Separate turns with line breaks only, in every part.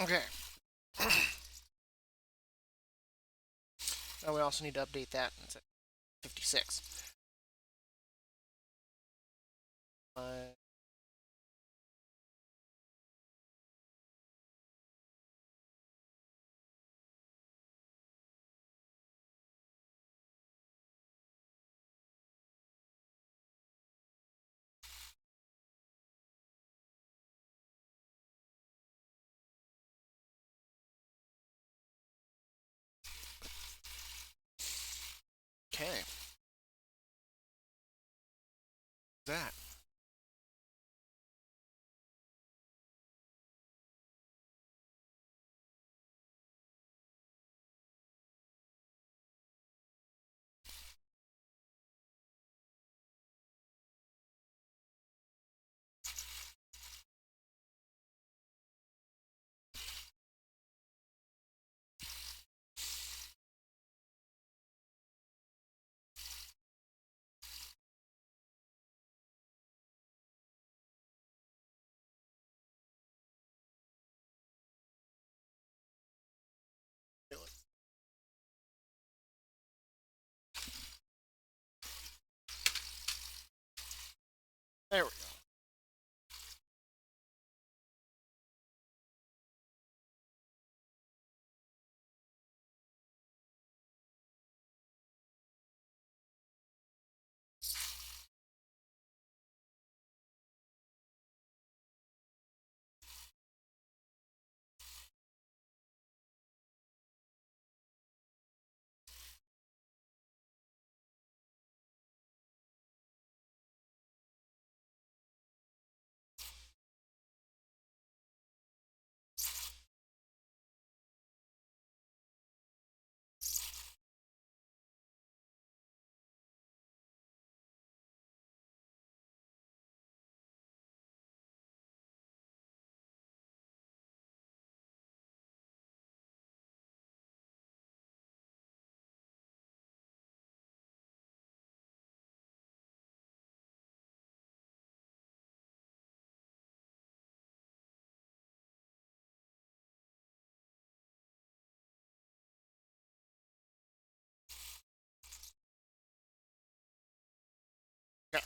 Okay. Oh, we also need to update that. It's at 56. Uh, okay. That. There we go. Yeah.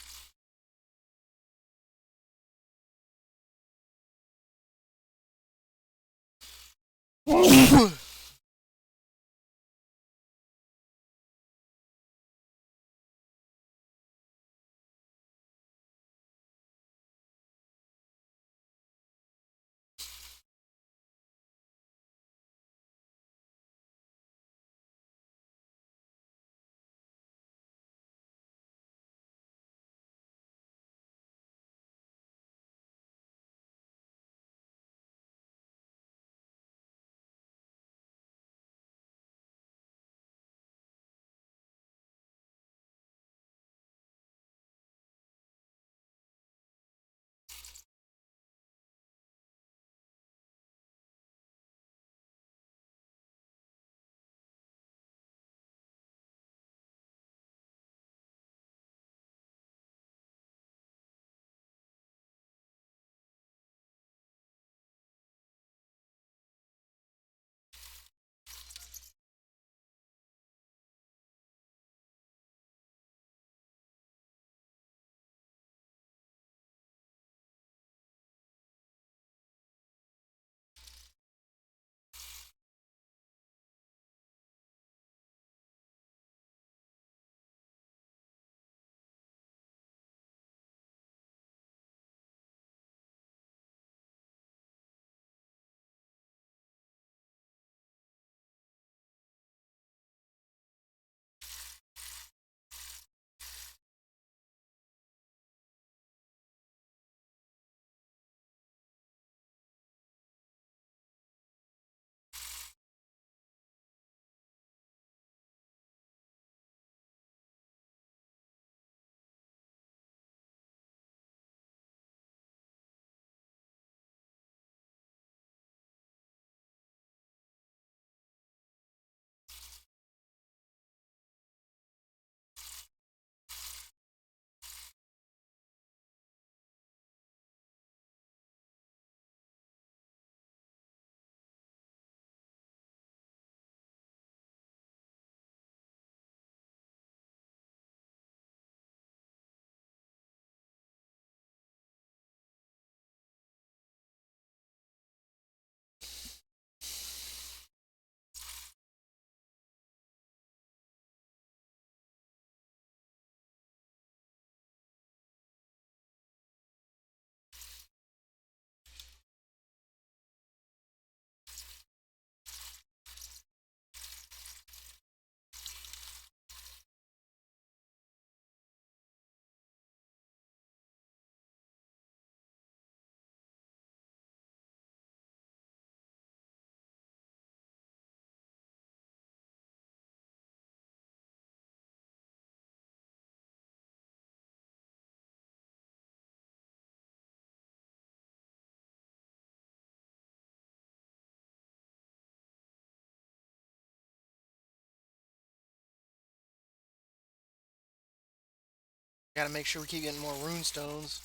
Gotta make sure we keep getting more rune stones.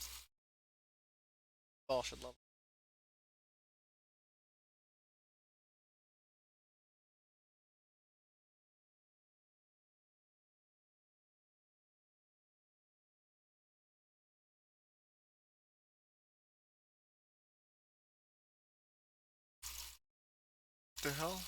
All should level.
What the hell?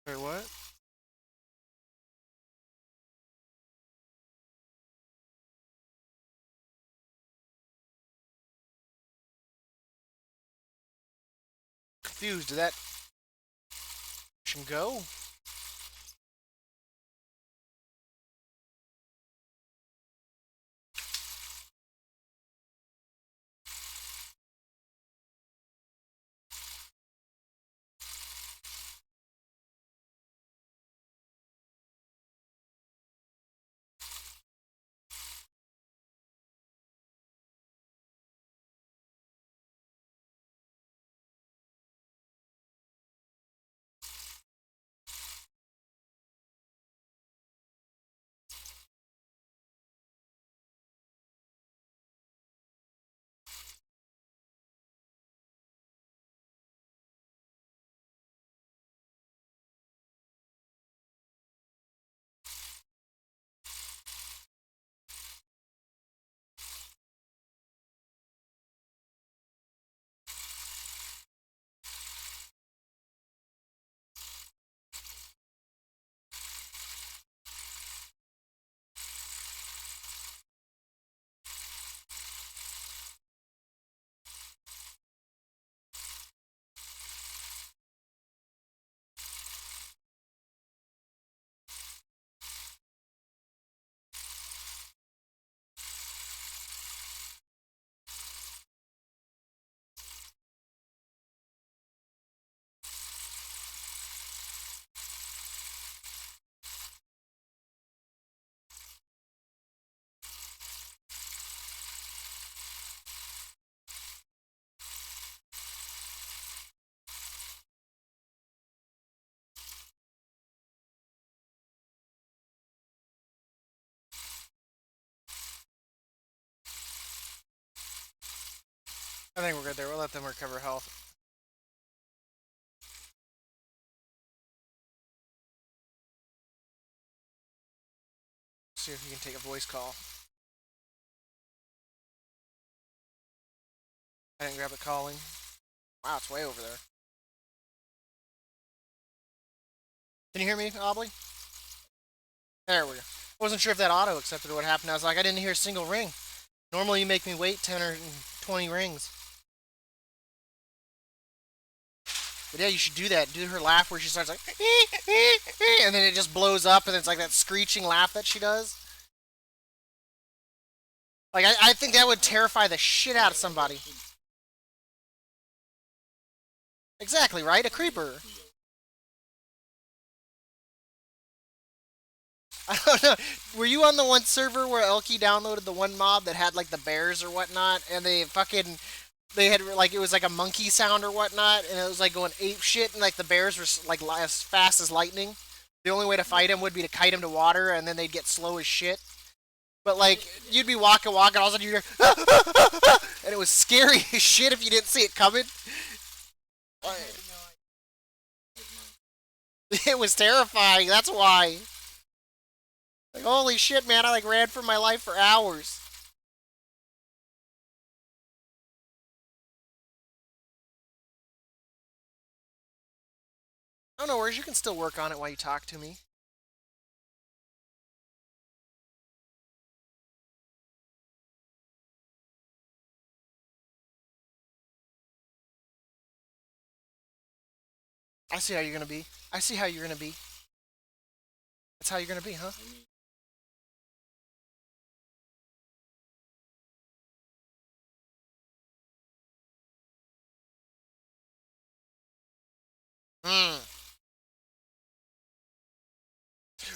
Wait, what? Confused. Did that mission go? I think we're good there. We'll let them recover health. See if we can take a voice call. I didn't grab it calling. Wow, it's way over there. Can you hear me, Aubrey? There we go. I wasn't sure if that auto accepted what happened. I was like, I didn't hear a single ring. Normally you make me wait 10 or 20 rings. But yeah, you should do that. Do her laugh where she starts like, and then it just blows up, and it's like that screeching laugh that she does. Like, I think that would terrify the shit out of somebody. Exactly, right? A creeper. I don't know. Were you on the one server where Elky downloaded the one mob that had like the bears or whatnot, and they had like it was like a monkey sound or whatnot, and it was like going ape shit, and like the bears were like as fast as lightning. The only way to fight them would be to kite them to water, and then they'd get slow as shit. But like you'd be walking, all of a sudden you hear, and it was scary as shit if you didn't see it coming. It was terrifying. That's why. Like holy shit, man! I like ran for my life for hours. Oh no worries. You can still work on it while you talk to me. I see how you're gonna be. I see how you're gonna be. That's how you're gonna be, huh?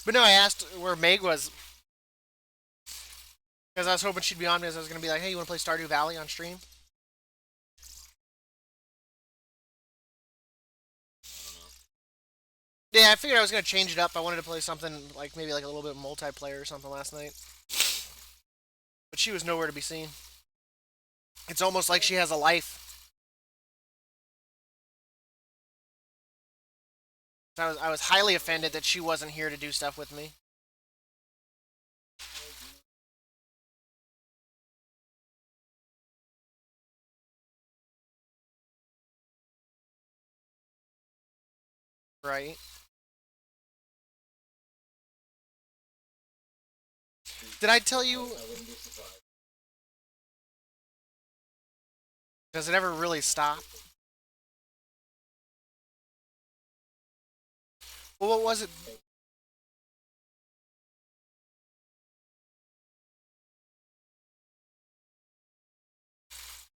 But no, I asked where Meg was because I was hoping she'd be on because I was gonna be like, hey, you want to play Stardew Valley on stream? Yeah, I figured I was gonna change it up. I wanted to play something like maybe like a little bit of multiplayer or something last night, but she was nowhere to be seen. It's almost like she has a life. I was highly offended that she wasn't here to do stuff with me. Right? Did I tell you? Does it ever really stop? Well, what was it?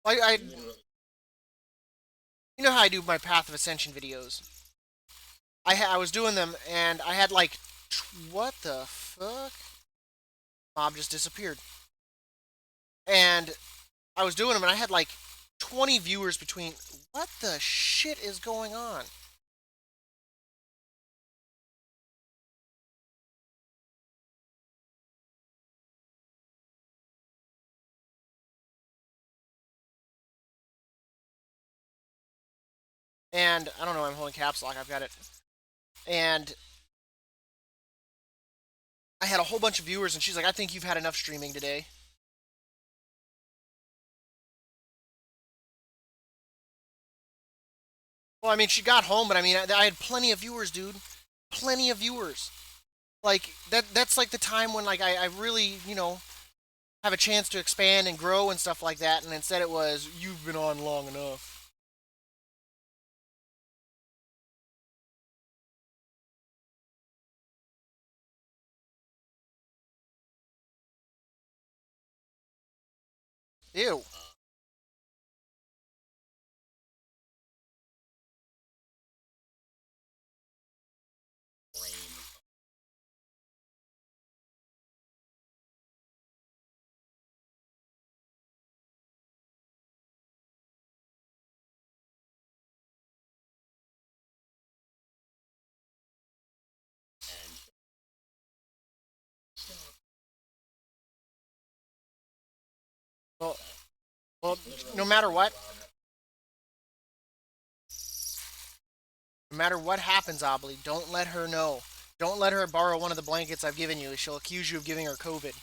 I you know how I do my Path of Ascension videos. I was doing them and I had like what the fuck? Mob just disappeared. And I was doing them and I had like 20 viewers between. What the shit is going on? And I don't know. I'm holding caps lock. I've got it. And I had a whole bunch of viewers, and she's like, "I think you've had enough streaming today." Well, I mean, she got home, but I mean, I had plenty of viewers, dude. Plenty of viewers. Like that's like the time when like I really have a chance to expand and grow and stuff like that. And instead, it was you've been on long enough. Ew. Well, well, no matter what, no matter what happens, Obly, don't let her know. Don't let her borrow one of the blankets I've given you. She'll accuse you of giving her COVID.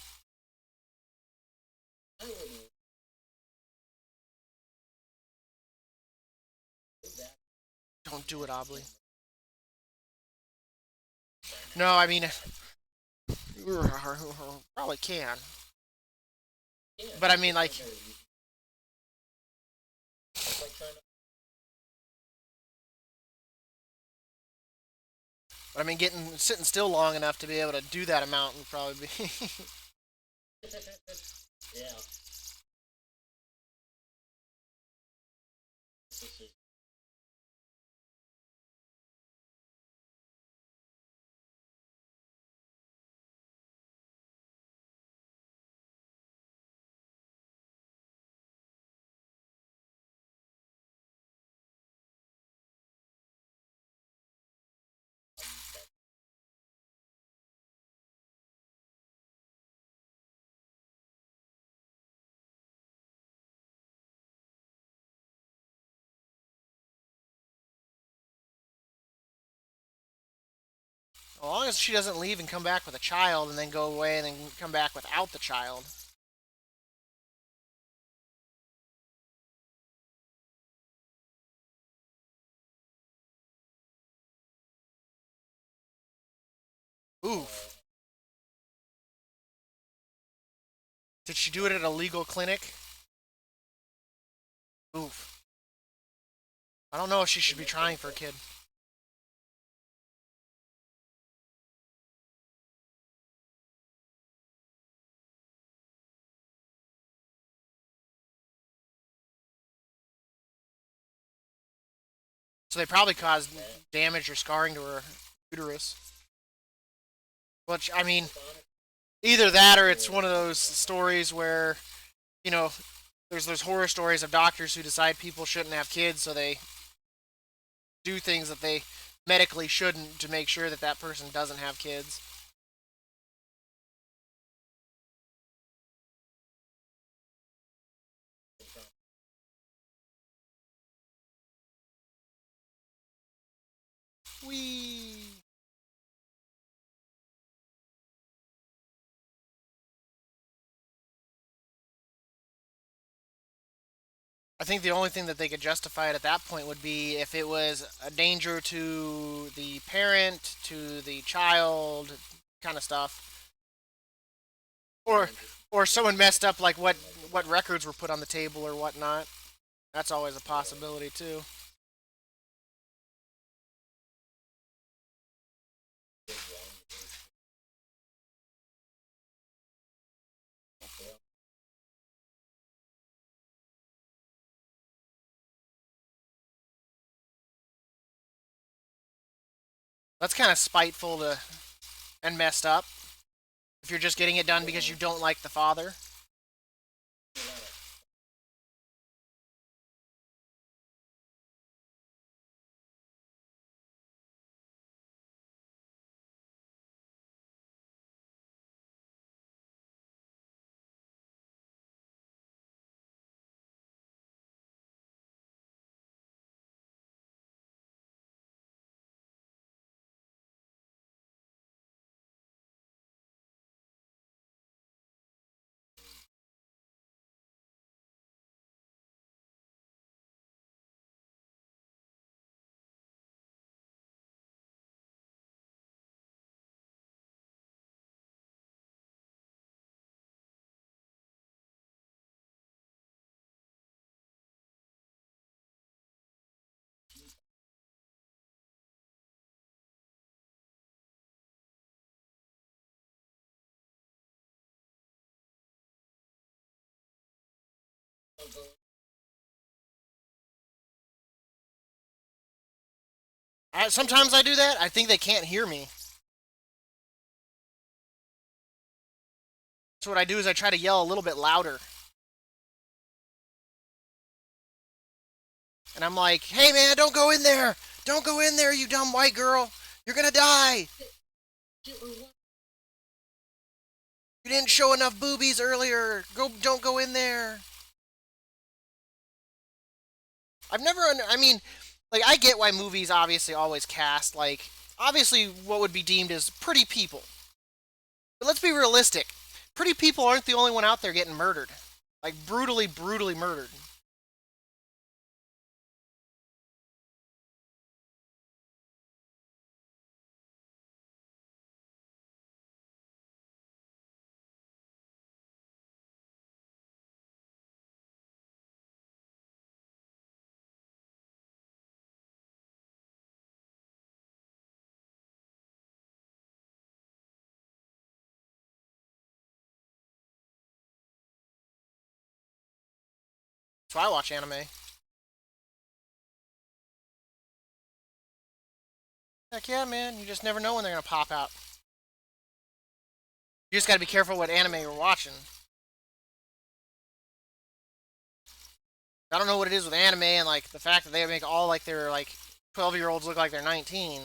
Don't do it, Obly. No, I mean, probably can. But I mean, like, but I mean, getting sitting still long enough to be able to do that amount would probably be. As long as she doesn't leave and come back with a child and then go away and then come back without the child. Oof. Did she do it at a legal clinic? Oof. I don't know if she should be trying for a kid. So they probably caused damage or scarring to her uterus. Which I mean, either that or it's one of those stories where you know there's those horror stories of doctors who decide people shouldn't have kids, so they do things that they medically shouldn't to make sure that that person doesn't have kids. We. I think the only thing that they could justify it at that point would be if it was a danger to the parent, to the child, kind of stuff, or someone messed up like what records were put on the table or whatnot. That's always a possibility too. That's kind of spiteful to and messed up. If you're just getting it done because you don't like the father. Sometimes I do that. I think they can't hear me. So what I do is I try to yell a little bit louder. And I'm like, hey man, don't go in there! Don't go in there, you dumb white girl! You're gonna die! You didn't show enough boobies earlier! Don't go in there! I've never, I mean, like, I get why movies obviously always cast, like, obviously what would be deemed as pretty people. But let's be realistic. Pretty people aren't the only one out there getting murdered. Like, brutally, brutally murdered. So I watch anime. Heck yeah, man. You just never know when they're gonna pop out. You just gotta be careful what anime you're watching. I don't know what it is with anime and like the fact that they make all like their like 12-year-olds look like they're 19.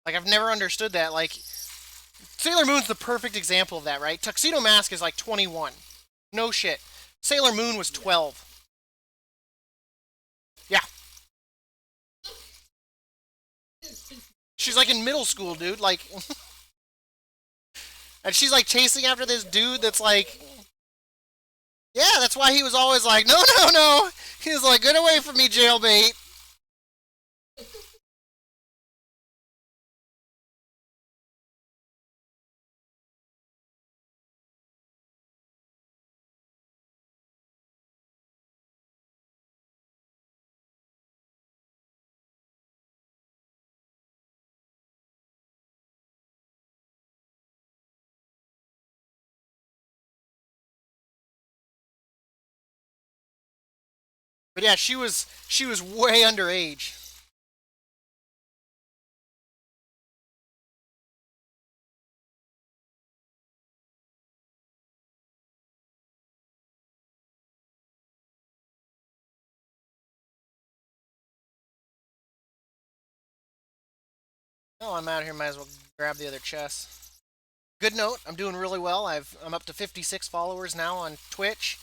Like I've never understood that. Like Sailor Moon's the perfect example of that, right? Tuxedo Mask is like 21. No shit. Sailor Moon was 12. Yeah. She's like in middle school, dude. Like and she's like chasing after this dude that's like yeah, that's why he was always like, no, no, no. He was like, get away from me, jailbait. But yeah, she was way underage. Oh, I'm out here. Might as well grab the other chest. Good note. I'm doing really well. I'm up to 56 followers now on Twitch.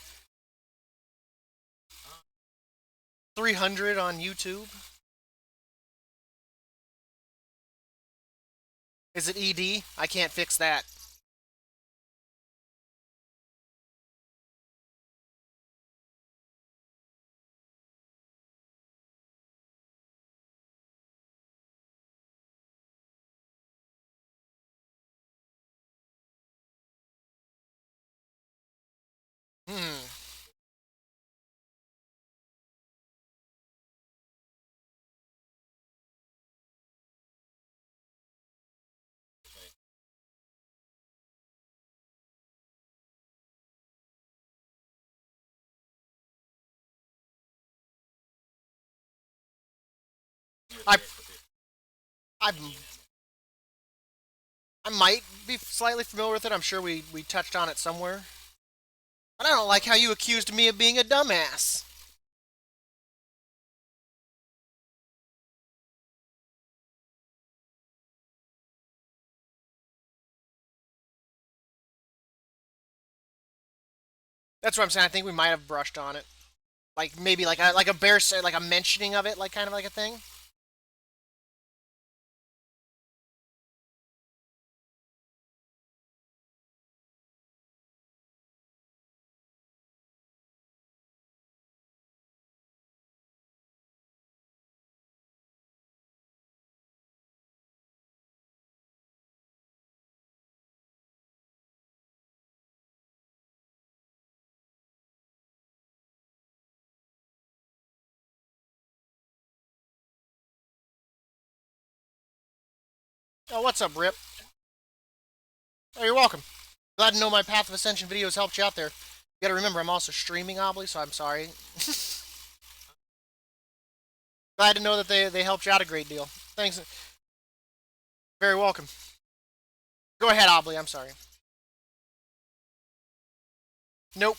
300 on YouTube. Is it ED? I can't fix that. Hmm. I I I might be slightly familiar with it. I'm sure we touched on it somewhere. But I don't like how you accused me of being a dumbass. That's what I'm saying. I think we might have brushed on it. Like maybe like a bare like a mentioning of it, like kind of like a thing. Oh, what's up, Rip? Oh, you're welcome. Glad to know my Path of Ascension videos helped you out there. You gotta remember, I'm also streaming, Obly, so I'm sorry. Glad to know that they helped you out a great deal. Thanks. Very welcome. Go ahead, Obly. I'm sorry. Nope.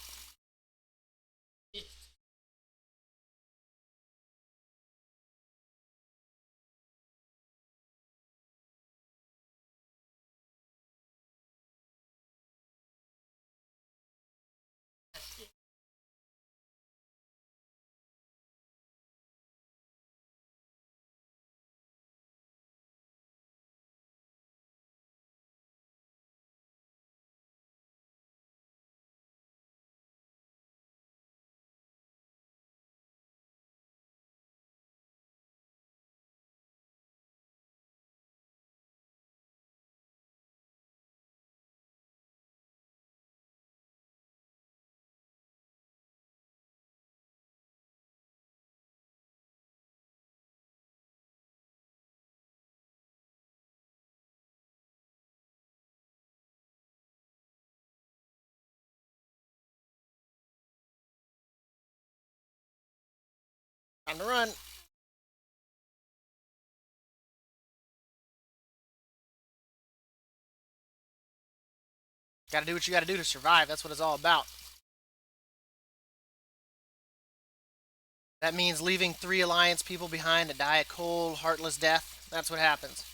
Time to run. Gotta do what you gotta do to survive. That's what it's all about. That means leaving 3 Alliance people behind to die a cold, heartless death. That's what happens.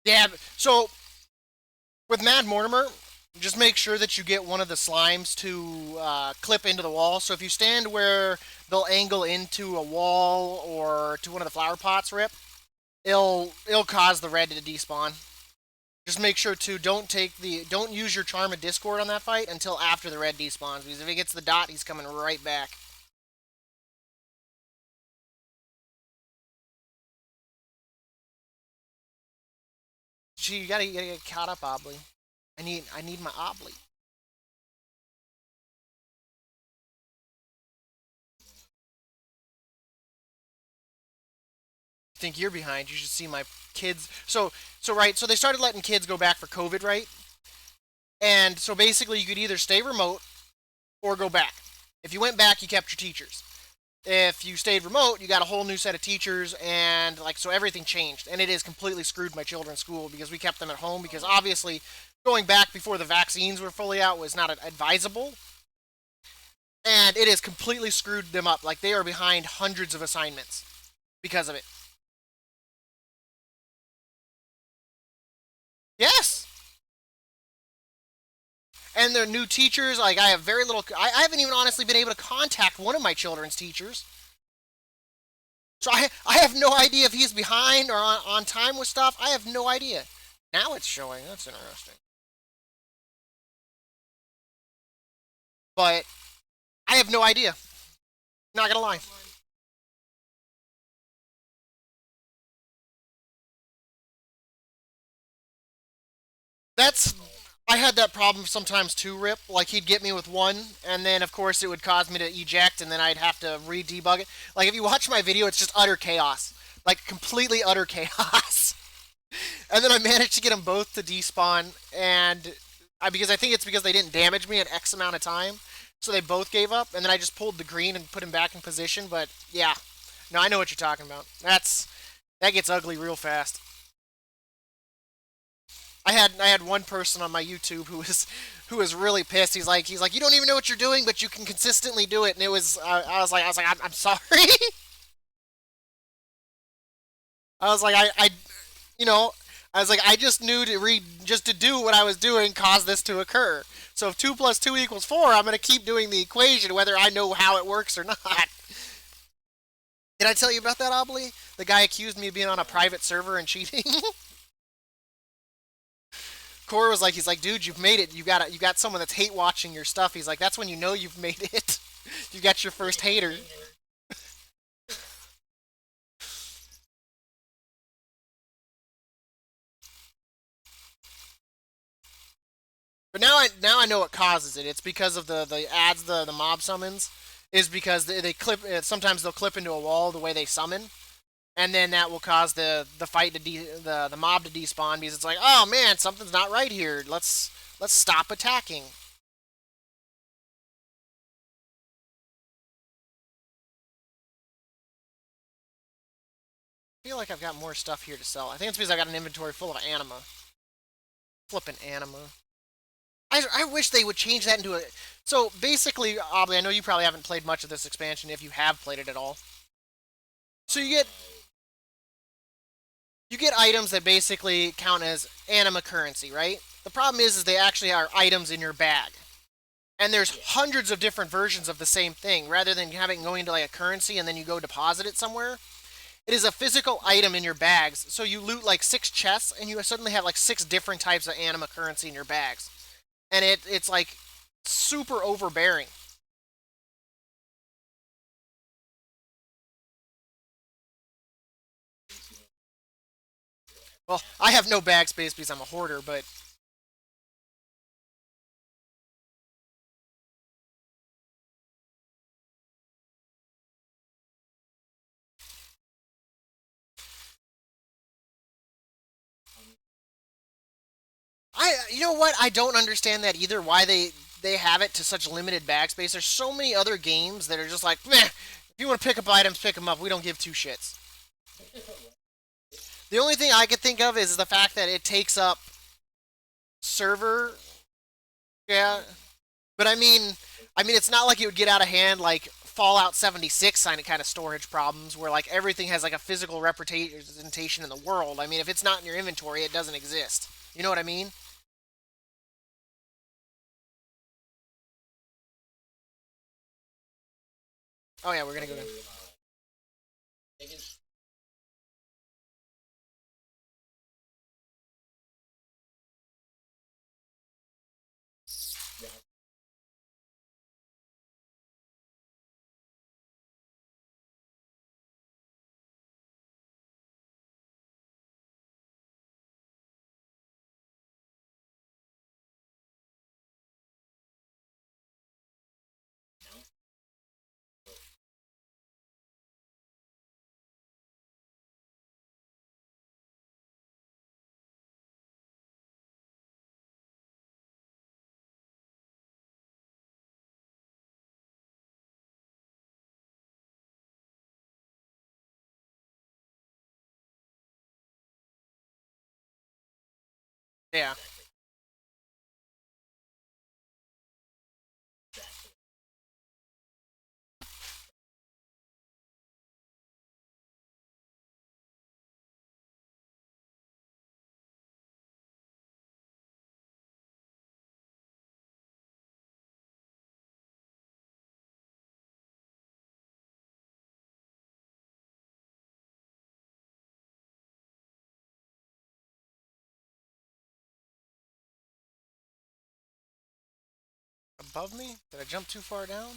Yeah, so with Mad Mortimer, just make sure that you get one of the slimes to clip into the wall. So if you stand where they'll angle into a wall or to one of the flower pots, Rip, it'll cause the red to despawn. Just make sure to don't use your charm of discord on that fight until after the red despawns, because if he gets the dot, he's coming right back. Gee, you gotta get caught up, Obly. I need my Obly. Think you're behind. You should see my kids. So they started letting kids go back for COVID, right? And so basically, you could either stay remote or go back. If you went back, you kept your teachers. If you stayed remote, you got a whole new set of teachers, and like so everything changed, and it has completely screwed my children's school because we kept them at home because obviously going back before the vaccines were fully out was not advisable. and it has completely screwed them up. Like they are behind hundreds of assignments because of it. Yes. And their new teachers, like I have very little. I haven't even honestly been able to contact one of my children's teachers. So I have no idea if he's behind or on time with stuff. I have no idea. Now it's showing. That's interesting. But I have no idea. Not gonna lie. That's I had that problem sometimes too, Rip. Like he'd get me with one, and then of course it would cause me to eject, and then I'd have to re-debug it. Like if you watch my video, it's just utter chaos, like completely utter chaos. And then I managed to get them both to despawn, and because I think it's because they didn't damage me at X amount of time, so they both gave up, and then I just pulled the green and put him back in position. But yeah, no, I know what you're talking about. That gets ugly real fast. I had one person on my YouTube who was really pissed. He's like you don't even know what you're doing, but you can consistently do it. And it was I was like I'm sorry. I was like I you know I was like I just knew to read just to do what I was doing caused this to occur. So if 2 + 2 = 4, I'm gonna keep doing the equation whether I know how it works or not. Did I tell you about that, Obly? The guy accused me of being on a private server and cheating. Core was like, he's like, dude, you've made it. You got someone that's hate watching your stuff. He's like, that's when you know you've made it. You got your first hater. But now I know what causes it. It's because of the ads, the mob summons, is because they clip. Sometimes they'll clip into a wall the way they summon, and then that will cause the fight to the mob to despawn because it's like, oh man, something's not right here. Let's stop attacking. I feel like I've got more stuff here to sell. I think it's because I got an inventory full of anima. Flipping anima. I wish they would change that into a. So basically, Aubrey, I know you probably haven't played much of this expansion if you have played it at all. So you get items that basically count as anima currency, right? The problem is they actually are items in your bag. And there's hundreds of different versions of the same thing. Rather than having going to like a currency and then you go deposit it somewhere, it is a physical item in your bags. So you loot like 6 chests and you suddenly have like 6 different types of anima currency in your bags. And it's like super overbearing. Well, I have no bag space because I'm a hoarder, but you know what? I don't understand that either. Why they have it to such limited bag space. There's so many other games that are just like, meh. If you want to pick up items, pick them up. We don't give two shits. The only thing I could think of is the fact that it takes up server. Yeah, but I mean, it's not like it would get out of hand like Fallout 76 kind of storage problems where like everything has like a physical representation in the world. I mean, if it's not in your inventory, it doesn't exist. You know what I mean? Oh yeah, we're gonna go down. Yeah. above me? Did I jump too far down?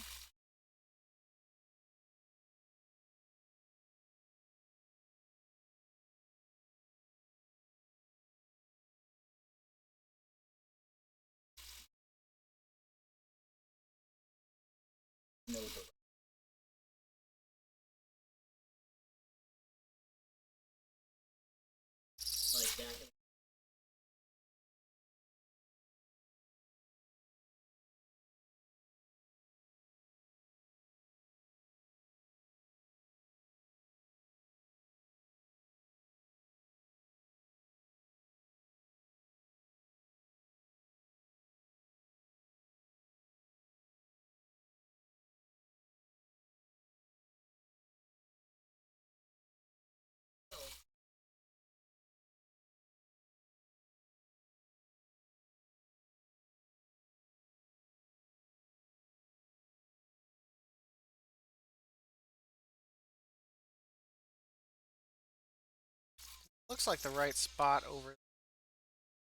Looks like the right spot over.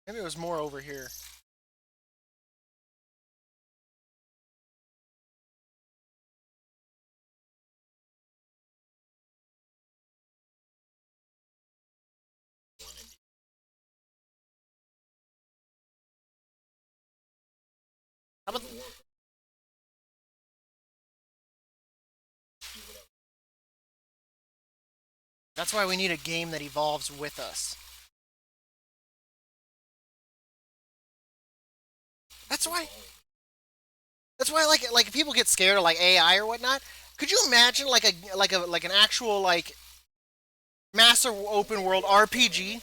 Maybe it was more over here. How about That's why we need a game that evolves with us. That's why. That's why like people get scared of like AI or whatnot. Could you imagine like an actual like massive open world RPG?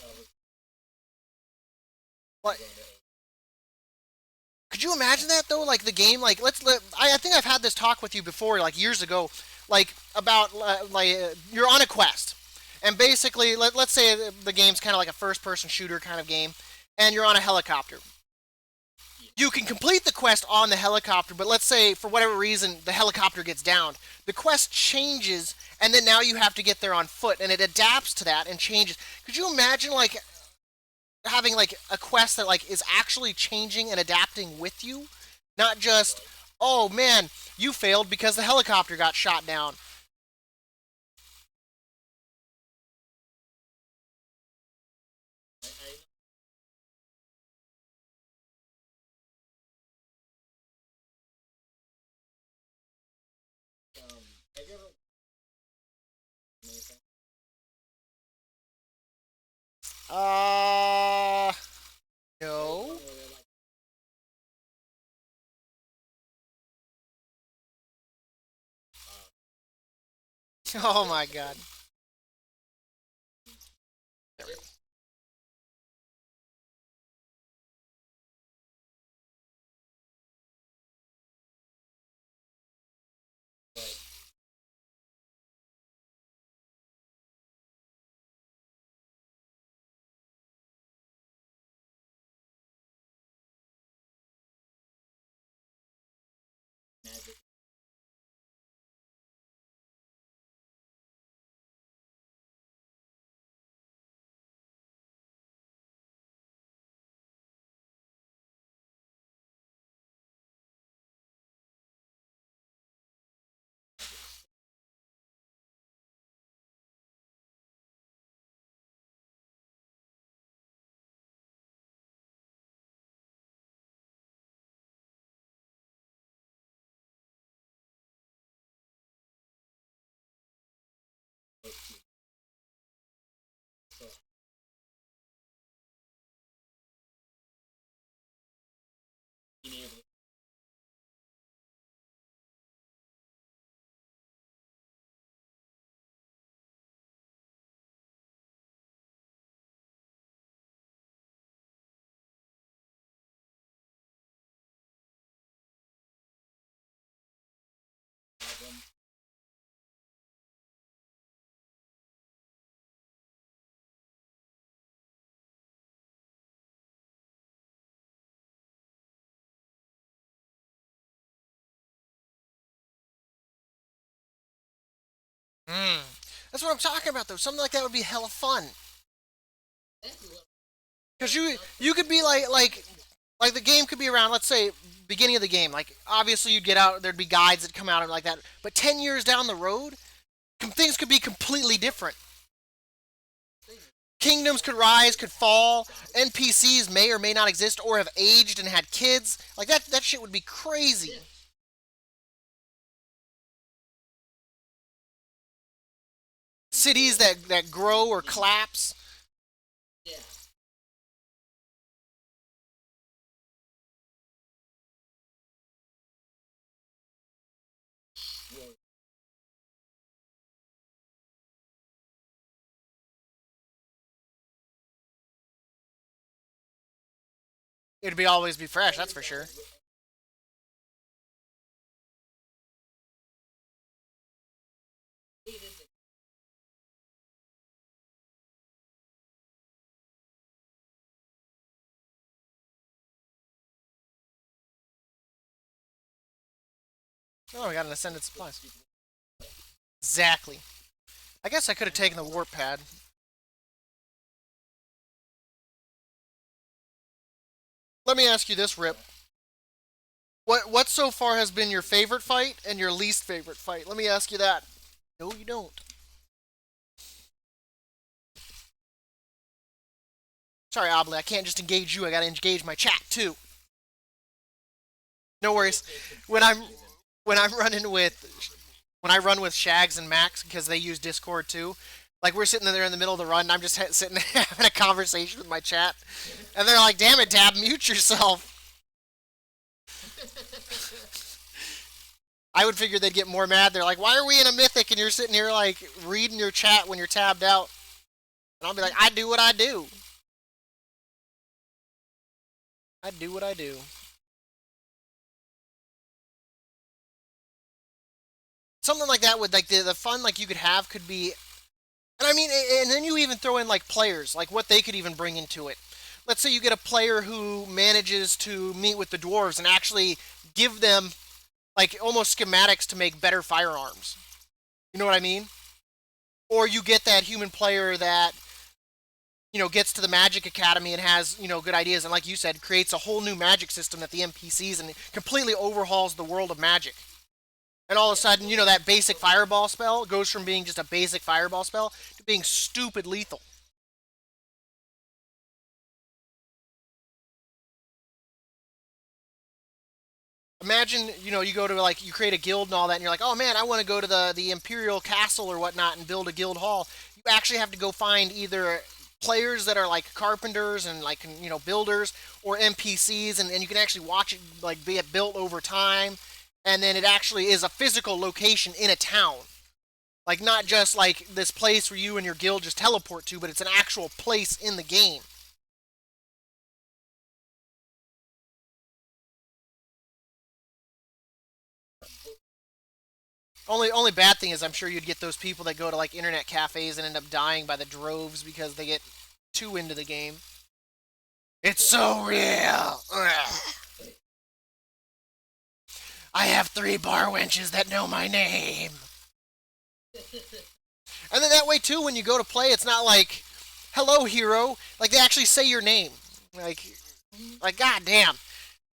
Like, could you imagine that though? Like the game, like I think I've had this talk with you before, like years ago, like about you're on a quest, and basically let's say the game's kind of like a first person shooter kind of game, and you're on a helicopter. You can complete the quest on the helicopter, but let's say for whatever reason the helicopter gets downed. The quest changes, and then now you have to get there on foot, and it adapts to that and changes. Could you imagine like having like a quest that like is actually changing and adapting with you, not just oh man you failed because the helicopter got shot down. Uh, no. Oh my god. Mm. That's what I'm talking about though. Something like that would be hella fun. Cause you could be like Like the game could be around, let's say, beginning of the game. Like obviously you'd get out, there'd be guides that come out and like that. But 10 years down the road, things could be completely different. Kingdoms could rise, could fall. NPCs may or may not exist or have aged and had kids. Like that shit would be crazy. Cities that grow or collapse. It'd be always be fresh, that's for sure. Oh, I got an ascended supplies. Exactly. I guess I could have taken the warp pad. Let me ask you this, Rip. What so far has been your favorite fight and your least favorite fight? Let me ask you that. No, you don't. Sorry, Obley, I can't just engage you. I gotta engage my chat too. No worries. When I'm when I'm running with when I run with Shags and Max because they use Discord too. Like we're sitting there in the middle of the run, and I'm just sitting there having a conversation with my chat, and they're like, "Damn it, Dab, mute yourself." I would figure they'd get more mad. They're like, "Why are we in a mythic and you're sitting here like reading your chat when you're tabbed out?" And I'll be like, "I do what I do. I do what I do." Something like that would like the fun like you could have could be, and I mean, and then you even throw in like players, like what they could even bring into it. Let's say you get a player who manages to meet with the dwarves and actually give them like almost schematics to make better firearms. You know what I mean? Or you get that human player that gets to the Magic Academy and has good ideas, and like you said, creates a whole new magic system that the NPCs and completely overhauls the world of Magic. And all of a sudden, that basic fireball spell goes from being just a basic fireball spell to being stupid lethal. Imagine, you go to like you create a guild and all that, and you're like, oh man, I want to go to the Imperial Castle or whatnot and build a guild hall. You actually have to go find either players that are like carpenters and like builders or NPCs, and you can actually watch it like be built over time, and then it actually is a physical location in a town. Like not just like this place where you and your guild just teleport to, but it's an actual place in the game. Only bad thing is I'm sure you'd get those people that go to like internet cafes and end up dying by the droves because they get too into the game. It's so real. Ugh. I have 3 bar wenches that know my name. And then that way too, when you go to play, it's not like, "Hello, hero." Like they actually say your name. Like goddamn.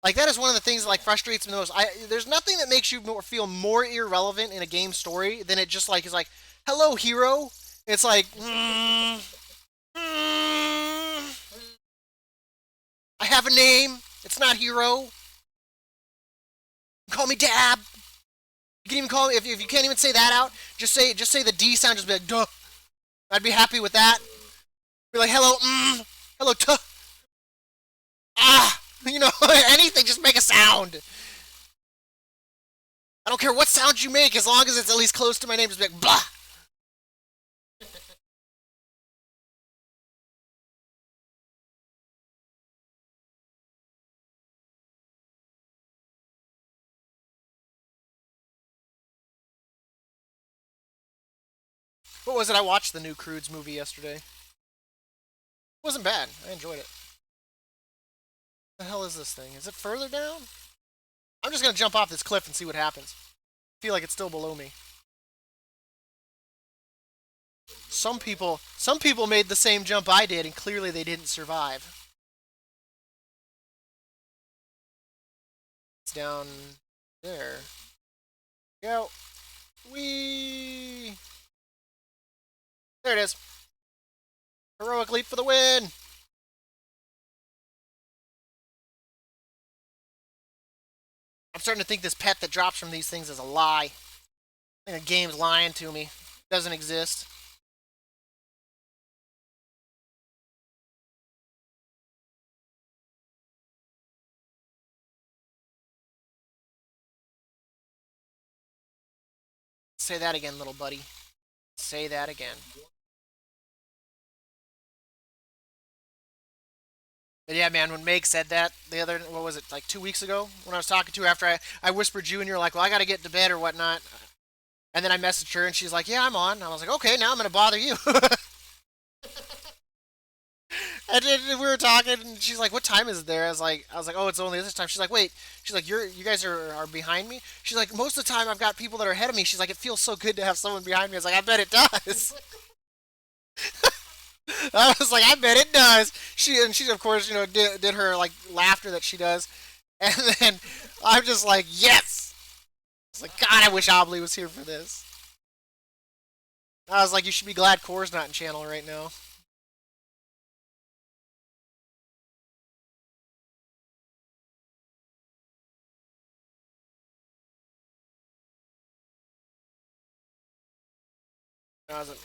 Like that is one of the things that like frustrates me the most. There's nothing that makes you feel more irrelevant in a game story than it just like is like, "Hello, hero." It's like, I have a name. It's not hero. Call me Dab. You can even call me if you can't even say that out. Just say the D sound. Just be like, "Duh." I'd be happy with that. Be like, "Hello, hello, tuh, ah." Anything. Just make a sound. I don't care what sound you make as long as it's at least close to my name. Just be like, blah. What was it? I watched the new Crudes movie yesterday. It wasn't bad. I enjoyed it. What the hell is this thing? Is it further down? I'm just gonna jump off this cliff and see what happens. I feel like it's still below me. Some people made the same jump I did, and clearly they didn't survive. down there. Go. Whee! There it is. Heroic leap for the win! I'm starting to think this pet that drops from these things is a lie. I think the game's lying to me. It doesn't exist. Say that again, little buddy. Say that again. But yeah, man, when Meg said that the other, what was it, like 2 weeks ago? When I was talking to her after I whispered you and you're like, well, I gotta get to bed or whatnot. And then I messaged her and she's like, yeah, I'm on. And I was like, okay, now I'm gonna bother you. And then we were talking, and she's like, "What time is it there?" I was like, "Oh, it's only this time." She's like, "Wait." She's like, "You guys are behind me." She's like, "Most of the time, I've got people that are ahead of me." She's like, "It feels so good to have someone behind me." I was like, "I bet it does." I was like, "I bet it does." She of course did her like laughter that she does, and then I'm just like, "Yes." It's like, God, I wish Obley was here for this. I was like, "You should be glad Kor's not in channel right now." I was like,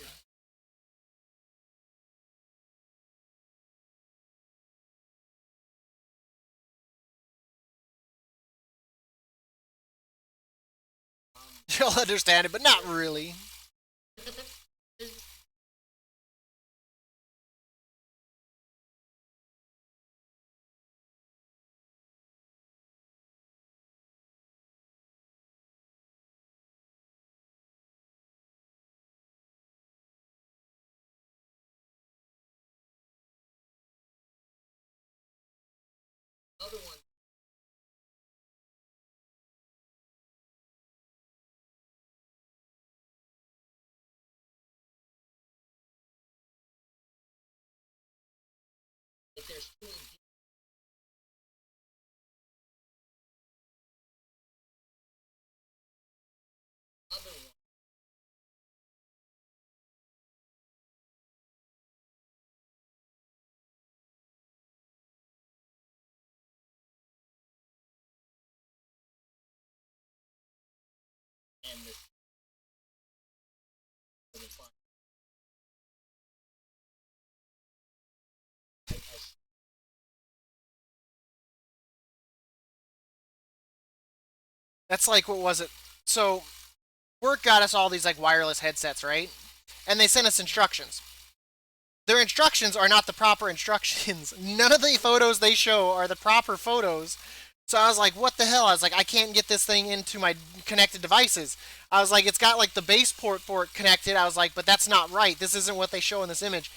"You'll understand it, but not really." That's like, what was it? So work got us all these like wireless headsets, right? And they sent us instructions. Their instructions are not the proper instructions. None of the photos they show are the proper photos. So I was like, what the hell? I was like, I can't get this thing into my connected devices. I was like, it's got like the base port for it connected. I was like, but that's not right. This isn't what they show in this image.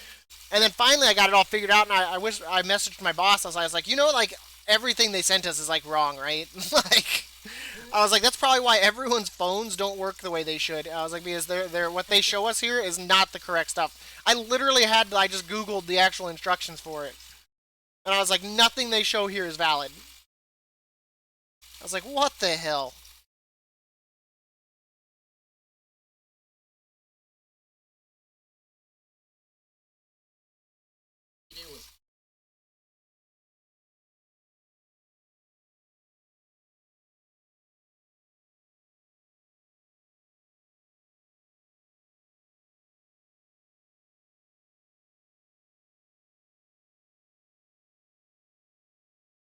And then finally I got it all figured out, and I wish I messaged my boss. I was like, like everything they sent us is like wrong, right? Like, I was like, that's probably why everyone's phones don't work the way they should. I was like, because they're what they show us here is not the correct stuff. I just Googled the actual instructions for it. And I was like, nothing they show here is valid. I was like, what the hell?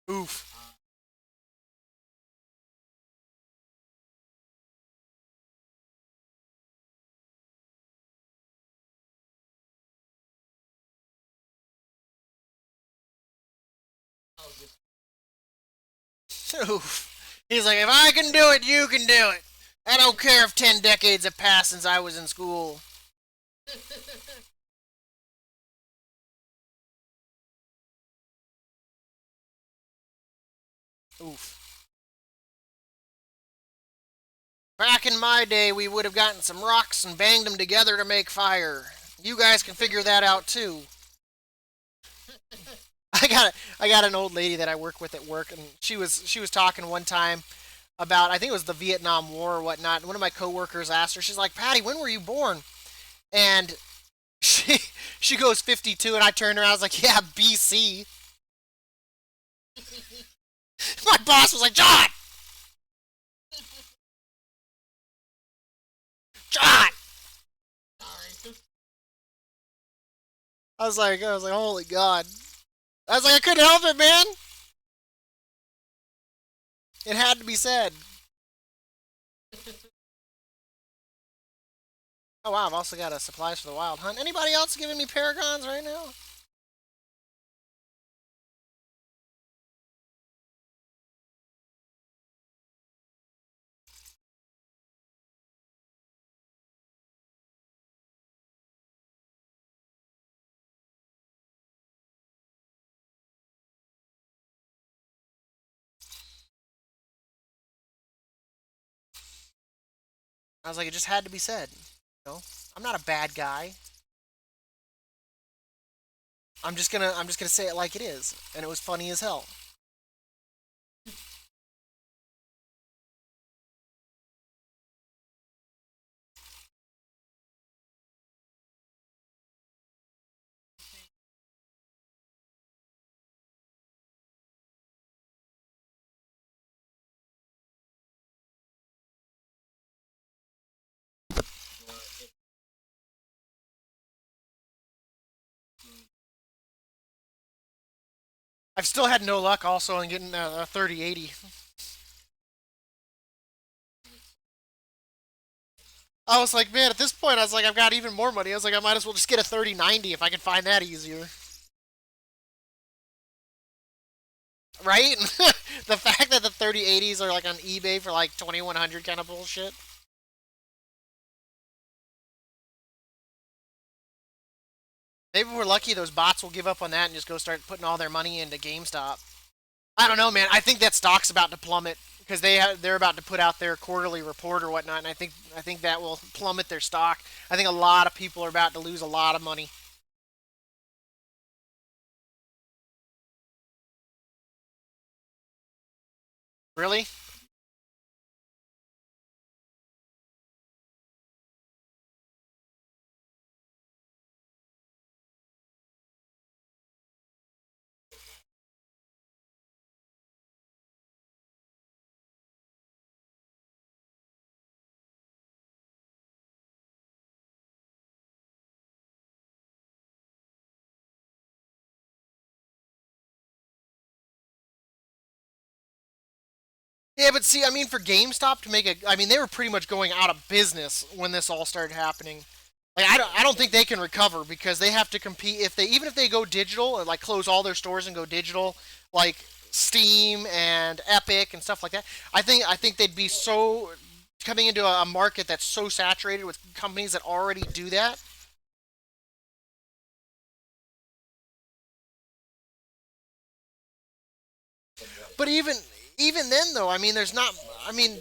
Oof. Oof. He's like, if I can do it, you can do it. I don't care if 10 decades have passed since I was in school. Oof. Back in my day, we would have gotten some rocks and banged them together to make fire. You guys can figure that out too. I got an old lady that I work with at work, and she was talking one time about, I think it was the Vietnam War or whatnot. And one of my coworkers asked her, she's like, Patty, when were you born? And she she goes 52, and I turned around, I was like, yeah, BC. My boss was like, John. I was like, holy God. I was like, I couldn't help it, man. It had to be said. Oh wow, I've also got a supplies for the wild hunt. Anybody else giving me paragons right now? I was like, it just had to be said. You know, I'm not a bad guy. I'm just gonna say it like it is, and it was funny as hell. I've still had no luck also in getting a 3080. I was like, man, at this point, I was like, I've got even more money. I was like, I might as well just get a 3090 if I can find that easier. Right? The fact that the 3080s are like on eBay for like 2100 kind of bullshit. Maybe we're lucky those bots will give up on that and just go start putting all their money into GameStop. I don't know, man. I think that stock's about to plummet because they're about to put out their quarterly report or whatnot, and I think that will plummet their stock. I think a lot of people are about to lose a lot of money. Really? Yeah, but see, I mean, for GameStop to make a, I mean, they were pretty much going out of business when this all started happening. Like, I don't think they can recover because they have to compete. If they even if they go digital or like close all their stores and go digital, like Steam and Epic and stuff like that, I think they'd be so coming into a market that's so saturated with companies that already do that. But even then, though, I mean, there's not. I mean,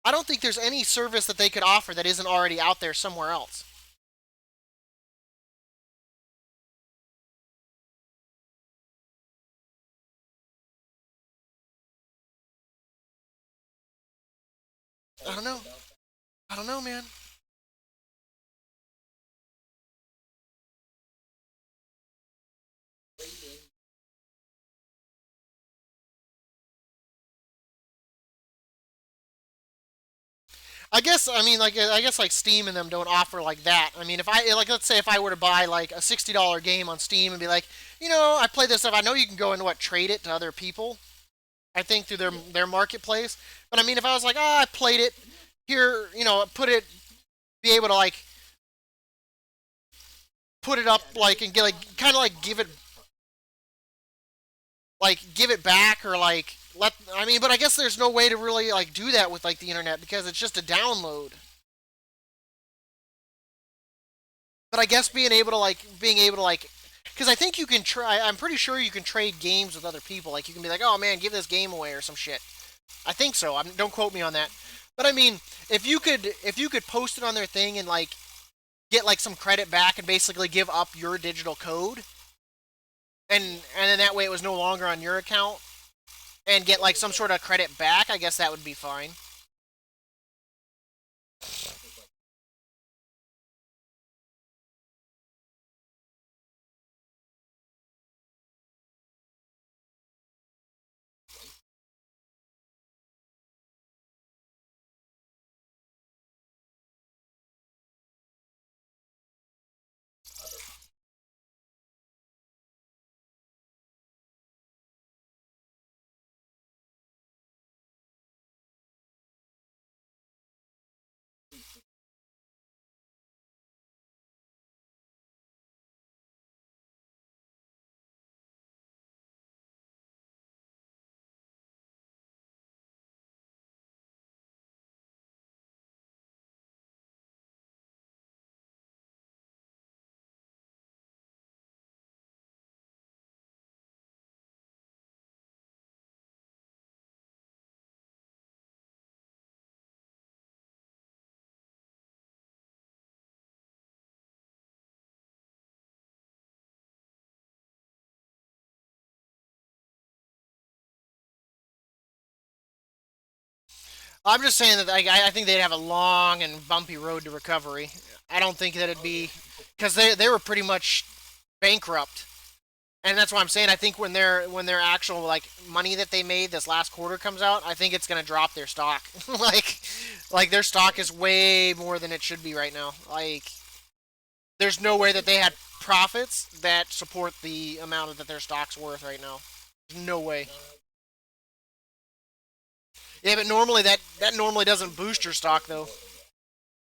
I don't think there's any service that they could offer that isn't already out there somewhere else. I don't know. I don't know, man. I guess I mean like I guess like Steam and them don't offer like that. I mean, if I like let's say if I were to buy like a $60 game on Steam and be like, I play this stuff. I know you can go and what trade it to other people. I think through their marketplace. But I mean, if I was like, I played it here, put it, be able to like put it up like and get like kind of like give it back or like let. I mean, but I guess there's no way to really like do that with like the internet because it's just a download. But I guess being able to like because I think you can try. I'm pretty sure you can trade games with other people. Like you can be like, oh man, give this game away or some shit. I think so. Don't quote me on that. But I mean, if you could post it on their thing and like get like some credit back and basically give up your digital code, and then that way it was no longer on your account and get like some sort of credit back, I guess that would be fine. I'm just saying that I think they'd have a long and bumpy road to recovery. I don't think that it'd be because they were pretty much bankrupt, and that's why I'm saying I think when their actual like money that they made this last quarter comes out, I think it's gonna drop their stock. Like their stock is way more than it should be right now. Like there's no way that they had profits that support the amount that their stock's worth right now. No way. Yeah, but normally that normally doesn't boost your stock though.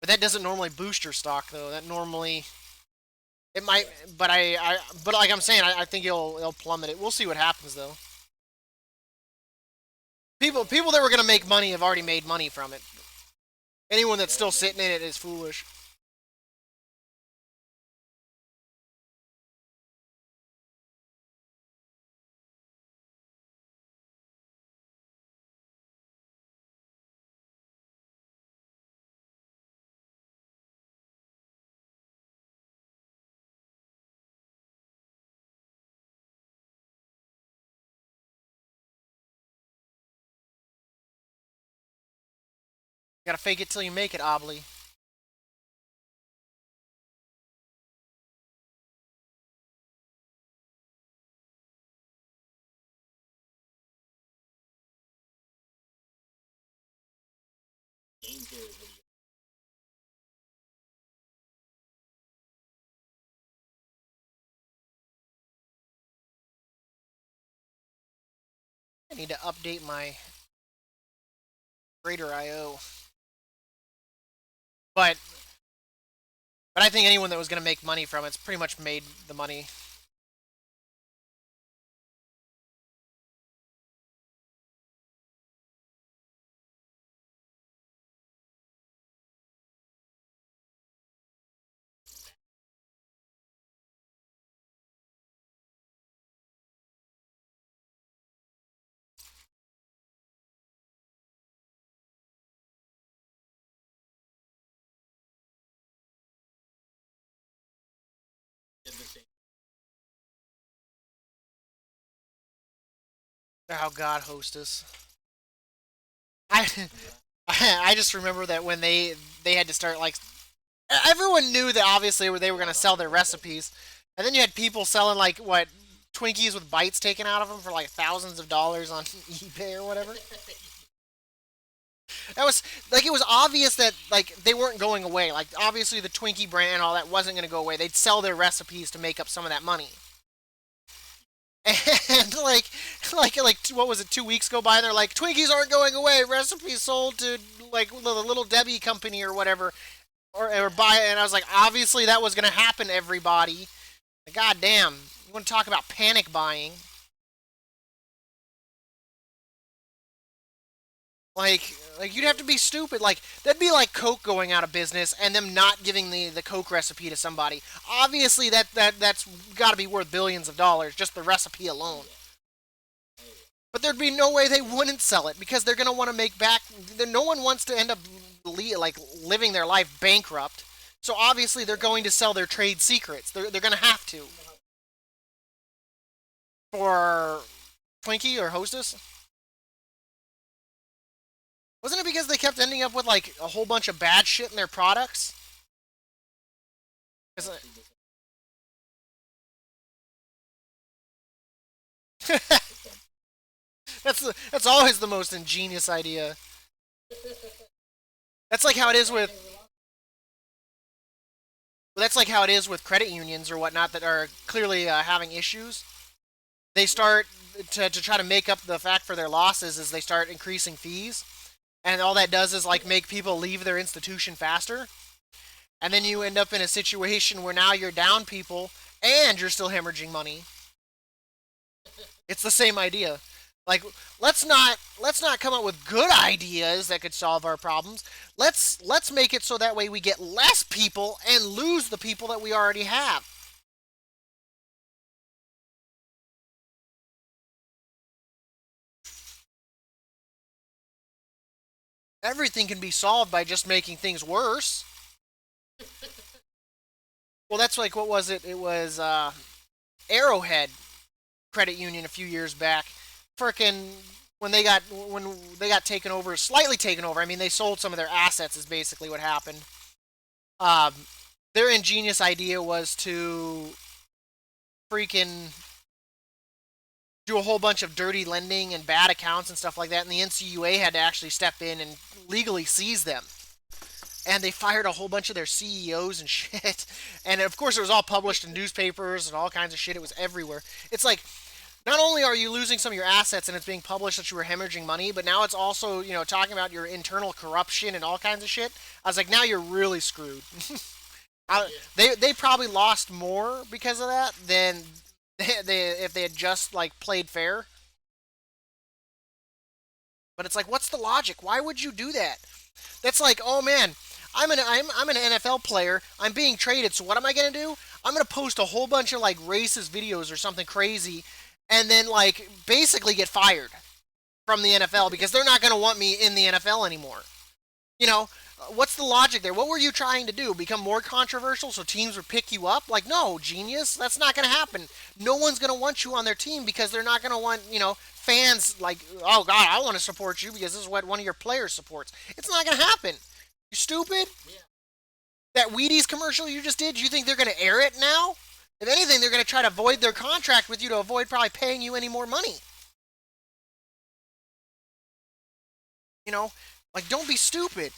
But that doesn't normally boost your stock though. That normally it might, but but like I'm saying, I think it'll plummet it. We'll see what happens though. People that were gonna make money have already made money from it. Anyone that's still sitting in it is foolish. You gotta fake it till you make it, Obly. I need to update my Greater IO. But but I think anyone that was gonna make money from it's pretty much made the money. Oh God, hostess. I I just remember that when they had to start like everyone knew that obviously they were going to sell their recipes, and then you had people selling like what Twinkies with bites taken out of them for like thousands of dollars on eBay or whatever. That was like it was obvious that like they weren't going away. Like obviously the Twinkie brand and all that wasn't going to go away. They'd sell their recipes to make up some of that money. And like what was it 2 weeks go by and they're like Twinkies aren't going away. Recipes sold to like the Little Debbie company or whatever or buy it. And I was like obviously that was going to happen everybody. God damn. You want to talk about panic buying? Like you'd have to be stupid. Like that'd be like Coke going out of business and them not giving the Coke recipe to somebody. Obviously that's got to be worth billions of dollars just the recipe alone. But there'd be no way they wouldn't sell it because they're gonna want to make back. No one wants to end up like living their life bankrupt. So obviously they're going to sell their trade secrets. They're gonna have to. for Twinkie or Hostess? Wasn't it because they kept ending up with like a whole bunch of bad shit in their products? 'Cause, that's always the most ingenious idea. That's like how it is with that's like how it is with credit unions or whatnot that are clearly having issues. They start to try to make up the fact for their losses is they start increasing fees, and all that does is like make people leave their institution faster, and then you end up in a situation where now you're down people and you're still hemorrhaging money. It's the same idea. Like let's not come up with good ideas that could solve our problems. Let's make it so that way we get less people and lose the people that we already have. Everything can be solved by just making things worse. Well, that's like what was it? It was Arrowhead Credit Union a few years back. Frickin' when they got taken over, slightly taken over. I mean, they sold some of their assets. Is basically what happened. Um, their ingenious idea was to freaking do a whole bunch of dirty lending and bad accounts and stuff like that, and the NCUA had to actually step in and legally seize them. And they fired a whole bunch of their CEOs and shit. And of course, it was all published in newspapers and all kinds of shit. It was everywhere. It's like not only are you losing some of your assets and it's being published that you were hemorrhaging money, but now it's also, talking about your internal corruption and all kinds of shit. I was like, now you're really screwed. They probably lost more because of that than if they had just like played fair. But it's like, what's the logic? Why would you do that? That's like, oh man, I'm an NFL player. I'm being traded. So what am I gonna do? I'm gonna post a whole bunch of like racist videos or something crazy, and then like basically get fired from the NFL because they're not gonna want me in the NFL anymore. You know, what's the logic there? What were you trying to do? Become more controversial so teams would pick you up? Like, no, genius, that's not going to happen. No one's going to want you on their team because they're not going to want, fans like, oh God, I want to support you because this is what one of your players supports. It's not going to happen. You stupid. That Wheaties commercial you just did, you think they're going to air it now? If anything, they're going to try to void their contract with you to avoid probably paying you any more money. You know, like don't be stupid.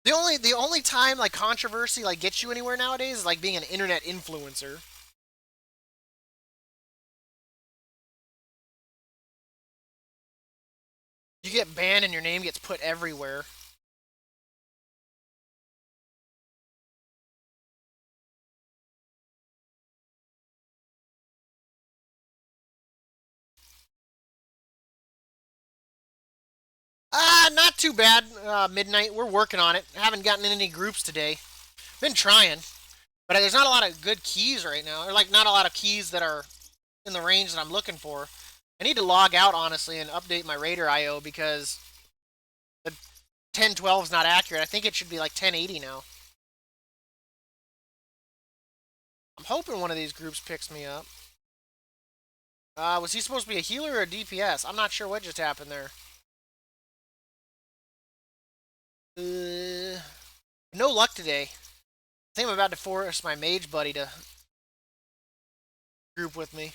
The only time like controversy like gets you anywhere nowadays is like being an internet influencer. You get banned and your name gets put everywhere. Not too bad. Midnight. We're working on it. Haven't gotten in any groups today. Been trying, but there's not a lot of good keys right now. Or like not a lot of keys that are in the range that I'm looking for. I need to log out honestly and update my Raider IO because the 1012 is not accurate. I think it should be like 1080 now. I'm hoping one of these groups picks me up. Was he supposed to be a healer or a DPS? I'm not sure what just happened there. No luck today. I think I'm about to force my mage buddy to group with me.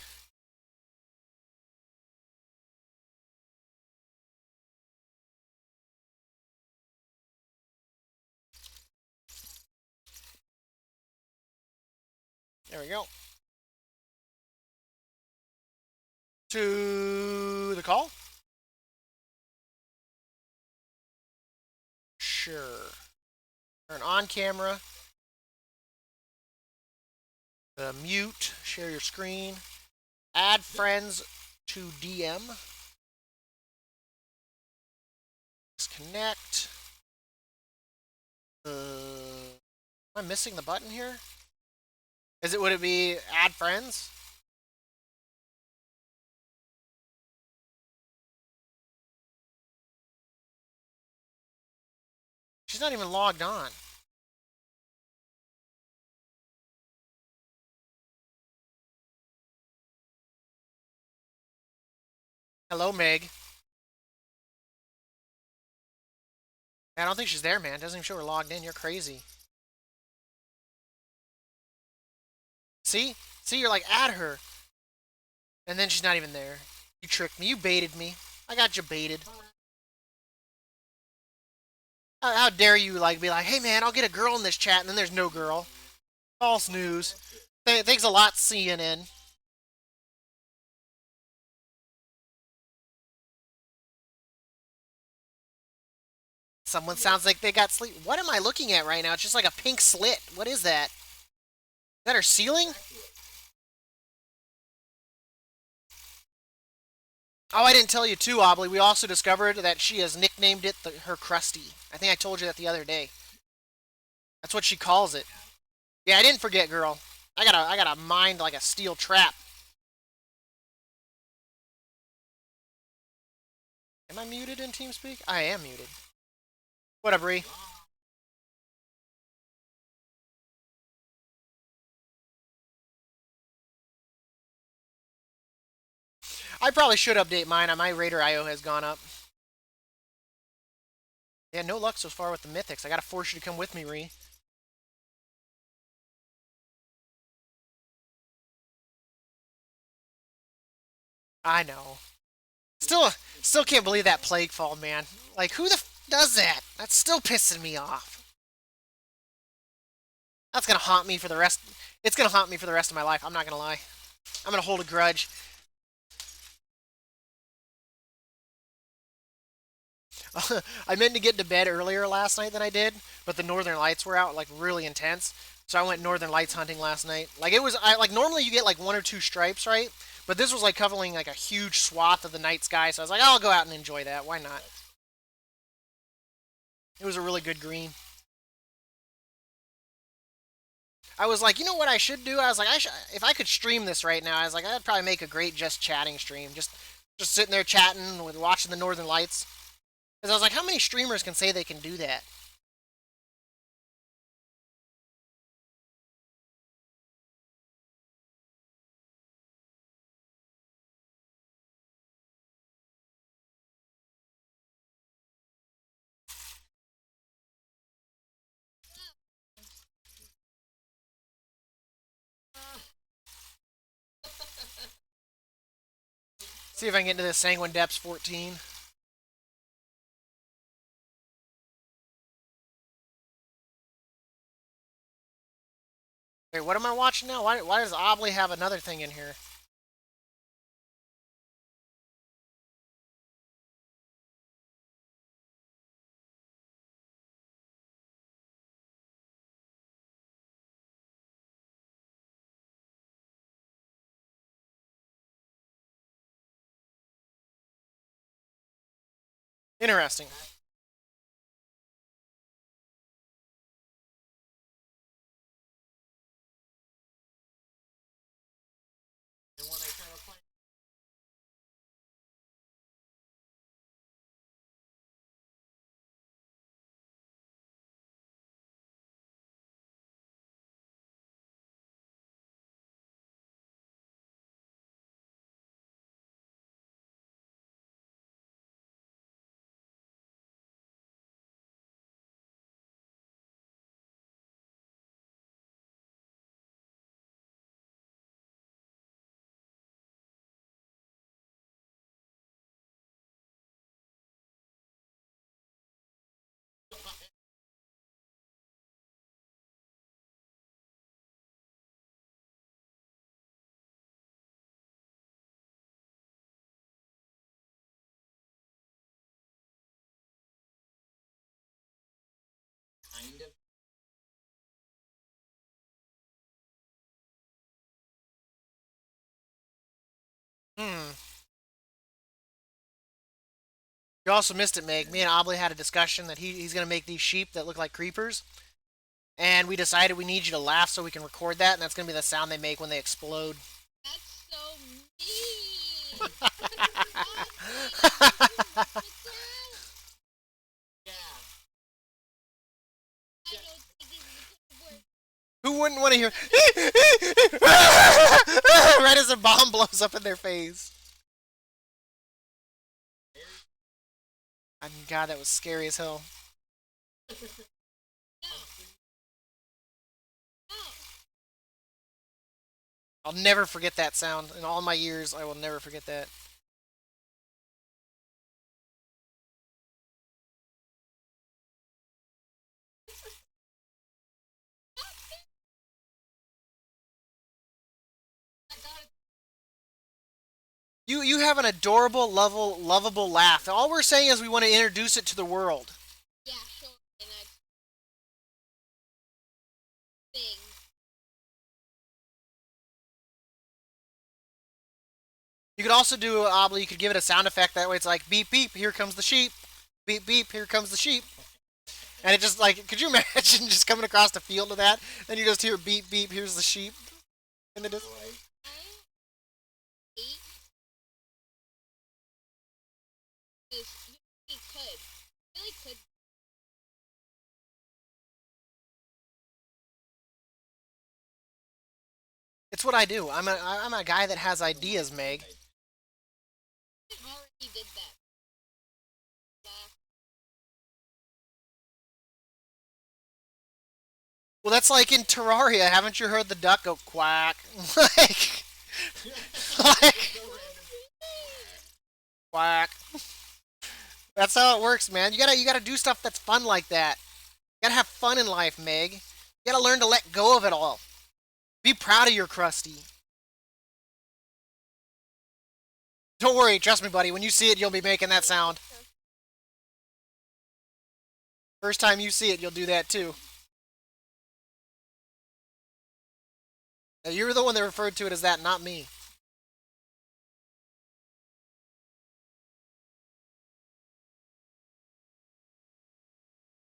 There we go. To the call? Sure. Turn on camera. Mute. Share your screen. Add friends to DM. Disconnect. Am I missing the button here? Would it be add friends? She's not even logged on. Hello, Meg. I don't think she's there, man. Doesn't even show her logged in. You're crazy. See? See, you're like, add her. And then she's not even there. You tricked me. You baited me. I got you baited. How dare you, like, be like, hey, man, I'll get a girl in this chat, and then there's no girl. False news. Thanks a lot, CNN. Someone sounds like they got sleep. What am I looking at right now? It's just like a pink slit. What is that? Is that her ceiling? Oh, I didn't tell you too, Obley. We also discovered that she has nicknamed it her Krusty. I think I told you that the other day. That's what she calls it. Yeah, I didn't forget, girl. I got a mind like a steel trap. Am I muted in TeamSpeak? I am muted. What up, Bree? I probably should update mine. My Raider IO has gone up. Yeah, no luck so far with the Mythics. I gotta force you to come with me, Ree. I know. Still can't believe that plague fall, man. Like, who the does that? That's still pissing me off. That's gonna haunt me for the rest. It's gonna haunt me for the rest of my life. I'm not gonna lie. I'm gonna hold a grudge. I meant to get to bed earlier last night than I did, but the Northern Lights were out like really intense. So I went Northern Lights hunting last night. Like it was, I like normally you get like one or two stripes, right? But this was like covering like a huge swath of the night sky. So I was like, I'll go out and enjoy that. Why not? It was a really good green. I was like, you know what I should do? I was like, if I could stream this right now, I was like, I'd probably make a great just chatting stream. Just sitting there chatting with watching the Northern Lights. Because I was like, how many streamers can say they can do that? See if I can get into this Sanguine Depths 14. Wait, what am I watching now? Why does Obley have another thing in here? Interesting. Hmm. You also missed it, Meg. Me and Obley had a discussion that he's going to make these sheep that look like creepers. And we decided we need you to laugh so we can record that, and that's going to be the sound they make when they explode.
That's so mean.
Who wouldn't want to hear right as a bomb blows up in their face? God, that was scary as hell.
No. No.
I'll never forget that sound. In all my years, I will never forget that. You have an adorable, lovable laugh. All we're saying is we want to introduce it to the world.
Yeah, sure. And I thing.
You could also do, Obli, you could give it a sound effect. That way it's like, beep, beep, here comes the sheep. Beep, beep, here comes the sheep. And it just like, could you imagine just coming across the field of that? Then you just hear beep, beep, here's the sheep. And it just...
I hate this. You really could. You really could.
It's what I do. I'm a guy that has ideas, Meg.
You already did that.
Well, that's like in Terraria. Haven't you heard the duck go quack? like quack. That's how it works, man. You gotta do stuff that's fun like that. You gotta have fun in life, Meg. You gotta learn to let go of it all. Be proud of your Krusty. Don't worry, trust me, buddy. When you see it, you'll be making that sound. First time you see it, you'll do that too. Now, you're the one that referred to it as that, not me.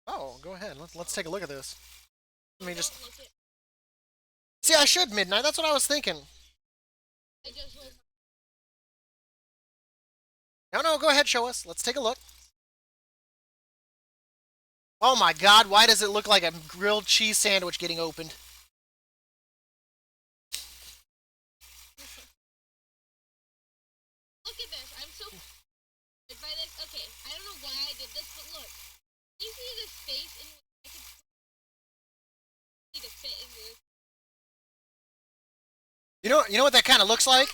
Oh, go ahead. Let's take a look at this. Let me just... See, I should, Midnight. That's what I was thinking. No, go ahead, show us. Let's take a look. Oh my god, why does it look like a grilled cheese sandwich getting opened?
Look at this. I'm so by this. Okay, I don't know why I did this, but look. You see the space in which I can need to fit in this.
You know what that kind of looks like?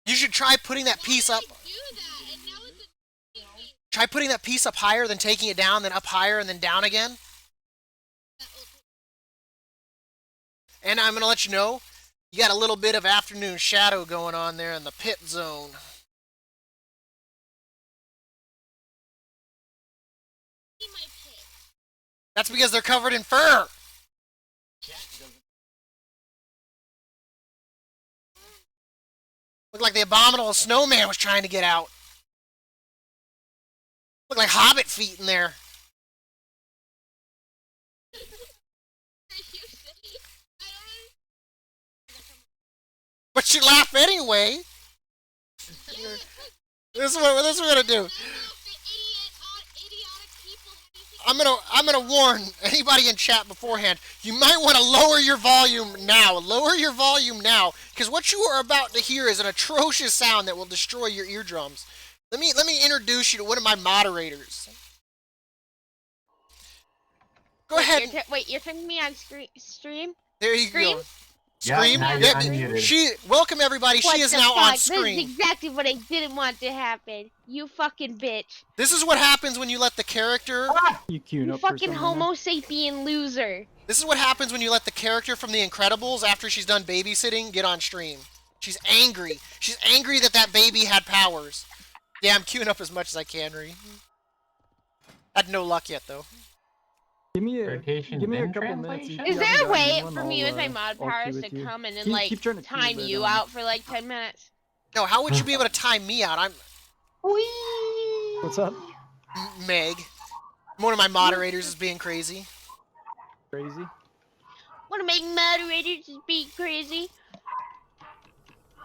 You should try putting that piece up.
Why did I do that? And now it's a thing.
Try putting that piece up higher, then taking it down, then up higher, and then down again. And I'm gonna let you know, you got a little bit of afternoon shadow going on there in the pit zone.
See my pit.
That's because they're covered in fur. Looked like the abominable snowman was trying to get out. Looked like hobbit feet in there. But you laugh anyway. This is what we're gonna do. I'm gonna warn anybody in chat beforehand. You might want to lower your volume now. Lower your volume now, because what you are about to hear is an atrocious sound that will destroy your eardrums. Let me introduce you to one of my moderators. Go ahead.
Wait, you're sending me on stream?
There you
Scream?
go. Scream.
Yeah, now you're unmuted.
Welcome everybody.
What
She is
the
now
fuck?
on
This
screen.
is exactly what I didn't want to happen. You fucking bitch.
This is what happens when you let the character.
You queuing
You
up for
fucking
something
homo sapien loser.
This is what happens when you let the character from The Incredibles, after she's done babysitting, get on stream. She's angry. She's angry that that baby had powers. Yeah, I'm queuing up as much as I can, Ree. Had no luck yet, though.
Give me a
Rotation
couple
then
minutes.
translation?
If
Is
you
there
haven't
a way
gotten
for
one,
me
I'll,
with my mod
I'll queue
powers
with
to
you.
come in and
Keep
like
trying to queue,
time
but,
you out for like 10 minutes?
No, how would you be able to time me out? I'm
What's up?
Meg. One of my moderators is being crazy.
Crazy?
Want to make moderators just be crazy?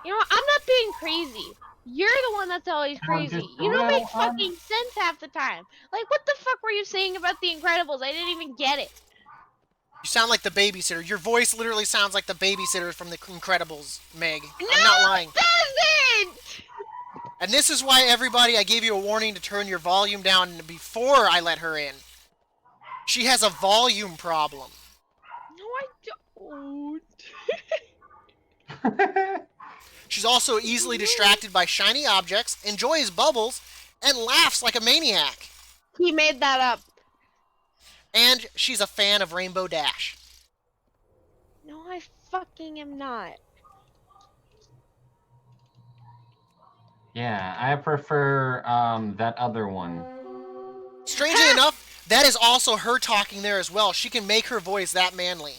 You know what? I'm not being crazy. You're the one that's always crazy. You don't make fucking sense half the time. Like, what the fuck were you saying about The Incredibles? I didn't even get it.
You sound like the babysitter. Your voice literally sounds like the babysitter from The Incredibles, Meg.
No,
I'm not lying.
it doesn't!
And this is why, everybody, I gave you a warning to turn your volume down before I let her in. She has a volume problem.
No, I don't.
She's also easily distracted by shiny objects, enjoys bubbles, and laughs like a maniac.
He made that up.
And she's a fan of Rainbow Dash.
No, I fucking am not.
Yeah, I prefer that other one.
Strangely enough, that is also her talking there as well. She can make her voice that manly.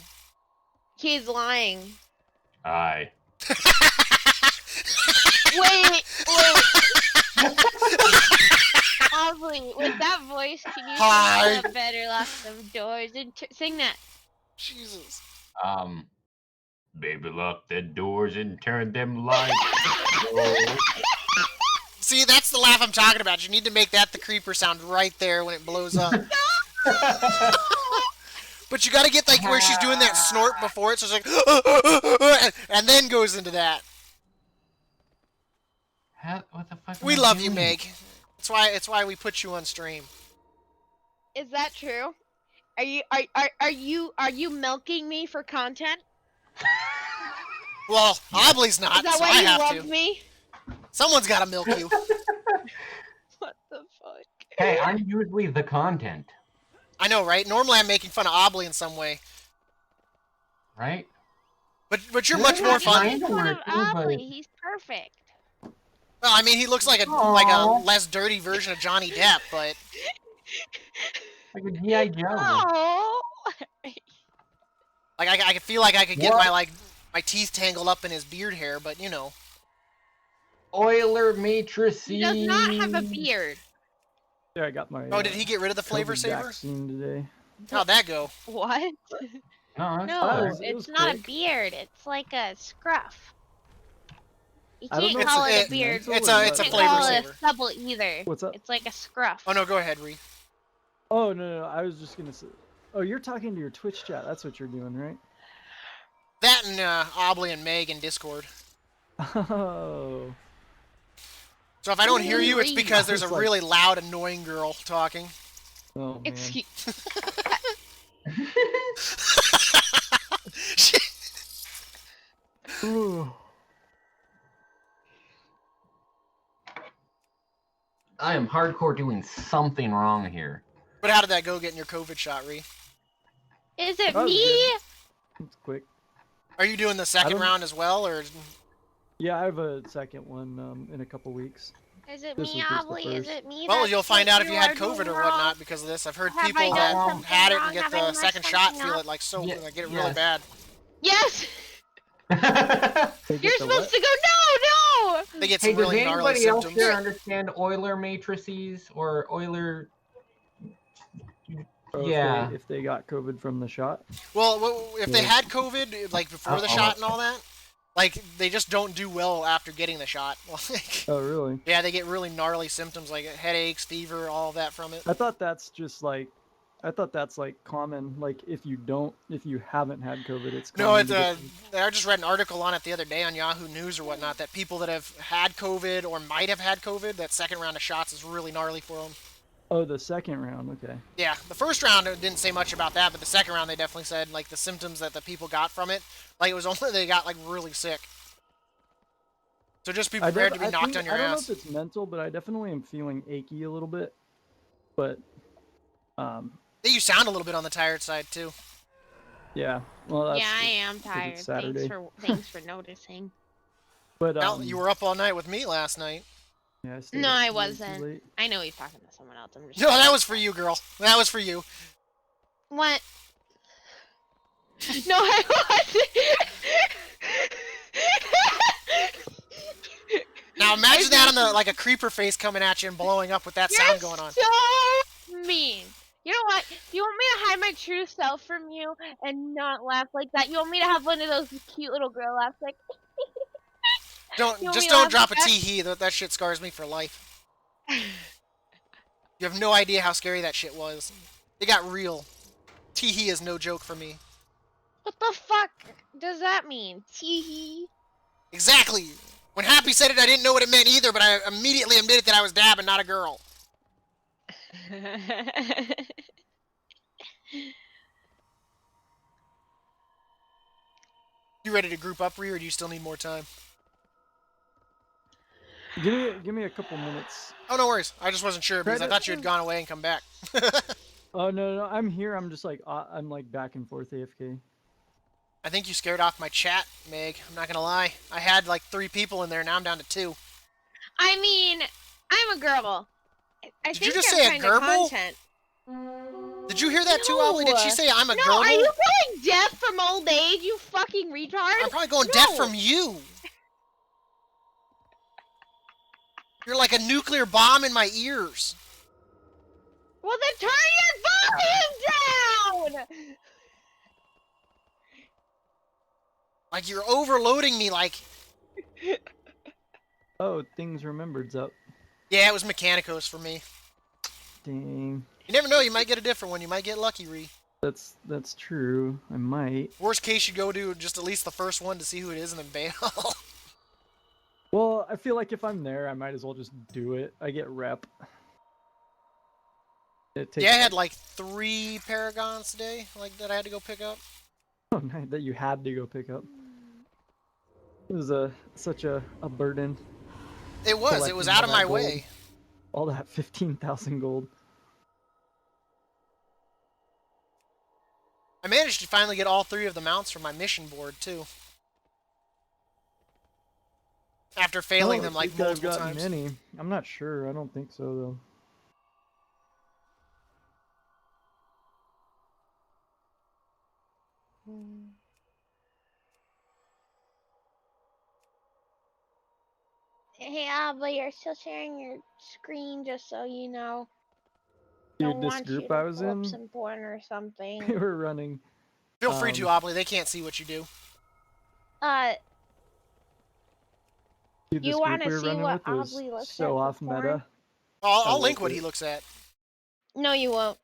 He's lying.
Aye.
Wait. Oddly, with that voice, can you
Hi.
sing better lock them doors and sing that?
Jesus.
Baby, lock the doors and turn them lights. Oh.
See, that's the laugh I'm talking about. You need to make that the creeper sound right there when it blows up. But you gotta get like where she's doing that snort before it, so it's like, and then goes into that.
What the fuck?
We love you, Meg. It's why we put you on stream.
Is that true? Are you milking me for content?
Well, Obley's not,
Is that
so
why
I
you
have
love
to.
me?
Someone's gotta milk you.
What the fuck?
Hey, I'm usually the content,
I know, right? Normally I'm making fun of Obley in some way.
right?
But you're much more fun.
Kinda
Fun of
work too, but-
Obley, he's perfect.
Well, I mean, he looks like a less dirty version of Johnny Depp, but
Like a G.I. Joe.
Oh.
like I feel like I could get my teeth tangled up in his beard hair, but you know.
Euler matrices.
He does not have a beard.
Yeah, I got my.
Oh, did he get rid of the flavor
COVID
saver?
vaccine today.
How'd that go?
What?
No, it's
No,
fine.
it was
it's not a
quick.
beard. It's like a scruff. You
I don't
can't
know
call
if
it
it's
a beard.
mental
It's
or
a
what.
it's a
You can't
flavor
call it
saver.
a stubble either.
What's up?
It's like a scruff.
Oh no, go ahead, Ree.
Oh no, I was just gonna say. Oh, you're talking to your Twitch chat. That's what you're doing, right?
That and Obley and Meg in Discord.
Oh.
So if I don't hear you, it's
Ree.
because there's a
It's like-
really loud, annoying girl talking.
Oh man.
Excuse.
Ooh.
I am hardcore doing something wrong here.
But how did that go getting your COVID shot, Ree?
Is it
That was
me?
good. It's quick.
Are you doing the second
don't-
round as well, or
Yeah, I have a second one in a couple weeks.
Is it
This
me,
was just the
Obley? Is
first.
it me?
well,
that's
you'll find
what
out if you had
are
COVID
doing
or
wrong?
whatnot because of this. I've heard
Have I
people
done
that
something
had it
wrong?
and get
Have I
the
messed
second shot
something
feel
up?
it like so
Yeah,
like get it really
yes.
bad.
Yes.
They
You're
get the
supposed
what?
to go. No.
They get
Hey,
some
does
really gnarly
anybody else
symptoms.
here understand Euler matrices or Euler?
Oh,
Yeah.
If they got COVID from the shot.
Well, if they
Yeah.
had COVID like before the
Uh-oh.
shot and all that, like they just don't do well after getting the shot. Like,
Oh really?
yeah, they get really gnarly symptoms like headaches, fever, all of that from it.
I thought that's just like. I thought that's like common. Like if you haven't had COVID, it's
No,
common
it's
to get-
I just read an article on it the other day on Yahoo News or whatnot that people that have had COVID or might have had COVID, that second round of shots is really gnarly for them.
Oh, the second round. Okay.
Yeah, the first round didn't say much about that, but the second round they definitely said like the symptoms that the people got from it, like it was only they got like really sick. So just be prepared to be knocked on your
I don't
ass.
know if it's mental, but I definitely am feeling achy a little bit. But,
You sound a little bit on the tired side too.
yeah. Well, that's
Yeah, I
just
am
'cause
tired.
it's Saturday.
Thanks for noticing.
But
Well, you were up all night with me last night.
Yeah, I stayed
No,
up
I
way too
wasn't.
late.
I know he's talking to someone else. I'm just
No, that was for you, girl. That was for you.
What? No, I wasn't.
Now imagine that on the like a creeper face coming at you and blowing up with that
You're
sound going on.
so mean. You know what? You want me to hide my true self from you and not laugh like that? You want me to have one of those cute little girl laughs like
Don't
You want
just
me to
don't
laugh
drop a
at that?
tee-hee. That shit scars me for life. You have no idea how scary that shit was. It got real. Tee-hee is no joke for me.
What the fuck does that mean? Tee-hee.
Exactly. When Happy said it, I didn't know what it meant either, but I immediately admitted that I was Dab and not a girl. You ready to group up, Ree, or do you still need more time?
Give me a couple minutes.
Oh, no worries. I just wasn't sure because I thought you had gone away and come back.
Oh no, I'm here. I'm just like I'm like back and forth AFK.
I think you scared off my chat, Meg. I'm not gonna lie. I had like 3 people in there, now I'm down to 2.
I mean, I'm a girl. I
Did
think
you just
I'm
say a
kind of
gerbil?
content.
Did you hear that too, Ollie? Did she say I'm a
No,
gerbil?
are you going deaf from old age, you fucking retard?
I'm probably going deaf from you. You're like a nuclear bomb in my ears.
Well, then turn your volume down!
Like you're overloading me like...
Oh, things remembered's up.
Yeah, it was Mechanicos for me.
Dang.
You never know, you might get a different one. You might get lucky, Ree.
That's true. I might.
Worst case, you go to just at least the first one to see who it is and then bail.
Well, I feel like if I'm there, I might as well just do it. I get rep. It takes
Yeah, I had like 3 Paragons today, like that I had to go pick up.
Oh, nice, that you had to go pick up. It was such a burden.
It was
collecting
out
all
of my
that gold.
way.
All that 15,000 gold.
I managed to finally get all 3 of the mounts from my mission board, too. After failing them like multiple
I've gotten
times.
many. I'm not sure. I don't think so though.
Hey, Abba, you're still sharing your screen, just so you know.
Dude,
Don't
this
want
group
you to
I was
pull up
in,
some porn or something.
they were running.
Feel free to, Obley. They can't see what you do.
Dude,
You
this
wanna
group we were
see
running
what
with was
Obley looks at
so
for
off
porn?
meta.
I'll
I
link
liked
what
it.
he looks at.
No, you won't.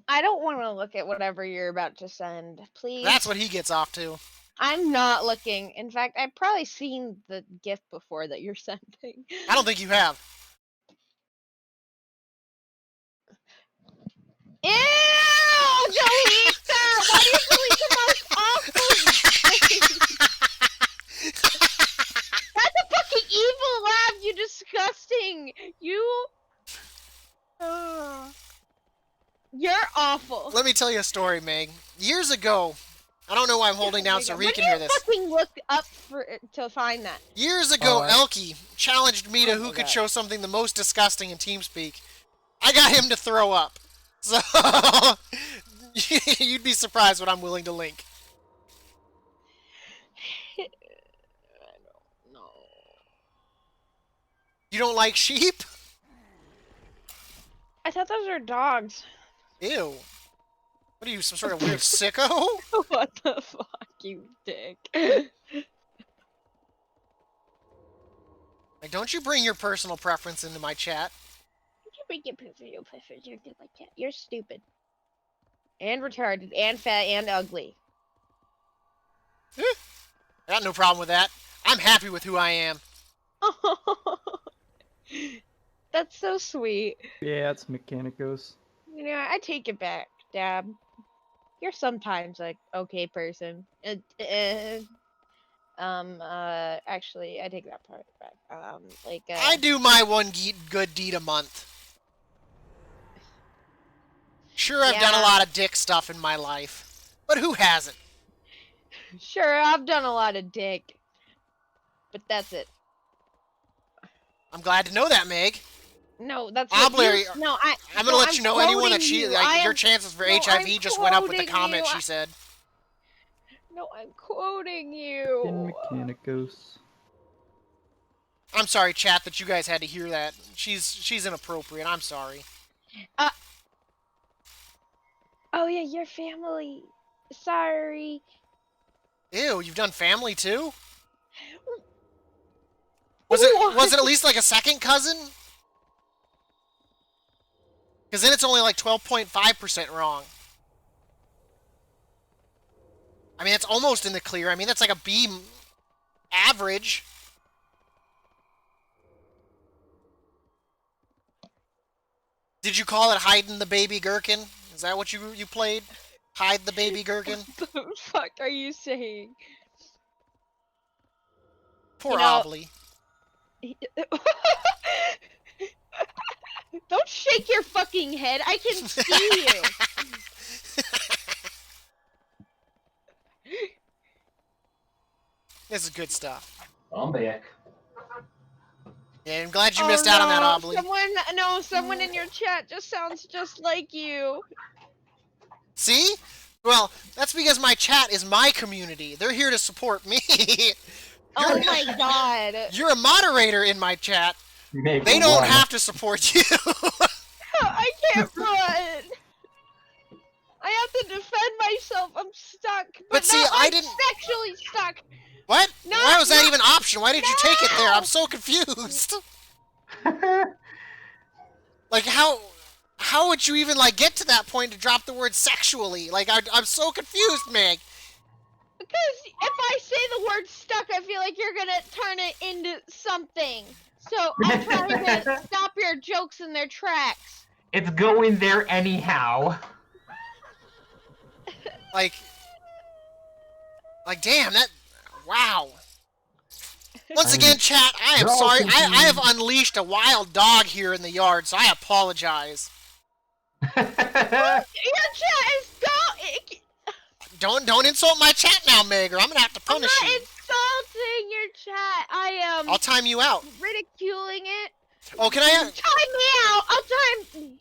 I don't want to look at whatever you're about to send, please.
That's what he gets off to.
I'm not looking. In fact, I've probably seen the gift before that you're sending.
I don't think you have.
Ew! Delete that! Why do you delete the most awful That's a fucking evil laugh, you disgusting! You're awful.
Let me tell you a story, Meg. Years ago, I don't know why I'm holding down so Ree can hear this.
Fucking look up to find that.
Years ago,
Oh,
Elky challenged me to
Oh
who
my
could
God.
show something the most disgusting in TeamSpeak. I got him to throw up. So, you'd be surprised what I'm willing to link.
I don't know.
You don't like sheep?
I thought those were dogs.
Ew. What are you, some sort of weird sicko?
What the fuck, you dick?
Like, don't you bring your personal preference into my chat.
You're stupid. And retarded, and fat, and ugly.
I got no problem with that. I'm happy with who I am.
That's so sweet.
Yeah, it's Mechanicos.
You know, I take it back, Dab. You're sometimes like okay person. Actually, I take that part back.
I do my one good deed a month. Sure, I've done a
Yeah.
lot of dick stuff in my life. But who hasn't?
Sure, I've done a lot of dick. But that's it.
I'm glad to know that, Meg.
No, that's
Oblary,
what you, no,
I'm gonna let you know anyone that
quoting
she
you.
like, your chances for
no,
HIV
I'm
just went up with the
quoting
comment
you.
she said.
No, I'm quoting you.
In Mechanicos.
I'm sorry, chat, that you guys had to hear that. She's inappropriate. I'm sorry.
Oh yeah, your family. Sorry.
Ew, you've done family too? Was it at least like a second cousin? Because then it's only like 12.5% wrong. I mean, it's almost in the clear. I mean, that's like a B average. Did you call it hiding the baby gherkin? Is that what you played? Hide the baby gherkin?
What the fuck are you saying?
Poor
You know-
Obley.
Don't shake your fucking head. I can see you.
This is good stuff.
I'm back.
Yeah, I'm glad you missed out on that, Obley.
Someone in your chat just sounds just like you.
See? Well, that's because my chat is my community. They're here to support me.
Oh my god.
You're a moderator in my chat.
Maybe
They don't
one.
have to support you.
I can't run. I have to defend myself. I'm stuck.
But see,
no,
I
I'm
didn't-
sexually stuck.
What?
No,
Why was that
no,
even an option? Why did you take it there? I'm so confused. Like, how would you even, like, get to that point to drop the word sexually? Like, I'm so confused, Meg.
Because if I say the word stuck, I feel like you're gonna turn it into something. So I'm trying to stop your jokes in their tracks.
It's going there anyhow.
Like, damn, that, wow. Once again, chat, I am
You're all
sorry. I
confused.
have unleashed a wild dog here in the yard, so I apologize.
Your chat is
Don't insult my chat now, Meg, or I'm gonna have to
I'm
punish
not
you.
insulting your chat. I am
I'll time you out.
ridiculing it.
Oh, can I?
Time me out. I'll time.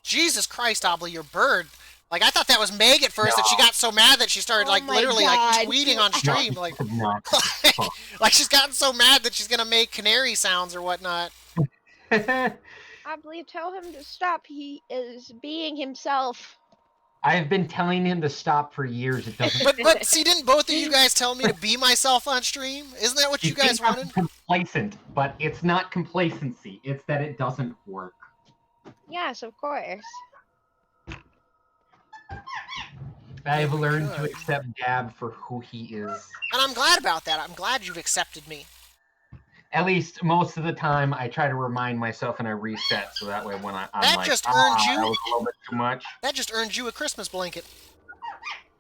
Jesus Christ, Obley, your bird. Like, I thought that was Meg at first, that she got so mad that she started,
Oh
like,
my
literally, like,
God.
tweeting on stream. Like,
No.
like, she's gotten so mad that she's gonna make canary sounds or whatnot.
I believe. Tell him to stop. He is being himself.
I've been telling him to stop for years. It doesn't.
But see, didn't both of you guys tell me to be myself on stream? Isn't that what you guys
think I'm
wanted?
complacent, but it's not complacency. It's that it doesn't work.
Yes, of course.
I've learned to
good.
accept Dab for who he is.
And I'm glad about that. I'm glad you've accepted me.
At least most of the time, I try to remind myself and I reset, so that way when I'm
That
like,
just earned you-
that was a little bit too much.
That just earned you a Christmas blanket.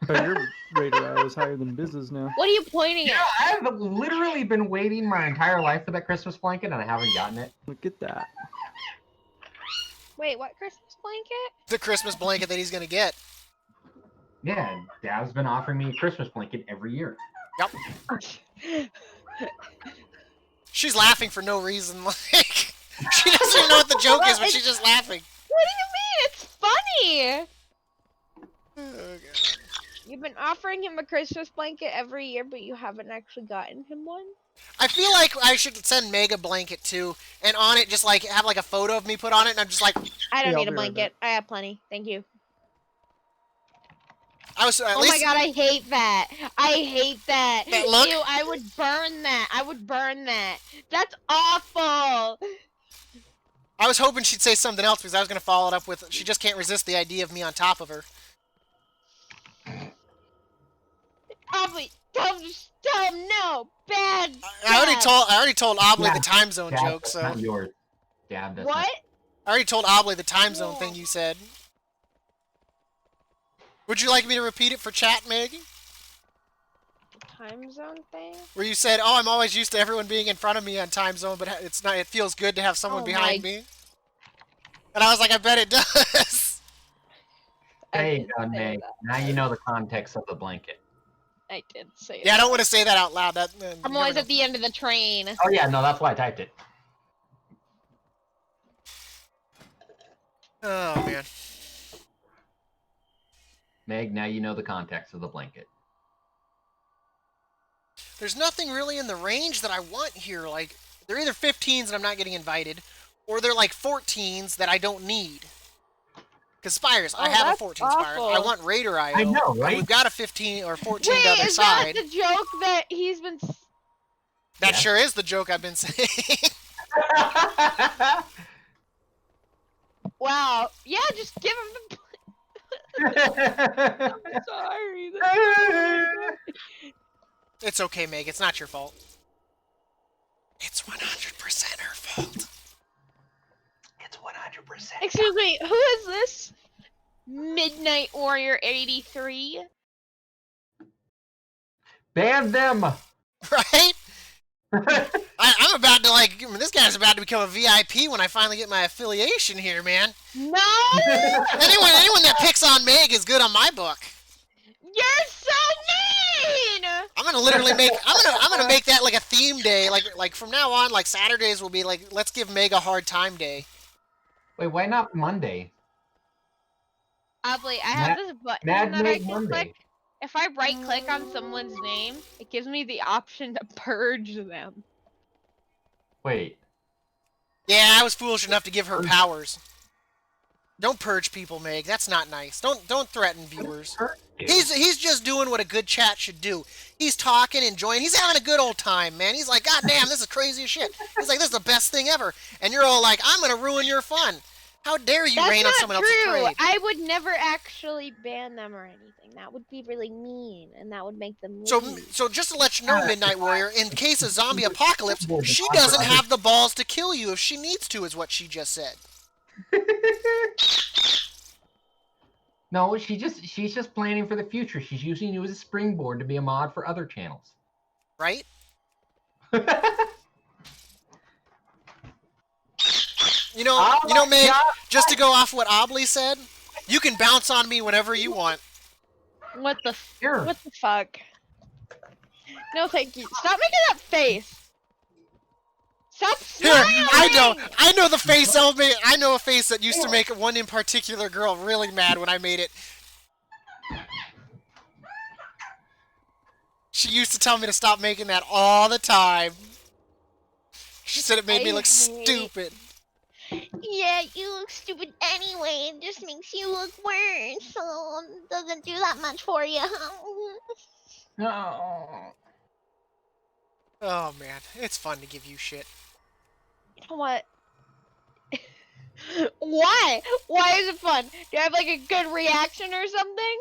But your radar hour is higher than Biz's now.
What are you pointing
Yeah,
at?
I've literally been waiting my entire life for that Christmas blanket, and I haven't gotten it.
Look at that.
Wait, what Christmas blanket?
The Christmas blanket that he's gonna get.
Yeah, Dab's been offering me a Christmas blanket every year.
Yep. She's laughing for no reason. Like, she doesn't even know what the joke is, but she's just laughing.
What do you mean? It's funny.
Oh, God.
You've been offering him a Christmas blanket every year, but you haven't actually gotten him one?
I feel like I should send Meg a blanket too, and on it just like have like a photo of me put on it, and I'm just like,
I don't
Yeah, I'll
need a
be right
blanket. I have plenty. Thank you.
I was at
Oh
least.
my god, I hate that. I hate that.
That look?
Ew, I would burn that. I would burn that. That's awful.
I was hoping she'd say something else because I was gonna follow it up with, she just can't resist the idea of me on top of her.
Probably. Tell him no. Bad.
I already told Obley
Yeah.
the time zone
Dab,
joke,
that's
so
not yours. Dab doesn't.
What?
I already told Obley the time zone
Yeah.
thing you said. Would you like me to repeat it for chat, Meg?
Time zone thing?
Where you said, "Oh, I'm always used to everyone being in front of me on time zone, but it's not. It feels good to have someone
Oh
behind
my-
me." And I was like, "I bet it does."
There
I
you
did
go,
say
Meg.
that.
Now you know the context of the blanket.
I did say
Yeah, I
that.
don't want to say that out loud. That
I'm always at the end of the train.
Oh yeah, no, that's why I typed it.
Oh man.
Meg, now you know the context of the blanket.
There's nothing really in the range that I want here. Like, they're either 15s and I'm not getting invited, or they're like 14s that I don't need. Because Spires, I
Oh,
have a
that's
14 Spires. I
awful.
want Raider IO.
I know,
and
right?
we've got a 15 or 14
Wait,
the other
is that
side.
the joke that he's been...
That
Yeah.
sure is the joke I've been saying.
Wow. Yeah, just give him the... Sorry.
It's okay, Meg. It's not your fault. It's 100% her fault.
It's 100%.
Excuse me, who is this? Midnight Warrior 83?
Ban them.
Right? I'm about to, like, this guy's about to become a VIP when I finally get my affiliation here, man.
No!
Anyone that picks on Meg is good on my book.
You're so mean!
I'm gonna literally make I'm gonna make that like a theme day. Like from now on, like Saturdays will be like, let's give Meg a hard time day.
Wait, why not Monday?
Oddly, I have this button
Mad
that I
Meg
can
Monday.
click. If I right click on someone's name, it gives me the option to purge them.
Wait.
Yeah, I was foolish enough to give her powers. Don't purge people, Meg. That's not nice. Don't threaten viewers. He's just doing what a good chat should do. He's talking, enjoying. He's having a good old time, man. He's like, God damn, this is crazy as shit. He's like, this is the best thing ever. And you're all like, I'm gonna ruin your fun. How dare you
That's
rain on
not
someone else's
true.
parade?
I would never actually ban them or anything. That would be really mean, and that would make them leave.
So just to let you know, Midnight Warrior, in case of zombie apocalypse, she doesn't have the balls to kill you if she needs to, is what she just said.
No, she's just planning for the future. She's using you as a springboard to be a mod for other channels.
Right? You know, Meg, just to go off what Obley said, you can bounce on me whenever you want.
What the
Sure.
What the fuck? No, thank you. Stop making that face. Stop
Here,
smiling!
I know the face I know a face that used to make one in particular girl really mad when I made it. She used to tell me to stop making that all the time. She said it made me look stupid.
Yeah, you look stupid anyway. It just makes you look worse. So it doesn't do that much for you.
No.
Oh man, it's fun to give you shit.
You know what? Why? Why is it fun? Do I have like a good reaction or something?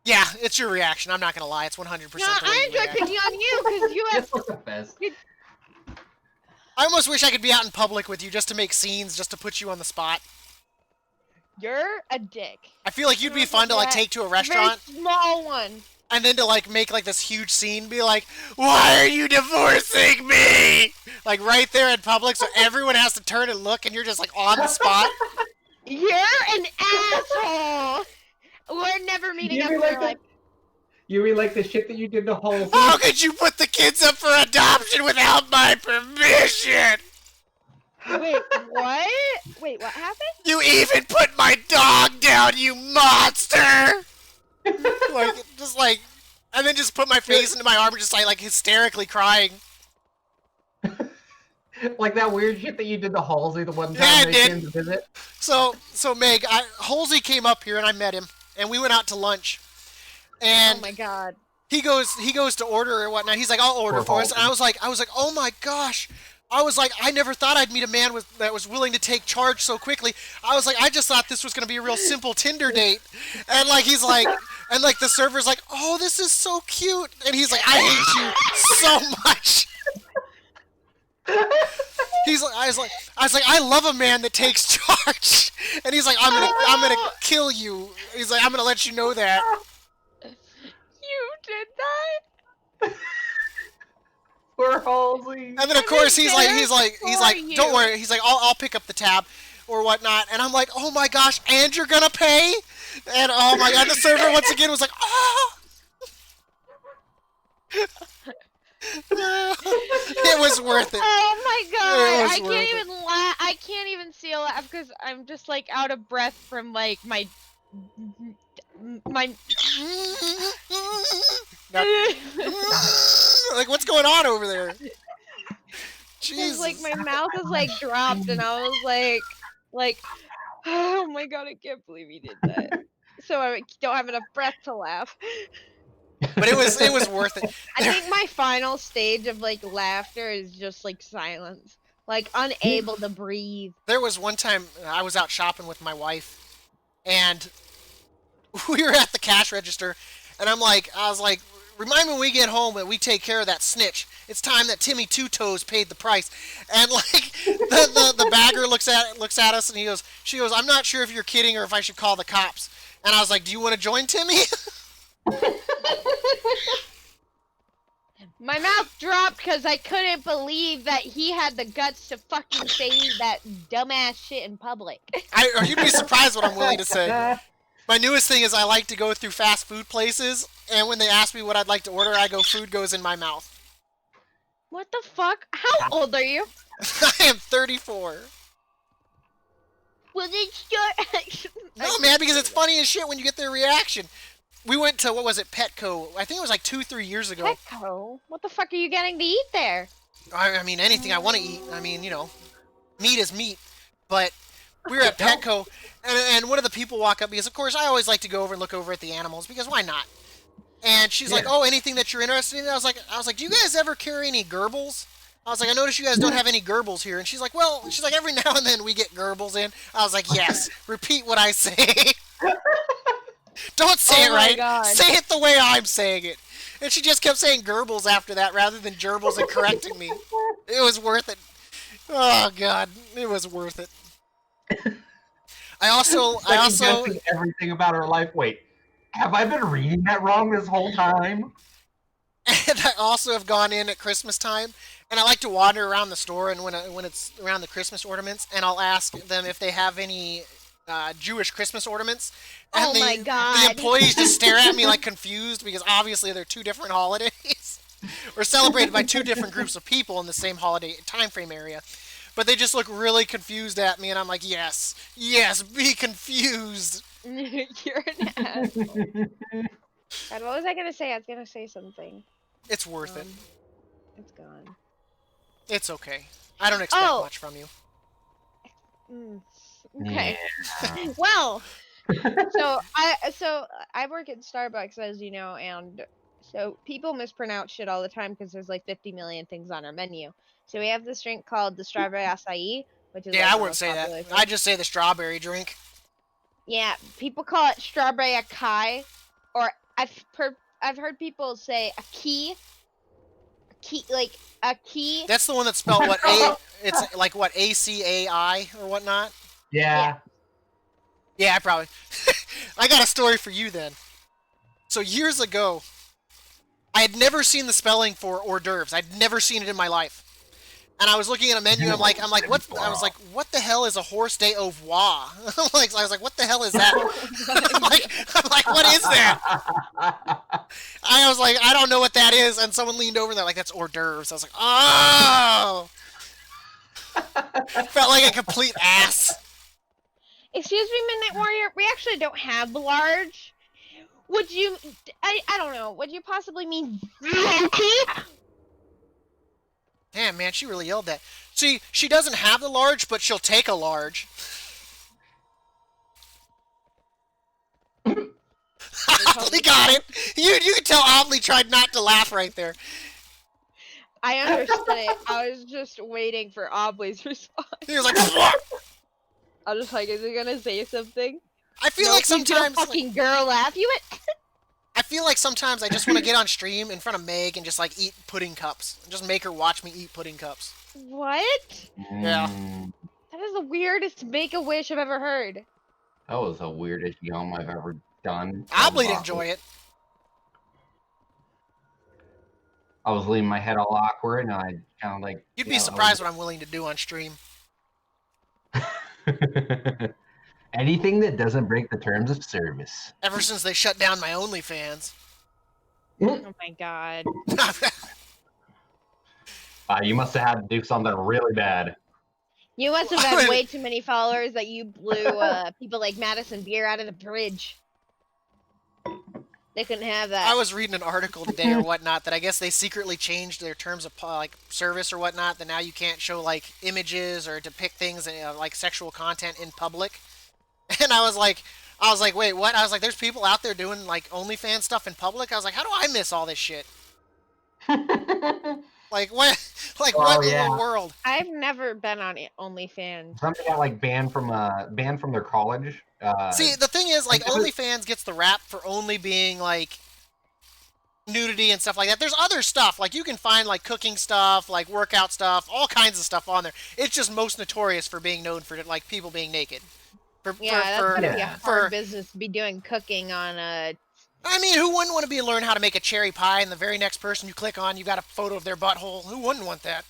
Yeah, it's your reaction. I'm not gonna lie. It's 100%
No,
the way
I
you
enjoy
react.
picking on you because you have.
Just look the best.
I almost wish I could be out in public with you just to make scenes, just to put you on the spot.
You're a dick.
I feel like you'd be fun to like take to a restaurant
Very small one.
and then to like make like this huge scene, be like, "Why are you divorcing me?" Like right there in public, so everyone has to turn and look, and you're just like on the spot.
You're an asshole. We're never meeting up in real life.
You mean like the shit that you did to Halsey?
How could you put the kids up for adoption without my permission?
Wait, what? Wait, what happened?
You even put my dog down, you monster! Like, just like, and then just put my face into my arm and just like hysterically crying.
Like that weird shit that you did to Halsey the one time
Yeah, I
they
did.
came to visit?
So Meg, Halsey came up here and I met him, and we went out to lunch. And
Oh my god.
he goes to order or whatnot. He's like, I'll order
Poor
for us. And I
Halsey.
was like, oh my gosh. I was like, I never thought I'd meet a man that was willing to take charge so quickly. I was like, I just thought this was gonna be a real simple Tinder date. And like he's like, and like the server's like, oh, this is so cute. And he's like, I hate you so much. He's like, I was like, I love a man that takes charge. And he's like, I'm gonna kill you. He's like, I'm gonna let you know that.
You did that?
Poor Halsey.
And then of course he's like,
for you.
don't worry. He's like, I'll pick up the tab or whatnot. And I'm like, oh my gosh, and you're gonna pay? And oh my god, the server once again was like, oh. It was worth it.
Oh my
It
god!
was
I
worth
can't
it.
even laugh. I can't even see a laugh because I'm just like out of breath from like my.
Like, what's going on over there?
It's
Jesus.
like my mouth is like dropped, and I was like, oh my god! I can't believe he did that. So I don't have enough breath to laugh.
But it was worth it.
I think my final stage of like laughter is just like silence, like unable to breathe.
There was one time I was out shopping with my wife, and we were at the cash register, and I was like, remind me when we get home that we take care of that snitch. It's time that Timmy Two Toes paid the price. And like the bagger looks at us and she goes, I'm not sure if you're kidding or if I should call the cops. And I was like, do you want to join Timmy?
My mouth dropped because I couldn't believe that he had the guts to fucking say that dumbass shit in public.
You'd be surprised what I'm willing to say. My newest thing is I like to go through fast food places, and when they ask me what I'd like to order, I go, food goes in my mouth.
What the fuck? How old are you?
I am 34.
Well, then start.
No, man, because it's funny as shit when you get their reaction. We went to, what was it, Petco. I think it was like 2-3 years ago.
Petco? What the fuck are you getting to eat there?
I mean, anything I want to eat. I mean, you know, meat is meat. But we were at Petco, and one of the people walk up, because, of course, I always like to go over and look over at the animals, because why not? And she's like, oh, anything that you're interested in? I was like, do you guys ever carry any gerbils? I was like, I noticed you guys don't have any gerbils here. And she's like, every now and then we get gerbils in. I was like, yes, repeat what I say. Don't say it right.
God.
Say it the way I'm saying it. And she just kept saying gerbils after that rather than gerbils and correcting me. It was worth it. Oh, God. It was worth it. I also
guessing everything about her life. Wait, have I been reading that wrong this whole time?
And I also have gone in at Christmas time, and I like to wander around the store, and when it's around the Christmas ornaments, and I'll ask them if they have any Jewish Christmas ornaments. And
my God.
The employees just stare at me like confused, because obviously they're two different holidays, or celebrated by two different groups of people in the same holiday time frame area. But they just look really confused at me, and I'm like, yes, be confused.
You're an asshole. God, what was I gonna say? I was gonna say something.
It's worth it.
It's gone.
It's okay. I don't expect much from you.
Okay.
Yeah.
Well, so I work at Starbucks, as you know, and so people mispronounce shit all the time because there's like 50 million things on our menu. So we have this drink called the strawberry acai, which is
I wouldn't say that. I just say the strawberry drink.
Yeah, people call it strawberry acai, or I've heard people say a key, like a key.
That's the one that's spelled what it's like what ACAI or whatnot.
Yeah.
Yeah, I probably. I got a story for you then. So years ago, I had never seen the spelling for hors d'oeuvres. I'd never seen it in my life. And I was looking at a menu. I'm like, what? I was like, what the hell is a horse de au revoir? I was like, what the hell is that? I'm like, what is that? I was like, I don't know what that is. And someone leaned over and they're like, that's hors d'oeuvres. I was like, oh. Felt like a complete ass.
Excuse me, Midnight Warrior. We actually don't have large. Would you? I don't know. Would you possibly mean venti?
Damn, man, she really yelled that. See, she doesn't have the large, but she'll take a large. Oddly got it. You can tell Oddly tried not to laugh right there.
I understood it. I was just waiting for Obley's response.
He was like, what?
I was just like, is he gonna say something?
I feel like sometimes,
fucking girl laugh. You went.
I feel like sometimes I just want to get on stream in front of Meg and just like eat pudding cups. And just make her watch me eat pudding cups.
What?
Yeah.
That is the weirdest Make-A-Wish I've ever heard.
That was the weirdest yum I've ever done.
Oddly'd enjoy it.
I was leaving my head all awkward, and I kind of like.
You'd be surprised what I'm willing to do on stream.
Anything that doesn't break the terms of service.
Ever since they shut down my OnlyFans.
Oh my god.
You must have had to do something really bad.
You must have had way too many followers that you blew people like Madison Beer out of the bridge. They couldn't have that.
I was reading an article today or whatnot that I guess they secretly changed their terms of like service or whatnot, that now you can't show like images or depict things like sexual content in public. And I was like, wait, what? I was like, there's people out there doing like OnlyFans stuff in public. I was like, how do I miss all this shit? Like what? Like
Oh,
what in
yeah.
the world?
I've never been on OnlyFans.
Somebody got like banned from their college.
See, the thing is, like,
and it was-
OnlyFans gets the rap for only being like nudity and stuff like that. There's other stuff, like you can find like cooking stuff, like workout stuff, all kinds of stuff on there. It's just most notorious for being known for like people being naked.
Yeah, that's gonna be a
yeah.
hard business to be doing cooking on a.
I mean, who wouldn't want to learn how to make a cherry pie, and the very next person you click on, you got a photo of their butthole? Who wouldn't want that?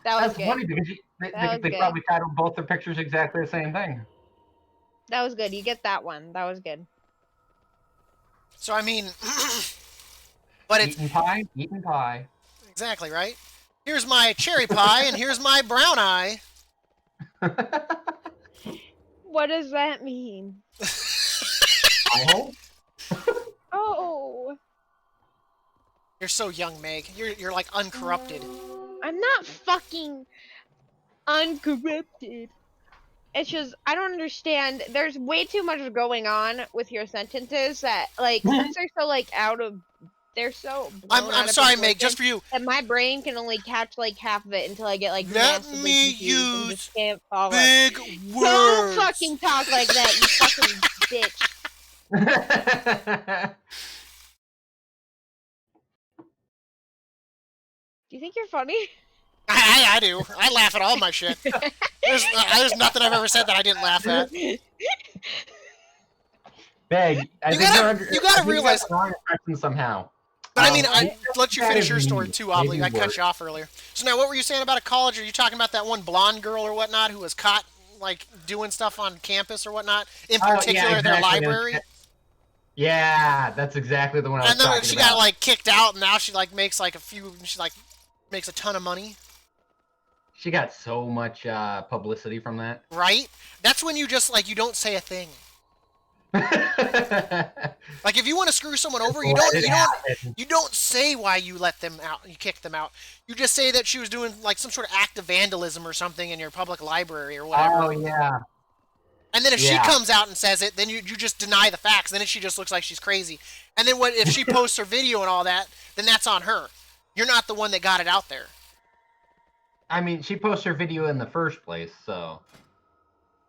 That was
That's
good.
funny because they
good.
probably titled both their pictures exactly the same thing.
That was good. You get that one. That was good.
So I mean, but it's
Eaten pie.
exactly right. Here's my cherry pie, and here's my brown eye.
What does that mean?
I hope.
Oh,
You're so young, Meg. You're like uncorrupted.
I'm not fucking uncorrupted. It's just I don't understand. There's way too much going on with your sentences that like since they're so like they're so.
I'm sorry, Meg. Just for you.
And my brain can only catch like half of it until I get like
Let
massively
me
confused and
use
just can't follow.
Big
Don't
words.
fucking talk like that, you fucking bitch. Do you think you're funny?
I do. I laugh at all my shit. There's nothing I've ever said that I didn't laugh at.
Beg,
You gotta realize-
the wrong impression somehow.
But I mean,
I
I let you finish your story too, Obley. I cut
worse.
you off earlier. So now, what were you saying about a college? Are you talking about that one blonde girl or whatnot who was caught like doing stuff on campus or whatnot? In
Oh, yeah,
particular, their
exactly.
library.
Yeah, that's exactly the one I was
And then
talking
she
about.
got like kicked out, and now she like makes like she like makes a ton of money.
She got so much publicity from that.
Right? That's when you just like you don't say a thing. Like if you want to screw someone over, you don't say why you let them out, you kicked them out. You just say that she was doing like some sort of act of vandalism or something in your public library or whatever.
Oh yeah.
And then if she
Yeah.
comes out and says it, then you just deny the facts. Then she just looks like she's crazy. And then if she posts her video and all that, then that's on her. You're not the one that got it out there.
I mean, she posted her video in the first place, so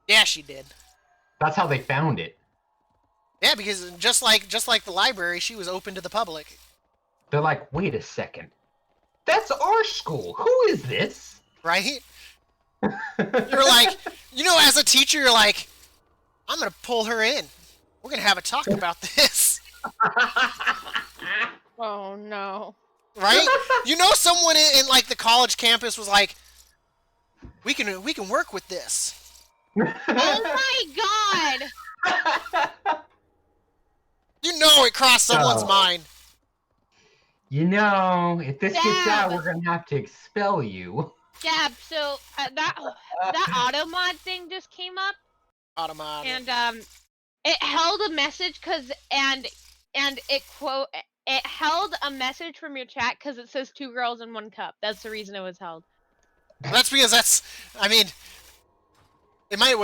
Yeah, she did.
that's how they found it.
Yeah, because just like the library, she was open to the public.
They're like, wait a second. That's our school. Who is this?
Right? You're like, as a teacher, you're like, I'm going to pull her in. We're going to have a talk about this.
Oh no.
Right? Someone in like the college campus was like, we can work with this.
Oh my god!
It crossed someone's
So-
mind.
If this gets out,
Dab.
we're gonna have to expel you.
Dab, so that auto mod thing just came up,
Automatic.
and it held a message and it held a message from your chat because it says 2 girls in 1 cup. That's the reason it was held.
That's because was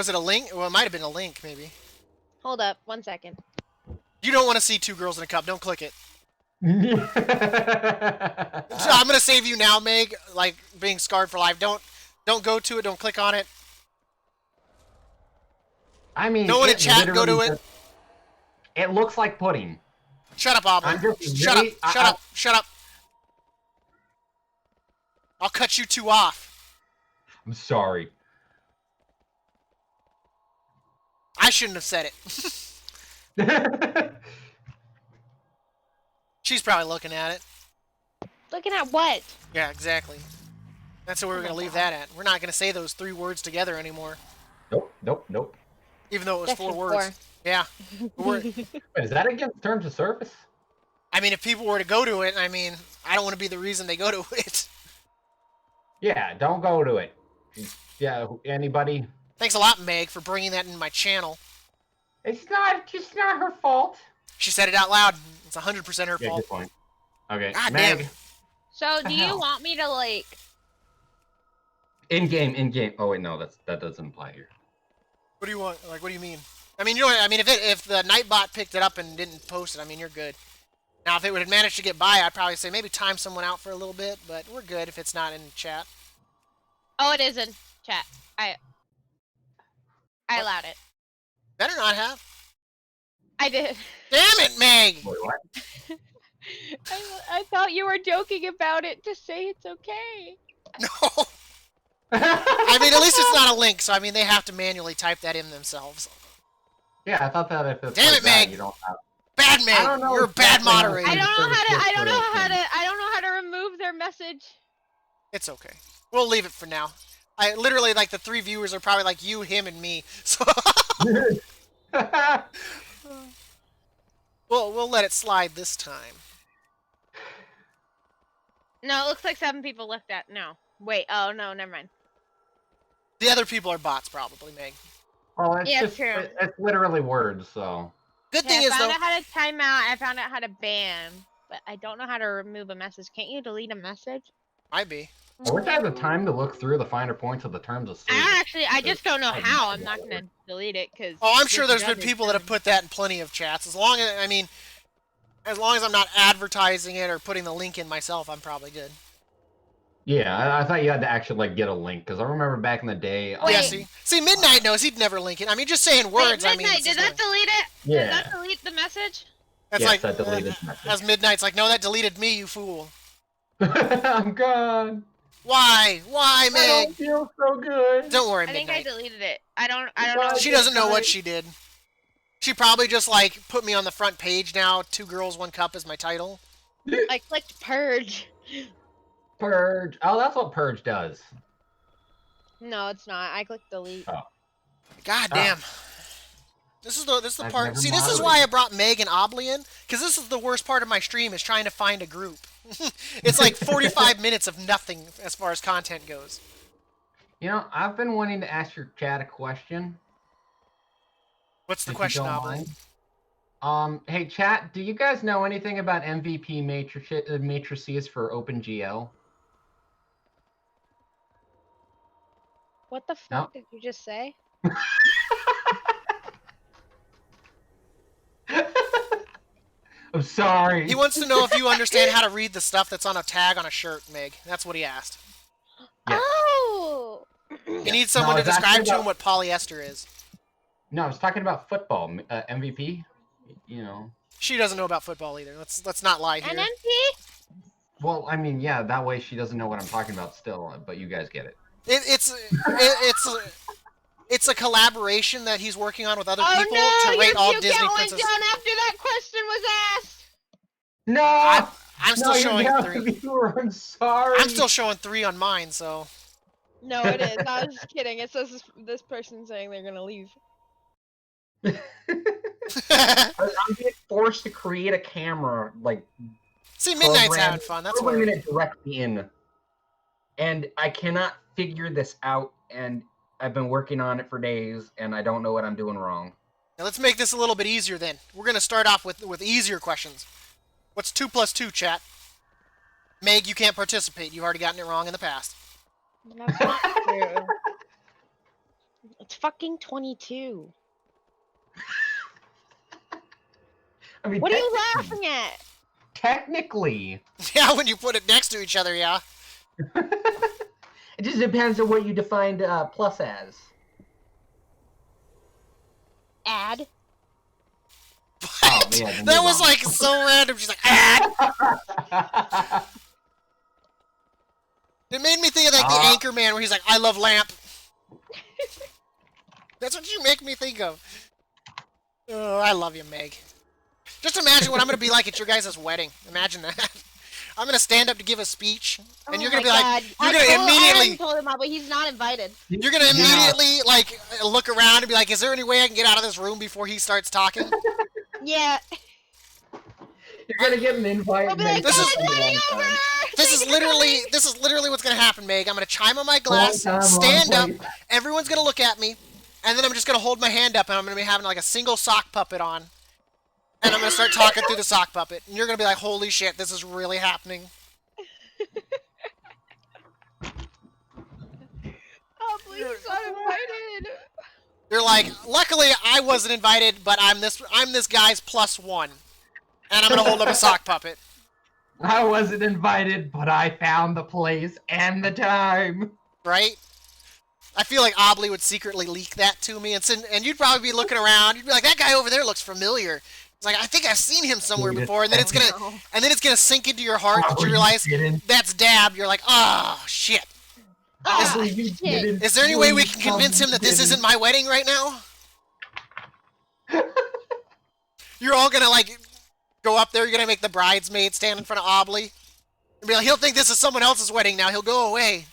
it a link? Well, it might have been a link, maybe.
Hold up, 1 second.
You don't want to see 2 girls in a cup. Don't click it. So
I
I'm gonna save you now, Meg. Like being scarred for life. Don't go to it. Don't click on it.
mean,
No one in
it
chat go to
literally
it.
just- It looks like pudding.
Shut up, Aubrey.
I'm just
Shut
really-
up. Shut up. Shut up. I'll cut you 2 off.
I'm sorry.
I shouldn't have said it. She's probably looking at it.
Looking at what?
Yeah, exactly. That's where we're gonna leave that at. We're not gonna say those 3 words together anymore,
Nope.
even though it was
Section
4 words.
4.
Yeah.
Wait, is that against terms of service?
If people were to go to it, I don't want to be the reason they go to it.
Yeah, don't go to it. Yeah, anybody?
Thanks a lot, Meg, for bringing that in my channel.
It's not her fault.
She said it out loud. It's 100% her
Yeah,
fault.
good point. Okay,
God
Meg.
damn.
So, do you
hell?
want me to like?
In game. Oh wait, no, that doesn't apply here.
What do you want? Like, what do you mean? If the Nightbot picked it up and didn't post it, you're good. Now, if it would have managed to get by, I'd probably say maybe time someone out for a little bit, but we're good if it's not in chat.
Oh, it is in chat. I allowed it.
Better not have.
I did.
Damn it, Meg!
Wait, what?
I thought you were joking about it to say it's okay.
No. I mean, at least it's not a link, so I mean, they have to manually type that in themselves.
Yeah, I thought that if it's
Damn
like
it,
that,
Meg!
you don't have.
Bad Meg!
I don't know
You're a bad
exactly how to
moderator.
I don't know how to. I don't know
Situation.
how to remove their message.
It's okay. We'll leave it for now. I literally, like, the 3 viewers are probably like you, him, and me. So we'll let it slide this time.
No, it looks like 7 people left at. No. Wait. Oh no. Never mind.
The other people are bots, probably, Meg.
Well, it's
Yeah,
just
true.
it's literally words, so.
Good
Okay,
thing
I
is,
found
though,
out how to time out. I found out how to ban, but I don't know how to remove a message. Can't you delete a message?
might be.
I wish I had the time to look through the finer points of the terms of service.
I just don't know
I
how.
know
I'm not
that
gonna delete it because.
Oh, I'm sure there's been people that have put that in plenty of chats. As long as, I mean, as long as I'm not advertising it or putting the link in myself, I'm probably good.
Yeah, I thought you had to actually like get a link because I remember back in the day.
Wait.
Yeah, see, Midnight knows he'd never link it. I mean, just saying words.
Wait,
I mean,
Midnight,
it's
did
just
that delete it?
Yeah.
Did that delete the message?
that's
Yes,
like
that deleted message.
as Midnight's like, no, that deleted me, you fool.
I'm gone.
Why,
I
Meg?
don't feel so good.
Don't worry,
I think I
Midnight.
deleted it. I don't know.
She doesn't know what she did. She probably just like put me on the front page now. 2 girls, 1 cup is my title.
I clicked purge.
Purge. Oh, that's what purge does.
No, it's not. I clicked delete.
God damn. This is the
I've
part.
never
See, this is
moderated.
why I brought Meg and Oblivion, because this is the worst part of my stream is trying to find a group. It's like 45 minutes of nothing as far as content goes.
You know, I've been wanting to ask your chat a question.
What's the
if you
question,
don't
Oblivion?
mind. Hey chat, do you guys know anything about MVP matrices for OpenGL?
What the fuck did you just say?
I'm sorry.
He wants to know if you understand how to read the stuff that's on a tag on a shirt, Meg. That's what he asked.
Yeah.
Oh.
He needs someone
No,
to
it's
describe
actually
to him what polyester is.
No, I was talking about football. MVP. You know.
She doesn't know about football either. Let's not lie here.
NMP?
Well, I mean, yeah, that way she doesn't know what I'm talking about still, but you guys get it.
It's a collaboration that he's working on with other
Oh
people
no!
to rate all
Your
Disney
count went
princesses.
down after that question was asked.
No!
I'm still showing
you
3.
viewer, I'm sorry.
I'm still showing 3 on mine, so.
No, it is. I was just kidding. It says this person saying they're gonna leave.
I'm being forced to create a camera, like,
See, Midnight's
program,
having fun. That's why.
programming it directly in. And I cannot figure this out, and I've been working on it for days, and I don't know what I'm doing wrong.
Now let's make this a little bit easier then. We're gonna start off with easier questions. What's 2 plus 2, chat? Meg, you can't participate. You've already gotten it wrong in the past.
That's not true. It's fucking 22.
I mean,
What are you laughing at?
technically,
Yeah, when you put it next to each other, yeah.
it just depends on what you defined plus as.
Add.
Oh, yeah, then
That
move
was
on.
like so random. She's like, ah! It made me think of like the anchor man where he's like, I love lamp. That's what you make me think of. Oh, I love you, Meg. Just imagine what I'm going to be like at your guys' wedding. Imagine that. I'm going to stand up to give a speech, and you're going to be like, you're going to
I
immediately,
told him, but he's not invited.
you're going to immediately like look around and be like, is there any way I can get out of this room before he starts talking?
Yeah.
You're gonna get an invite.
I'll be like,
This is-
"Guys, wedding over!"
This is literally what's going to happen, Meg. I'm going to chime on my glass,
Long time,
stand
long
up,
place.
everyone's going to look at me, and then I'm just going to hold my hand up, and I'm going to be having like a single sock puppet on. And I'm going to start talking through the sock puppet. And you're going to be like, holy shit, this is really happening.
Oh, please, not invited.
You're like, luckily I wasn't invited, but I'm this guy's +1. And I'm gonna hold up a sock puppet.
I wasn't invited, but I found the place and the time.
Right? I feel like Obley would secretly leak that to me, and you'd probably be looking around. You'd be like, "That guy over there looks familiar." It's like, I think I've seen him somewhere before, and then it's gonna sink into your heart that you realize that's Dab. You're like, "Oh shit." Is there any way we can convince him that this isn't my wedding right now? You're all gonna like go up there. You're gonna make the bridesmaid stand in front of Obley and be like, "He'll think this is someone else's wedding now. He'll go away."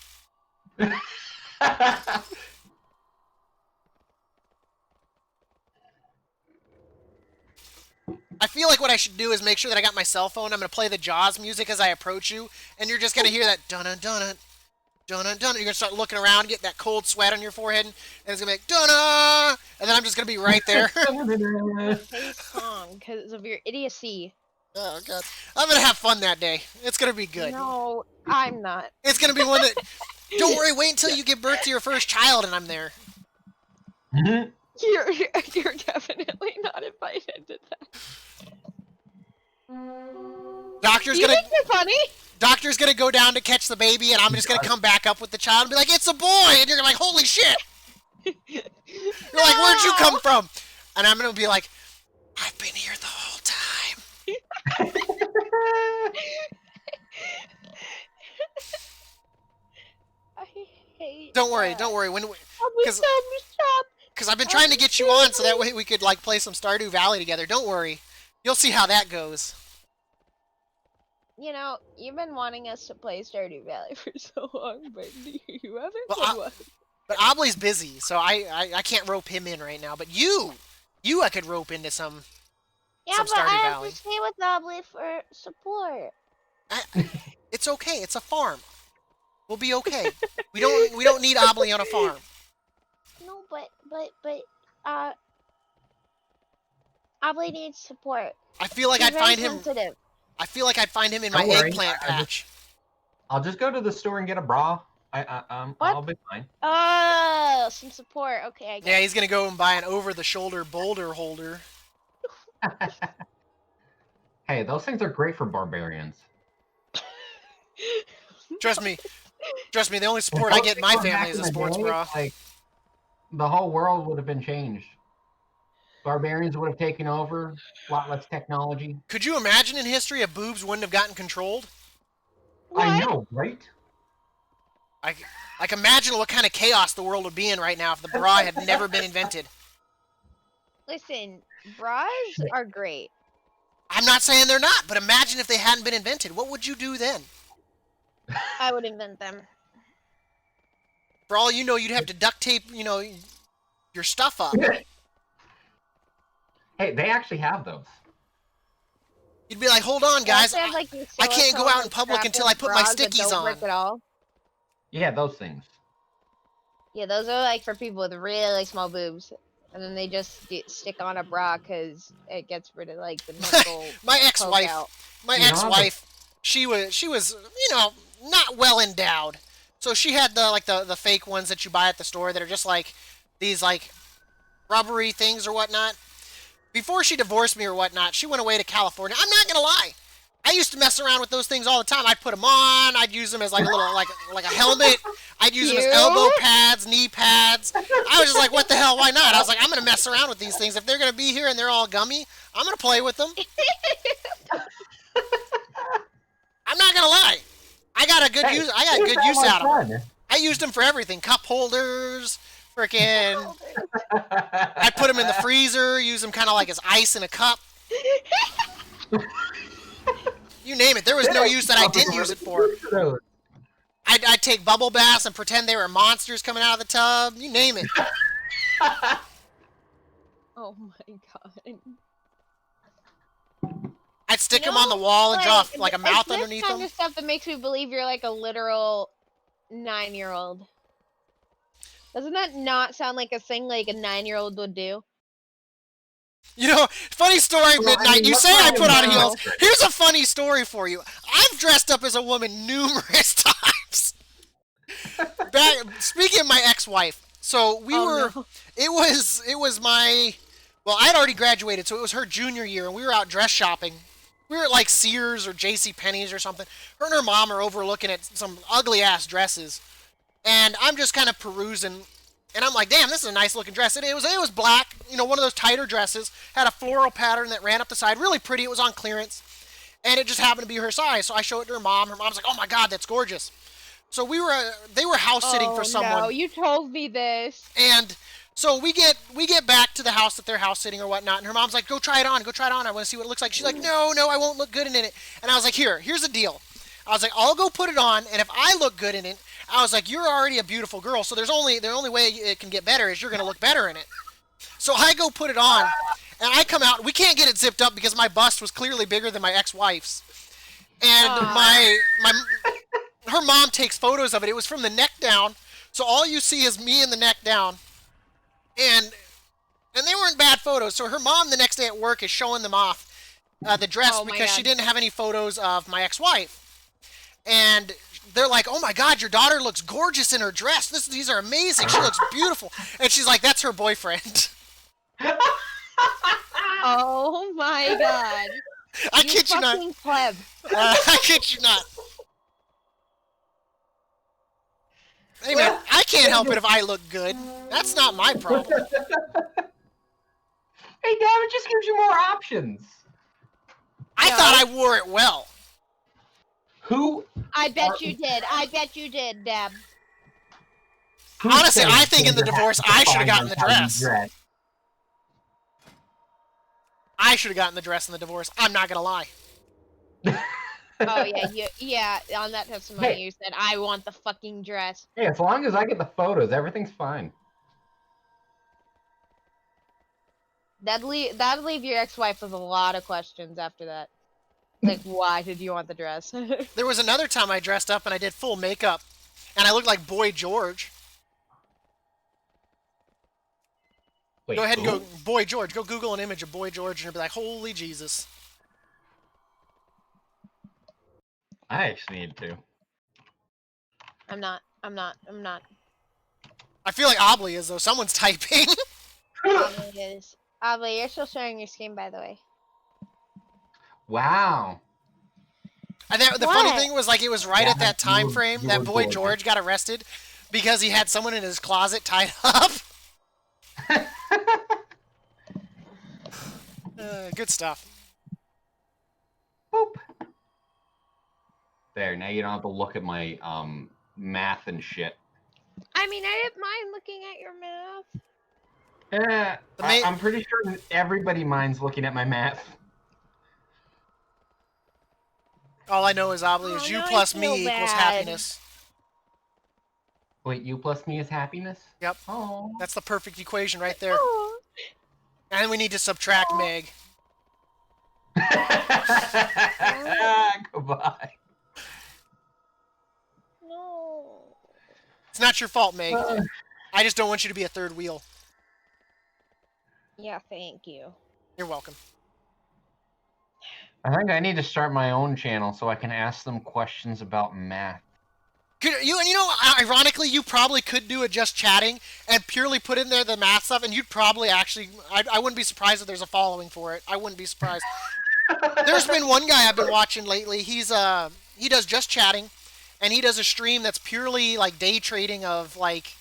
I feel like what I should do is make sure that I got my cell phone. I'm gonna play the Jaws music as I approach you, and you're just gonna hear that dun dun dun dun dun dun. You're gonna start looking around, get that cold sweat on your forehead, and it's gonna be like dun, and then I'm just gonna be right there.
Play song because of your idiocy.
Oh god, I'm gonna have fun that day. It's gonna be good.
No, I'm not.
It's gonna be one that. Don't worry, wait until you give birth to your first child, and I'm there.
You're definitely not invited to that.
Doctor's
You
gonna.
think you're funny?
Doctor's gonna go down to catch the baby, and I'm just gonna come back up with the child and be like, "It's a boy!" And you're gonna be like, "Holy shit!" You're like, "Where'd you come from?" And I'm gonna be like, "I've been here the whole time."
I hate.
Don't worry,
that.
don't worry.
Because
I've been trying to get you on so that way we could like play some Stardew Valley together. Don't worry, you'll see how that goes.
You know, you've been wanting us to play Stardew Valley for so long, but you haven't
Well,
said what.
But Obley's busy, so I can't rope him in right now. But you I could rope into some.
Yeah,
some
but
Stardew
I have
Valley.
to stay with Obley for support.
It's okay. It's a farm. We'll be okay. We don't need Obley on a farm.
No, but Obley needs support.
I feel like
He's
I'd find
very
him.
sensitive.
I feel like I'd find him in my
Don't worry,
eggplant patch.
I'll just go to the store and get a bra. I'll be fine.
Oh, some support. Okay, I get
Yeah,
it.
he's gonna go and buy an over-the-shoulder boulder holder.
Hey, those things are great for barbarians.
Trust me. Trust me. The only
If
support I
those
get in
things
my
were back
family is
in
a
the
sports
day,
bra.
Like, the whole world would have been changed. Barbarians would have taken over. A lot less technology.
Could you imagine in history if boobs wouldn't have gotten controlled?
I know, right?
Like imagine what kind of chaos the world would be in right now if the bra had never been invented.
Listen, bras are great.
I'm not saying they're not, but imagine if they hadn't been invented. What would you do then?
I would invent them.
For all you know, you'd have to duct tape, your stuff up.
Hey, they actually have those.
You'd be like, hold on, guys.
They have, like, these
I can't go
silicone,
out in public
strapless
until I put my
bras that
stickies
don't
on.
work at all.
Yeah, those things.
Yeah, those are like for people with really small boobs, and then they just stick on a bra because it gets rid of like the muscle.
My
poke
ex-wife,
out.
she was, not well endowed. So she had the fake ones that you buy at the store that are just like these like rubbery things or whatnot. Before she divorced me or whatnot, she went away to California. I'm not gonna lie. I used to mess around with those things all the time. I'd put them on. I'd use them as like a little like a helmet. I'd use them as elbow pads, knee pads. I was just like, what the hell? Why not? I was like, I'm gonna mess around with these things. If they're gonna be here and they're all gummy, I'm gonna play with them. I'm not gonna lie. I got good use out of them. I used them for everything. Cup holders, freaking. I put them in the freezer. Use them kind of like as ice in a cup. You name it. There was no use that I didn't use it for. I'd take bubble baths and pretend they were monsters coming out of the tub. You name it.
Oh my god.
I'd stick them on the wall and draw like a mouth
it's
underneath
this kind
them.
of stuff that makes me believe you're like a literal 9-year-old. Doesn't that not sound like a thing like a 9-year-old would do?
Funny story,
Well,
Midnight. You
what's
say I
wrong
put on
with
heels.
that?
Here's a funny story for you. I've dressed up as a woman numerous times. Speaking of my ex-wife, so
No.
it was my, well, I'd already graduated, so it was her junior year, and we were out dress shopping. We were at like Sears or J.C. Penney's or something. Her and her mom are overlooking at some ugly ass dresses, and I'm just kind of perusing, and I'm like, damn, this is a nice looking dress. And it was black, one of those tighter dresses, had a floral pattern that ran up the side, really pretty. It was on clearance, and it just happened to be her size. So I show it to her mom. Her mom's like, oh my god, that's gorgeous. So they were house sitting for someone.
No, you told me this.
And so we get back to the house that they're house sitting or whatnot, and her mom's like, go try it on, I want to see what it looks like. She's like, no, I won't look good in it. And I was like, here's the deal. I was like, I'll go put it on, and if I look good in it, I was like, you're already a beautiful girl, so the only way it can get better is you're gonna look better in it. So I go put it on, and I come out. We can't get it zipped up because my bust was clearly bigger than my ex-wife's, and her mom takes photos of it. It was from the neck down, so all you see is me and the neck down. And they weren't bad photos. So her mom the next day at work is showing them off the dress because she didn't have any photos of my ex-wife. And they're like, oh my god, your daughter looks gorgeous in her dress. These are amazing. She looks beautiful. And she's like, that's her boyfriend.
Oh my god.
I kid you not.
Pleb.
I kid you not. Hey man, I can't help it if I look good. That's not my problem.
Hey, Dab, it just gives you more options.
I thought I wore it well.
Who?
I bet you did, Dab.
Honestly, I think in the divorce, I should have gotten the dress. I should have gotten the dress in the divorce. I'm not gonna lie.
Oh yeah, on that testimony you said, I want the fucking dress.
Hey, as long as I get the photos, everything's fine.
That'd leave your ex-wife with a lot of questions after that. Like, why did you want the dress?
There was another time I dressed up and I did full makeup, and I looked like Boy George.
Wait,
Go ahead and go, Boy George. Go Google an image of Boy George and you'll be like, holy Jesus.
I actually need to.
I'm not.
I feel like Obley is, though. Someone's typing.
It is. Oddly, you're still sharing your screen, by the way.
Wow.
And the funny thing was, like, it was right at that time frame that Boy George got arrested because he had someone in his closet tied up. Good stuff.
Boop. There, now you don't have to look at my math and shit.
I mean, I didn't mind looking at your math.
I'm pretty sure everybody minds looking at my math.
All I know is, Obley, is you plus me equals happiness.
Wait, you plus me is happiness?
Yep.
Oh.
That's the perfect equation right there. And then we need to subtract Meg.
Goodbye.
No.
It's not your fault, Meg. I just don't want you to be a third wheel.
Yeah, thank you.
You're welcome.
I think I need to start my own channel so I can ask them questions about math.
Ironically, you probably could do it just chatting and purely put in there the math stuff, and you'd probably actually... I wouldn't be surprised if there's a following for it. I wouldn't be surprised. There's been one guy I've been watching lately. He does just chatting, and he does a stream that's purely like day trading of like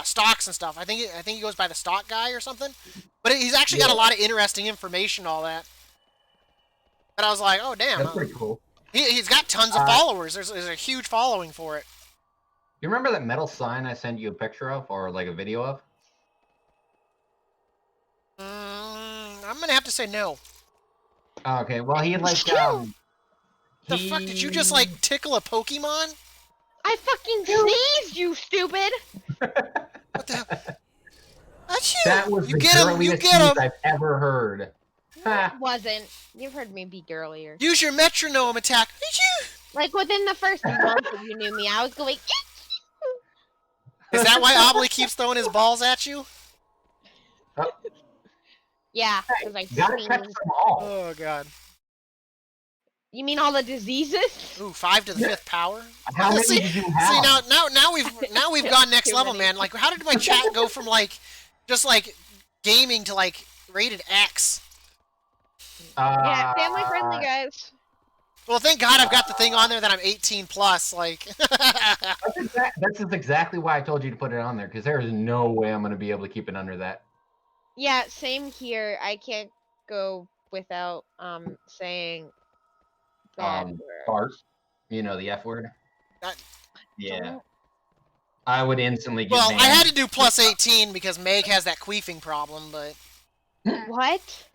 stocks and stuff. I think he goes by the stock guy or something. But he's actually got a lot of interesting information, all that. But I was like, oh damn,
That's pretty cool.
He's got tons of followers. There's a huge following for it.
You remember that metal sign I sent you a picture of, or like a video of?
I'm gonna have to say no.
Okay, well he like
The fuck did you just like tickle a Pokemon?
I fucking sneezed, you stupid!
What the hell? That's you.
That was
you
the
get him. You
girliest
get him.
sneeze I've ever heard.
It wasn't. You've heard me be girlier.
Use your metronome attack.
Like within the first month that you knew me, I was going.
Is that why Obley keeps throwing his balls at you?
Yeah, because I
Gotta catch
sneezed.
them all.
Oh god.
You mean all the diseases?
Ooh, 5 to the 5th power.
How many
See,
did you
see
have?
now we've gone next
Too
level,
many.
man. Like, how did my chat go from like just like gaming to like rated X?
Yeah, family friendly, guys.
Well, thank God I've got the thing on there that I'm 18 plus. Like,
That's just exactly why I told you to put it on there, because there is no way I'm going to be able to keep it under that.
Yeah, same here. I can't go without saying bad words.
Fart. You know, the F word.
That-
Yeah.
Don't-
I would instantly get
well,
banned.
I had to do plus 18 because Meg has that queefing problem, but
What?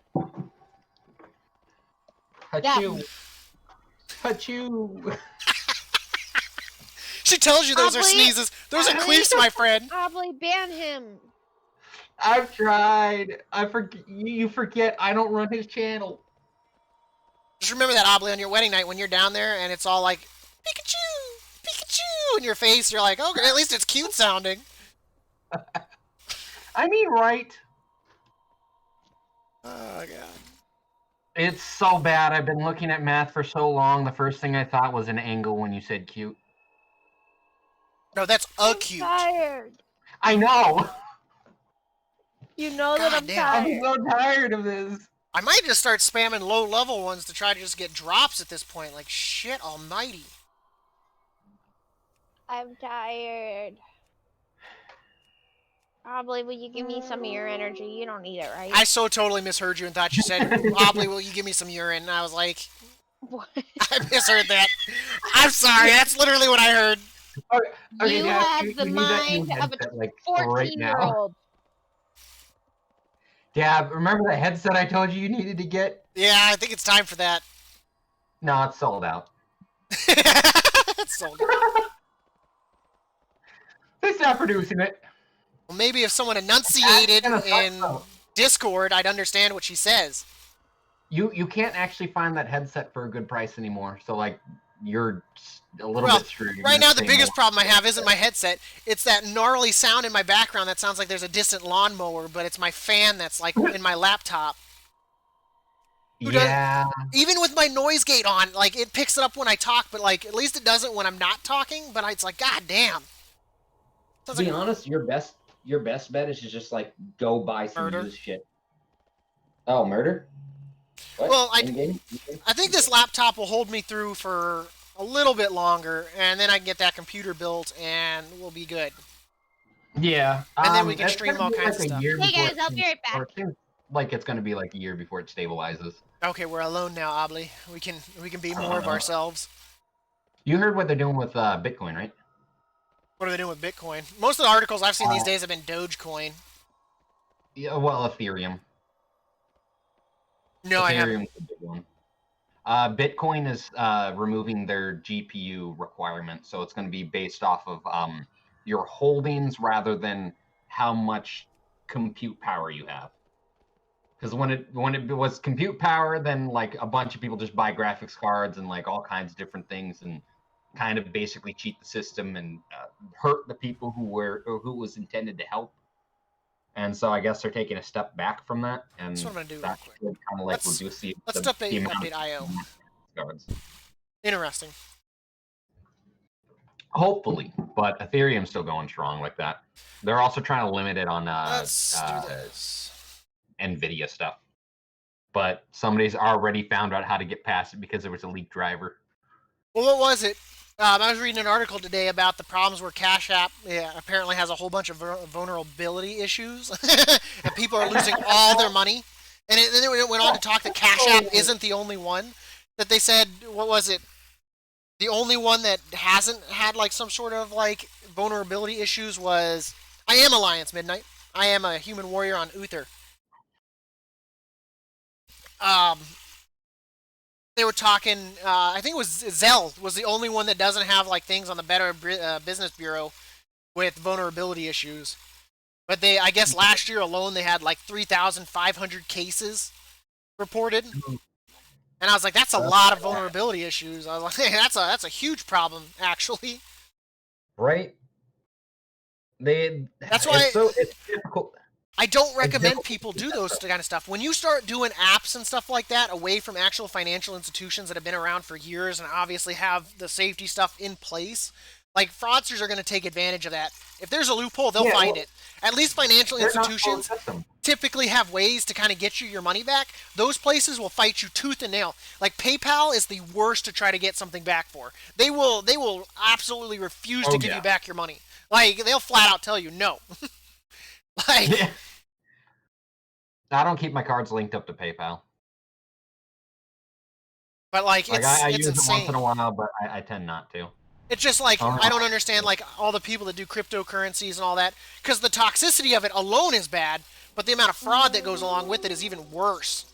Achoo. Achoo.
she tells you those are
Probably-
sneezes. Those are
probably-
queefs, my friend.
Probably ban him.
I've tried. You forget I don't run his channel.
Just remember that, Obley, on your wedding night when you're down there and it's all like, Pikachu! Pikachu! In your face, you're like, okay, at least it's cute sounding.
I mean, right?
Oh, God.
It's so bad. I've been looking at math for so long. The first thing I thought was an angle when you said cute.
No, that's acute.
I'm tired.
I know.
You know that I'm
Goddamn.
I'm
tired.
so tired of this.
I might just start spamming low-level ones to try to just get drops at this point. Like, shit almighty.
I'm tired. Probably, will you give me some of your energy? You don't need it, right?
I so totally misheard you and thought you said, Obley, will you give me some urine? And I was like,
What?
I misheard that. I'm sorry, that's literally what I heard.
Okay,
You
Dad,
have
you
the
need that new
mind of a
headset, like, right now.
14-year-old.
Dad, remember that headset I told you needed to get?
Yeah, I think it's time for that.
No, it's sold out.
It's sold out.
They stopped producing it.
Well, maybe if someone enunciated
That's gonna
in
suck, though.
Discord, I'd understand what she says.
You can't actually find that headset for a good price anymore. So like you're a little
Well,
bit screwed. You're
right
gonna
now, the
pay
biggest
more.
problem I have isn't my headset. It's that gnarly sound in my background that sounds like there's a distant lawnmower, but it's my fan that's like in my laptop. Who does-
Yeah.
Even with my noise gate on, like it picks it up when I talk, but like at least it doesn't when I'm not talking. But it's like, god damn.
To
Sounds
be
like
honest, your best bet is to just like go buy some
Murder.
used shit. Oh, murder? What?
Well,
In-game?
I think this laptop will hold me through for a little bit longer, and then I can get that computer built, and we'll be good.
Yeah.
And then we can
that's
stream
gonna
all
be
kinds of
like a
stuff.
year
Hey
before
guys,
it
I'll be right
or
back.
it seems like it's gonna be like a year before it stabilizes.
Okay, we're alone now, Obley. We can be more of ourselves.
You heard what they're doing with Bitcoin, right?
What are they doing with Bitcoin? Most of the articles I've seen these days have been Dogecoin.
Yeah, well, Ethereum.
No, I haven't.
Ethereum's the big one. Bitcoin is removing their GPU requirement, so it's going to be based off of your holdings rather than how much compute power you have. Because when it was compute power, then like a bunch of people just buy graphics cards and like all kinds of different things and kind of basically cheat the system and hurt the people who was intended to help. And so I guess they're taking a step back from that, and
That's what I'm gonna do real
that
quick.
should kind of like
Let's-
reduce the
Let's
the
update
amount of
IO.
cards.
Interesting.
Hopefully, but Ethereum's still going strong like that. They're also trying to limit it on
Let's do this.
NVIDIA stuff. But somebody's already found out how to get past it because there was a leaked driver.
Well, what was it? I was reading an article today about the problems where Cash App apparently has a whole bunch of vulnerability issues, and people are losing all their money. And then it went on to talk that Cash App isn't the only one. That they said, what was it? The only one that hasn't had like some sort of like vulnerability issues was I Am Alliance Midnight. I am a human warrior on Uther. They were talking. I think it was Zell was the only one that doesn't have like things on the Better Business Bureau with vulnerability issues. But I guess last year alone they had like 3,500 cases reported. And I was like, that's a lot of vulnerability issues. I was like, hey, that's a huge problem, actually.
Right?
That's why
it's difficult.
I don't recommend people do those kind of stuff. When you start doing apps and stuff like that away from actual financial institutions that have been around for years and obviously have the safety stuff in place, like fraudsters are going to take advantage of that. If there's a loophole, they'll find it. At least financial
They're not
institutions
following the system.
typically have ways to kind of get you your money back, those places will fight you tooth and nail. Like PayPal is the worst to try to get something back for. They will absolutely refuse to give you back your money. Like they'll flat out tell you no. Like
Yeah. I don't keep my cards linked up to PayPal.
but like
I
it's
use it once
insane.
in a while, but I tend not to.
It's just like
Oh.
I don't understand like all the people that do cryptocurrencies and all that because the toxicity of it alone is bad, but the amount of fraud that goes along with it is even worse.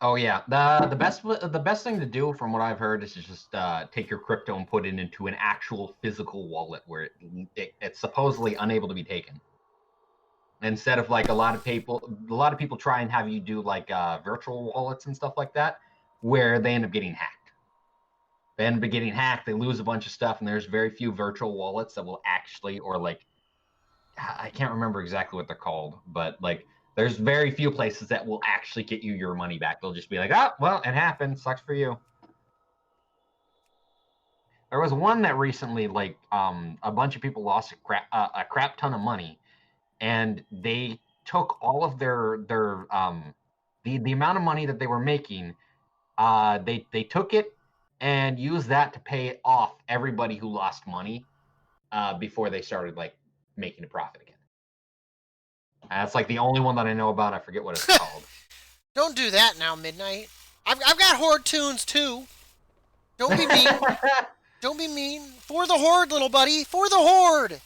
Oh yeah, the best thing to do, from what I've heard, is to just take your crypto and put it into an actual physical wallet where it's supposedly unable to be taken. Instead of like a lot of people try and have you do like virtual wallets and stuff like that, where they end up getting hacked. They end up getting hacked. They lose a bunch of stuff, and there's very few virtual wallets that will actually, or like, I can't remember exactly what they're called, but like, there's very few places that will actually get you your money back. They'll just be like, oh, well, it happened. Sucks for you. There was one that recently, like, a bunch of people lost a crap ton of money, and they took all of their the amount of money that they were making. They took it and used that to pay off everybody who lost money before they started like making a profit again. That's like the only one that I know about. I forget what it's called.
Don't do that now, Midnight. I've got horde tunes too. Don't be mean. Don't be mean. For the horde, little buddy. For the horde.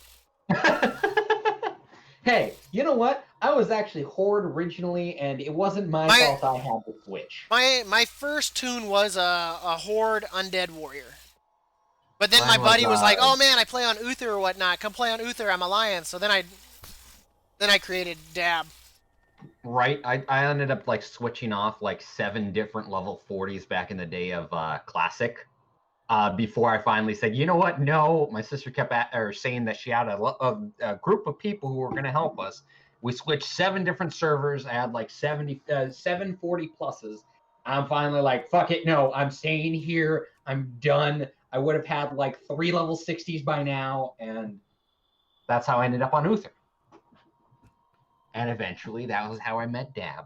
Hey, you know what? I was actually Horde originally, and it wasn't my fault I had to switch.
My first tune was a horde undead warrior. But then my
Mine
buddy was like,
was,
"Oh man, I play on Uther or whatnot. Come play on Uther. I'm Alliance." So then I created Dab.
Right, I ended up like switching off like 7 different level 40s back in the day of Classic. Before I finally said, you know what? No, my sister kept saying that she had a group of people who were going to help us. We switched 7 different servers. I had like 740 pluses. I'm finally like, fuck it. No, I'm staying here. I'm done. I would have had like 3 level 60s by now. And that's how I ended up on Uther. And eventually, that was how I met Dab.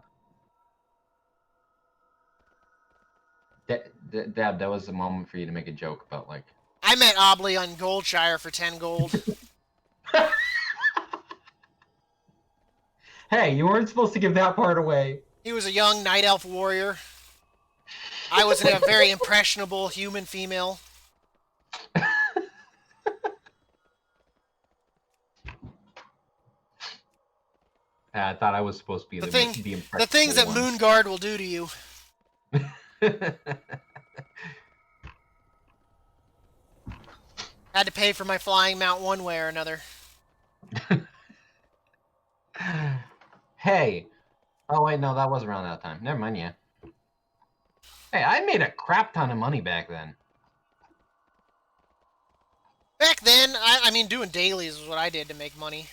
Dab, that was the moment for you to make a joke about like.
I met Obley on Goldshire for 10 gold.
Hey, you weren't supposed to give that part away.
He was a young night elf warrior. I was a very impressionable human female.
I thought I was supposed to be the
things that
one.
Moonguard will do to you. Had to pay for my flying mount one way or another.
Hey. Oh, wait, no, that was around that time. Never mind, yeah. Hey, I made a crap ton of money back then.
Back then, I mean, doing dailies was what I did to make money.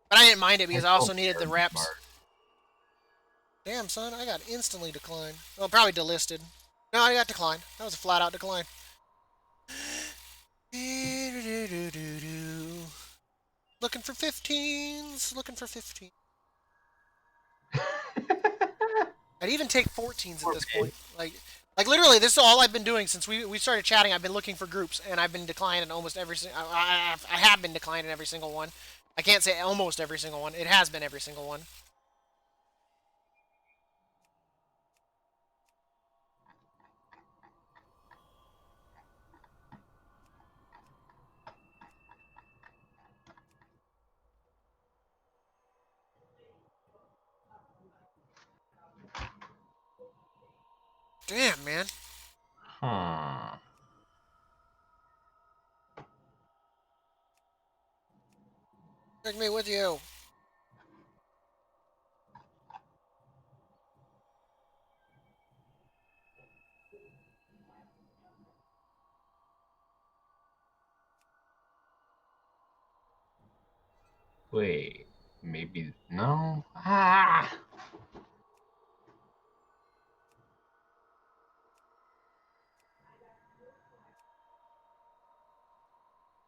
But I didn't mind it because I also needed the reps.
Smart.
Damn, son, I got instantly declined. Well, probably delisted. No, I got declined. That was a flat-out decline. Looking for 15s. Looking for 15. I'd even take 14s at this point. Like literally, this is all I've been doing since we started chatting. I've been looking for groups, and I've been declining almost every single. I have been declining every single one. I can't say almost every single one. It has been every single one. Damn, man.
Huh.
Take me with you.
Wait. Maybe. No? Ah!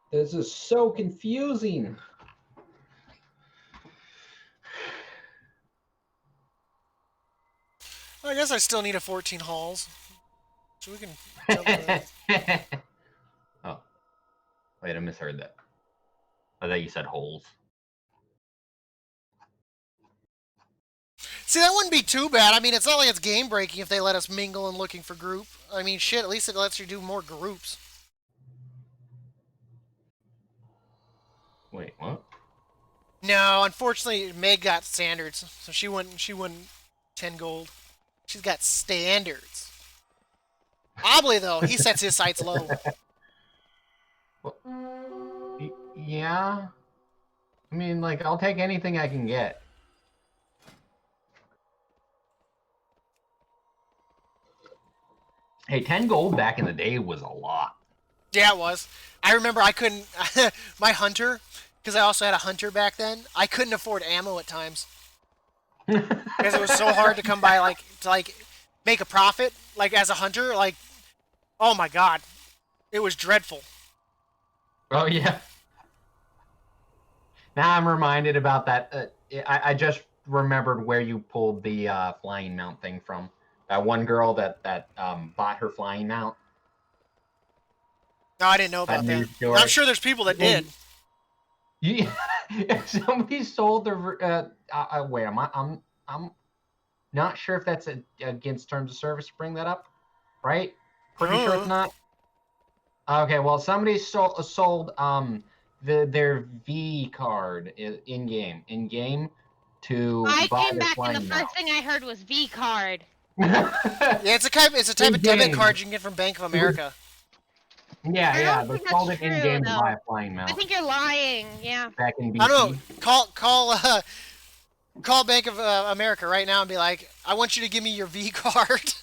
This is so confusing.
I guess I still need a 14 halls. So we can jump in.
Oh. Wait, I misheard that. I thought you said holes.
See, that wouldn't be too bad. I mean, it's not like it's game breaking if they let us mingle and looking for group. I mean, shit, at least it lets you do more groups.
Wait, what?
No, unfortunately, Meg got standards, so she wouldn't 10 gold. She's got standards. Oddly, though, he sets his sights low.
Yeah. I mean, like, I'll take anything I can get. Hey, 10 gold back in the day was a lot.
Yeah, it was. I remember I couldn't... my hunter, because I also had a hunter back then, I couldn't afford ammo at times. Because it was so hard to come by, like, to make a profit, like, as a hunter, like, oh my god. It was dreadful.
Oh, yeah. Now I'm reminded about that. I just remembered where you pulled the flying mount thing from. That one girl that bought her flying mount.
No, I didn't know about that. I'm sure there's people that did.
Yeah, somebody sold the. Wait, I'm not sure if that's against terms of service to bring that up, right? Pretty sure it's not. Okay, well, somebody sold their V card in game to
I
buy
came
their
back and the
flying
first
mount.
thing I heard was V card.
Yeah, it's a type of debit card you can get from Bank of America.
Yeah, they
think
sold
that's
it in
true,
game to
though.
buy a flying mount.
I think you're lying. Yeah.
Back in BC.
I don't know. Call Bank of America right now and be like, I want you to give me your V card.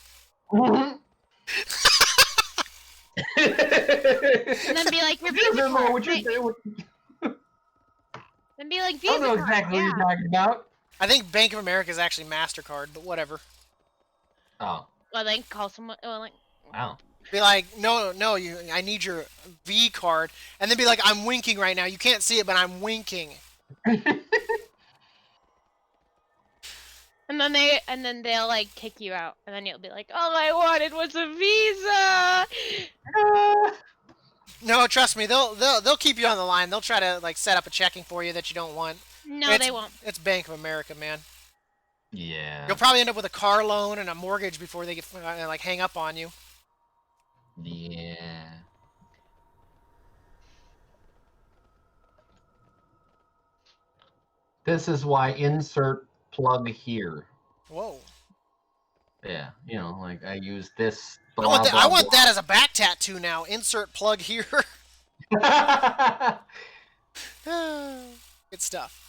And then be like, your Visa card. Then be like,
I
Visa
don't know
card.
exactly
Yeah.
what you're talking about.
I think Bank of America is actually MasterCard, but whatever.
Oh.
Well, then call someone. Well, like,
Wow.
Be like, no, I need your V card. And then be like, I'm winking right now. You can't see it, but I'm winking.
and then they'll like kick you out, and then you'll be like, all I wanted was a Visa.
No, trust me, they'll keep you on the line. They'll try to like set up a checking for you that you don't want.
No, they won't.
It's Bank of America, man.
Yeah.
You'll probably end up with a car loan and a mortgage before they get like hang up on you.
Yeah. This is why insert plug here.
Whoa.
Yeah, you know, like I use this.
I want that as a back tattoo now. Insert plug here. Good stuff.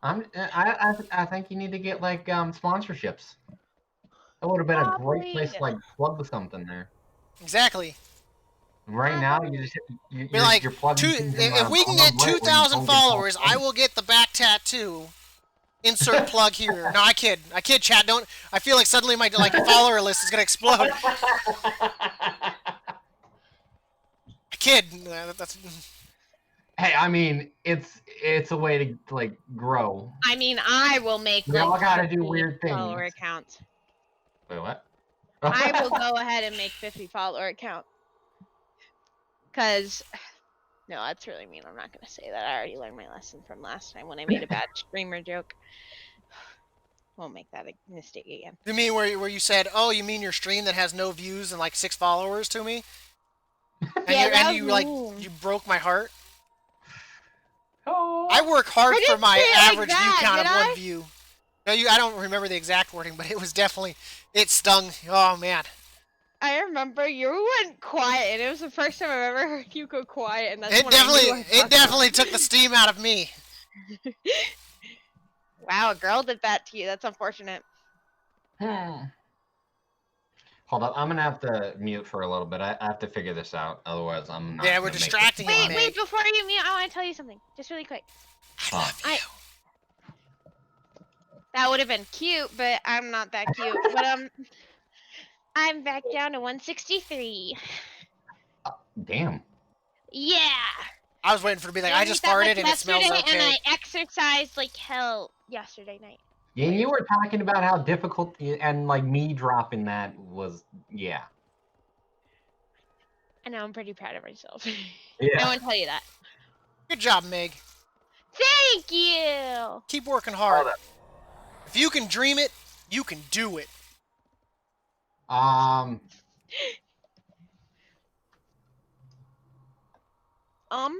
I think you need to get like sponsorships. That would have been a great place to like plug something there.
Exactly.
Right now, you're plugging.
If we can get 2,000 followers, I will get the back tattoo. Insert plug here. No, I kid, chat. Don't. I feel like suddenly my follower list is gonna explode. I kid. That's.
Hey, I mean, it's a way to like grow.
I mean, I will make.
We all gotta do weird things.
Follower accounts.
Wait, what?
I will go ahead and make 50 follower account. Cause, no, that's really mean. I'm not gonna say that. I already learned my lesson from last time when I made a bad streamer joke. Won't make that a mistake again.
You mean where you said, "Oh, you mean your stream that has no views and like 6 followers to me?" And you broke my heart.
Oh.
I work hard for my average
like
view
that,
count of
did
1 view. No, I don't remember the exact wording, but it was definitely it stung. Oh man.
I remember you went quiet, and it was the first time I've ever heard you go quiet, and that's
It
when I knew I
definitely took the steam out of me.
Wow, a girl did that to you. That's unfortunate.
Hold up, I'm gonna have to mute for a little bit. I have to figure this out, otherwise I'm not.
Yeah, we're distracting you.
Wait, before you mute, I want to tell you something, just really quick.
I love you.
That would have been cute, but I'm not that cute. But I'm back down to 163.
Damn.
Yeah.
I was waiting for it to be like, I just farted and it smells okay.
And I exercised like hell yesterday night.
Yeah, you were talking about how difficult and like me dropping that was. Yeah.
I know I'm pretty proud of myself.
Yeah.
I won't tell you that.
Good job, Meg.
Thank you.
Keep working hard. If you can dream it, you can do it.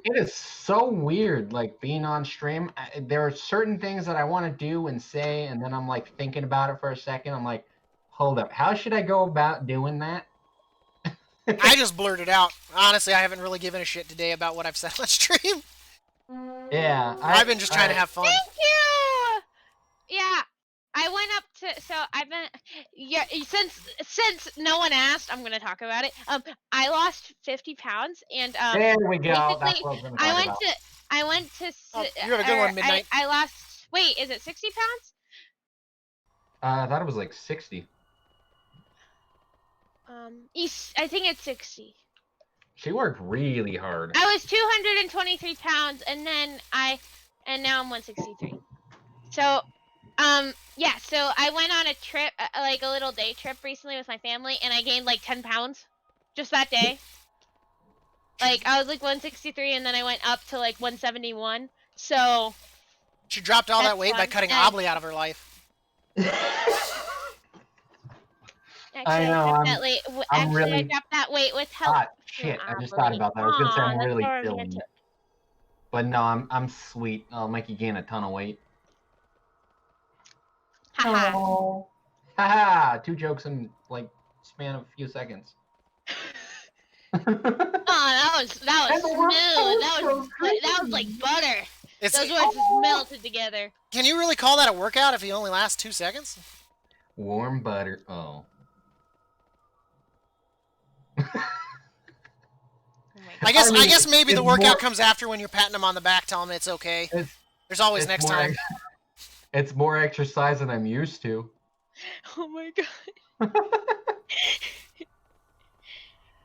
It is so weird, like being on stream. There are certain things that I want to do and say, and then I'm like thinking about it for a second. I'm like, hold up, how should I go about doing that?
I just blurted out. Honestly, I haven't really given a shit today about what I've said on stream.
Yeah,
I've been just trying to have fun.
Thank you. Yeah, I went up to. So I've been. Yeah, since no one asked, I'm gonna talk about it. I lost 50 pounds, and
there we go. That's
basically,
what I was going to talk about.
I went to.
Oh, you had a good one, Midnight.
I lost. Wait, is it 60 pounds?
I thought it was like 60.
I think it's 60.
She worked really hard.
I was 223 pounds, and now I'm 163. So, yeah. So I went on a trip, like a little day trip recently with my family, and I gained like 10 pounds, just that day. Like I was like 163, and then I went up to like 171. So.
She dropped all that weight by cutting Obly out of her life.
I know. I'm really.
I dropped that weight with help.
Ah, shit! I just thought about that. I was gonna say I'm really feeling it. But no, I'm sweet. I'll make you gain a ton of weight.
Haha.
Haha! 2 jokes in like span of a few seconds.
Oh, that was smooth. That was like butter. Those words just melted together.
Can you really call that a workout if you only last 2 seconds?
Warm butter. Oh.
I guess maybe the workout comes after when you're patting them on the back, telling them it's okay. There's always next time.
It's more exercise than I'm used to.
Oh my god.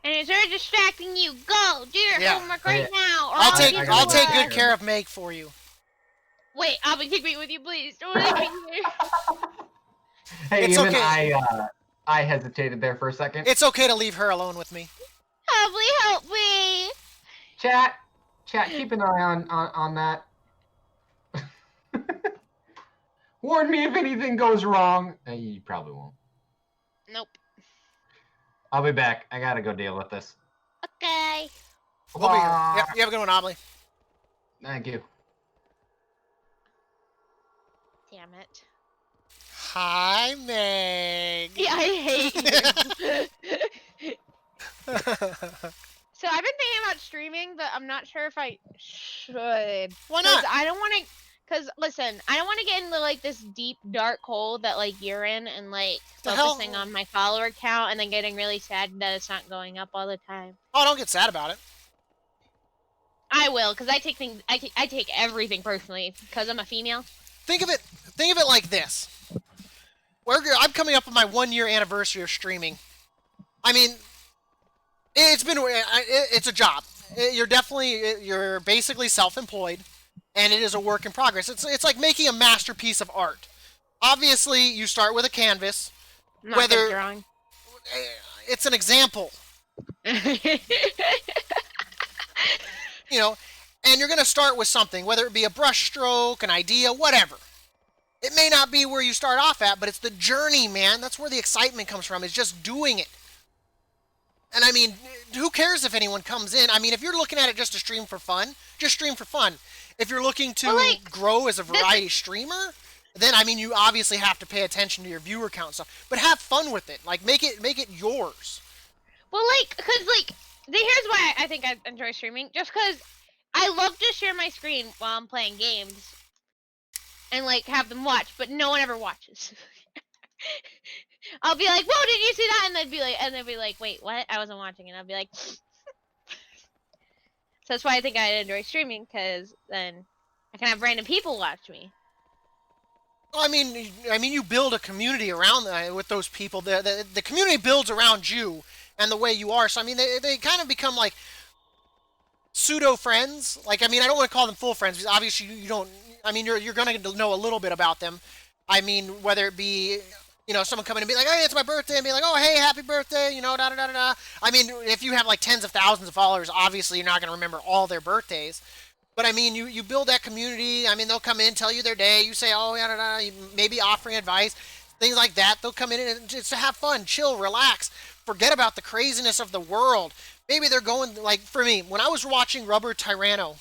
And it's very distracting you. Go do your homework right now. Or
I'll take good care of Meg for you.
Wait, Abby, take me with you, please. Don't leave me here.
Hey,
it's
even
okay.
I hesitated there for a second.
It's okay to leave her alone with me.
Abby, help me.
Chat, keep an eye on that. Warn me if anything goes wrong. You probably won't.
Nope.
I'll be back. I gotta go deal with this.
Okay.
We'll be here. Yep, you have a good one, Obly.
Thank you.
Damn it.
Hi, Meg.
Yeah, I hate you. So I've been thinking about streaming, but I'm not sure if I should.
Why not?
I don't want to. Cause listen, I don't want to get into like this deep dark hole that like you're in, and like focusing on my follower count, and then getting really sad that it's not going up all the time.
Oh, don't get sad about it.
I will, cause I take things. I take everything personally, cause I'm a female.
Think of it like this. I'm coming up on my 1-year anniversary of streaming. I mean, it's a job. You're basically self-employed, and it is a work in progress. It's like making a masterpiece of art. Obviously, you start with a canvas.
I'm not good at drawing.
It's an example. You know, and you're going to start with something, whether it be a brush stroke, an idea, whatever. It may not be where you start off at, but it's the journey, man. That's where the excitement comes from, is just doing it. And I mean, who cares if anyone comes in? I mean, if you're looking at it just to stream for fun, just stream for fun. If you're looking to grow as a variety streamer, then I mean, you obviously have to pay attention to your viewer count and stuff. But have fun with it. Like, make it yours.
Well, here's why I think I enjoy streaming. Just because I love to share my screen while I'm playing games and like have them watch, but no one ever watches. I'll be like, "Whoa, did you see that?" And they'd be like, "Wait, what? I wasn't watching." And I'll be like, So that's why I think I enjoy streaming, because then I can have random people watch me.
Well, I mean, you build a community around with those people. The community builds around you and the way you are. So I mean, they kind of become like pseudo friends. Like, I mean, I don't want to call them full friends because obviously you don't. I mean, you're going to know a little bit about them, I mean, whether it be, you know, someone coming and be like, hey, it's my birthday, and be like, oh, hey, happy birthday, you know, da da da da da. I mean, if you have like tens of thousands of followers, obviously you're not going to remember all their birthdays. But I mean, you build that community. I mean, they'll come in, tell you their day. You say, oh, yeah, da, da, da, maybe offering advice, things like that. They'll come in and just to have fun, chill, relax, forget about the craziness of the world. Maybe they're going, like, for me, when I was watching Rubber Tyranno,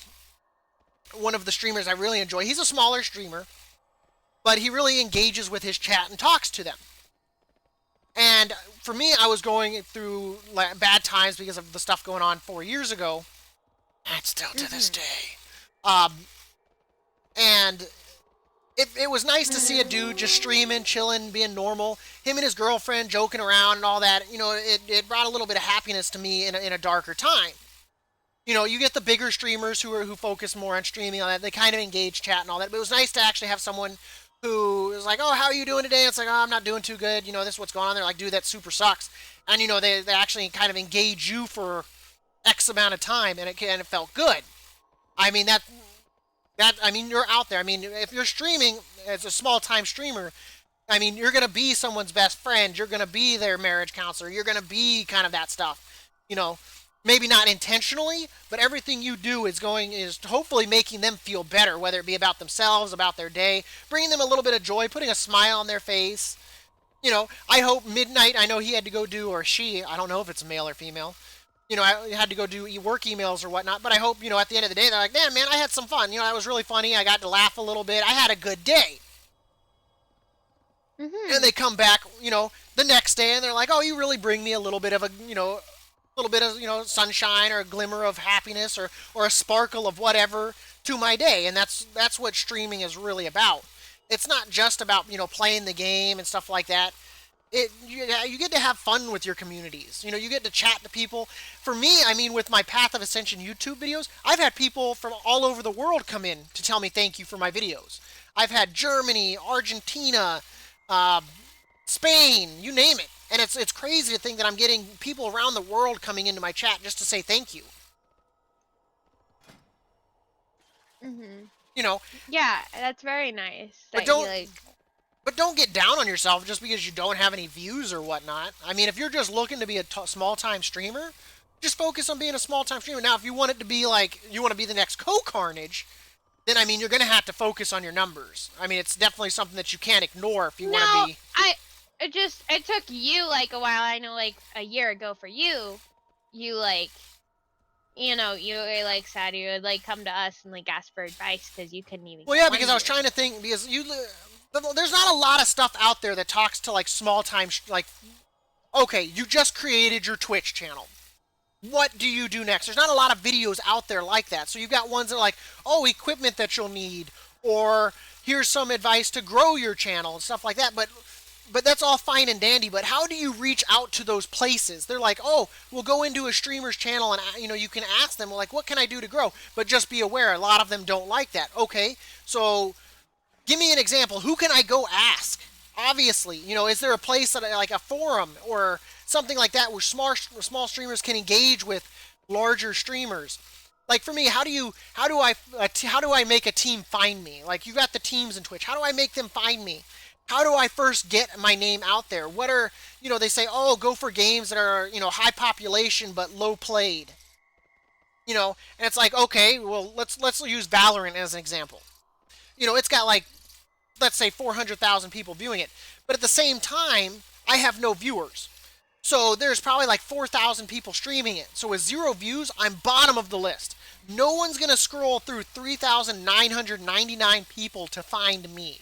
one of the streamers I really enjoy, he's a smaller streamer, but he really engages with his chat and talks to them. And for me, I was going through like, bad times because of the stuff going on 4 years ago, and still to this day. And it was nice to see a dude just streaming, chilling, being normal. Him and his girlfriend joking around and all that. You know, it brought a little bit of happiness to me in a darker time. You know, you get the bigger streamers who focus more on streaming and all that. They kind of engage chat and all that. But it was nice to actually have someone who is like, oh, how are you doing today? It's like, oh, I'm not doing too good. You know, this is what's going on. They're like, dude, that super sucks. And, you know, they actually kind of engage you for X amount of time, and it felt good. I mean, I mean, you're out there. I mean, if you're streaming as a small-time streamer, I mean, you're going to be someone's best friend. You're going to be their marriage counselor. You're going to be kind of that stuff. You know, maybe not intentionally, but everything you do is hopefully making them feel better, whether it be about themselves, about their day, bringing them a little bit of joy, putting a smile on their face. You know, I hope Midnight, I know he had to go do, or she, I don't know if it's male or female, you know, I had to go do work emails or whatnot, but I hope, you know, at the end of the day, they're like, man, I had some fun. You know, that was really funny. I got to laugh a little bit. I had a good day.
Mm-hmm.
And they come back, you know, the next day, and they're like, oh, you really bring me a little bit of a, you know, little bit of, you know, sunshine or a glimmer of happiness or a sparkle of whatever to my day. And that's what streaming is really about. It's not just about, you know, playing the game and stuff like that. You get to have fun with your communities. You know, you get to chat to people. For me, I mean, with my Path of Ascension YouTube videos, I've had people from all over the world come in to tell me thank you for my videos. I've had Germany, Argentina, Spain, you name it. And it's crazy to think that I'm getting people around the world coming into my chat just to say thank you.
Mm-hmm.
You know.
Yeah, that's very nice.
But don't get down on yourself just because you don't have any views or whatnot. I mean, if you're just looking to be a small-time streamer, just focus on being a small-time streamer. Now, if you want it to be like, you want to be the next Co-Carnage, then, I mean, you're going to have to focus on your numbers. I mean, it's definitely something that you can't ignore if you want to be...
it took you, like, a while. I know, like, a year ago for you, like, you know, you were, like, sad you would, like, come to us and, like, ask for advice because you couldn't even...
Well, yeah, because I was trying to think, because there's not a lot of stuff out there that talks to, like, small-time... Like, okay, you just created your Twitch channel. What do you do next? There's not a lot of videos out there like that. So you've got ones that are like, oh, equipment that you'll need, or here's some advice to grow your channel and stuff like that. But that's all fine and dandy. But how do you reach out to those places? They're like, oh, we'll go into a streamer's channel and, you know, you can ask them, like, what can I do to grow? But just be aware, a lot of them don't like that. Okay, so give me an example. Who can I go ask? Obviously, you know, is there a place that, like a forum or something like that where small streamers can engage with larger streamers? Like for me, how do I make a team find me? Like you got the teams in Twitch. How do I make them find me? How do I first get my name out there? What are, you know, they say, oh, go for games that are, you know, high population but low played. You know, and it's like, okay, well, let's use Valorant as an example. You know, it's got like, let's say 400,000 people viewing it. But at the same time, I have no viewers. So there's probably like 4,000 people streaming it. So with 0 views, I'm bottom of the list. No one's going to scroll through 3,999 people to find me.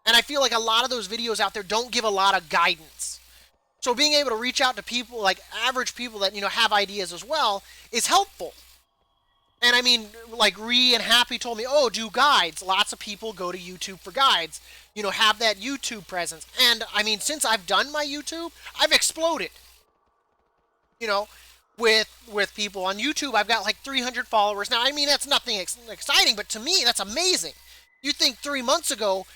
And I feel like a lot of those videos out there don't give a lot of guidance. So being able to reach out to people, like average people that, you know, have ideas as well, is helpful. And I mean, like Ree and Happy told me, oh, do guides. Lots of people go to YouTube for guides. You know, have that YouTube presence. And I mean, since I've done my YouTube, I've exploded. You know, with people on YouTube, I've got like 300 followers. Now, I mean, that's nothing exciting, but to me, that's amazing. You think 3 months ago,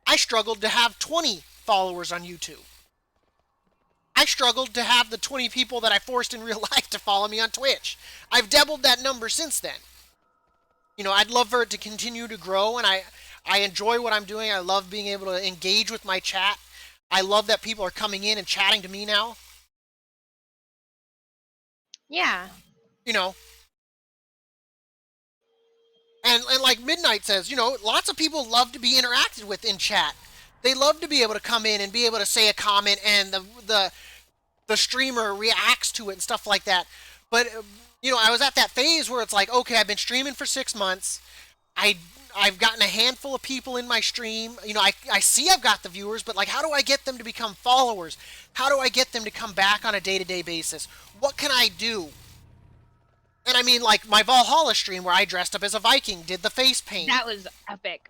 I struggled to have 20 followers on YouTube. I struggled to have the 20 people that I forced in real life to follow me on Twitch. I've doubled that number since then. You know, I'd love for it to continue to grow, and I enjoy what I'm doing. I love being able to engage with my chat. I love that people are coming in and chatting to me now.
Yeah.
You know. And like Midnight says, you know, lots of people love to be interacted with in chat. They love to be able to come in and be able to say a comment and the streamer reacts to it and stuff like that. But you know, I was at that phase where it's like, okay, I've been streaming for 6 months. I've gotten a handful of people in my stream. You know, I see I've got the viewers, but like, how do I get them to become followers? How do I get them to come back on a day-to-day basis? What can I do? And I mean, like my Valhalla stream where I dressed up as a Viking, did the face paint.
That was epic.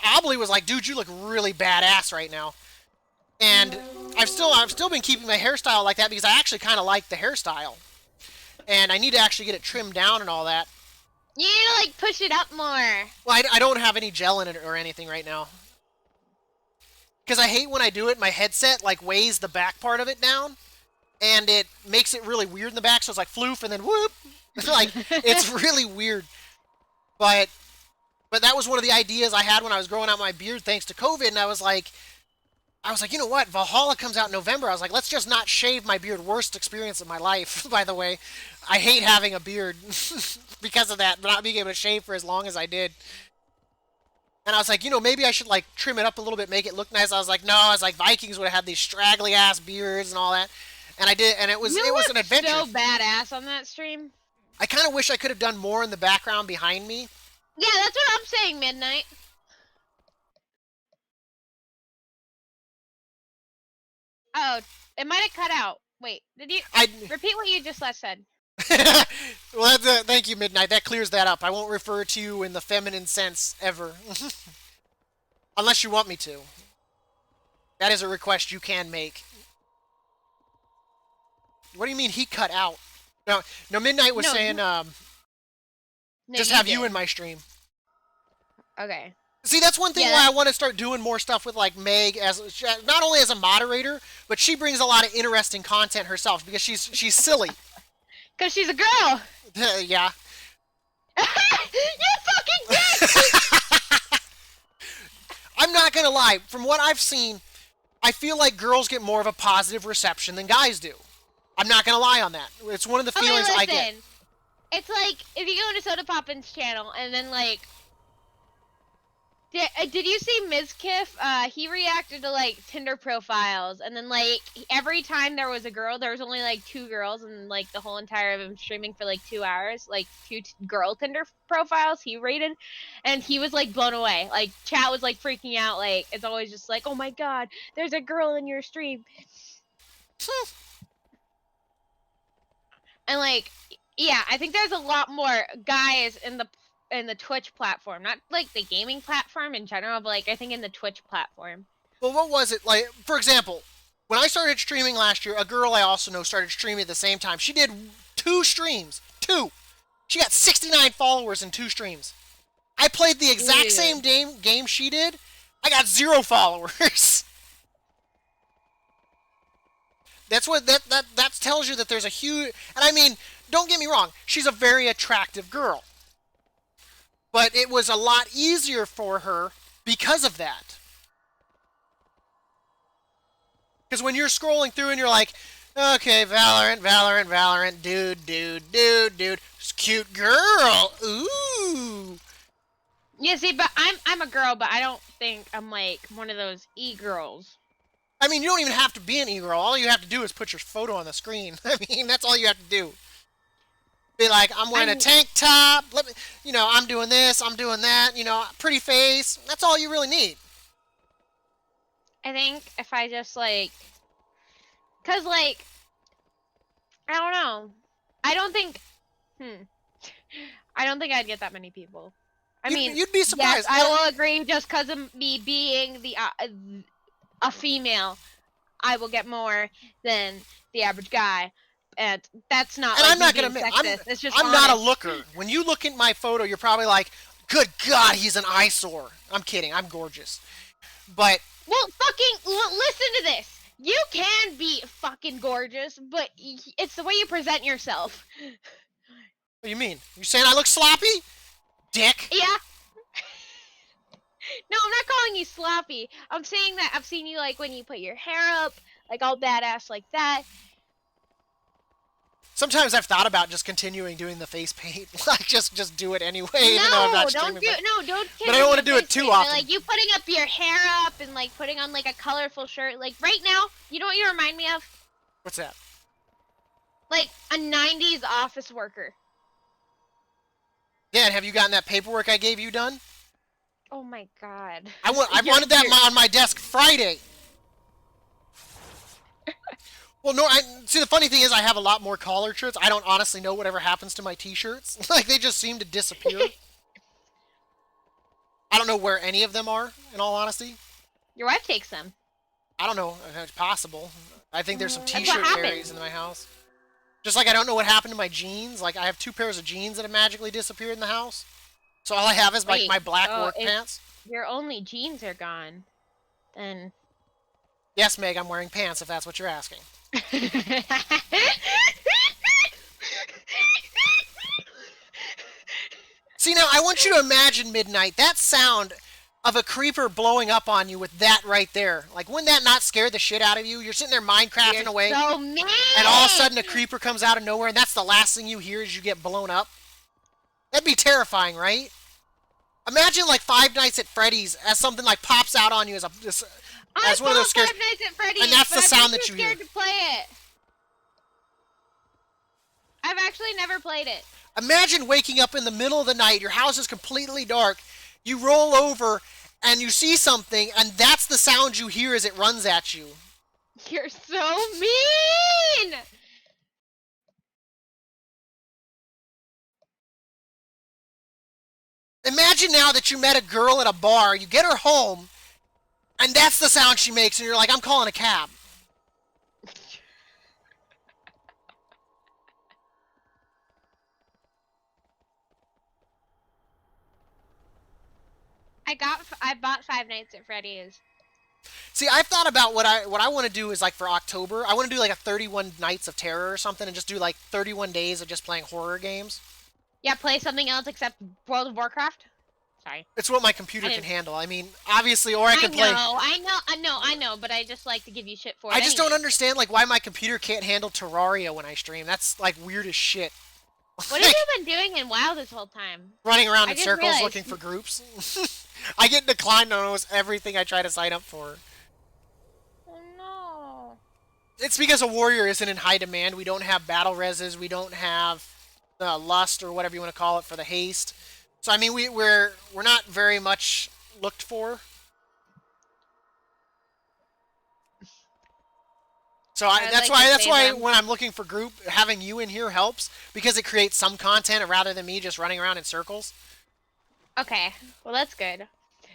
Obley was like, dude, you look really badass right now. And I've still been keeping my hairstyle like that because I actually kind of like the hairstyle. And I need to actually get it trimmed down and all that.
You need to like push it up more.
Well, I don't have any gel in it or anything right now. Because I hate when I do it, my headset like weighs the back part of it down. And it makes it really weird in the back, so it's like floof and then whoop. It's like, it's really weird. But that was one of the ideas I had when I was growing out my beard thanks to COVID, and I was like, you know what? Valhalla comes out in November. I was like, let's just not shave my beard. Worst experience of my life, by the way. I hate having a beard because of that, not being able to shave for as long as I did. And I was like, you know, maybe I should like trim it up a little bit, make it look nice. I was like, no, I was like, Vikings would have had these straggly ass beards and all that. And I did, and it was an adventure.
So badass on that stream.
I kind of wish I could have done more in the background behind me.
Yeah, that's what I'm saying, Midnight. Oh, it might have cut out. Wait, did you repeat what you just last said?
Well, thank you, Midnight. That clears that up. I won't refer to you in the feminine sense ever. Unless you want me to. That is a request you can make. What do you mean he cut out? No, Midnight was saying, just have you in my stream.
Okay.
See, that's one thing why I want to start doing more stuff with like Meg, as not only as a moderator, but she brings a lot of interesting content herself because she's silly.
Cause she's a girl.
Yeah.
You fucking dick!
I'm not gonna lie. From what I've seen, I feel like girls get more of a positive reception than guys do. I'm not gonna lie on that. It's one of the feelings I get.
It's like if you go into Soda Poppin's channel and then like, did you see Mizkiff? He reacted to like Tinder profiles, and then like every time there was a girl, there was only like 2 girls, and like the whole entire of him streaming for like 2 hours, like 2 girl Tinder profiles he rated, and he was like blown away. Like chat was like freaking out. Like it's always just like, oh my god, there's a girl in your stream. And like, yeah, I think there's a lot more guys in the Twitch platform, not like the gaming platform in general, but like I think in the Twitch platform.
Well, what was it like? For example, when I started streaming last year, a girl I also know started streaming at the same time. She did 2 streams. 2. She got 69 followers in 2 streams. I played the exact same game she did. I got 0 followers. That's what that tells you that there's a huge. And I mean, don't get me wrong, she's a very attractive girl. But it was a lot easier for her because of that. Because when you're scrolling through and you're like, okay, Valorant, dude, cute girl, ooh.
Yeah, see, but I'm a girl, but I don't think I'm like one of those e-girls.
I mean, you don't even have to be an e-girl. All you have to do is put your photo on the screen. I mean, that's all you have to do. Be like, I'm wearing a tank top. Let me, you know, I'm doing this, I'm doing that. You know, pretty face. That's all you really need.
I think if I just like, cause like, I don't know. I don't think I'd get that many people. I mean,
you'd be surprised.
Yes, I will agree. Just cause of me being a female, I will get more than the average guy. And that's not.
And
like
I'm not gonna
admit. It's just
I'm not a looker. When you look at my photo, you're probably like, "Good God, he's an eyesore." I'm kidding. I'm gorgeous. But
well, fucking listen to this. You can be fucking gorgeous, but it's the way you present yourself.
What do you mean? You saying I look sloppy? Dick.
Yeah. sloppy. I'm saying that I've seen you like when you put your hair up, like all badass like that.
Sometimes I've thought about just continuing doing the face paint. Like, just do it anyway, even though I'm
No,
not
don't
streaming.
do no, don't.
But I don't want to do it too often.
Like you putting up your hair up and like putting on like a colorful shirt. Like right now, you know what you remind me of?
What's that?
Like a '90s office worker.
Yeah, and have you gotten that paperwork I gave you done?
Oh my god.
I wanted that on my desk Friday. Well, no, see, the funny thing is I have a lot more collared shirts. I don't honestly know whatever happens to my t-shirts. Like, they just seem to disappear. I don't know where any of them are, in all honesty.
Your wife takes them.
I don't know if it's possible. I think there's some
That's
t-shirt
what happened.
fairies in my house. Just like I don't know what happened to my jeans. Like, I have 2 pairs of jeans that have magically disappeared in the house. So all I have is
Wait,
my black
oh,
work
if
pants.
Your only jeans are gone. Then.
Yes, Meg, I'm wearing pants if that's what you're asking. See, now, I want you to imagine, Midnight, that sound of a creeper blowing up on you with that right there. Like, wouldn't that not scare the shit out of you? You're sitting there Minecrafting
You're
away,
so mean.
and all of a sudden a creeper comes out of nowhere, and that's the last thing you hear as you get blown up? That'd be terrifying, right? Imagine, like, Five Nights at Freddy's as something, like, pops out on you as one of those scares.
Five Nights at Freddy's,
and that's the
but
sound
I'm
that
too
you hear.
scared to play it. I've actually never played it.
Imagine waking up in the middle of the night, your house is completely dark, you roll over, and you see something, and that's the sound you hear as it runs at you.
You're so mean!
Imagine now that you met a girl at a bar, you get her home, and that's the sound she makes, and you're like, I'm calling a cab.
I bought Five Nights at Freddy's.
See, I've thought about what I want to do is, like, for October, I want to do like a 31 Nights of Terror or something, and just do like 31 days of just playing horror games.
Yeah, play something else except World of Warcraft. Sorry.
It's what my computer can handle. I mean, obviously, or I can play.
I know, but I just like to give you shit for it.
I just don't understand, like, why my computer can't handle Terraria when I stream. That's, like, weird as shit.
What have you been doing in WoW this whole time?
Running around
I
in
just
circles
realized-
looking for groups. I get declined on almost everything I try to sign up for.
Oh no.
It's because a warrior isn't in high demand. We don't have battle reses. We don't have lust or whatever you want to call it for the haste. So I mean, we're not very much looked for. So that's why when I'm looking for group, having you in here helps because it creates some content rather than me just running around in circles.
Okay, well that's good.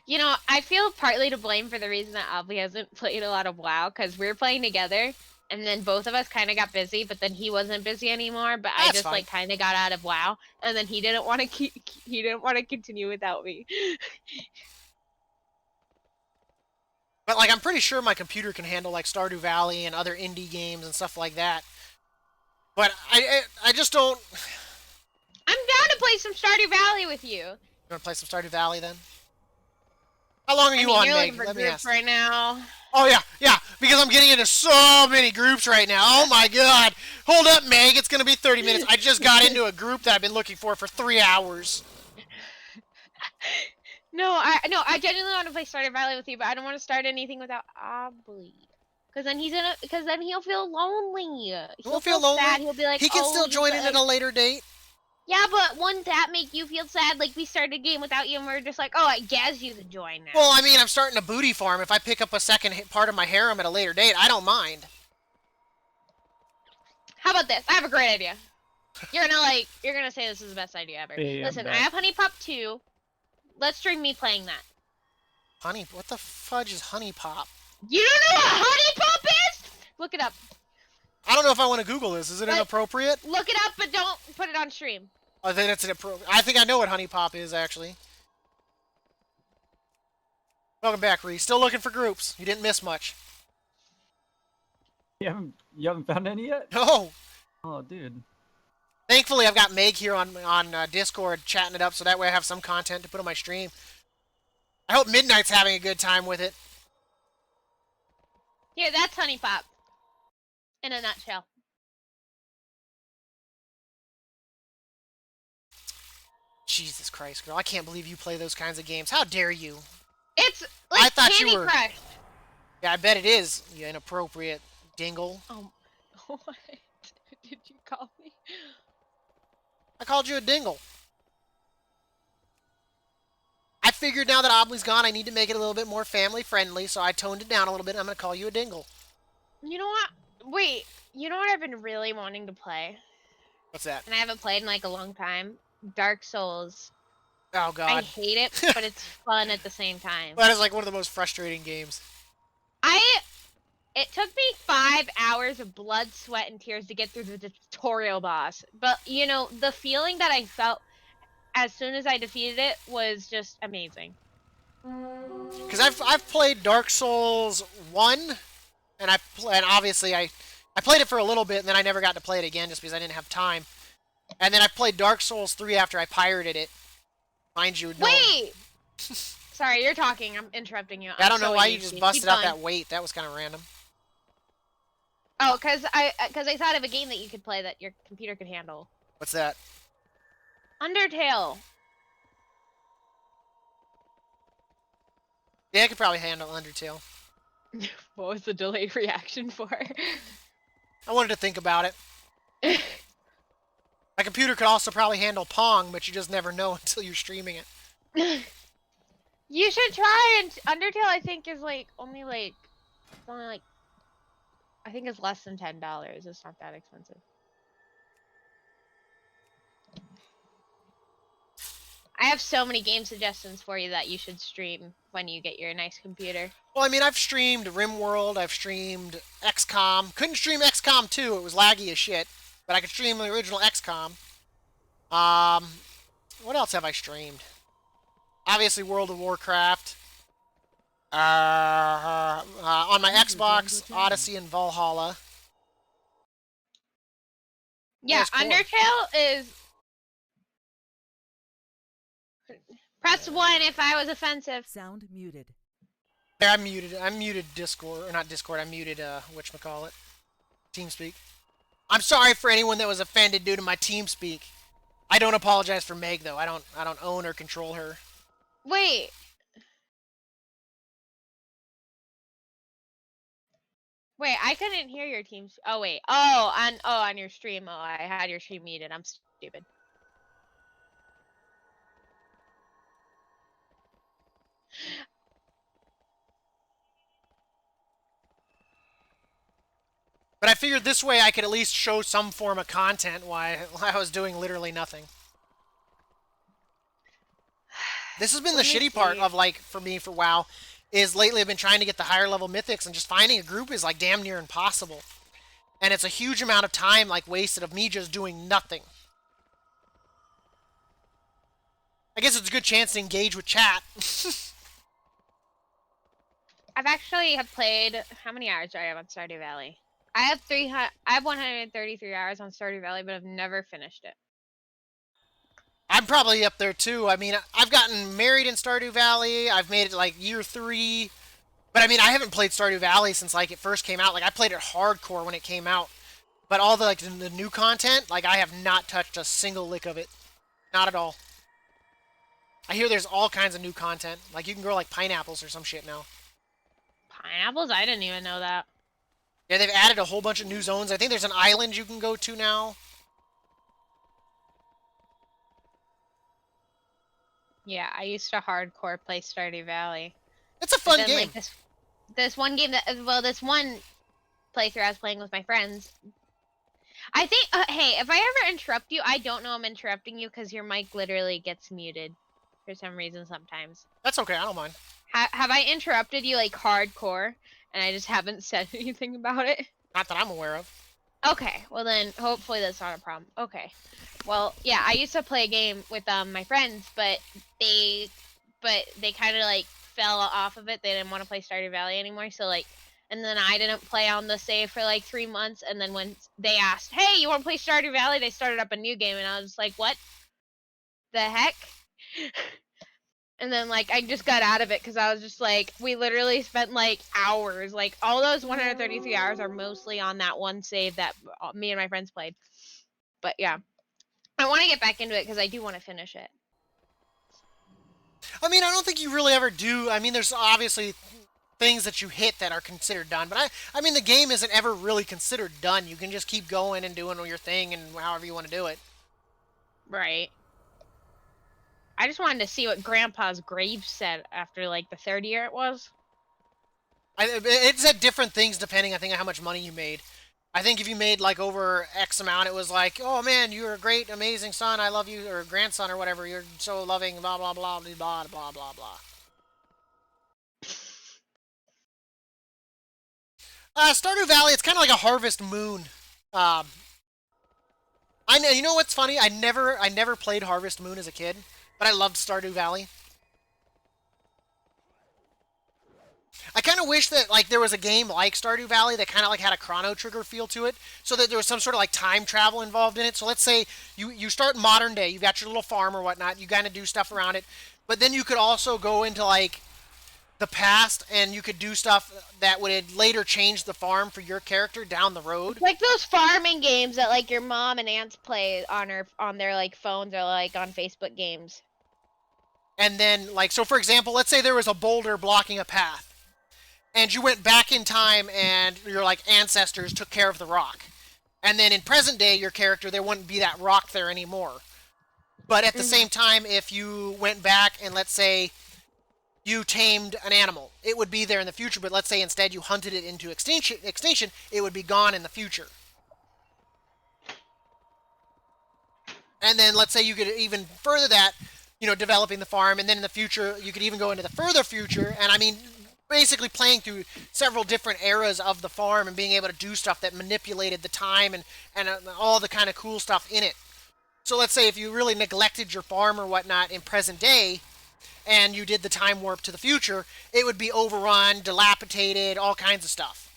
You know, I feel partly to blame for the reason that Albie hasn't played a lot of WoW because we were playing together, and then both of us kind of got busy, but then he wasn't busy anymore. But I just like kind of got out of WoW, and then he didn't want to continue without me.
But like, I'm pretty sure my computer can handle like Stardew Valley and other indie games and stuff like that. But I just don't.
I'm down to play some Stardew Valley with you.
You want to play some Stardew Valley then? How long are you on, Meg? Let me ask.
Right now.
Oh yeah, because I'm getting into so many groups right now. Oh my god. Hold up, Meg, it's gonna be 30 minutes. I just got into a group that I've been looking for 3 hours.
No, I genuinely want to play Stardew Valley with you, but I don't want to start anything without Aubrey. Because then he'll feel lonely.
He'll feel lonely.
Sad. He'll be like,
he can still join in at a later date.
Yeah, but wouldn't that make you feel sad? Like we started a game without you and we're just like, oh, I guess you could join now.
Well, I mean, I'm starting a booty farm. If I pick up a second part of my harem at a later date, I don't mind.
How about this? I have a great idea. You're gonna say this is the best idea ever.
Yeah,
Listen, I have Honey Pop 2. Let's stream me playing that.
Honey, what the fudge is Honey Pop?
You don't know what Honey Pop is? Look it up.
I don't know if I want to Google this. Is it inappropriate?
Look it up, but don't put it on stream.
I think it's inappropriate. I think I know what Honey Pop is, actually. Welcome back, Ree. Still looking for groups. You didn't miss much.
You haven't found any yet?
No.
Oh, dude.
Thankfully, I've got Meg here on Discord chatting it up, so that way I have some content to put on my stream. I hope Midnight's having a good time with it.
Here, that's Honey Pop. In a nutshell.
Jesus Christ, girl. I can't believe you play those kinds of games. How dare you?
It's like
I thought
Candy
you were...
Crush.
Yeah, I bet it is, you inappropriate dingle.
What did you call me?
I called you a dingle. I figured now that Obley's gone, I need to make it a little bit more family friendly, so I toned it down a little bit. I'm going to call you a dingle.
You know what? Wait, you know what I've been really wanting to play?
What's that?
And I haven't played in like a long time? Dark Souls.
Oh, God.
I hate it, but it's fun at the same time.
That is like one of the most frustrating games.
It took me 5 hours of blood, sweat, and tears to get through the tutorial boss. But, you know, the feeling that I felt as soon as I defeated it was just amazing.
Because I've played Dark Souls 1, and obviously I played it for a little bit, and then I never got to play it again just because I didn't have time. And then I played Dark Souls 3 after I pirated it. Mind you, no.
Wait! Sorry, you're talking. I'm interrupting you.
I don't know why you
ADHD.
just busted
Keep
out
going.
that weight. That was kind of random.
Oh, because I thought of a game that you could play that your computer could handle.
What's that?
Undertale.
Yeah, I could probably handle Undertale.
What was the delayed reaction for?
I wanted to think about it. My computer could also probably handle Pong, but you just never know until you're streaming it.
You should try, and Undertale I think is like only like I think it's less than $10. It's not that expensive. I have so many game suggestions for you that you should stream when you get your nice computer.
Well, I mean, I've streamed RimWorld, I've streamed XCOM. Couldn't stream XCOM 2, it was laggy as shit. But I could stream the original XCOM. What else have I streamed? Obviously World of Warcraft. On my Xbox, Odyssey and Valhalla.
Yeah,
That's cool.
Undertale is... Press 1 if I was offensive.
Sound muted.
Yeah, I'm muted. I'm muted Discord, or not Discord. I'm muted. Whatchamacallit? TeamSpeak. I'm sorry for anyone that was offended due to my TeamSpeak. I don't apologize for Meg though. I don't own or control her.
Wait. Wait, I couldn't hear your team. Oh wait. On your stream. Oh, I had your stream muted. I'm stupid.
But I figured this way I could at least show some form of content while I was doing literally nothing. This has been the shitty part of, like, for me for WoW, is lately I've been trying to get the higher level mythics, and just finding a group is, like, damn near impossible. And it's a huge amount of time, like, wasted of me just doing nothing. I guess it's a good chance to engage with chat.
I've actually played... How many hours do I have on Stardew Valley? I have 133 hours on Stardew Valley, but I've never finished it.
I'm probably up there too. I mean, I've gotten married in Stardew Valley. I've made it like year 3. But I mean, I haven't played Stardew Valley since like it first came out. Like I played it hardcore when it came out. But all the like the new content, like I have not touched a single lick of it. Not at all. I hear there's all kinds of new content. Like you can grow like pineapples or some shit now.
Pineapples? I didn't even know that.
Yeah, they've added a whole bunch of new zones. I think there's an island you can go to now.
Yeah, I used to hardcore play Stardew Valley.
It's a fun game.
Like, this one game that, well, this one playthrough I was playing with my friends. I think, hey, if I ever interrupt you, I don't know I'm interrupting you because your mic literally gets muted for some reason sometimes.
That's okay, I don't mind.
Have I interrupted you like hardcore and I just haven't said anything about it?
Not that I'm aware of.
Okay, well then hopefully that's not a problem. Okay. Well, yeah, I used to play a game with my friends, but they kind of like fell off of it. They didn't want to play Stardew Valley anymore, so like, and then I didn't play on the save for like 3 months, and then when they asked, "Hey, you want to play Stardew Valley?" they started up a new game, and I was like, "What the heck?" And then like I just got out of it because I was just like, we literally spent like hours. Like all those 133 hours are mostly on that one save that me and my friends played. But yeah, I want to get back into it because I do want to finish it.
I mean, I don't think you really ever do. I mean, there's obviously things that you hit that are considered done, but I mean, the game isn't ever really considered done. You can just keep going and doing your thing and however you want to do it.
Right. I just wanted to see what Grandpa's grave said after like the third year it was.
It said different things depending, I think, on how much money you made. I think if you made like over X amount, it was like, oh man, you're a great, amazing son. I love you, or grandson, or whatever. You're so loving. Blah blah blah blah blah blah blah blah. Stardew Valley, it's kind of like a Harvest Moon. I know. You know what's funny? I never played Harvest Moon as a kid, but I loved Stardew Valley. I kind of wish that like there was a game like Stardew Valley that kind of like had a Chrono Trigger feel to it, so that there was some sort of like time travel involved in it. So let's say you start modern day, you've got your little farm or whatnot, you kind of do stuff around it, but then you could also go into like the past and you could do stuff that would later change the farm for your character down the road.
Like those farming games that like your mom and aunts play on their like phones or like on Facebook games.
And then like, so for example, let's say there was a boulder blocking a path, and you went back in time and your like ancestors took care of the rock. And then in present day, your character, there wouldn't be that rock there anymore. But at the same time, if you went back and let's say you tamed an animal, it would be there in the future. But let's say instead you hunted it into extinction, it would be gone in the future. And then let's say you could even further that, you know, developing the farm, and then in the future you could even go into the further future, and I mean basically playing through several different eras of the farm and being able to do stuff that manipulated the time and all the kind of cool stuff in it. So let's say if you really neglected your farm or whatnot in present day and you did the time warp to the future, it would be overrun, dilapidated, all kinds of stuff.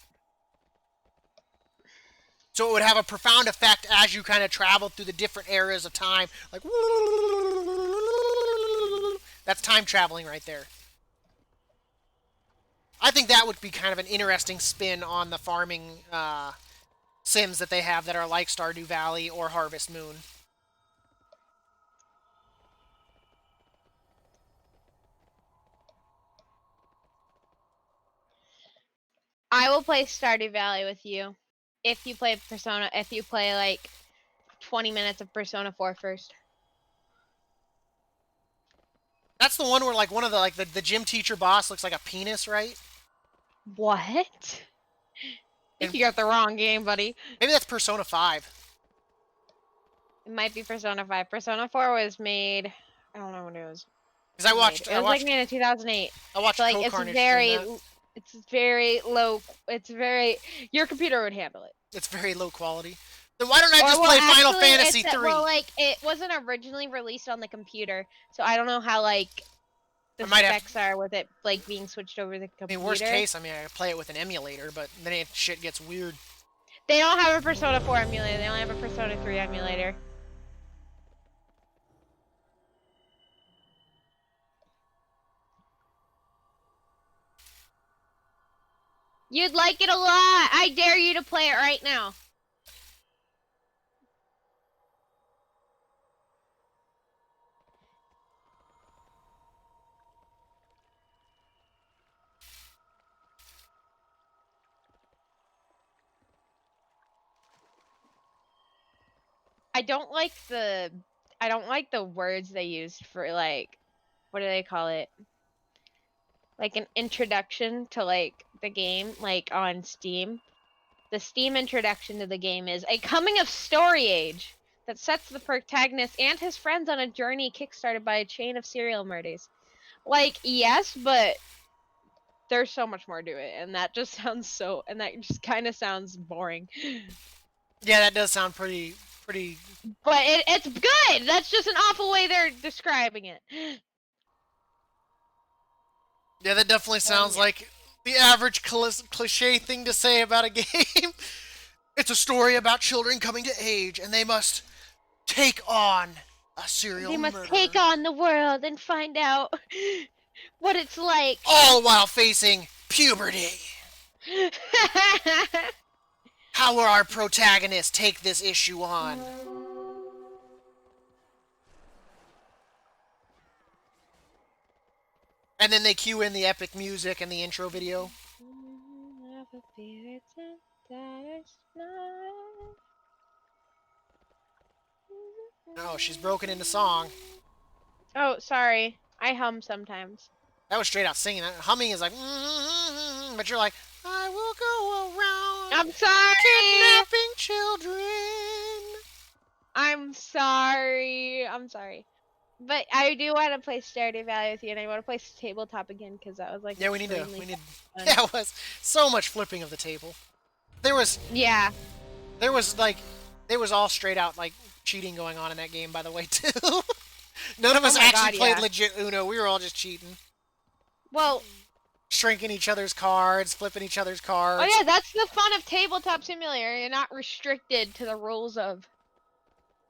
So it would have a profound effect as you kind of travel through the different eras of time. Like, that's time traveling right there. I think that would be kind of an interesting spin on the farming sims that they have that are like Stardew Valley or Harvest Moon.
I will play Stardew Valley with you. If you play Persona, if you play like 20 minutes of Persona 4 first.
That's the one where like one of the like the gym teacher boss looks like a penis, right?
What? I think you got the wrong game, buddy.
Maybe that's Persona 5.
It might be Persona 5. Persona 4 was made. I don't know when it was.
Because I watched.
It was like made in 2008.
I watched.
So, like it's very low. It's very. Your computer would handle it.
It's very low quality. Then why don't I just play Final Fantasy 3?
Well, like it wasn't originally released on the computer, so I don't know how like the specs are with it like being switched over the computer.
I mean, worst case, I mean, I play it with an emulator, but then shit gets weird.
They don't have a Persona 4 emulator. They only have a Persona 3 emulator. You'd like it a lot. I dare you to play it right now. I don't like the words they used for like, what do they call it? Like an introduction to like the game, like on Steam. The Steam introduction to the game is a coming of story age that sets the protagonist and his friends on a journey kickstarted by a chain of serial murders. Like, yes, but there's so much more to it, and that just sounds and that just kind of sounds boring.
Yeah, that does sound pretty.
But it's good. That's just an awful way they're describing it.
Yeah, that definitely sounds like the average cliche thing to say about a game. It's a story about children coming to age, and they must take on A serial
They must
murderer.
take on the world and find out what it's like.
All while facing puberty. How will our protagonist take this issue on? And then they cue in the epic music and the intro video. Oh, she's broken into song.
Oh, sorry. I hum sometimes.
That was straight out singing. Humming is like, but you're like, I will go around
I'm sorry.
kidnapping children.
I'm sorry. I'm sorry. But I do want to play Stardew Valley with you, and I want to play tabletop again because that was like
Yeah, we need.
fun.
Yeah, it was so much flipping of the table. There was all straight out like cheating going on in that game, by the way, too. None of us actually played legit Uno. We were all just cheating.
Well,
shrinking each other's cards, flipping each other's cards.
Oh yeah, that's the fun of Tabletop Simulator. You're not restricted to the rules of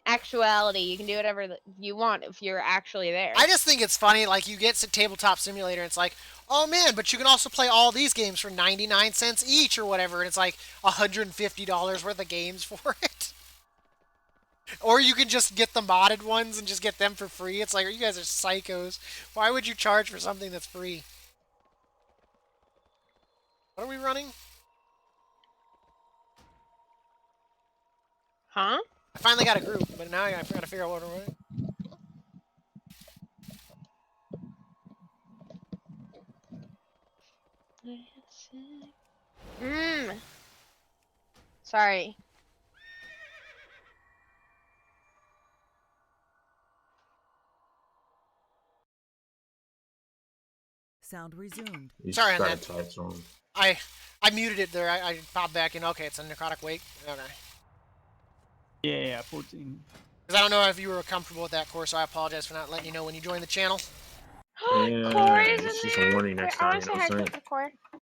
actuality. You can do whatever you want if you're actually there.
I just think it's funny, like, you get to Tabletop Simulator, and it's like, oh man, but you can also play all these games for 99 cents each or whatever, and it's like $150 worth of games for it. Or you can just get the modded ones and just get them for free. It's like, you guys are psychos. Why would you charge for something that's free? What are we running?
Huh?
I finally got a group, but now I gotta figure out what we're running.
Sorry.
Sound resumed.
Sorry on that. I muted it there. I popped back in. Okay, it's a necrotic wake. Okay.
Yeah, 14.
Because I don't know if you were comfortable with that course, so I apologize for not letting you know when you joined the channel.
Yeah, Core is in
just
there.
a warning next time. You know what I'm saying?
Core.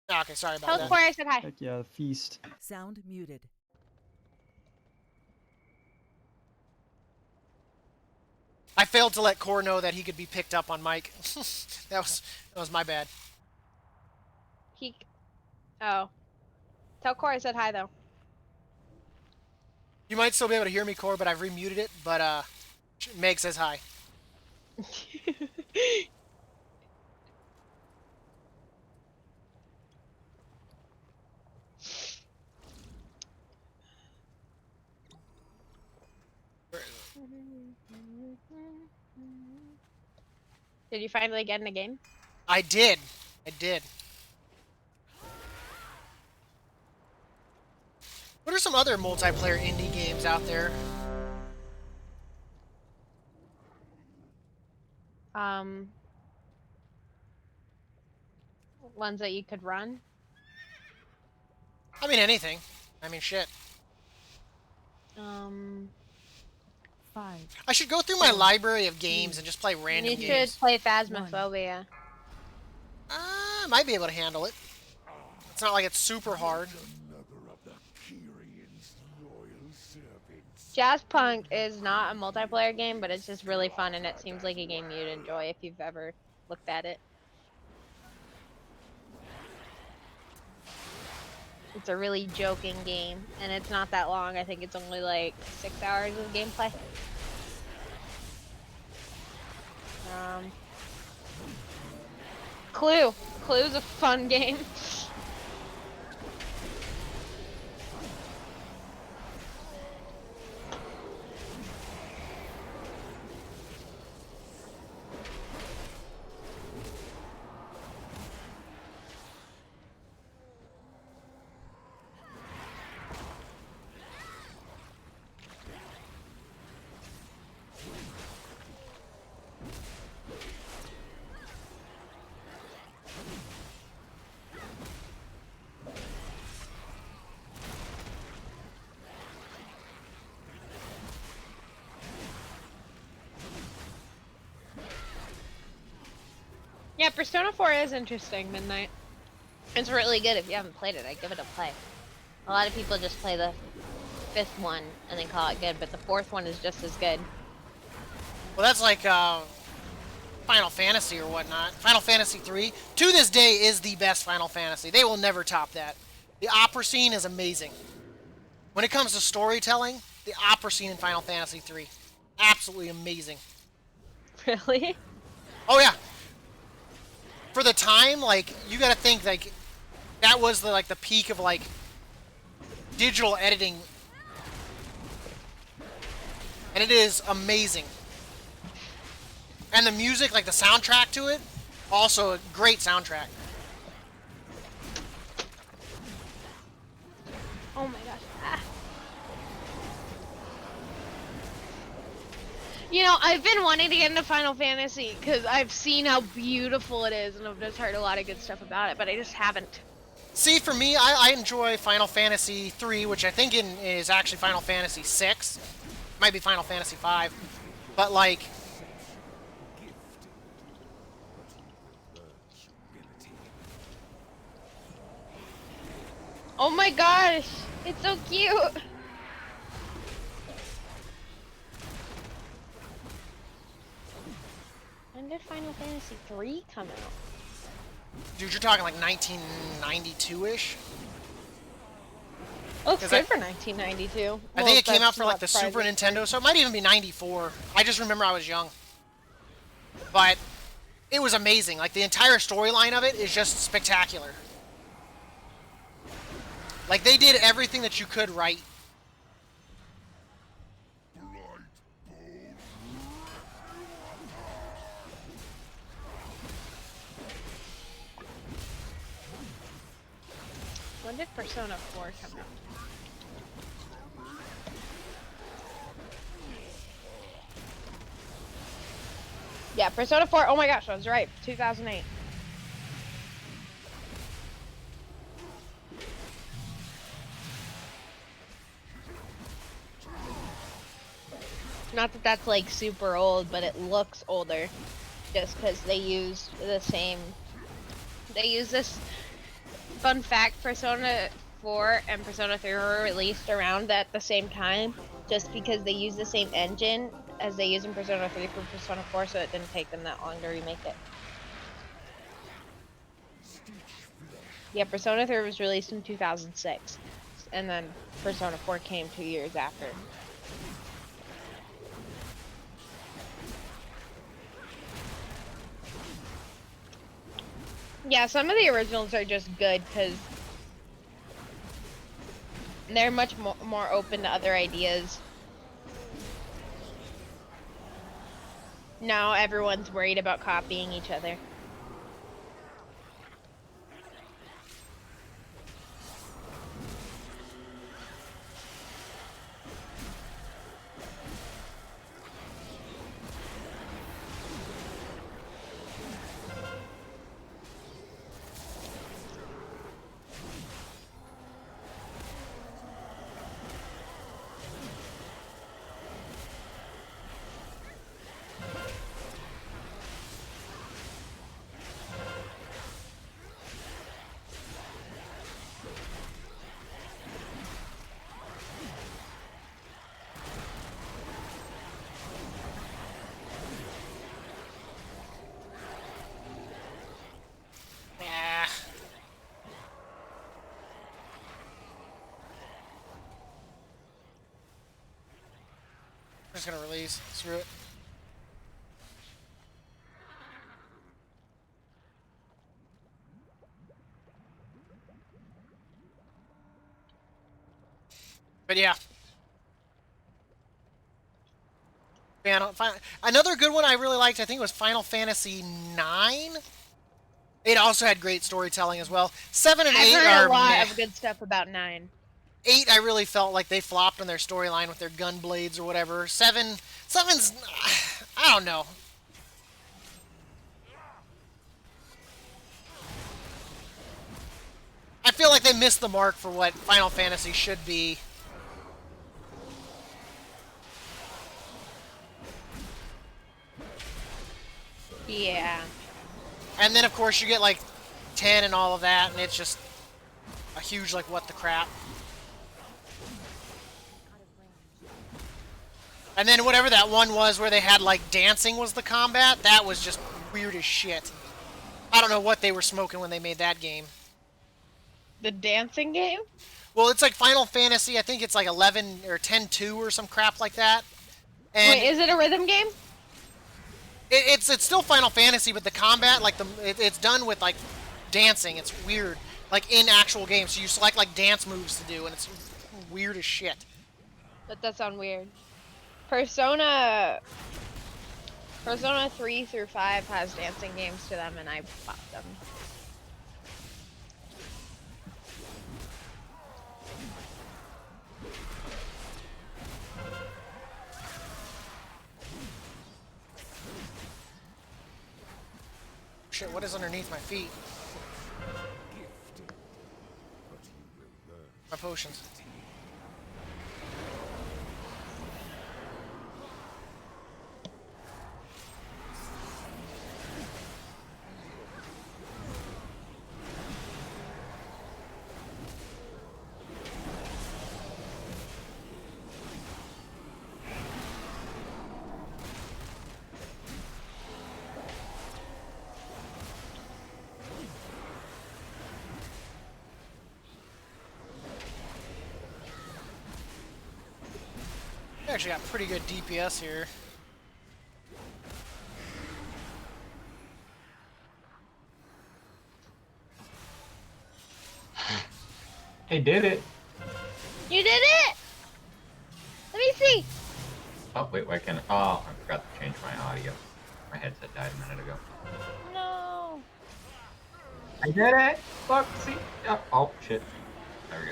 Oh, okay, sorry about
Tell
that.
Core I said hi.
Heck yeah, feast.
Sound muted.
I failed to let Core know that he could be picked up on mic. that was my bad.
Oh. Tell Core I said hi though.
You might still be able to hear me, Core, but I've remuted it. But Meg says hi.
Did you finally get in the game?
I did. I did. What are some other multiplayer indie games out there?
Ones that you could run?
I mean, anything. I mean, shit.
5.
I should go through my library of games and just play random games.
You should play Phasmophobia.
I might be able to handle it. It's not like it's super hard.
Jazzpunk is not a multiplayer game, but it's just really fun, and it seems like a game you'd enjoy if you've ever looked at it. It's a really joking game, and it's not that long. I think it's only like 6 hours of gameplay. Clue. Clue's a fun game. Yeah, Persona 4 is interesting, Midnight. It's really good. If you haven't played it, I give it a play. A lot of people just play the 5th one and then call it good, but the 4th one is just as good.
Well, that's like Final Fantasy or whatnot. Final Fantasy 3, to this day, is the best Final Fantasy. They will never top that. The opera scene is amazing. When it comes to storytelling, the opera scene in Final Fantasy 3, absolutely amazing.
Really?
Oh yeah. For the time, like, you gotta think, like, that was the, like, the peak of, like, digital editing. And it is amazing. And the music, like the soundtrack to it, also a great soundtrack.
Oh my gosh. Ah. You know, I've been wanting to get into Final Fantasy because I've seen how beautiful it is and I've just heard a lot of good stuff about it, but I just haven't.
See, for me, I enjoy Final Fantasy 3, which I think is actually Final Fantasy 6. Might be Final Fantasy 5. But, like,
Oh my gosh, it's so cute. When did Final Fantasy 3 come out?
dude, you're talking like 1992-ish?
Looks
'Cause
good for 1992.
I think it came out for like the Super Nintendo, so it might even be 94. I just remember I was young. But it was amazing. Like, the entire storyline of it is just spectacular. Like, they did everything that you could right.
When did Persona 4 come out? Yeah, Persona 4. Oh my gosh, I was right. 2008. Not that that's like super old, but it looks older. Just because they use the same. They use this. Fun fact: Persona 4 and Persona 3 were released around at the same time, just because they use the same engine as they use in Persona 3 for Persona 4, so it didn't take them that long to remake it. Yeah, Persona 3 was released in 2006, and then Persona 4 came 2 years after. Yeah, some of the originals are just good because they're much more open to other ideas. Now everyone's worried about copying each other.
Yeah. I'm just gonna release. Screw it. But yeah. Another good one I really liked, I think, was Final Fantasy 9. It also had great storytelling as well. 7 and 8
I've heard
are
a lot
meh.
of good stuff about 9.
8, I really felt like they flopped on their storyline with their gun blades or whatever. 7's, I don't know. I feel like they missed the mark for what Final Fantasy should be.
Yeah.
And then, of course, you get, like, 10 and all of that, and it's just a huge, like, what the crap. And then whatever that one was where they had like dancing was the combat, that was just weird as shit. I don't know what they were smoking when they made that game.
The dancing game?
Well, it's like Final Fantasy. I think it's like 11 or 10-2 or some crap like that. And
Wait, is it a rhythm game?
it's still Final Fantasy, but the combat, like it's done with like dancing. It's weird, like in actual games. So you select like dance moves to do, and it's weird as shit.
That does sound weird. Persona 3 through 5 has dancing games to them, and I bought them.
Shit, what is underneath my feet? My potions. I actually got pretty good DPS here.
I did it.
You did it! Let me see!
Oh, wait, why can't I? Oh, I forgot to change my audio. My headset died a minute ago.
No.
I did it! Look, see? Oh, shit. There we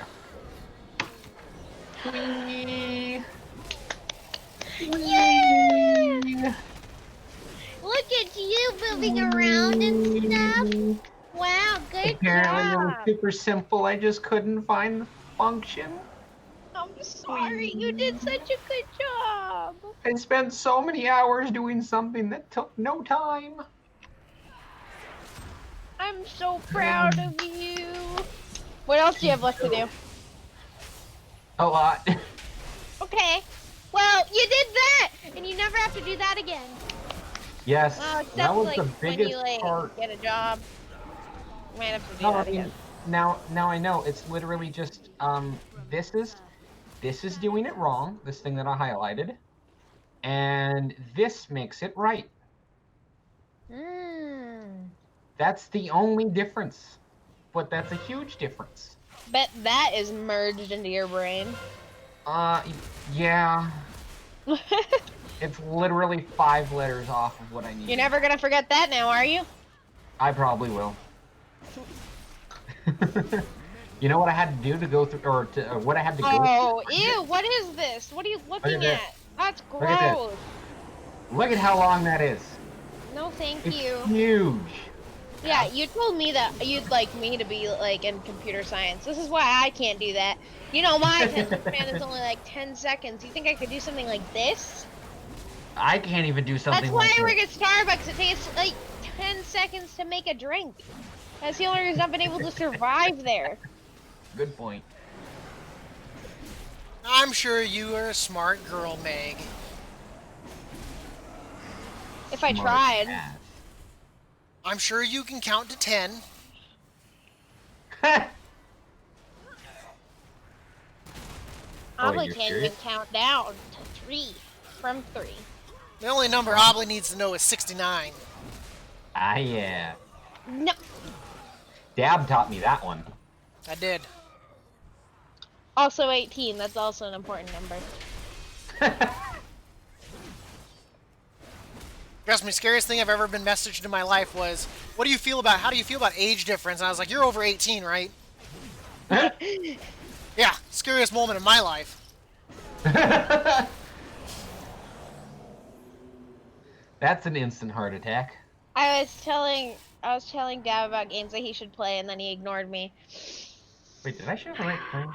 go. Whee!
Yeah! Look at you moving around and stuff. Wow, good
Apparently it was
job.
super simple. I just couldn't find the function.
I'm sorry, you did such a good job.
I spent so many hours doing something that took no time.
I'm so proud of you. What else do you have left to do?
A lot.
Okay. Well, you did that, and you never have to do that again.
Yes,
Well, except
that was
like
the
when
biggest
you like
part.
get a job. You might have to do
No,
that
I mean,
again.
now I know. It's literally just this is doing it wrong. This thing that I highlighted, and this makes it right. That's the only difference, but that's a huge difference.
Bet that is merged into your brain.
Yeah. It's literally 5 letters off of what I need.
You're never gonna forget that now, are you?
I probably will. You know what I had to do to go through, or what I had to go through?
Oh, ew, what is this? What are you looking
this.
at? That's
Look at this.
gross.
Look at how long that is.
No, thank
It's
you.
huge.
Yeah, you told me that you'd like me to be like in computer science. This is why I can't do that. You know, my attention span is only like 10 seconds. You think I could do something like this?
I can't even do something
That's why
like
I work
this.
at Starbucks. It takes like 10 seconds to make a drink. That's the only reason I've been able to survive there.
Good point.
I'm sure you are a smart girl, Meg.
If I
Smart
tried.
ass.
I'm sure you can count to 10.
Probably
you're
can't even
serious?
count down to 3 from 3.
The only number Obley needs to know is 69.
Ah, yeah.
No.
Dab taught me that one.
I did.
Also 18. That's also an important number.
Trust me, scariest thing I've ever been messaged in my life was, how do you feel about age difference? And I was like, you're over 18, right? Yeah, scariest moment of my life.
That's an instant heart attack.
I was telling Dab about games that he should play, and then he ignored me.
Wait, did I share the right thing?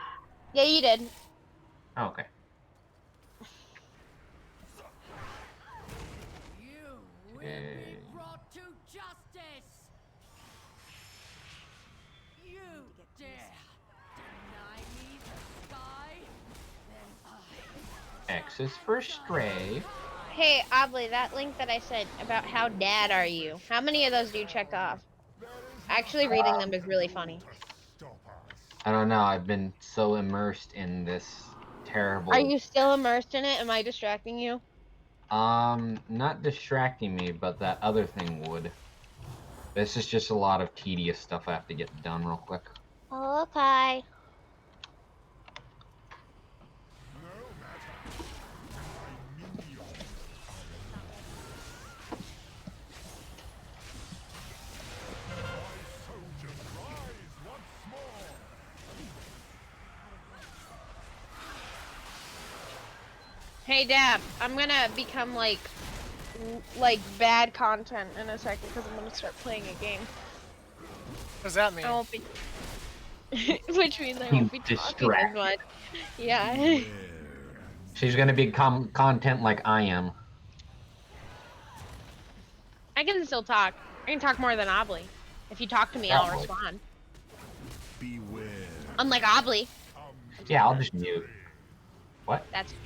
Yeah, you did.
Oh, okay. Okay.
Brought to justice. You dare deny me the sky? Then
X is for stray.
Hey, Obley, that link that I sent about how dad are you? How many of those do you check off? Actually, reading them is really funny.
I don't know. I've been so immersed in this terrible.
Are you still immersed in it? Am I distracting you?
Not distracting me, but that other thing would. This is just a lot of tedious stuff I have to get done real quick.
Okay. Hey, Dab, I'm gonna become like bad content in a second because I'm gonna start playing a game.
What does that mean?
I won't be, which means I won't be talking as much. Yeah.
She's gonna be content like I am.
I can still talk. I can talk more than Obley. If you talk to me, I'll respond.
Beware.
Unlike Obley.
Yeah, I'll just mute. What?
That's true.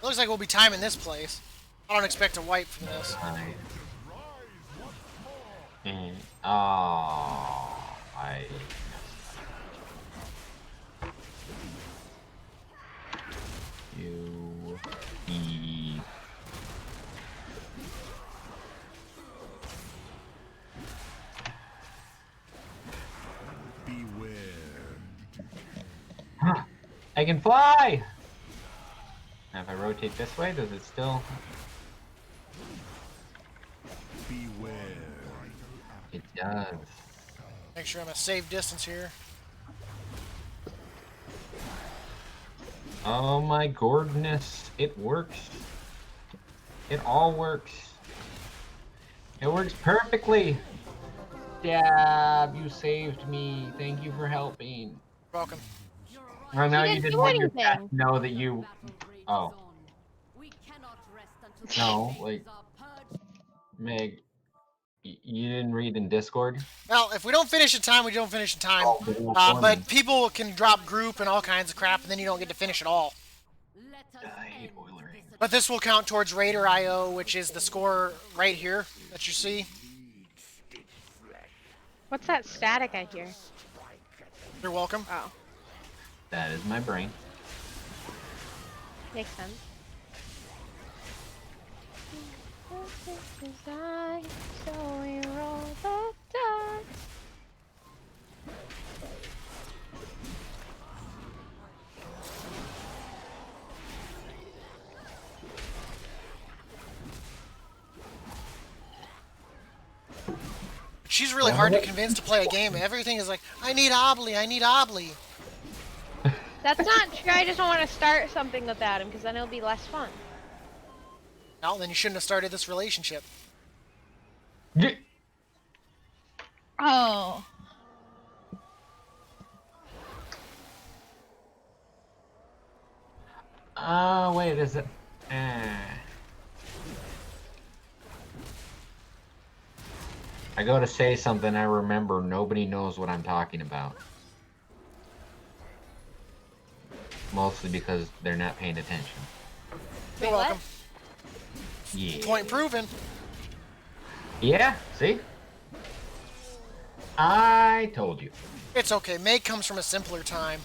Looks like we'll be timing this place. I don't expect a wipe from this.
I. You. E.
Beware.
Huh. I can fly! Now if I rotate this way, does it still...
Beware.
It does.
Make sure I'm a safe distance here.
Oh my goodness, it works. It all works. It works perfectly. Dab, you saved me. Thank you for helping.
Welcome.
Well, now you
didn't
didn't
do
want your chat
anything.
to know that you... Oh. No, like... Meg, you didn't read in Discord?
Well, if we don't finish in time, we don't finish in time.
Oh,
But people can drop group and all kinds of crap, and then you don't get to finish at all.
I hate Euler.
But this will count towards Raider IO, which is the score right here that you see.
What's that static I hear?
You're welcome.
Oh,
That is my brain.
makes sense. So we roll the dice.
She's really hard to convince to play a game. Everything is like, I need Obley, I need Obley.
That's not true. I just don't want to start something without him because then it'll be less fun.
Well, then you shouldn't have started this relationship.
Oh.
Wait, is it... I go to say something, I remember nobody knows what I'm talking about. Mostly because they're not paying attention.
You're
Wait,
welcome.
Yeah.
Point proven.
Yeah, see? I told you.
It's okay. Meg comes from a simpler time.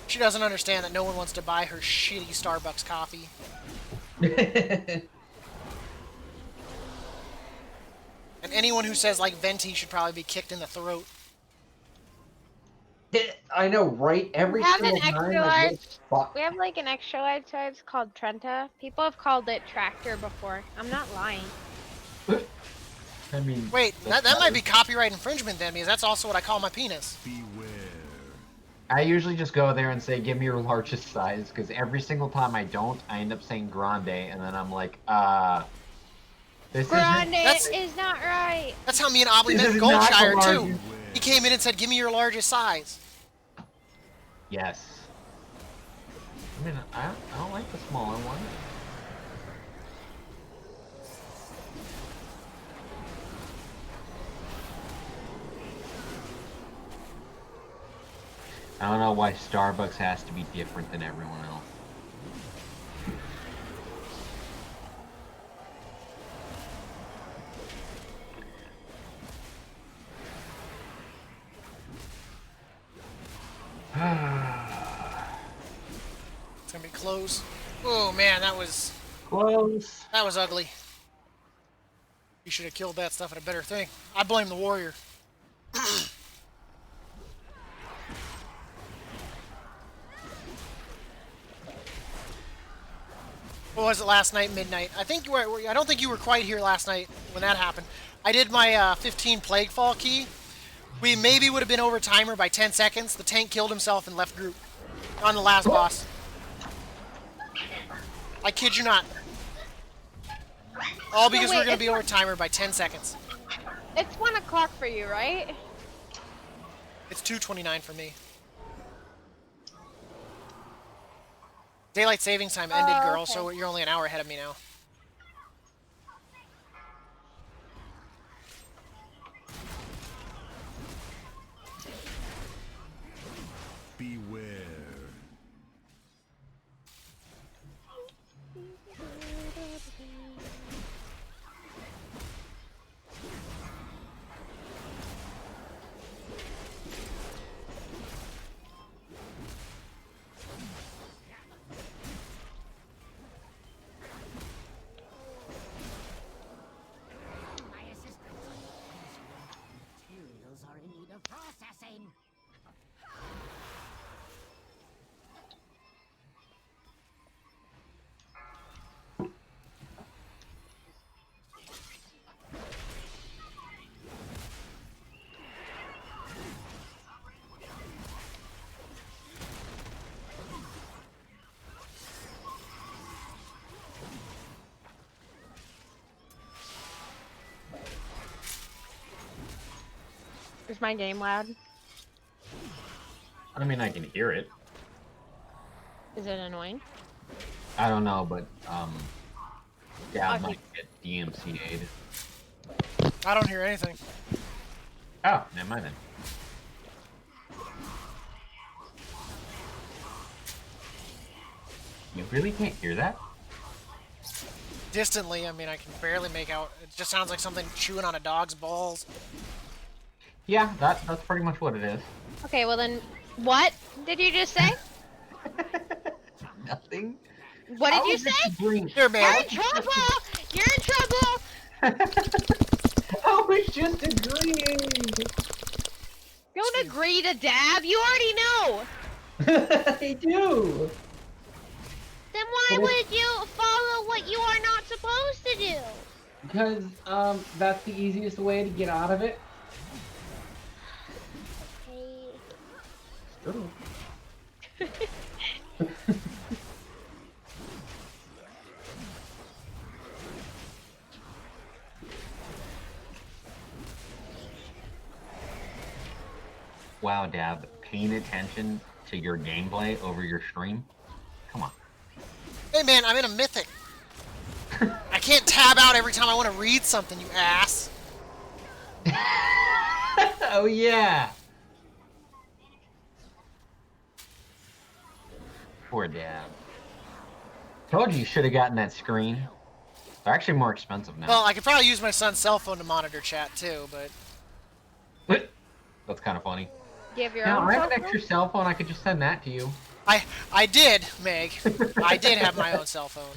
She doesn't understand that no one wants to buy her shitty Starbucks coffee. And anyone who says like venti should probably be kicked in the throat.
I know, right? Every
We have an
single
extra
time I
large.
get fucked.
We have like an extra large size called Trenta. People have called it Tractor before. I'm not lying.
I mean...
Wait, that might be copyright infringement then, because that's also what I call my penis.
Beware.
I usually just go there and say, give me your largest size, because every single time I don't, I end up saying grande, and then I'm like, this
Grande
That's-
is not right.
That's how me and Obley
This
met in
is not the
Goldshire too.
largest.
He came in and said, give me your largest size.
Yes. I mean, I don't like the smaller one. I don't know why Starbucks has to be different than everyone else.
It's gonna be close. Oh man, that was
Close.
ugly. You should have killed that stuff at a better thing. I blame the warrior. What was it last night, midnight? I think I don't think you were quite here last night when that happened. I did my 15 Plague Fall key. We maybe would have been over timer by 10 seconds. The tank killed himself and left group on the last boss. I kid you not. All because we're going to be over timer by 10 seconds.
It's 1 o'clock for you, right?
It's 2:29 for me. Daylight savings time ended, girl,
okay.
so you're only an hour ahead of me now.
Beware.
My assistant. Materials are in need of processing.
Is my game loud?
I mean, I can hear it.
Is it annoying?
I don't know, but Dad
Okay.
might get DMCA'd.
I don't hear anything.
Oh, never mind then. You really can't hear that?
Distantly, I mean, I can barely make out. It just sounds like something chewing on a dog's balls.
Yeah, that's pretty much what it is.
Okay, well then, what did you just say?
Nothing.
What did
I
you
was
say?
just agreeing-
Here, man.
You're in trouble! You're in trouble!
I was just agreeing.
Don't agree to dab. You already know.
I do.
Then why would you follow what you are not supposed to do?
Because that's the easiest way to get out of it.
Wow, Dab, paying attention to your gameplay over your stream? Come on.
Hey, man, I'm in a mythic. I can't tab out every time I want to read something, you ass.
Oh, yeah. Poor Dab. Told you should have gotten that screen. They're actually more expensive now.
Well, I could probably use my son's cell phone to monitor chat, too, but...
That's kind of funny.
Do you have your
Yeah,
own
I have an
cell phone?
extra cell phone. I could just send that to you.
I did, Meg. I did have my own cell phone.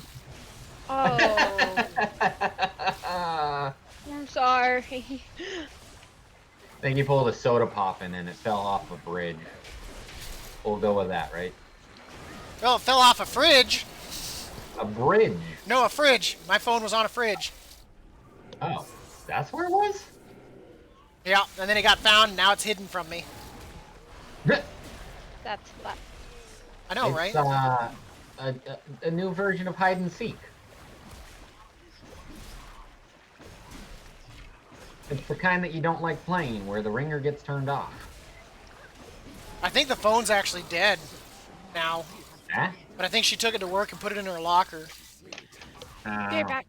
Oh, I'm sorry.
Then you pulled a soda pop and then it fell off a bridge. We'll go with that, right?
Oh, it fell off a fridge.
A bridge.
No, a fridge. My phone was on a fridge.
Oh, that's where it was?
Yeah, and then it got found, and now it's hidden from me.
That's flat.
I know,
It's,
right?
a new version of hide and seek. It's the kind that you don't like playing, where the ringer gets turned off.
I think the phone's actually dead now.
Huh?
But I think she took it to work and put it in her locker.
Be right back.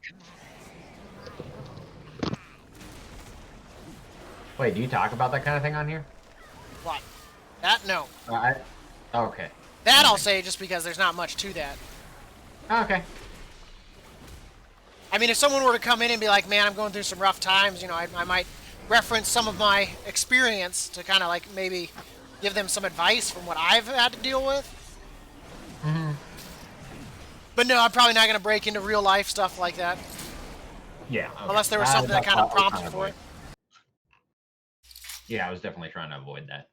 Wait, do you talk about that kind of thing on here?
What? That, no.
Okay.
That I'll say just because there's not much to that.
Okay.
I mean, if someone were to come in and be like, man, I'm going through some rough times, you know, I might reference some of my experience to kind of like maybe give them some advice from what I've had to deal with.
Mm-hmm.
But no, I'm probably not going to break into real life stuff like that.
Yeah. Okay.
Unless there was something that kind of prompted for it.
Yeah, I was definitely trying to avoid that.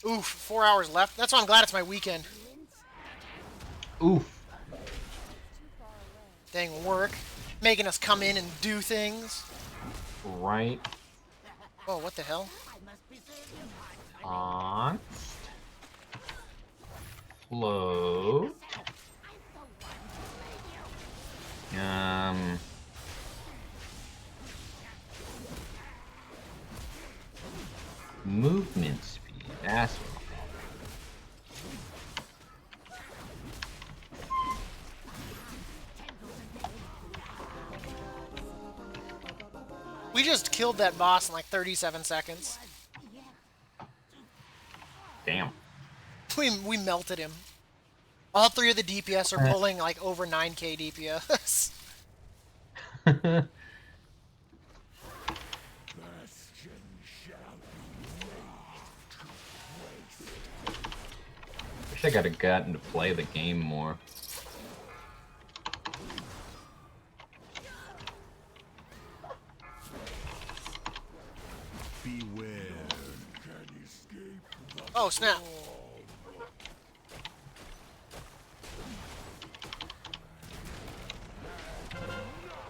Oof, 4 hours left. That's why I'm glad it's my weekend.
Oof.
Dang work. Making us come in and do things.
Right.
Oh, what the hell?
On. Float. Movement speed. That's what.
We just killed that boss in like 37 seconds.
Damn.
We melted him. All three of the DPS are pulling like over 9k DPS.
Wish I could have gotten to play the game more.
Beware.
Oh, snap.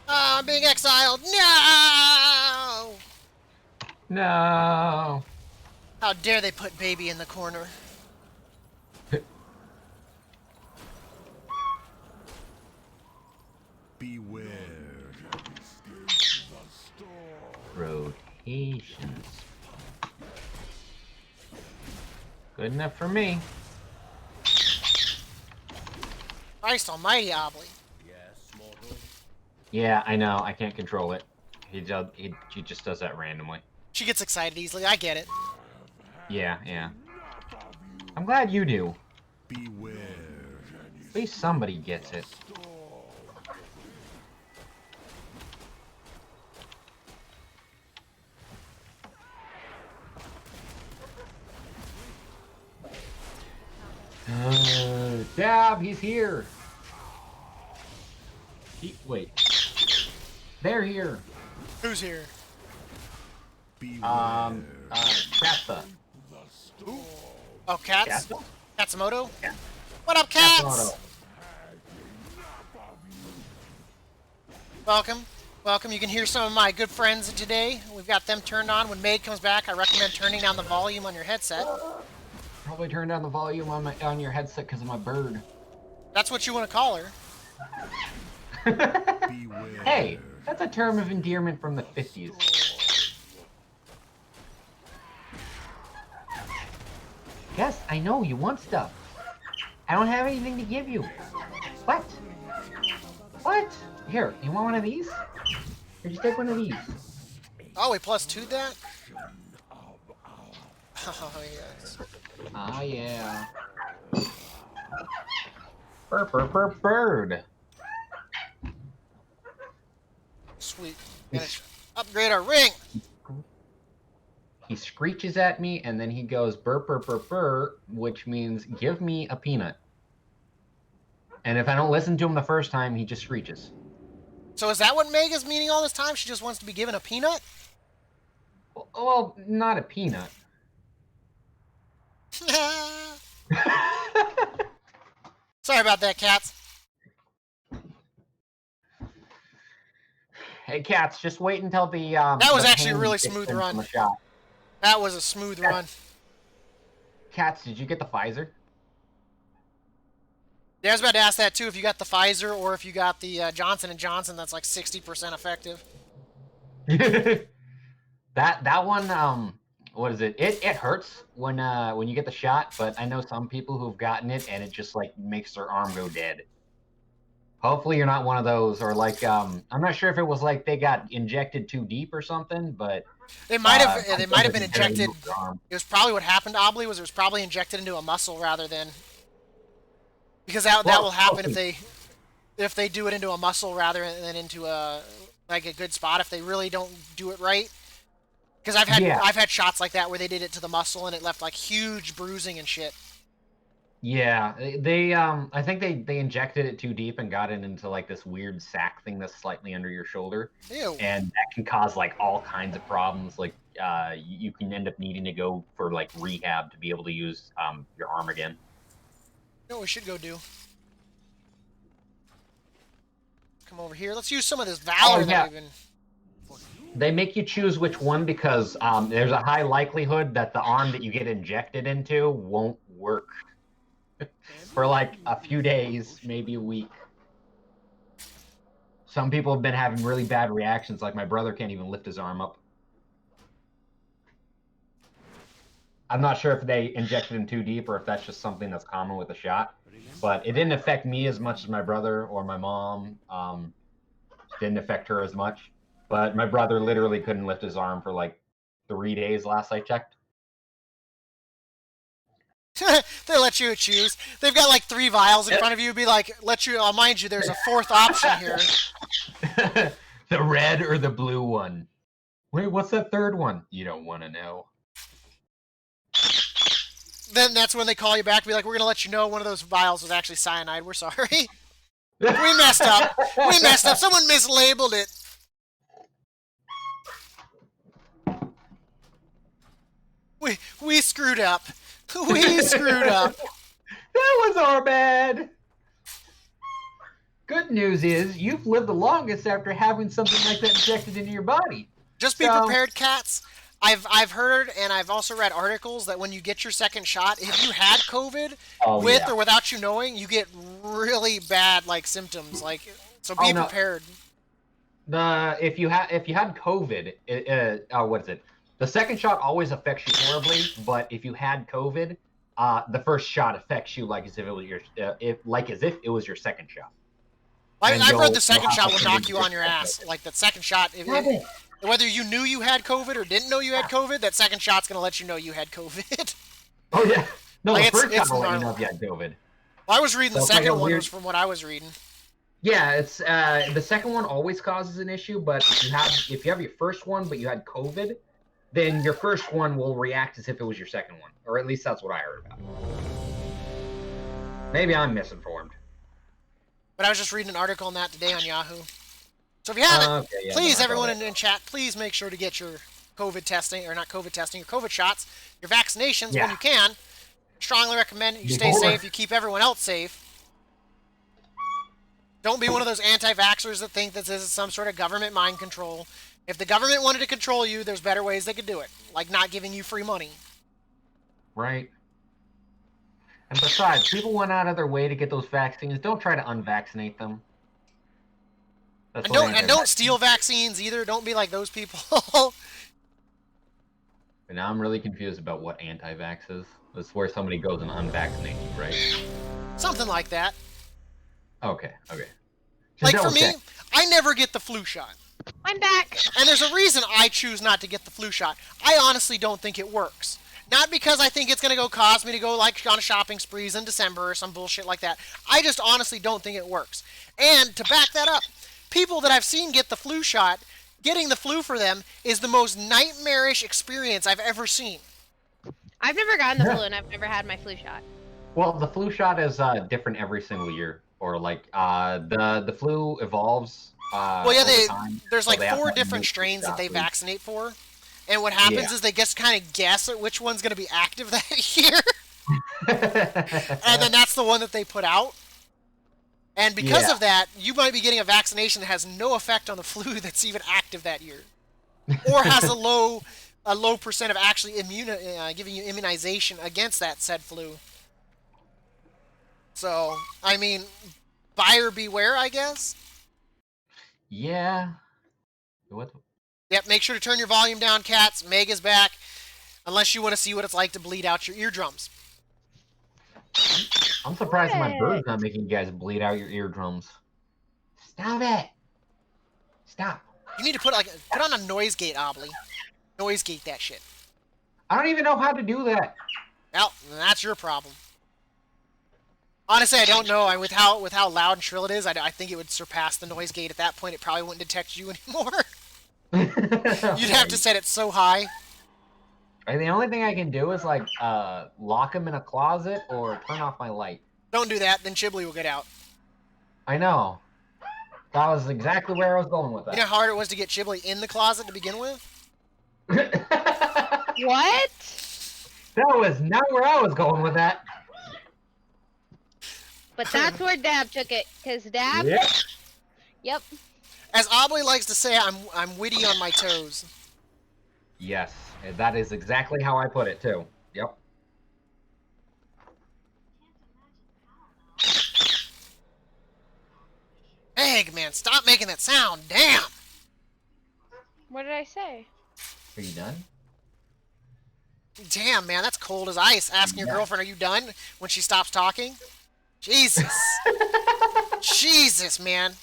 I'm being exiled. No!
No.
How dare they put baby in the corner?
Beware.
Rotations. Good enough for me.
Christ almighty, Obley.
Yeah, I know. I can't control it. He just does that randomly.
She gets excited easily. I get it.
Yeah, yeah. I'm glad you do.
Beware.
At least somebody gets it. Dab, he's here. Wait. They're here.
Who's here?
Beware.
Katha.
Oh, Cats?
Katha?
Katsumoto?
Yeah.
What up, Cats?
Katsumoto.
Welcome. Welcome. You can hear some of my good friends today. We've got them turned on. When Maid comes back, I recommend turning down the volume on your headset.
Probably turn down the volume on your headset because of my bird.
That's what you want to call her.
Beware.
Hey, that's a term of endearment from the 50s. Yes, I know, you want stuff. I don't have anything to give you. What? What? Here, you want one of these? Here, just take one of these.
Oh, we plus 2'd that? Oh, yes.
Ah, yeah. Bird.
Sweet. Gonna upgrade our ring.
He screeches at me, and then he goes burr, which means give me a peanut. And if I don't listen to him the first time, he just screeches.
So is that what Meg is meaning all this time? She just wants to be given a peanut?
Well, not a peanut.
Sorry about that, Cats.
Hey, Cats, just wait until the
That was
the
actually a
pain
really
kicks
smooth
in
run.
from the shot.
That was a smooth run.
Cats, did you get the Pfizer?
Yeah, I was about to ask that too. If you got the Pfizer or if you got the Johnson & Johnson, that's like 60% effective.
that one, what is it? It hurts when you get the shot, but I know some people who've gotten it and it just like makes their arm go dead. Hopefully you're not one of those, or like I'm not sure if it was like they got injected too deep or something, but
They might have. They might have been
something barely
injected.
moved their arm.
It was probably what happened to Obley was it was probably injected into a muscle rather than because that will happen if they do it into a muscle rather than into a like a good spot if they really don't do it right. Because I've had shots like that where they did it to the muscle and it left like huge bruising and shit.
Yeah, they I think they injected it too deep and got it into like this weird sac thing that's slightly under your shoulder.
Ew.
And that can cause like all kinds of problems. Like you can end up needing to go for like rehab to be able to use your arm again.
You know what we should go do? Come over here. Let's use some of this valor that we've been.
They make you choose which one because there's a high likelihood that the arm that you get injected into won't work for like a few days, maybe a week. Some people have been having really bad reactions, like my brother can't even lift his arm up. I'm not sure if they injected him too deep or if that's just something that's common with a shot, but it didn't affect me as much as my brother or my mom. Didn't affect her as much, but my brother literally couldn't lift his arm for like 3 days last I checked.
They let you choose. They've got like 3 vials in front of you. Be like, I'll mind you, there's a 4th option here.
The red or the blue one. Wait, what's that 3rd one? You don't want to know.
Then that's when they call you back. Be like, we're gonna let you know one of those vials was actually cyanide. We're sorry. We messed up. We messed up. Someone mislabeled it. We screwed up. We screwed up.
That was our bad. Good news is you've lived the longest after having something like that injected into your body.
Just be prepared, cats. I've heard and I've also read articles that when you get your 2nd shot, if you had COVID or without you knowing, you get really bad like symptoms. Like so, be prepared.
If you had COVID, what is it? The 2nd shot always affects you horribly, but if you had COVID, the 1st shot affects you like as if it was your it was your 2nd shot.
I've read the 2nd shot will knock you on your ass. Like the 2nd shot, whether you knew you had COVID or didn't know you had COVID, that 2nd shot's gonna let you know you had COVID.
Oh yeah, no,
like
the 1st shot will let you know if you had COVID.
Well, I was reading the 2nd one was from what I was reading.
Yeah, it's the 2nd one always causes an issue, but if you have your 1st one but you had COVID, then your 1st one will react as if it was your 2nd one, or at least that's what I heard about. Maybe I'm misinformed.
But I was just reading an article on that today on Yahoo. So if you haven't, please, everyone in chat, please make sure to get your COVID testing, or not COVID testing, your COVID shots, your vaccinations when you can. Strongly recommend you stay safe, you keep everyone else safe. Don't be one of those anti-vaxxers that think that this is some sort of government mind control. If the government wanted to control you, there's better ways they could do it, like not giving you free money.
Right. And besides, people went out of their way to get those vaccines. Don't try to unvaccinate them.
And don't steal vaccines either. Don't be like those people.
But now I'm really confused about what anti-vax is. That's where somebody goes and unvaccinates you, right?
Something like that.
Okay.
Like for me, I never get the flu shot.
I'm back.
And there's a reason I choose not to get the flu shot. I honestly don't think it works. Not because I think it's going to cause me to go like on a shopping sprees in December or some bullshit like that. I just honestly don't think it works. And to back that up, people that I've seen get the flu shot, getting the flu for them is the most nightmarish experience I've ever seen.
I've never gotten the flu and I've never had my flu shot.
Well, the flu shot is different every single year. Or like the flu evolves.
Well, yeah, there's like 4 different strains that they vaccinate for. And what happens is they just kind of guess at which one's going to be active that year. And then that's the one that they put out. And because of that, you might be getting a vaccination that has no effect on the flu that's even active that year. Or has a low percent of actually giving you immunization against that said flu. So, I mean, buyer beware, I guess.
Yeah. What?
Yep, make sure to turn your volume down, cats. Meg is back. Unless you want to see what it's like to bleed out your eardrums.
I'm surprised my bird's not making you guys bleed out your eardrums. Stop it! Stop.
You need to put on a noise gate, Obly. Noise gate that shit.
I don't even know how to do that.
Well, that's your problem. Honestly, I don't know. With how loud and shrill it is, I think it would surpass the noise gate. At that point, it probably wouldn't detect you anymore. You'd have to set it so high.
And the only thing I can do is like lock him in a closet or turn off my light.
Don't do that, then Chiblee will get out.
I know. That was exactly where I was going with that.
You know how hard it was to get Chiblee in the closet to begin with?
What?
That was not where I was going with that.
But that's where Dab took it, cause Dab.
Yep.
Yep.
As Obly likes to say, I'm witty on my toes.
Yes, that is exactly how I put it too. Yep.
Eggman, stop making that sound. Damn.
What did I say?
Are you done?
Damn, man, that's cold as ice. Asking your girlfriend, "Are you done?" when she stops talking. Jesus. Jesus, man.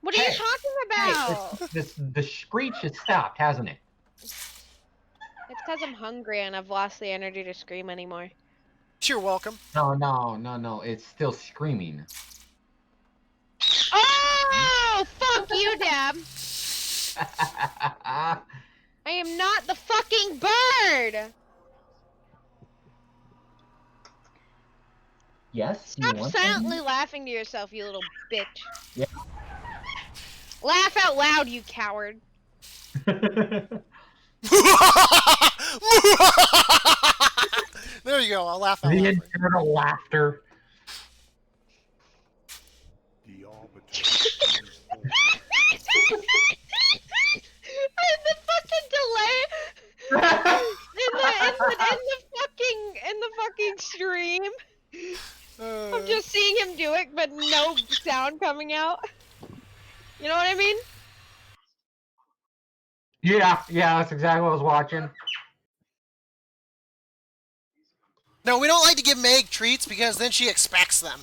What are you talking about?
The screech has stopped, hasn't it?
It's because I'm hungry and I've lost the energy to scream anymore.
You're welcome.
No. It's still screaming.
Oh, fuck you, Dab. I am not the fucking bird.
Yes.
Stop silently laughing to yourself, you little bitch.
Yeah.
Laugh out loud, you coward.
There you go. I'll laugh out
The
loud.
internal laughter.
The arbiter.
And the fucking delay in the fucking stream. I'm just seeing him do it, but no sound coming out. You know what I mean?
Yeah, that's exactly what I was watching.
No, we don't like to give Meg treats because then she expects them.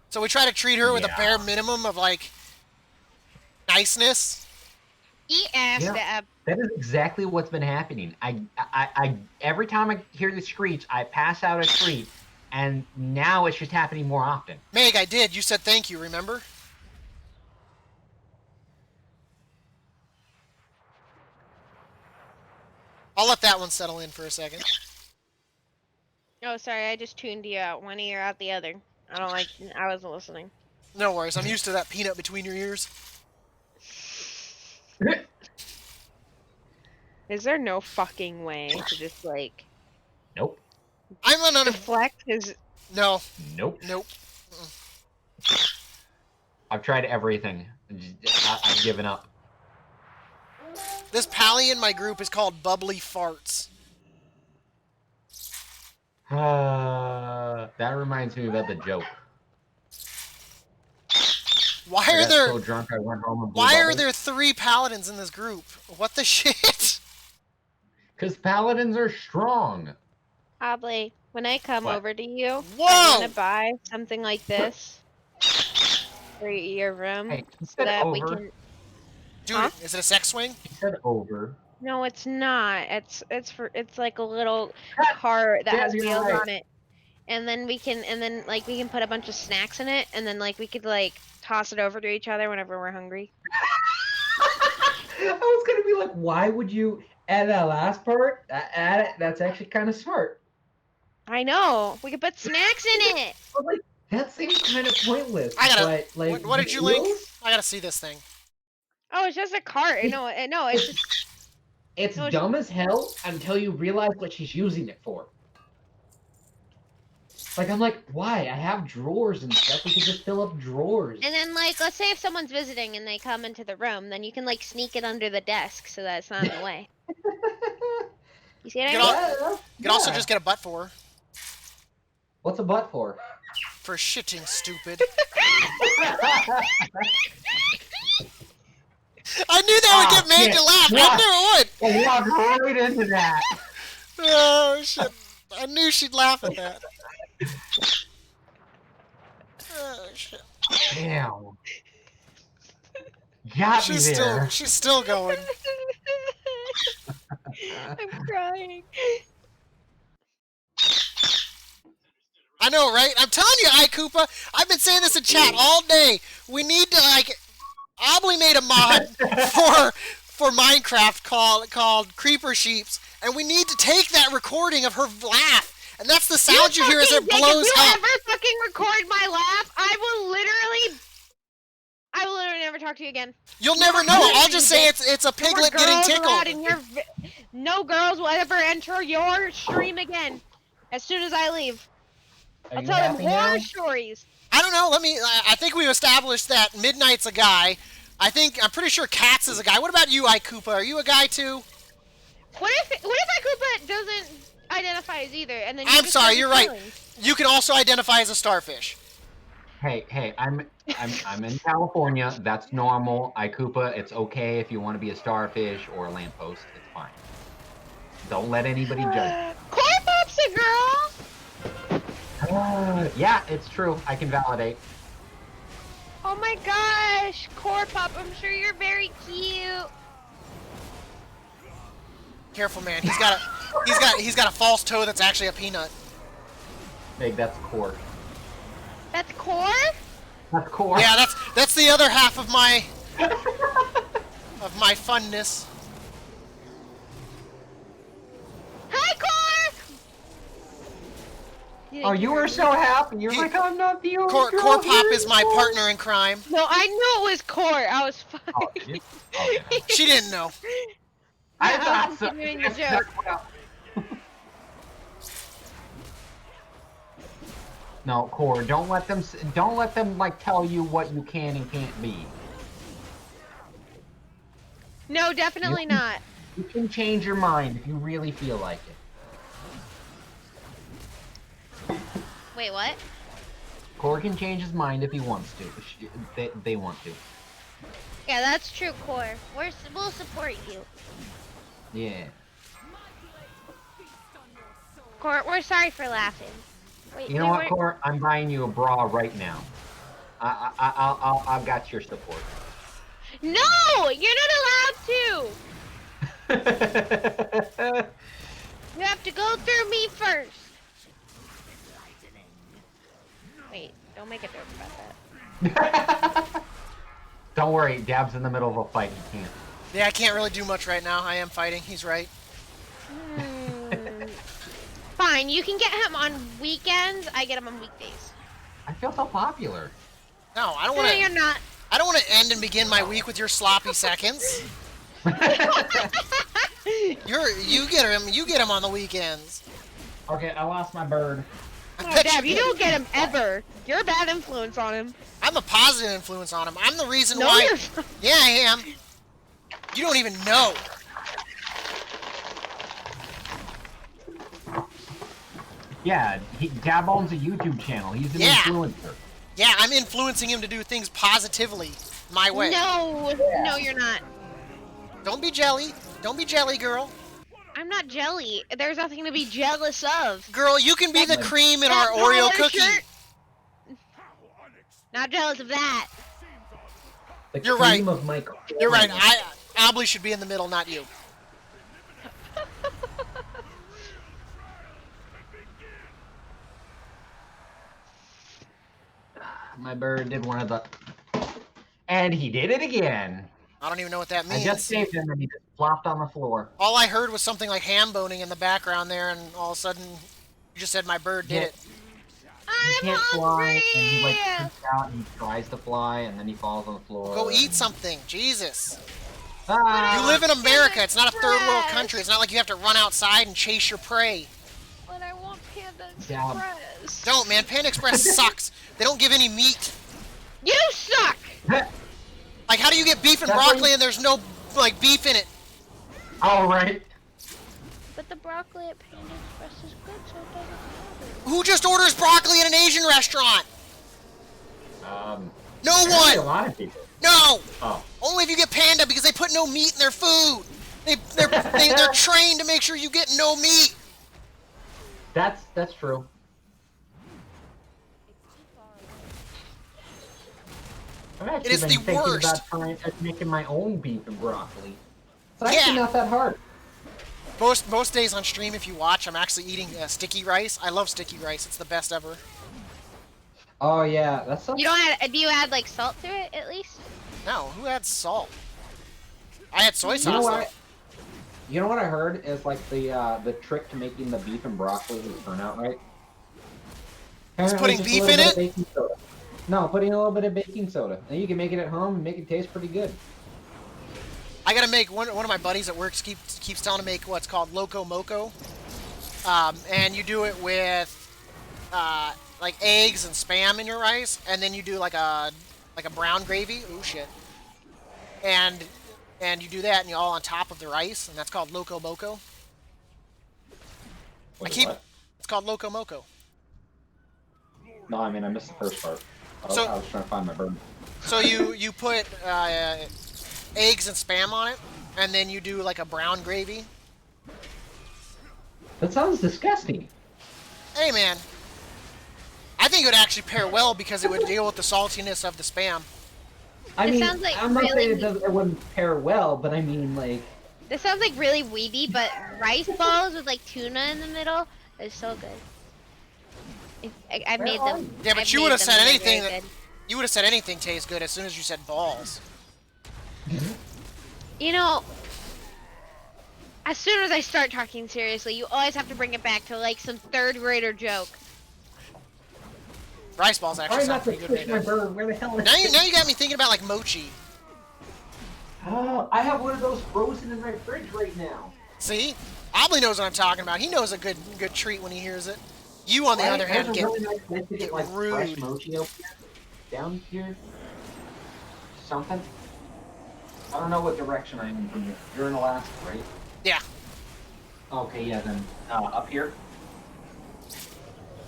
So we try to treat her with a bare minimum of, like, niceness.
Eat ass, Dab.
That is exactly what's been happening. I every time I hear the screech, I pass out a treat, and now it's just happening more often.
Meg, I did. You said thank you, remember? I'll let that one settle in for a second.
Oh, sorry, I just tuned you out. One ear out the other. I wasn't listening.
No worries, I'm used to that peanut between your ears.
Is there no fucking way to just, like...
Nope.
I'm an
deflect his...
No.
Nope.
Nope.
I've tried everything. I've given up.
This pally in my group is called Bubbly Farts.
That reminds me about the joke.
Why
I
are
got
there
so drunk I went home and blew
Why are
bubbles.
there 3 paladins in this group? What the shit?
Because paladins are strong.
Oblate, when I come
What?
over to you,
Whoa!
I want to buy something like this for your room
Hey, you
so
said
that
over.
we can...
Dude,
Huh?
is it a sex swing?
You said over.
No, it's not. It's like a little cart that
Yeah,
has
you're
wheels
right.
on it. And then we can put a bunch of snacks in it, and then like we could like toss it over to each other whenever we're hungry.
I was gonna be like, why would you add that last part? Add it. That's actually kind of smart.
I know. We could put snacks in it.
I was like, that seems kind of pointless.
I gotta.
But, like,
What did you link?
wheels?
I gotta see this thing.
Oh, it's just a cart. No, it's just...
It's
No,
dumb as hell until you realize what she's using it for. Like, I'm like, why? I have drawers and stuff. We could just fill up drawers.
And then like, let's say if someone's visiting and they come into the room, then you can like sneak it under the desk so that it's not in the way. You see what I
You
mean?
can, you can also just get a butt for her.
What's a butt for?
For shitting stupid. I knew that would get Meg to laugh. I knew it would.
I walked right into that.
Oh shit! I knew she'd laugh at that. Oh shit!
Damn. Got me there.
She's still going.
I'm crying.
I know, right? I'm telling you, iKoopa. I've been saying this in chat all day. We need to like. Obly made a mod for Minecraft called Creeper Sheeps, and we need to take that recording of her laugh, and that's the sound you hear as it blows
If you
up.
ever fucking record my laugh, I will literally never talk to you again.
You'll never know. I'll just say it's a piglet getting tickled.
No girls will ever enter your stream again. As soon as I leave, I'll tell them horror stories.
I don't know. I think we've established that Midnight's a guy. I'm pretty sure Katz is a guy. What about you, iKoopa? Are you a guy too?
What if iKoopa doesn't identify as either, and then
I'm sorry, you're right. You can also identify as a starfish.
Hey, I'm in California. That's normal. iKoopa, it's okay if you want to be a starfish or a lamppost. It's fine. Don't let anybody judge.
Kor&Dab's a girl.
Yeah, it's true. I can validate.
Oh my gosh, Kor&Dab, I'm sure you're very cute.
Careful, man. He's got a false toe that's actually a peanut.
Hey, that's Kor.
That's Kor?
That's Kor.
Yeah, that's the other half of my funness.
Hi, Kor!
Oh, you were so happy. You're like, I'm not the only girl.
Kor&Dab is my partner in crime.
No, I knew it was Kor. I was fine.
Oh, okay.
She didn't know.
I thought so.
Continuing the joke.
No, Kor, don't let them like tell you what you can and can't be.
No, definitely not.
You can change your mind if you really feel like it.
Wait, what?
Kor can change his mind if he wants to. They want to.
Yeah, that's true, Kor. We'll support you.
Yeah.
Kor, we're sorry for laughing. Wait,
You know what, Kor? I'm buying you a bra right now. I've got your support.
No! You're not allowed to! You have to go through me first. Wait, don't make a joke about that.
Don't worry, Dab's in the middle of a fight. He can't.
Yeah, I can't really do much right now. I am fighting. He's right.
Fine, you can get him on weekends. I get him on weekdays.
I feel so popular.
No, I don't want to.
No, you're not.
I don't want to end and begin my week with your sloppy seconds. You get him on the weekends.
Okay, I lost my bird.
Oh, Dab, you don't get him ever. You're a bad influence on him.
I'm a positive influence on him. I'm the reason
No,
why.
you're...
Yeah, I am. You don't even know.
Yeah, Dab owns a YouTube channel. He's an influencer.
Yeah, I'm influencing him to do things positively my way.
No, no, you're not.
Don't be jelly. Don't be jelly, girl.
I'm not jelly. There's nothing to be jealous of.
Girl, you can be the cream in our Oreo cookie.
Not jealous of that.
You're right. You're right. Obly should be in the middle, not you.
My bird did one of the... And he did it again.
I don't even know what that means.
I just saved him and he just flopped on the floor.
All I heard was something like ham boning in the background there, and all of a sudden, you just said my bird did it.
He can't fly, and he like freaks out and he tries to fly, and then he falls on the floor.
Go eat something, Jesus.
Ah.
You live in America. It's not a third world country. It's not like you have to run outside and chase your prey.
But I want Panda Express.
Don't, man. Panda Express sucks. They don't give any meat.
You suck!
Like, how do you get beef and broccoli and there's no, like, beef in it?
All right.
But the broccoli at Panda Express is good, so it doesn't matter.
Who just orders broccoli in an Asian restaurant? No one!
A lot of people.
No!
Oh.
Only if you get Panda, because they put no meat in their food. They're trained to make sure you get no meat.
That's true.
I've actually
is
been
the
thinking
worst.
about trying making my own beef and broccoli. It's actually
Yeah.
not that hard.
Most days on stream, if you watch, I'm actually eating sticky rice. I love sticky rice. It's the best ever.
Oh yeah, that's
You don't add, do you add like salt to it at least?
No, who adds salt? I had soy
You know
sauce.
what? You know what I heard is like the trick to making the beef and broccoli turn out right.
Is
Apparently
putting
just a
beef
little
in
bit
it?
of baking soda. No, putting a little bit of baking soda, and you can make it at home and make it taste pretty good.
I gotta make one of my buddies at work keeps telling to make what's called loco moco, and you do it with like eggs and spam in your rice, and then you do like a brown gravy. Ooh shit. And you do that, and you're all on top of the rice, and that's called loco moco.
What?
It's called loco moco.
No, I mean I missed the first part. I
So-
was trying to find my bird.
So you put eggs and spam on it, and then you do like a brown gravy.
That sounds disgusting.
Hey man, I think it would actually pair well because it would deal with the saltiness of the spam.
I
It
mean,
sounds like
I'm not
really
saying it wouldn't pair well, but I mean like.
This sounds like really weedy, but rice balls with like tuna in the middle is so good. I made them.
Yeah, but
I've
you
made
would have
them
said
and they're
anything
very
that
good.
you would have said anything tastes good as soon as you said balls.
You know, as soon as I start talking seriously, you always have to bring it back to like some third grader joke.
Rice balls actually
Try
sound
not to
pretty good
push
right
my
now.
bird. Where the hell is
Now you got me thinking about like mochi.
Oh, I have one of those frozen in my fridge right now.
See, Obley knows what I'm talking about. He knows a good treat when he hears it. You, on the other hand,
There's a
get
really nice place to get like
rude.
fresh mochi up here. Down here. Something. I don't know what direction I'm in from here. You're in Alaska, right?
Yeah.
Okay, yeah, then up here.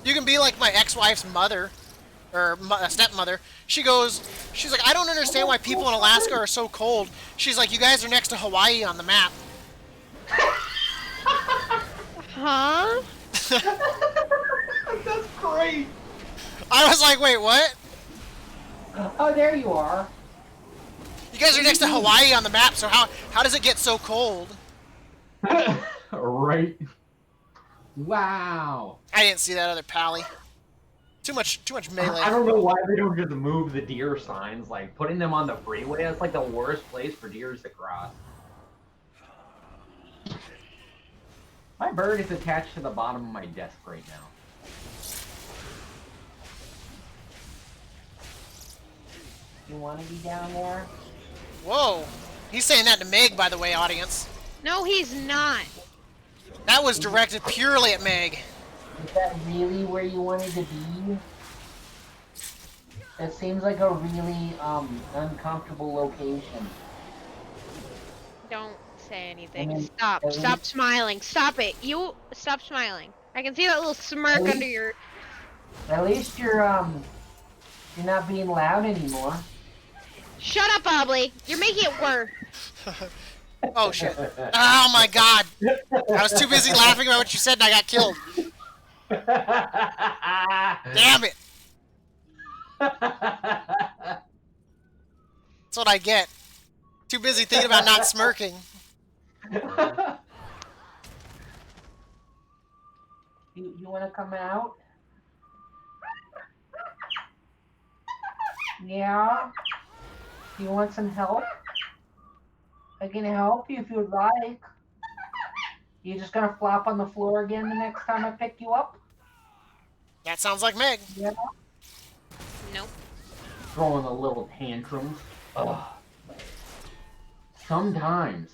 You can be like my ex-wife's mother, or stepmother. She's like, I don't understand why people in Alaska are so cold. She's like, you guys are next to Hawaii on the map.
Huh?
That's great.
I was like, wait, what?
Oh, there you are.
You guys are next to Hawaii on the map, so how does it get so cold?
Right. Wow.
I didn't see that other pally. Too much melee.
I don't know why they don't just move the deer signs. Like putting them on the freeway, that's like the worst place for deers to cross. My bird is attached to the bottom of my desk right now. You want to be down there?
Whoa. He's saying that to Meg, by the way, audience.
No, he's not.
That was directed purely at Meg.
Is that really where you wanted to be? That seems like a really uncomfortable location.
Don't say anything.
I mean,
Stop.
at
Stop
least-
smiling. Stop it. You stop smiling. I can see that little smirk
least-
under your.
At least you're not being loud anymore.
Shut up, Obley. You're making it worse.
Oh shit. Oh my god. I was too busy laughing about what you said and I got killed. Damn it. That's what I get. Too busy thinking about not smirking.
You want to come out? Yeah? You want some help? I can help you if you'd like. You just gonna flop on the floor again the next time I pick you up?
That sounds like Meg.
Yeah.
Nope.
Throwing a little tantrums. Ugh. Sometimes.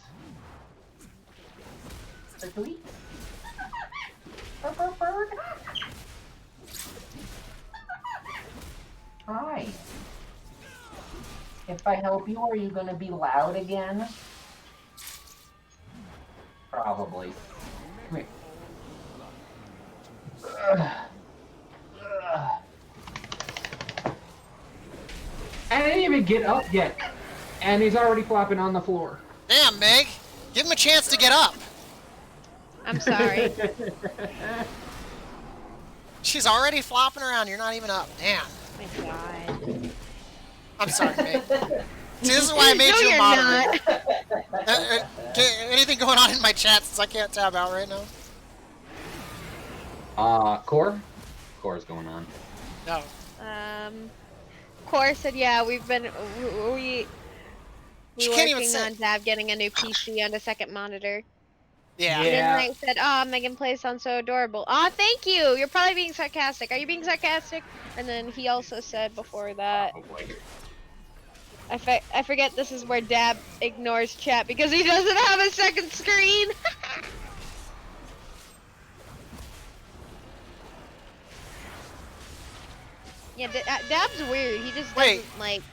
Bird. Hi. If I help you, are you gonna be loud again? Probably. Come here. Ugh. Ugh. I didn't even get up yet, and he's already flopping on the floor.
Damn, Meg. Give him a chance to get up.
I'm sorry.
She's already flopping around. You're not even up. Damn.
My God.
I'm sorry, mate. See, this is why I made
No,
you a
you're
moderator.
not.
Anything going on in my chat since I can't tab out right now?
Core? Core's going on.
No.
Cora said, yeah, we
She can't even
working
say.
on Dab getting a new PC and a second monitor.
Yeah.
And then Mike said, "Oh, Megan Play sounds so adorable." Oh, thank you. You're probably being sarcastic. Are you being sarcastic? And then he also said before that, I forget this is where Dab ignores chat because he doesn't have a second screen. Yeah, Dab's weird. He just
Wait.
doesn't like.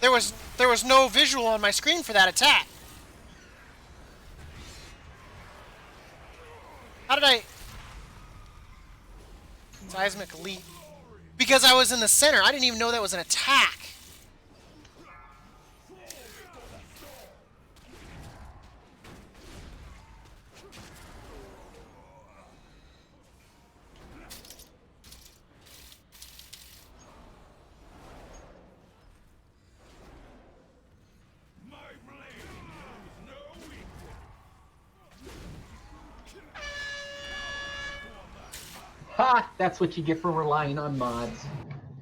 There was no visual on my screen for that attack. How did I? Seismic leap. Because I was in the center. I didn't even know that was an attack.
Ha! That's what you get for relying on mods.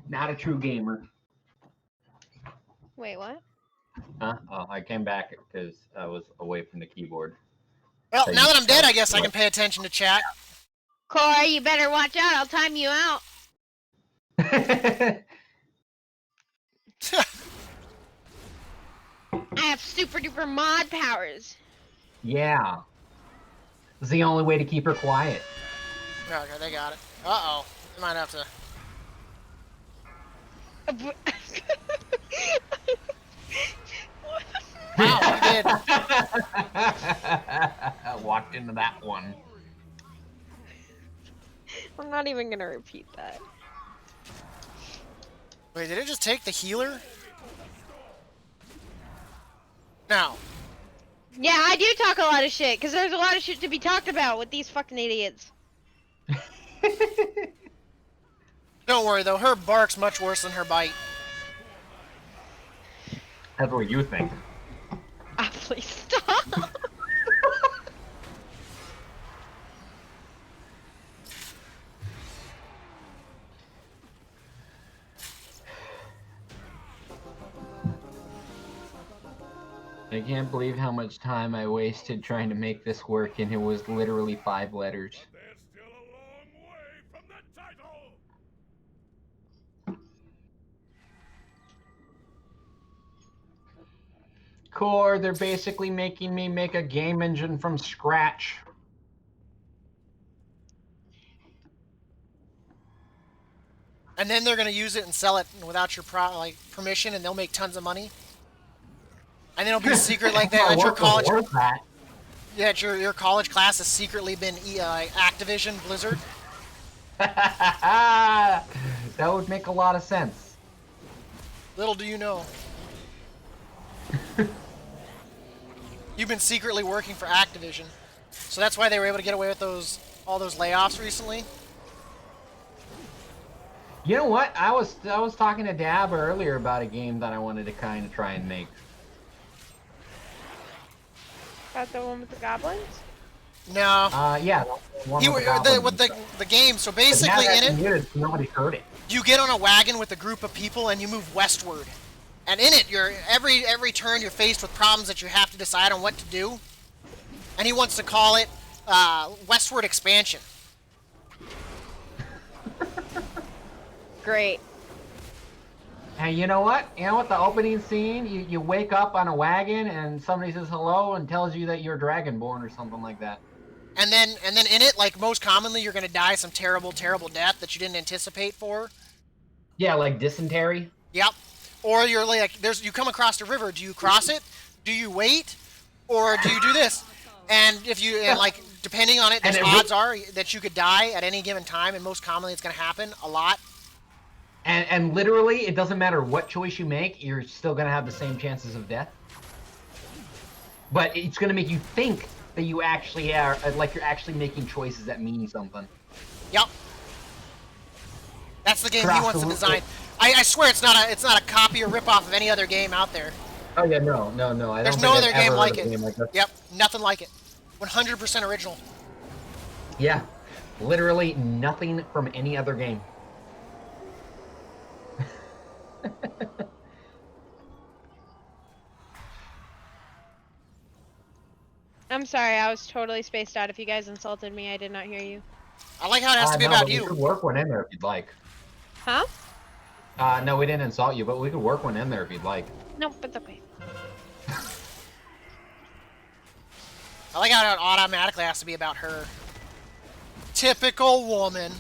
Not a true gamer.
Wait, what?
Huh? Oh, I came back because I was away from the keyboard.
Well,
So
now
you-
that I'm dead, I guess I can pay attention to chat.
Corey, you better watch out. I'll time you out. I have super duper mod powers.
Yeah. It's the only way to keep her quiet.
Okay, they got it. Uh-oh. They might have to... Wow, you did.
Walked into that one.
I'm not even gonna repeat that.
Wait, did it just take the healer? No.
Yeah, I do talk a lot of shit, because there's a lot of shit to be talked about with these fucking idiots.
Don't worry, though. Her bark's much worse than her bite.
That's what you think.
Ah, please stop.
I can't believe how much time I wasted trying to make this work, and it was literally 5 letters.
They're still a long way from the title.
Core, they're basically making me make a game engine from scratch.
And then they're gonna use it and sell it without your permission, and they'll make tons of money. And then it'll be a secret like that at your college. Yeah, at your college class has secretly been Activision Blizzard.
That would make a lot of sense.
Little do you know. You've been secretly working for Activision. So that's why they were able to get away with all those layoffs recently.
You know what? I was talking to Dab earlier about a game that I wanted to kind of try and make.
Got the one with the goblins?
No.
Yeah.
The game. So basically, in it,
nobody heard it.
You get on a wagon with a group of people and you move westward. And in it, you're every turn you're faced with problems that you have to decide on what to do. And he wants to call it Westward Expansion.
Great.
And you know what? You know what? The opening scene, you wake up on a wagon and somebody says hello and tells you that you're Dragonborn or something like that.
And then in it, like most commonly, you're gonna die some terrible, terrible death that you didn't anticipate for.
Yeah, like dysentery.
Yep. Or you're like, you come across a river. Do you cross it? Do you wait? Or do you do this? And depending on it, the odds are that you could die at any given time, and most commonly it's gonna happen a lot.
And literally, it doesn't matter what choice you make, you're still gonna have the same chances of death. But it's gonna make you think that you actually are, like you're actually making choices that mean something.
Yep. That's the game he wants to design. I swear it's not a copy or rip-off of any other game out there.
Oh yeah, no. I
There's
don't
no
think
other
I've
game
ever
like
heard of a
it.
game like this.
Yep, nothing like it. 100% original.
Yeah, literally nothing from any other game.
I'm sorry, I was totally spaced out. If you guys insulted me, I did not hear you.
I like how it has to be
No,
about
but we
you.
could work one in there if you'd like.
Huh?
No, we didn't insult you, but we could work one in there if you'd like.
Nope, it's okay.
I like how it automatically has to be about her. Typical woman.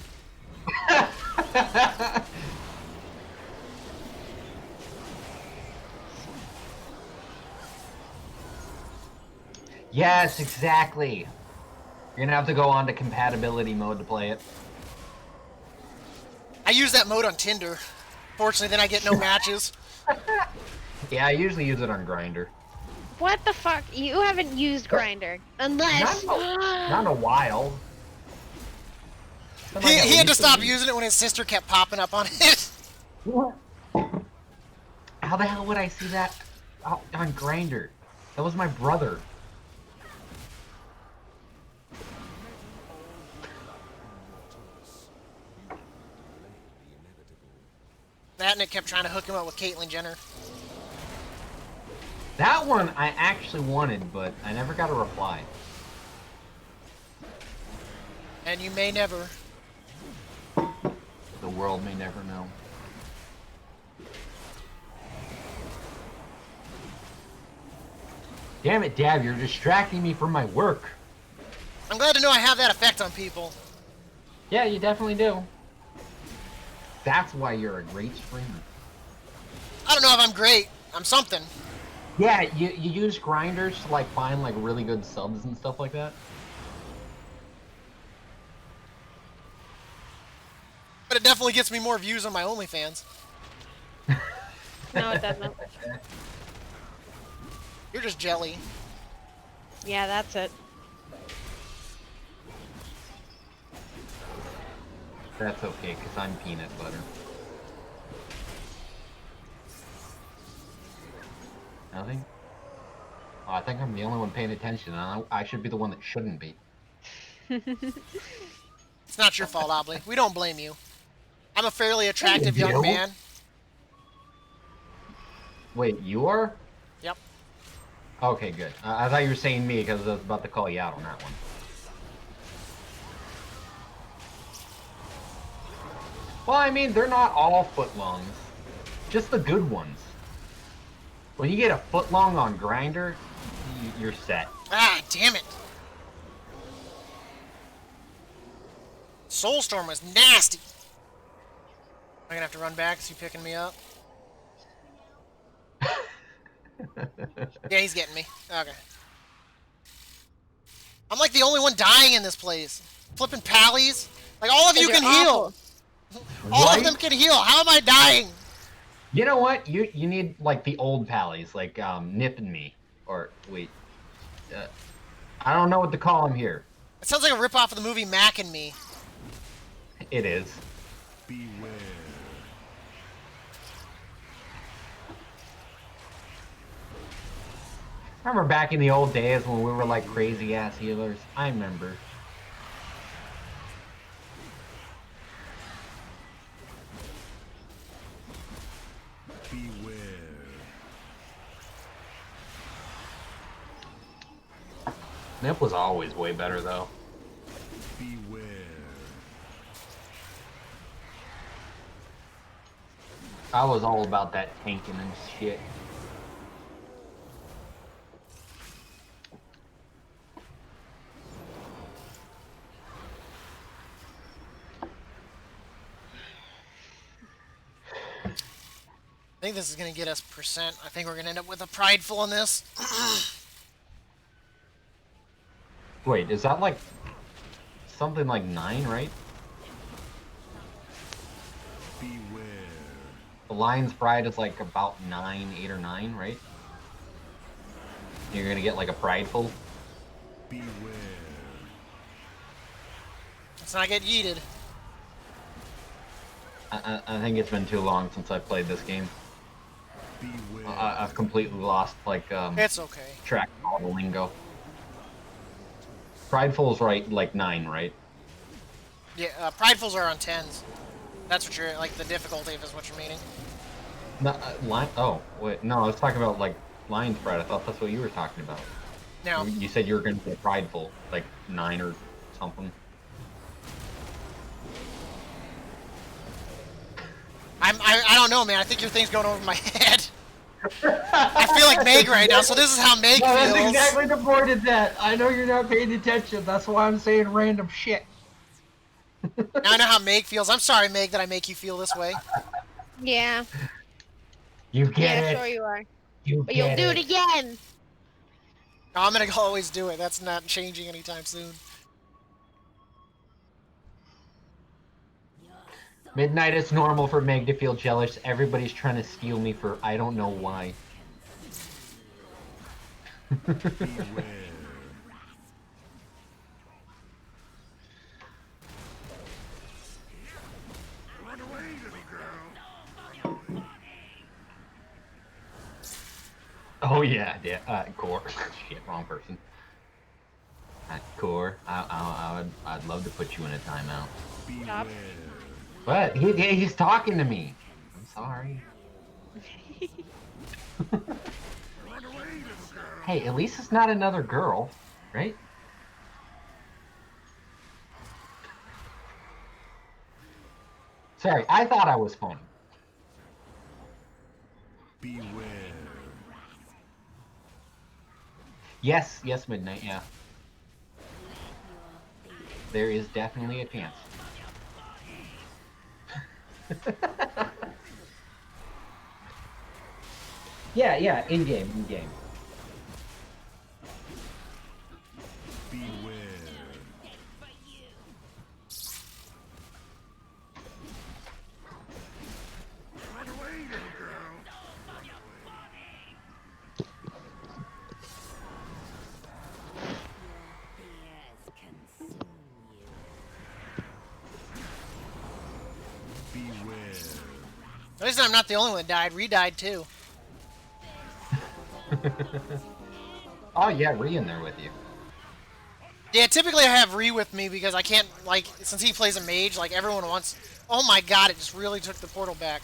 Yes, exactly. You're gonna have to go on to compatibility mode to play it.
I use that mode on Tinder. Fortunately, then I get no matches.
Yeah, I usually use it on Grindr.
What the fuck? You haven't used Grinder. Unless...
Not in a while.
He had to stop using it when his sister kept popping up on it.
How the hell would I see that on Grindr? That was my brother.
That and it kept trying to hook him up with Caitlyn Jenner.
That one I actually wanted, but I never got a reply.
And you may never.
The world may never know. Damn it, Dab, you're distracting me from my work.
I'm glad to know I have that effect on people.
Yeah, you definitely do. That's why you're a great streamer.
I don't know if I'm great. I'm something.
Yeah, you use grinders to like find like really good subs and stuff like that.
But it definitely gets me more views on my OnlyFans.
No, it doesn't.
You're just jelly.
Yeah, that's it.
That's okay, because I'm peanut butter. Nothing? Oh, I think I'm the only one paying attention, and I should be the one that shouldn't be.
It's not your fault, Obley. We don't blame you. I'm a fairly attractive young man.
Wait, you are?
Yep.
Okay, good. I thought you were saying me, because I was about to call you out on that one. Well, I mean, they're not all footlongs. Just the good ones. When you get a footlong on Grindr, you're set.
Ah, damn it. Soulstorm was nasty. I'm gonna have to run back. Is he picking me up? Yeah, he's getting me. Okay. I'm like the only one dying in this place. Flipping pallies. Like, all of you can heal. All of them can heal. How am I dying?
You know what? You need like the old pallies, like Nip and me, or wait, I don't know what to call him here.
It sounds like a ripoff of the movie Mac and Me.
It is.
Beware.
Remember back in the old days when we were like crazy ass healers? I remember.
Beware.
Nip was always way better though.
Beware.
I was all about that tanking and shit.
I think this is gonna get us percent. I think we're gonna end up with a prideful in this.
Wait, is that like something like 9, right?
Beware.
The Lion's Pride is like about 9, 8 or 9, right? You're gonna get like a prideful.
Beware.
Let's not get yeeted.
I think it's been too long since I played this game. I've completely lost like
It's okay.
track of all the lingo. Prideful's right, like 9, right?
Yeah, Pridefuls are on 10s. That's what you're, like, the difficulty is what you're meaning.
No, oh, wait, no, I was talking about, like, Lion's Pride. I thought that's what you were talking about.
No.
You said you were going to be Prideful, like 9 or something.
I don't know, man. I think your thing's going over my head. I feel like Meg right now, so this is how Meg
No,
feels.
that's exactly the point of that. I know you're not paying attention. That's why I'm saying random shit.
Now I know how Meg feels. I'm sorry, Meg, that I make you feel this way.
Yeah.
You get
Yeah,
it.
sure you are.
You
But you'll
get
do it again.
No, I'm gonna always do it. That's not changing anytime soon.
Midnight, it's normal for Meg to feel jealous. Everybody's trying to steal me for I don't know why. Oh yeah, Kor. Shit, wrong person. Kor, I'd love to put you in a timeout.
Stop.
But he's talking to me. I'm sorry. Hey, at least it's not another girl, right? Sorry, I thought I was funny.
Beware.
Yes, Midnight, yeah. There is definitely a chance. yeah, in-game.
Beware. Run away, little girl. Beware.
At least I'm not the only one that died. Ree died too.
Oh yeah, Ree in there with you.
Yeah, typically I have Ree with me because I can't, like, since he plays a mage, like, everyone wants... Oh my god, it just really took the portal back.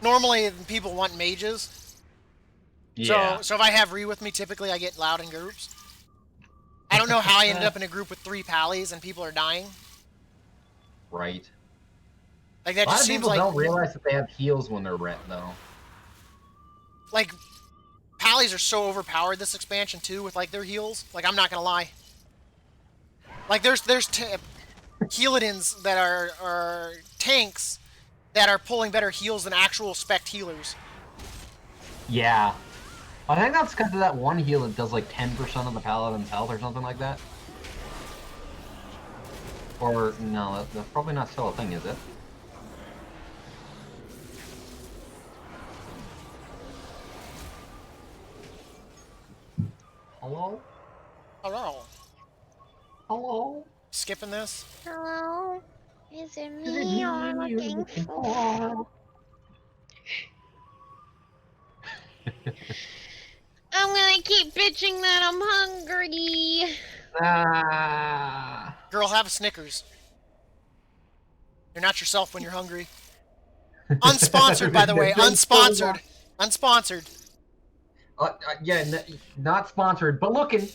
Normally, people want mages.
Yeah.
So if I have Ree with me, typically I get loud in groups. I don't know how I ended up in a group with 3 pallies and people are dying.
Right.
Like, that
A lot
just
of
seems
people
like...
don't realize that they have heals when they're red, though.
Like, pallies are so overpowered this expansion, too, with, like, their heals. Like, I'm not gonna lie. Like, there's Healadins that are tanks that are pulling better heals than actual spec healers.
Yeah. I think that's because of that one heal that does like 10% of the paladin's health or something like that. Or, no, that's probably not still a thing, is it? Hello?
Hello.
Hello?
Skipping this?
Hello? Is it me you're looking for? I'm gonna keep bitching that I'm hungry.
Ah.
Girl, have a Snickers. You're not yourself when you're hungry. Unsponsored, by the way. Unsponsored. Unsponsored.
Yeah, not sponsored, but looking.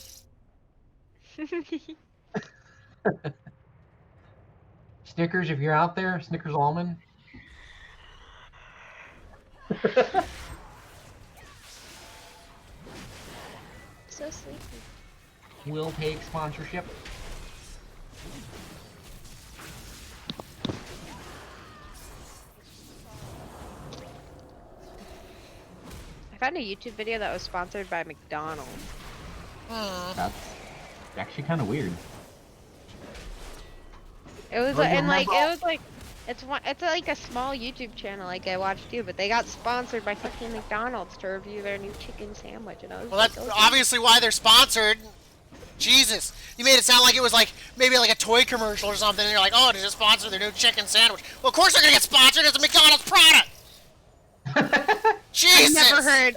Snickers, if you're out there, Snickers almond.
So sleepy.
We'll take sponsorship.
I found a YouTube video that was sponsored by McDonald's.
That's actually kind of weird.
It was
Well, you
and like
remember-
it was like it's like a small YouTube channel like I watched too, but they got sponsored by fucking McDonald's to review their new chicken sandwich, and I was
Well,
like,
that's
okay.
obviously why they're sponsored. Jesus, you made it sound like it was like maybe like a toy commercial or something. And you're like, oh, did it sponsor their new chicken sandwich? Well, of course they're gonna get sponsored. It's a McDonald's product. Jesus.
I've never heard.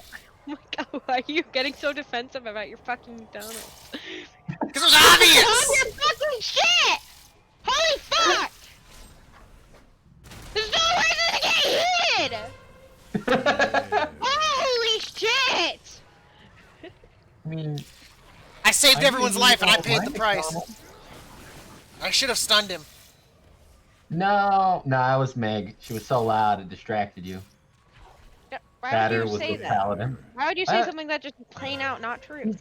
Oh my god, why are you getting so defensive about your fucking McDonald's?
Because it was obvious.
Calm your fucking shit! Holy fuck! There's no reason to get heated! Holy shit!
I mean,
I saved everyone's
didn't
life and I
know
paid
my
the price.
McDonald's.
I should have stunned him.
No, it was Meg. She was so loud it distracted you.
Why
Batter
would you
was
say
the
that?
paladin.
Why would you say something that just plain out not true?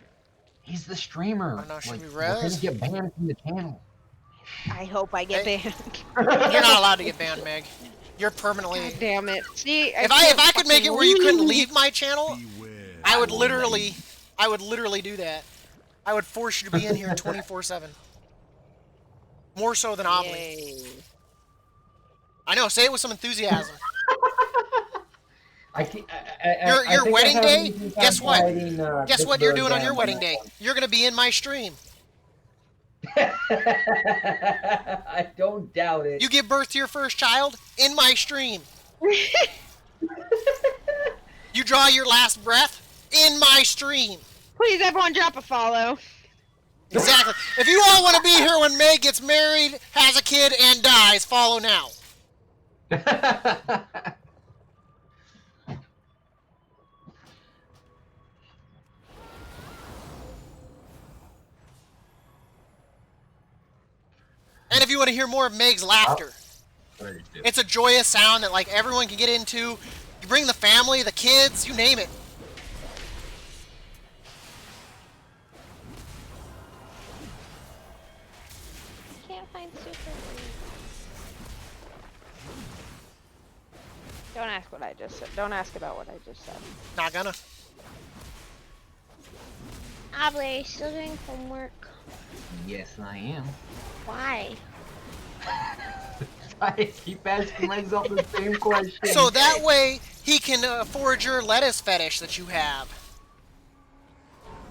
He's the streamer.
Oh, no, should we
We're gonna
res?
get banned from the channel.
I hope I get
Hey.
banned.
You're not allowed to get banned, Meg. You're permanently.
God damn it. See,
If I could make it where you couldn't leave my channel, I would literally do that. I would force you to be in here 24/7. More so than Obley.
Yay.
I know. Say it with some enthusiasm.
I
Your
think I
wedding
have
day?
an easy time
Guess what?
fighting,
Guess what you're
Pittsburgh
doing on your
down
wedding
on
day?
that
You're gonna be in my stream.
one. I don't doubt it.
You give birth to your first child in my stream. You draw your last breath in my stream.
Please, everyone, drop a follow.
Exactly. If you all want to be here when Meg gets married, has a kid, and dies, follow now. And if you want to hear more of Meg's laughter, it's a joyous sound that like everyone can get into. You bring the family, the kids, you name it.
Can't find super. Don't ask what I just said. Don't ask about what I just said.
Not gonna.
Obley, still doing homework.
Yes, I am.
Why?
I keep asking myself the same question.
So that way he can afford your lettuce fetish that you have.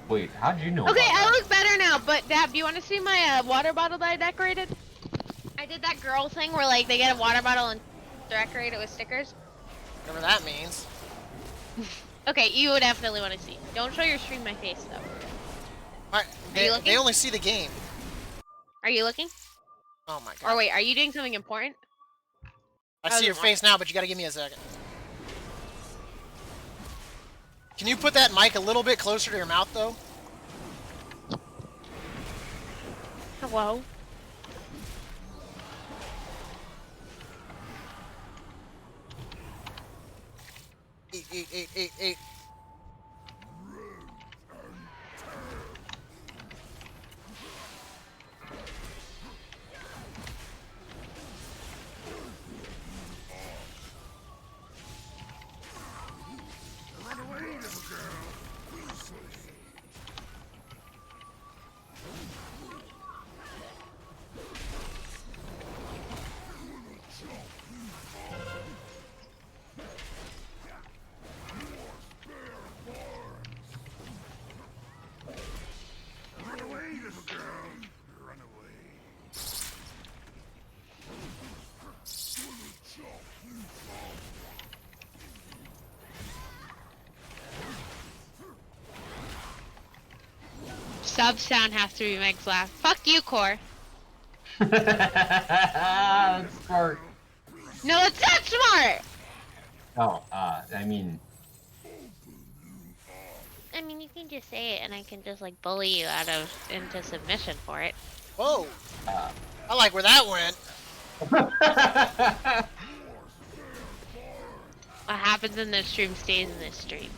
Wait, how'd you know?
Okay,
about
I
that?
look better now, but Dab, do you want to see my water bottle that I decorated? I did that girl thing where like they get a water bottle and decorate it with stickers.
Whatever that means.
Okay, you would definitely want to see. Don't show your stream my face though.
Alright,
you looking?
they only see the game.
Are you looking?
Oh my god.
Or wait, are you doing something important?
I see your face now, but you gotta give me a second. Can you put that mic a little bit closer to your mouth, though?
Hello?
Eight.
Sub sound has to be Meg's laugh. Fuck you, Core.
That's smart.
No, it's not smart!
Oh, I mean,
I mean, you can just say it and I can just like bully you into submission for it.
Whoa. I like where that went.
What happens in this stream stays in this stream.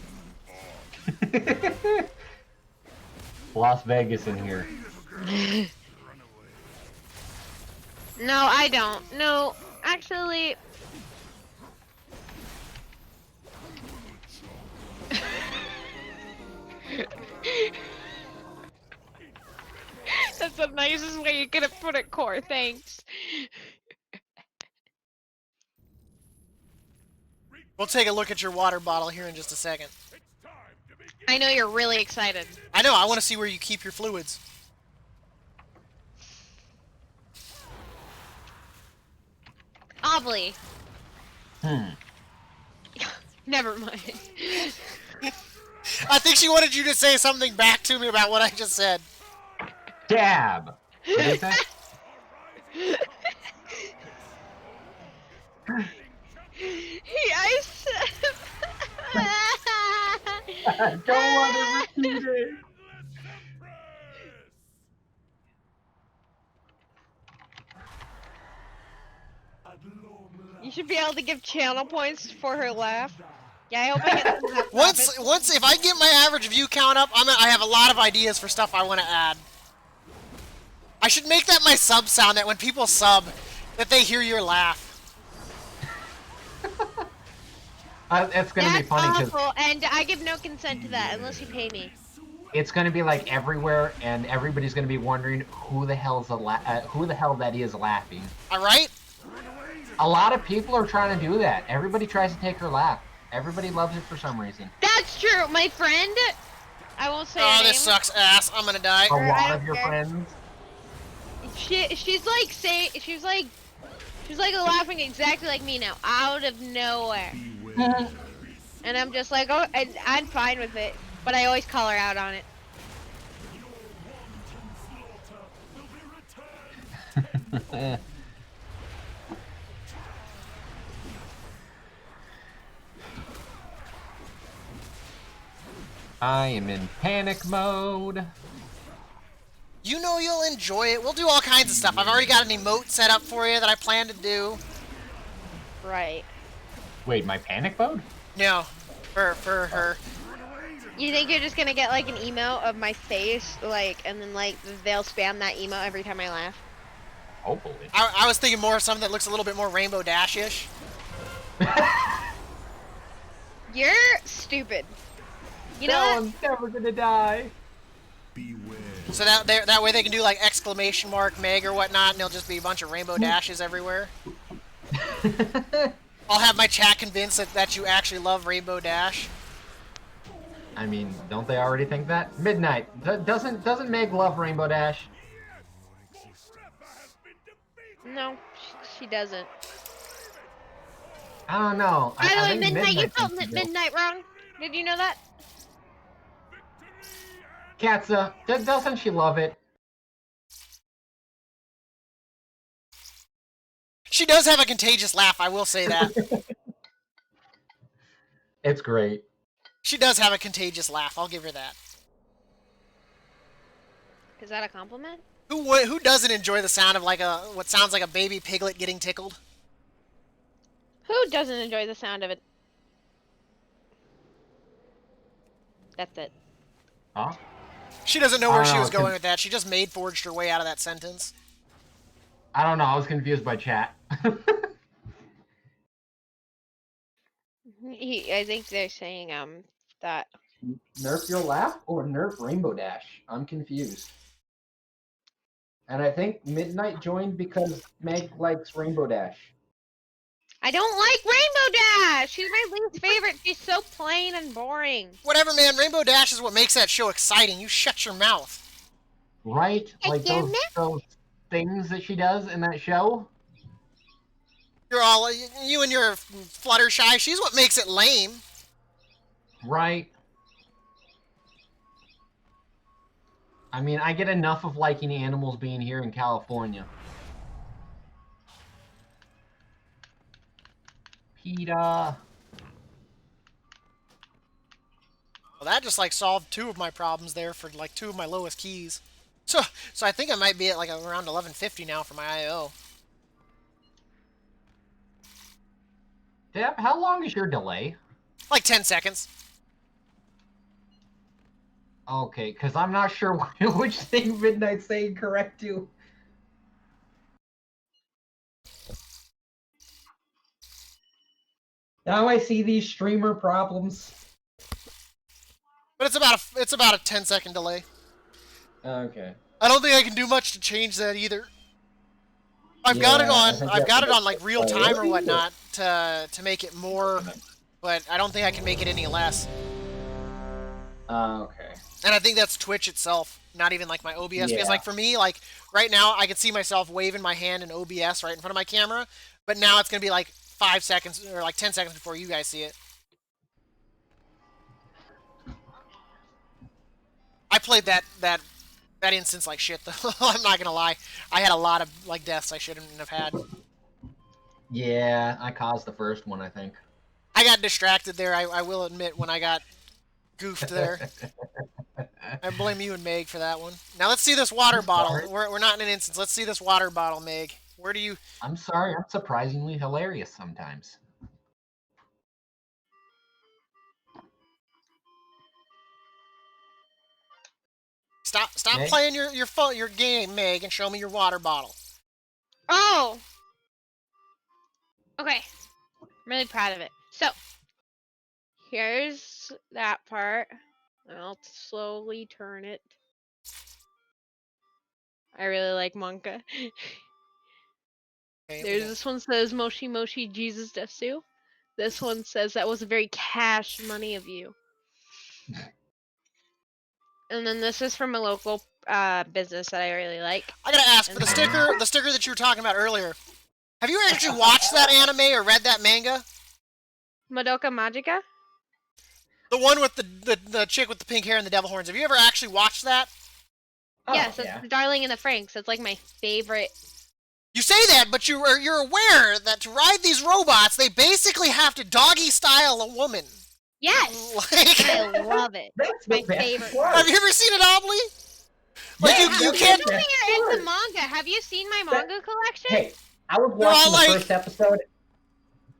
Las Vegas in here.
No, I don't. No, actually... That's the nicest way you could have put it, Core. Thanks.
We'll take a look at your water bottle here in just a second.
I know you're really excited.
I know, I want to see where you keep your fluids.
Obly.
Hmm.
Never mind.
I think she wanted you to say something back to me about what I just said.
Dab. What did he say?
I said.
I don't want to repeat it.
You should be able to give channel points for her laugh. Yeah, I hope I get some of that
Once,
profit.
if I get my average view count up, I have a lot of ideas for stuff I want to add. I should make that my sub sound, that when people sub, that they hear your laugh.
It's gonna be funny because
awful, and I give no consent to that unless you pay me.
it's gonna be like everywhere, and everybody's gonna be wondering who the hell that is laughing.
All right.
A lot of people are trying to do that. Everybody tries to take her laugh. Everybody loves it for some reason.
That's true. My friend, I won't say her
Oh,
name.
this sucks ass. I'm gonna die.
A lot of your friends.
She's like laughing exactly like me now, out of nowhere. And I'm just like, oh, and I'm fine with it, but I always call her out on it.
I am in panic mode.
You know you'll enjoy it. We'll do all kinds of stuff. I've already got an emote set up for you that I plan to do.
Right.
Wait, my panic mode?
No, for her.
You think you're just gonna get like an emo of my face, like, and then like they'll spam that emo every time I laugh?
Hopefully.
I was thinking more of something that looks a little bit more Rainbow Dash-ish.
You're stupid. You know
No,
what?
I'm never gonna die.
So that way they can do like exclamation mark Meg or whatnot, and there'll just be a bunch of rainbow dashes everywhere. I'll have my chat convinced that you actually love Rainbow Dash.
I mean, don't they already think that? Midnight. Doesn't Meg love Rainbow Dash?
No, she doesn't.
I don't know.
By the way,
think
Midnight, you felt
thinks she does.
Midnight wrong. Did you know that?
Katza, doesn't she love it?
She does have a contagious laugh, I will say that.
It's great.
She does have a contagious laugh, I'll give her that.
Is that a compliment?
Who doesn't enjoy the sound of like what sounds like a baby piglet getting tickled?
Who doesn't enjoy the sound of it? That's it.
Huh?
She doesn't know where she
know,
was going with that. She just forged her way out of that sentence.
I don't know. I was confused by chat.
I think they're saying that.
Nerf your laugh or nerf Rainbow Dash? I'm confused. And I think Midnight joined because Meg likes Rainbow Dash.
I don't like Rainbow Dash. She's my least favorite. She's so plain and boring.
Whatever, man. Rainbow Dash is what makes that show exciting. You shut your mouth.
Right? Like those things that she does in that show?
You're all you and your Fluttershy. She's what makes it lame.
Right. I mean, I get enough of liking animals being here in California. PETA.
Well, that just like solved two of my problems there for like two of my lowest keys. So I think I might be at like around 1150 now for my IO.
Deb, how long is your delay?
Like 10 seconds.
Okay, because I'm not sure which thing
Midnight's saying correct to. Now I see these streamer problems.
But it's about a 10-second delay.
Okay.
I don't think I can do much to change that either. I've got it on like real time or whatnot to make it more, but I don't think I can make it any less.
Okay.
And I think that's Twitch itself, not even like my OBS.
Yeah.
Because like for me, like right now, I can see myself waving my hand in OBS right in front of my camera, But now it's gonna be like 5 seconds or like 10 seconds before you guys see it. I played that instance like shit though. I'm not gonna lie. I had a lot of like deaths I shouldn't have had.
Yeah, I caused the first one, I think.
I got distracted there. I will admit when I got goofed there. I blame you and Meg for that one. Now let's see this water bottle. We're not in an instance. Let's see this water bottle, Meg. Where do you?
I'm sorry, I'm surprisingly hilarious sometimes.
Stop
Meg?
playing your game, Meg, and show me your water bottle.
Oh. Okay. I'm really proud of it. So, here's that part. I'll slowly turn it. I really like manga.
Okay,
There's this one says Moshi Moshi Jesus Desu. This one says that was very cash money of you. And then this is from a local business that I really like.
I gotta ask for the sticker that you were talking about earlier. Have you actually watched that anime or read that manga?
Madoka Magica?
The one with the chick with the pink hair and the devil horns. Have you ever actually watched that?
Yes, it's The Darling in the Franxx. It's like my favorite.
You say that, but you're aware that to ride these robots, they basically have to doggy style a woman.
Yes!
Like,
I love it. It's my favorite.
Have you ever seen it, Obley? Like you can't.
You're into manga. Have you seen my manga collection?
Hey, I was watching the first episode.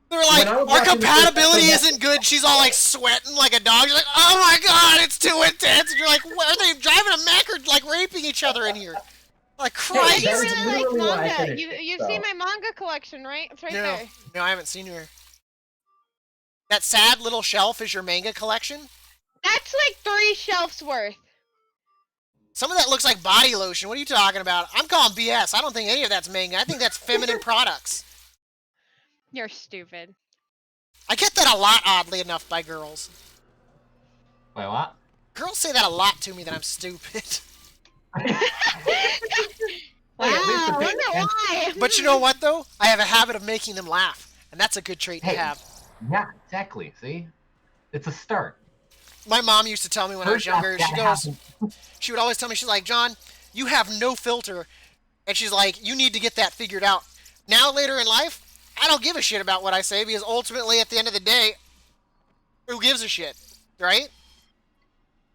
They're like, our compatibility isn't good. She's all like sweating like a dog. You're like, oh my god, it's too intense. And you're like, what, are they driving a mech or like raping each other in here? Like Christ.
You really like manga. You've seen my manga collection, right? It's right there.
No, I haven't seen her. That sad little shelf is your manga collection?
That's like 3 shelves worth.
Some of that looks like body lotion. What are you talking about? I'm calling BS. I don't think any of that's manga. I think that's feminine products.
You're stupid.
I get that a lot, oddly enough, by girls.
Wait, what?
Girls say that a lot to me that I'm stupid.
Wow, I wonder why.
But you know what, though? I have a habit of making them laugh. And that's a good trait to have.
Yeah, exactly. See? It's a start.
My mom used to tell me when I was younger, she would always tell me, she's like, John, you have no filter. And she's like, you need to get that figured out. Now, later in life, I don't give a shit about what I say because ultimately, at the end of the day, who gives a shit, right?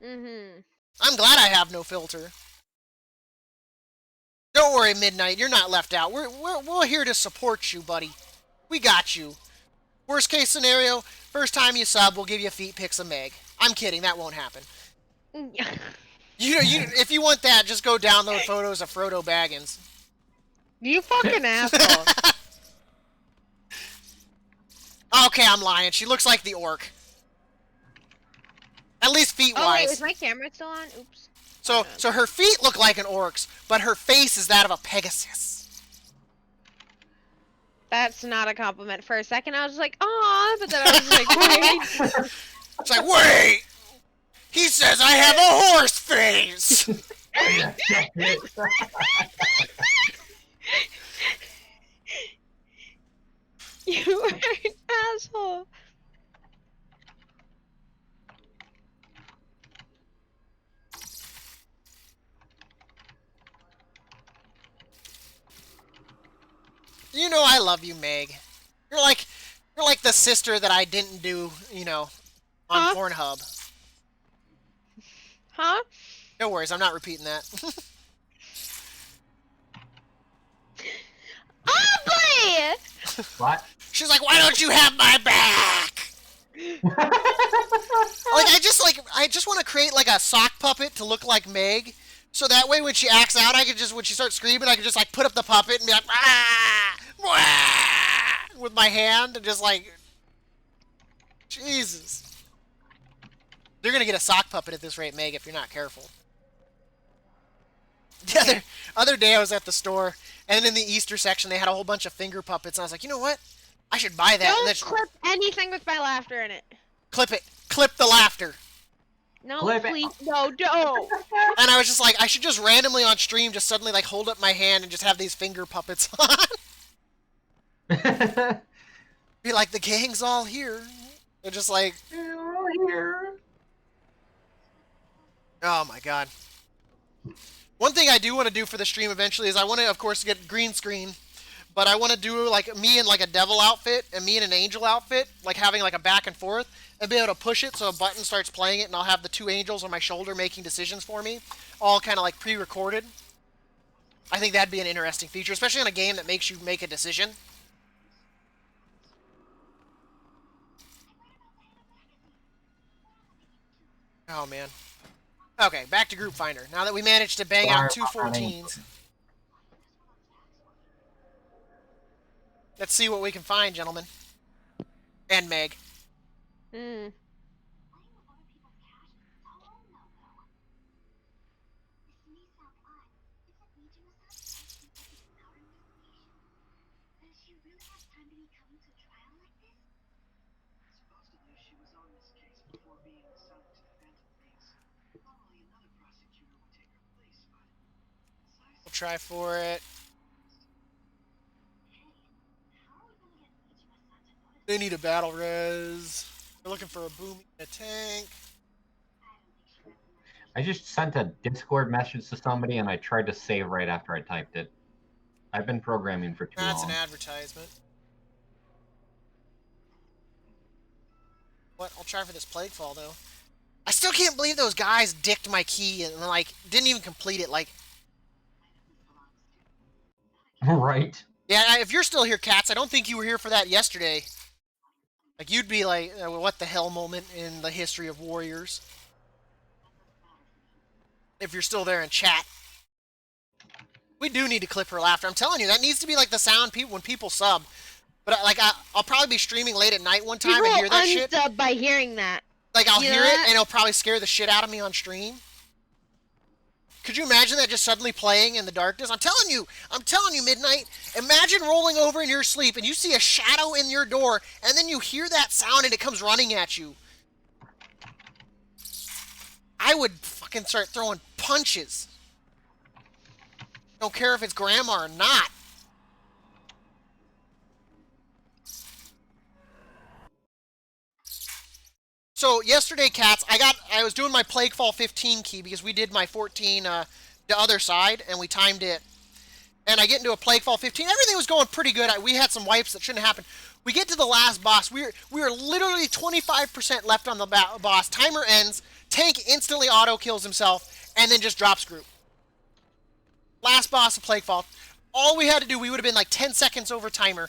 Mm-hmm.
I'm glad I have no filter. Don't worry, Midnight, you're not left out. We're here to support you, buddy. We got you. Worst case scenario, first time you sub, we'll give you feet pics of Meg. I'm kidding, that won't happen. If you want that, just go download photos of Frodo Baggins.
You fucking asshole.
Okay, I'm lying. She looks like the orc. At least feet-wise.
Oh wait, is my camera still on? Oops.
So her feet look like an orc's, but her face is that of a Pegasus.
That's not a compliment. For a second, I was like, "Aw," but then I was like, "Wait."
It's like, wait! He says I have a horse face!
You are an asshole.
You know I love you, Meg. You're like the sister that I didn't do, on Pornhub.
Huh?
No worries, I'm not repeating that.
Ugly!
What?
She's like, why don't you have my back? I just want to create like a sock puppet to look like Meg, so that way when she acts out, when she starts screaming, I could just like put up the puppet and be like, ah, wah, with my hand and just like, Jesus. You're gonna get a sock puppet at this rate, Meg, if you're not careful. The other day I was at the store, and in the Easter section they had a whole bunch of finger puppets, and I was like, you know what? I should buy that.
Don't clip anything with my laughter in it.
Clip it. Clip the laughter.
No, please. No, don't.
And I was just like, I should just randomly on stream just suddenly like hold up my hand and just have these finger puppets on. Be like, the gang's all here. They're just like,
Here.
oh my god. One thing I do want to do for the stream eventually is I want to, of course, get green screen. But I want to do like me in like a devil outfit and me in an angel outfit, like having like a back and forth, and be able to push it so a button starts playing it, and I'll have the two angels on my shoulder making decisions for me, all kind of like pre-recorded. I think that'd be an interesting feature, especially in a game that makes you make a decision. Oh man. Okay, back to Group Finder. Now that we managed to bang out two 14s. Let's see what we can find, gentlemen. And Meg.
Hmm.
We'll try for it. They need a battle res. They're looking for a boom and a tank.
I just sent a Discord message to somebody and I tried to save right after I typed it. I've been programming for too long.
That's an advertisement. What? I'll try for this Plaguefall, though. I still can't believe those guys dicked my key and, like, didn't even complete it. Like,
right.
yeah, if you're still here, Cats, I don't think you were here for that yesterday. Like, you'd be like, what the hell moment in the history of Warriors. If you're still there in chat. We do need to clip her laughter. I'm telling you, that needs to be like the sound when people sub. But like, I'll probably be streaming late at night one time and hear that shit.
People unsub by hearing that.
Like, I'll hear it and it'll probably scare the shit out of me on stream. Could you imagine that just suddenly playing in the darkness? I'm telling you, Midnight. Imagine rolling over in your sleep and you see a shadow in your door and then you hear that sound and it comes running at you. I would fucking start throwing punches. Don't care if it's grandma or not. So yesterday, Cats, I was doing my Plaguefall 15 key because we did my 14 the other side and we timed it. And I get into a Plaguefall 15. Everything was going pretty good. We had some wipes that shouldn't happen. We get to the last boss. We were literally 25% left on the boss. Timer ends. Tank instantly auto kills himself and then just drops group. Last boss of Plaguefall. All we had to do, we would have been like 10 seconds over timer.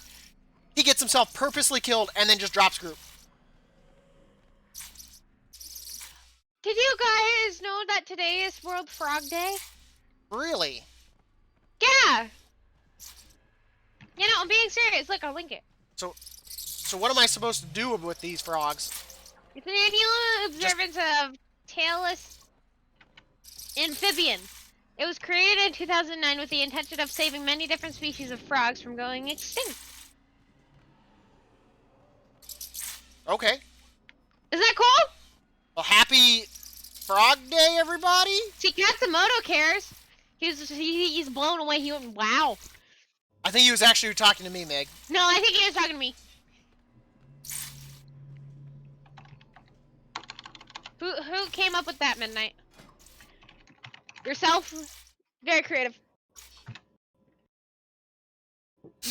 He gets himself purposely killed and then just drops group.
Did you guys know that today is World Frog Day?
Really?
Yeah. You know, I'm being serious. Look, I'll link it.
So what am I supposed to do with these frogs?
It's an annual observance of tailless amphibian. It was created in 2009 with the intention of saving many different species of frogs from going extinct.
Okay.
Is that cool?
Well, happy Frog Day, everybody.
See, Katsumoto cares. He's blown away. He went, wow.
I think he was actually talking to me, Meg.
No, I think he was talking to me. Who came up with that, Midnight? Yourself? Very creative.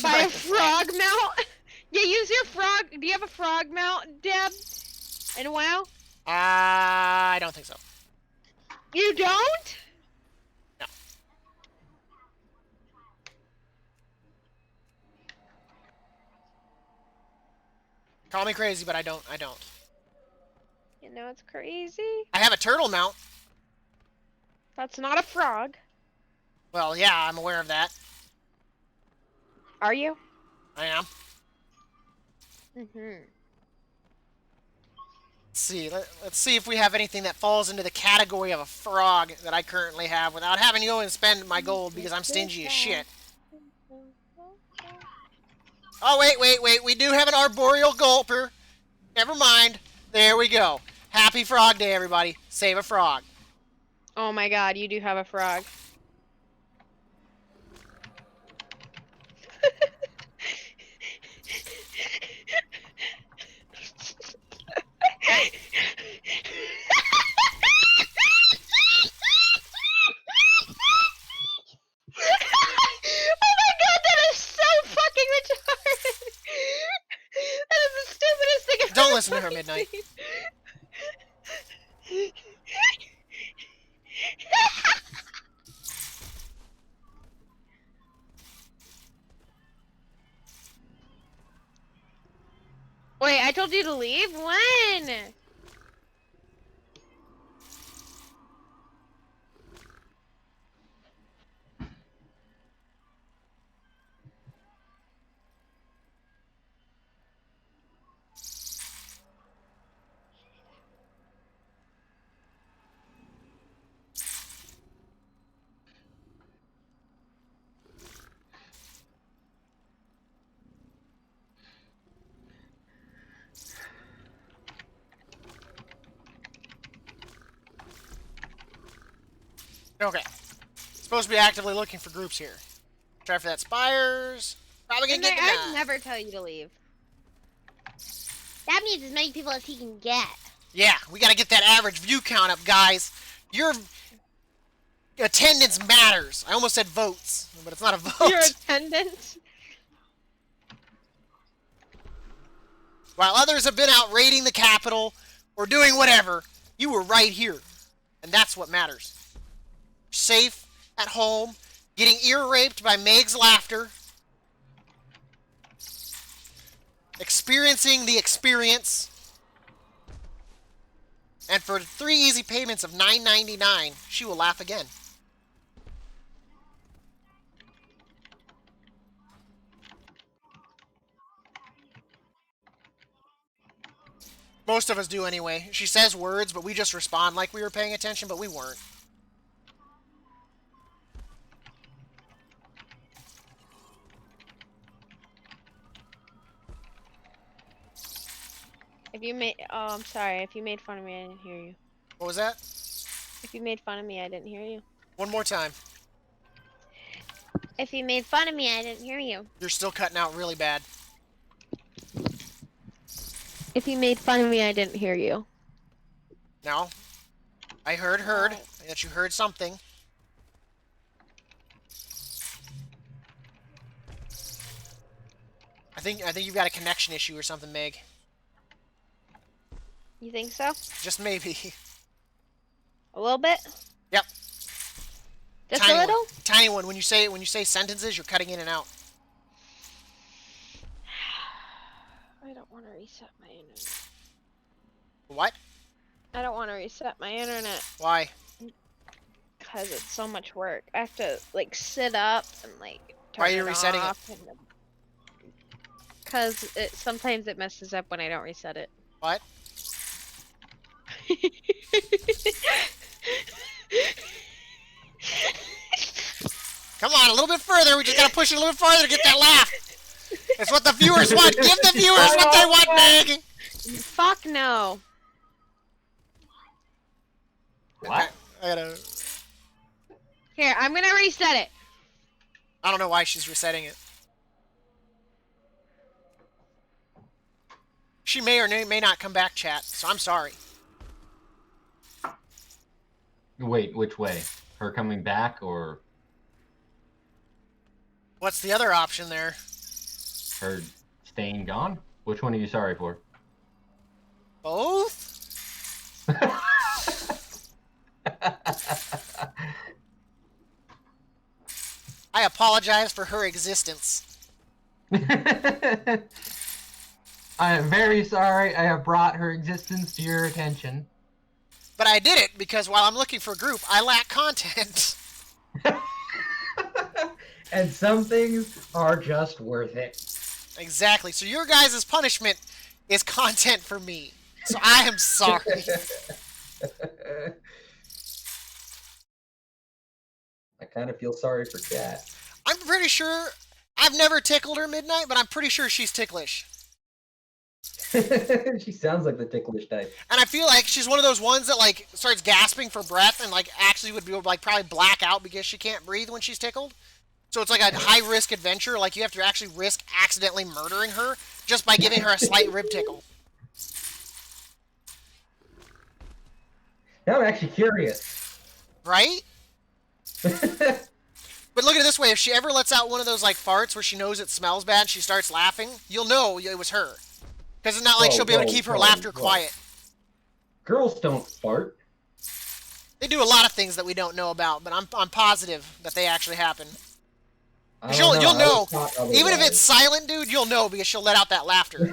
Buy a frog mount? Yeah, use your frog. Do you have a frog mount, Deb? And WoW?
I don't think so.
You don't?
No. Call me crazy, but I don't.
You know it's crazy.
I have a turtle mount.
That's not a frog.
Well, yeah, I'm aware of that.
Are you?
I am.
Mm-hmm.
Let's see if we have anything that falls into the category of a frog that I currently have without having to go and spend my gold because I'm stingy as shit. Oh, wait. We do have an arboreal gulper. Never mind. There we go. Happy Frog Day, everybody. Save a frog.
Oh my god, you do have a frog.
listen to her, Midnight.
Wait, I told you to leave? When?
Okay. Supposed to be actively looking for groups here. Try for that spires. Probably gonna get
I'd
denied.
never tell you to leave. That means as many people as he can get.
Yeah, we gotta get that average view count up, guys. Your attendance matters. I almost said votes, but it's not a vote.
Your attendance?
While others have been out raiding the Capitol or doing whatever, you were right here. And that's what matters. Safe, at home, getting ear-raped by Meg's laughter, experiencing the experience, and for 3 easy payments of $9.99, she will laugh again. Most of us do anyway. She says words, but we just respond like we were paying attention, but we weren't.
If you made, oh, I'm sorry. If you made fun of me, I didn't hear you.
What was that?
If you made fun of me, I didn't hear you.
One more time.
If you made fun of me, I didn't hear you.
You're still cutting out really bad.
If you made fun of me, I didn't hear you.
No. I heard that you heard something. I think you've got a connection issue or something, Meg.
You think so?
Just maybe.
A little bit?
Yep.
Just
Tiny
a little?
One. Tiny one. When you say sentences, you're cutting in and out.
I don't want to reset my internet.
What?
I don't want to reset my internet.
Why?
Because it's so much work. I have to, like, sit up and, like, turn
Why are you resetting it?
Because sometimes it messes up when I don't reset it.
What? Come on, a little bit further. We just gotta push it a little bit farther to get that laugh. It's what the viewers want. Give the viewers what they want, Meg.
Fuck no.
What?
I gotta.
Here, I'm gonna reset it.
I don't know why she's resetting it. She may or may not come back, chat. So I'm sorry.
Wait, which way? Her coming back or
What's the other option there?
her staying gone? Which one are you sorry for?
Both? I apologize for her existence.
I am very sorry I have brought her existence to your attention.
But I did it because while I'm looking for a group, I lack content.
And some things are just worth it.
Exactly. So your guys' punishment is content for me. So I am sorry.
I kind of feel sorry for Kat.
I'm pretty sure I've never tickled her Midnight, but I'm pretty sure she's ticklish.
She sounds like the ticklish type.
And I feel like she's one of those ones that like starts gasping for breath and like actually would be like probably black out because she can't breathe when she's tickled. So it's like a high risk adventure. Like you have to actually risk accidentally murdering her just by giving her a slight rib tickle.
Now I'm actually curious.
Right? But look at it this way, if she ever lets out one of those like farts where she knows it smells bad and she starts laughing, you'll know it was her. Because it's not like
Whoa,
she'll be able to
whoa,
keep her
whoa,
laughter
whoa.
quiet.
Girls don't fart.
They do a lot of things that we don't know about, but I'm positive that they actually happen.
I
You'll
don't know. I
know,
was taught
even if
otherwise.
it's silent, dude. You'll know because she'll let out that laughter.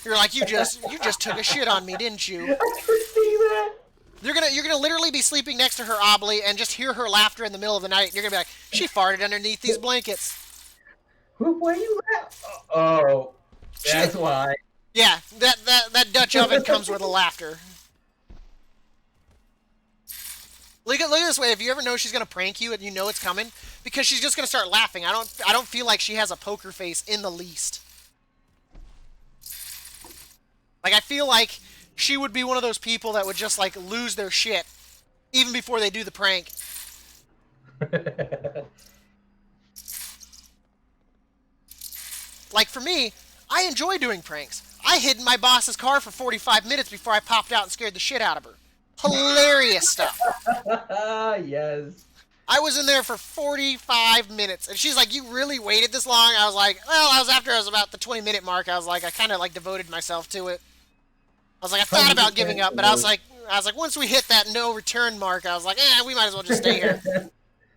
You're like, you just took a shit on me, didn't you?
I could see that.
You're gonna literally be sleeping next to her obly and just hear her laughter in the middle of the night. And you're gonna be like, she farted underneath these blankets.
Why you laugh? Oh, that's why.
Yeah, that Dutch oven comes with a laughter. Look at this way. If you ever know she's gonna prank you and you know it's coming, because she's just gonna start laughing. I don't feel like she has a poker face in the least. Like I feel like she would be one of those people that would just like lose their shit even before they do the prank. Like for me, I enjoy doing pranks. I hid in my boss's car for 45 minutes before I popped out and scared the shit out of her. Hilarious stuff.
Yes.
I was in there for 45 minutes, and she's like, "You really waited this long?" I was like, "Well, I was about the 20-minute mark. I was like, I kind of like devoted myself to it. I was like, I thought about giving up, but I was like, once we hit that no return mark, I was like, we might as well just stay here.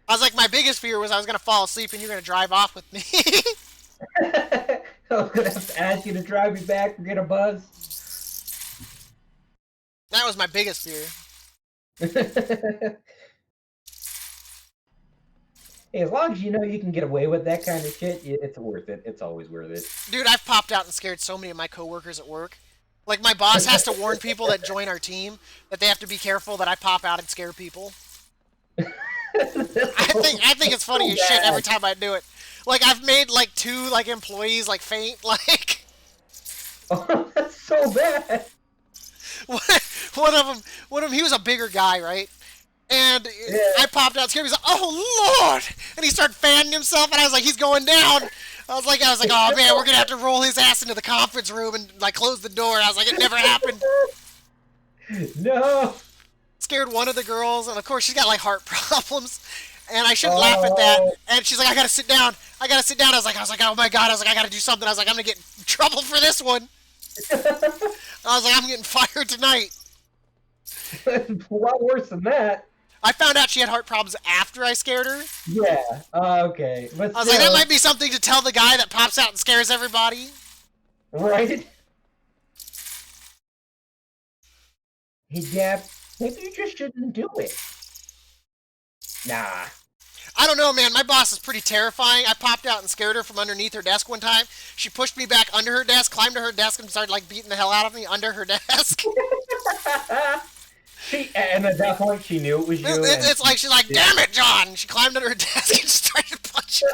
I was like, my biggest fear was I was gonna fall asleep and you're gonna drive off with me.
I was gonna have to ask you to drive me back and get a buzz.
That was my biggest fear.
Hey, as long as you know you can get away with that kind of shit, it's worth it. It's always worth it.
Dude, I've popped out and scared so many of my coworkers at work. Like, my boss has to warn people that join our team that they have to be careful that I pop out and scare people. I think it's funny as shit every time I do it. Like, I've made, like, 2, like, employees, like, faint, like...
Oh, that's so bad!
One of them, he was a bigger guy, right? And I popped out, scared. He's like, "Oh Lord!" And he started fanning himself, and I was like, "He's going down." I was like, "Oh man, we're gonna have to roll his ass into the conference room and like close the door." I was like, "It never happened."
No.
Scared one of the girls, and of course she's got like heart problems, and I shouldn't laugh at that. And she's like, "I gotta sit down. I gotta sit down." I was like, "Oh my god!" I was like, "I gotta do something." I was like, "I'm gonna get in trouble for this one." I was like, "I'm getting fired tonight."
A lot worse than that.
I found out she had heart problems after I scared her.
Yeah. Okay. But
I was like, that might be something to tell the guy that pops out and scares everybody.
Right? Hey, Dab, maybe you just shouldn't do it. Nah.
I don't know, man. My boss is pretty terrifying. I popped out and scared her from underneath her desk one time. She pushed me back under her desk, climbed to her desk, and started, like, beating the hell out of me under her desk.
And at that point, she knew it was you.
It's like, she's like, "Damn it, John!" She climbed under her desk and started punching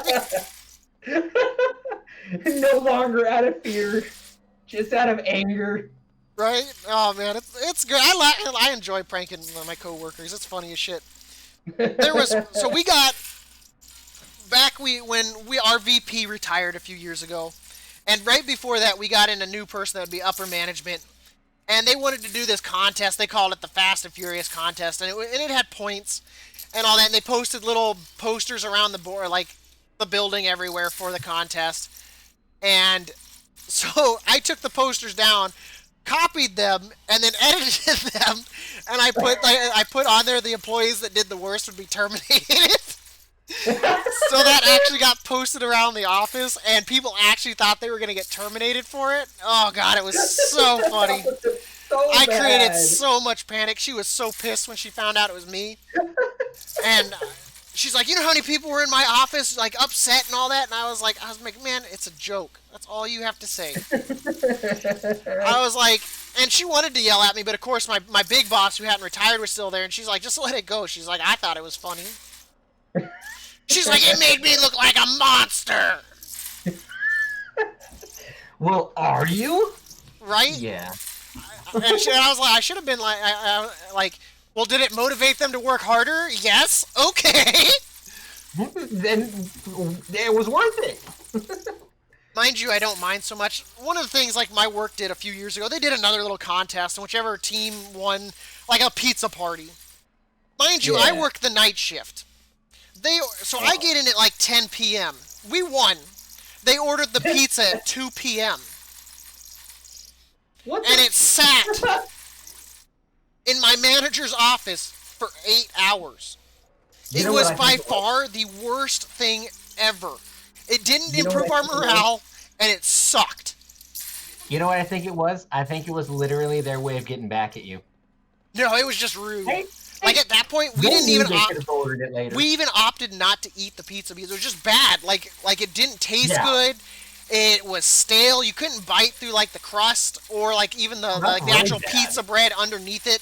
me.
No longer out of fear, just out of anger.
Right? Oh, man. It's good. I enjoy pranking my coworkers. It's funny as shit. So we got... when our VP retired a few years ago, and right before that, we got in a new person that would be upper management. And they wanted to do this contest. They called it the Fast and Furious contest, and it had points and all that. And they posted little posters around the board, like the building everywhere for the contest. And so I took the posters down, copied them, and then edited them. And I put on there the employees that did the worst would be terminated. So that actually got posted around the office, and people actually thought they were going to get terminated for it. Oh, God, it was so funny. I created so much panic. She was so pissed when she found out it was me. And she's like, "You know how many people were in my office, like, upset and all that?" And I was like, "Man, it's a joke. That's all you have to say." I was like, and she wanted to yell at me, but of course my big boss who hadn't retired was still there, and she's like, "Just let it go." She's like, "I thought it was funny." She's like, "It made me look like a monster."
Well, are you?
Right?
Yeah.
And I was like, I should have been like, well, did it motivate them to work harder? Yes. Okay.
Then it was worth it.
Mind you, I don't mind so much. One of the things like my work did a few years ago, they did another little contest, and whichever team won, like a pizza party. Mind you, I work the night shift. So I get in at like 10 p.m. We won. They ordered the pizza at 2 p.m.
What
and
the?
it sat in my manager's office for 8 hours.
You
It
know
was
what I
by
think it was?
far the worst thing ever. It didn't
You know
improve
what I
our
think it was?
morale, and it sucked.
You know what I think it was? I think it was literally their way of getting back at you.
No, it was just rude.
Hey,
Like at that point, we
they
didn't
knew
even
they
opt.
could have ordered it later.
We even opted not to eat the pizza because it was just bad. Like it didn't taste
Yeah.
good. It was stale. You couldn't bite through like the crust or like even the
That's
the actual
really bad.
pizza bread underneath it.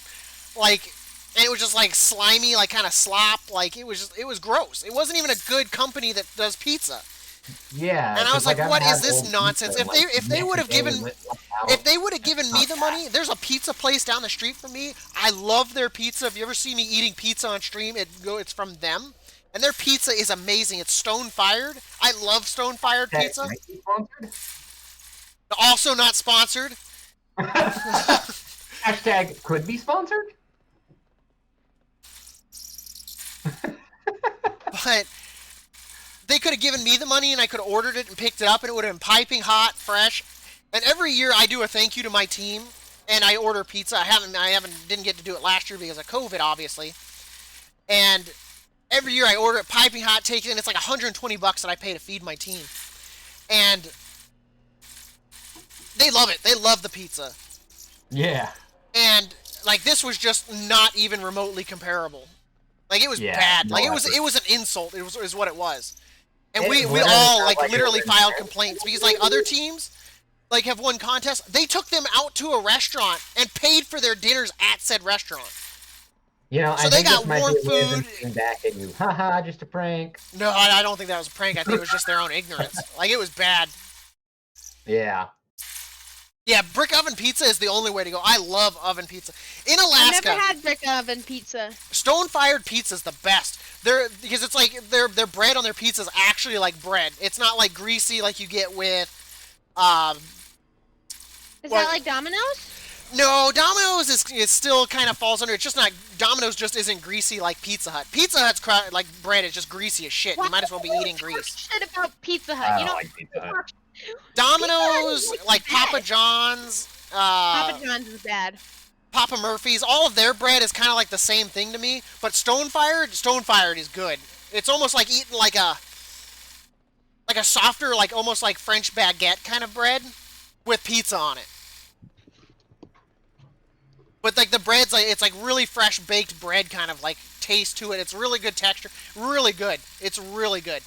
Like, and it was just like slimy, like kind of slop. Like it was gross. It wasn't even a good company that does pizza.
Yeah.
And I was
'cause,
like,
I've
what
had
is this
old
nonsense?
pizza,
If they would have given
left out.
if they would have given me
not
the
bad.
money, there's a pizza place down the street from me. I love their pizza. If you ever see me eating pizza on stream, it's from them. And their pizza is amazing. It's stone fired. I love stone fired
That
pizza.
might be sponsored?
Also not sponsored.
Hashtag could be sponsored?
But they could have given me the money and I could have ordered it and picked it up and it would have been piping hot, fresh. And every year I do a thank you to my team and I order pizza. Didn't get to do it last year because of COVID, obviously. And every year I order it piping hot, take it, and it's like $120 that I pay to feed my team. And they love it. They love the pizza.
Yeah.
And like this was just not even remotely comparable. Like it was
Yeah,
bad.
no
Like
effort.
it was an insult. Is what it was. And
It
we
literally
all
sounds
like
like
literally
it was
filed
embarrassing.
complaints because like other teams like have won contests. They took them out to a restaurant and paid for their dinners at said restaurant.
You know,
So
I
they
think
got
this might
warm
be a way of them
food.
getting back at you. Haha, just a prank.
No, I don't think that was a prank. I think it was just their own ignorance. Like it was bad.
Yeah.
Yeah, brick oven pizza is the only way to go. I love oven pizza. In
I've
Alaska,
never had brick oven pizza.
stone fired pizza is the best. Because it's like their bread on their pizza is actually like bread. It's not like greasy like you get with
Is
Well-
that like Domino's?
no, Domino's is still kind of falls under. It's just not Domino's just isn't greasy like Pizza Hut. Pizza Hut's like bread is just greasy as shit. You might as well be eating grease.
Shit about Pizza Hut.
I
You
don't
know,
like Pizza Hut.
Domino's,
Pizza Hut is
like
bad.
Papa John's,
Papa John's is bad.
Papa Murphy's, all of their bread is kind of like the same thing to me. But stone fired is good. It's almost like eating like a softer, like almost like French baguette kind of bread with pizza on it. But like the bread's like it's like really fresh baked bread kind of like taste to it. It's really good texture, really good. It's really good.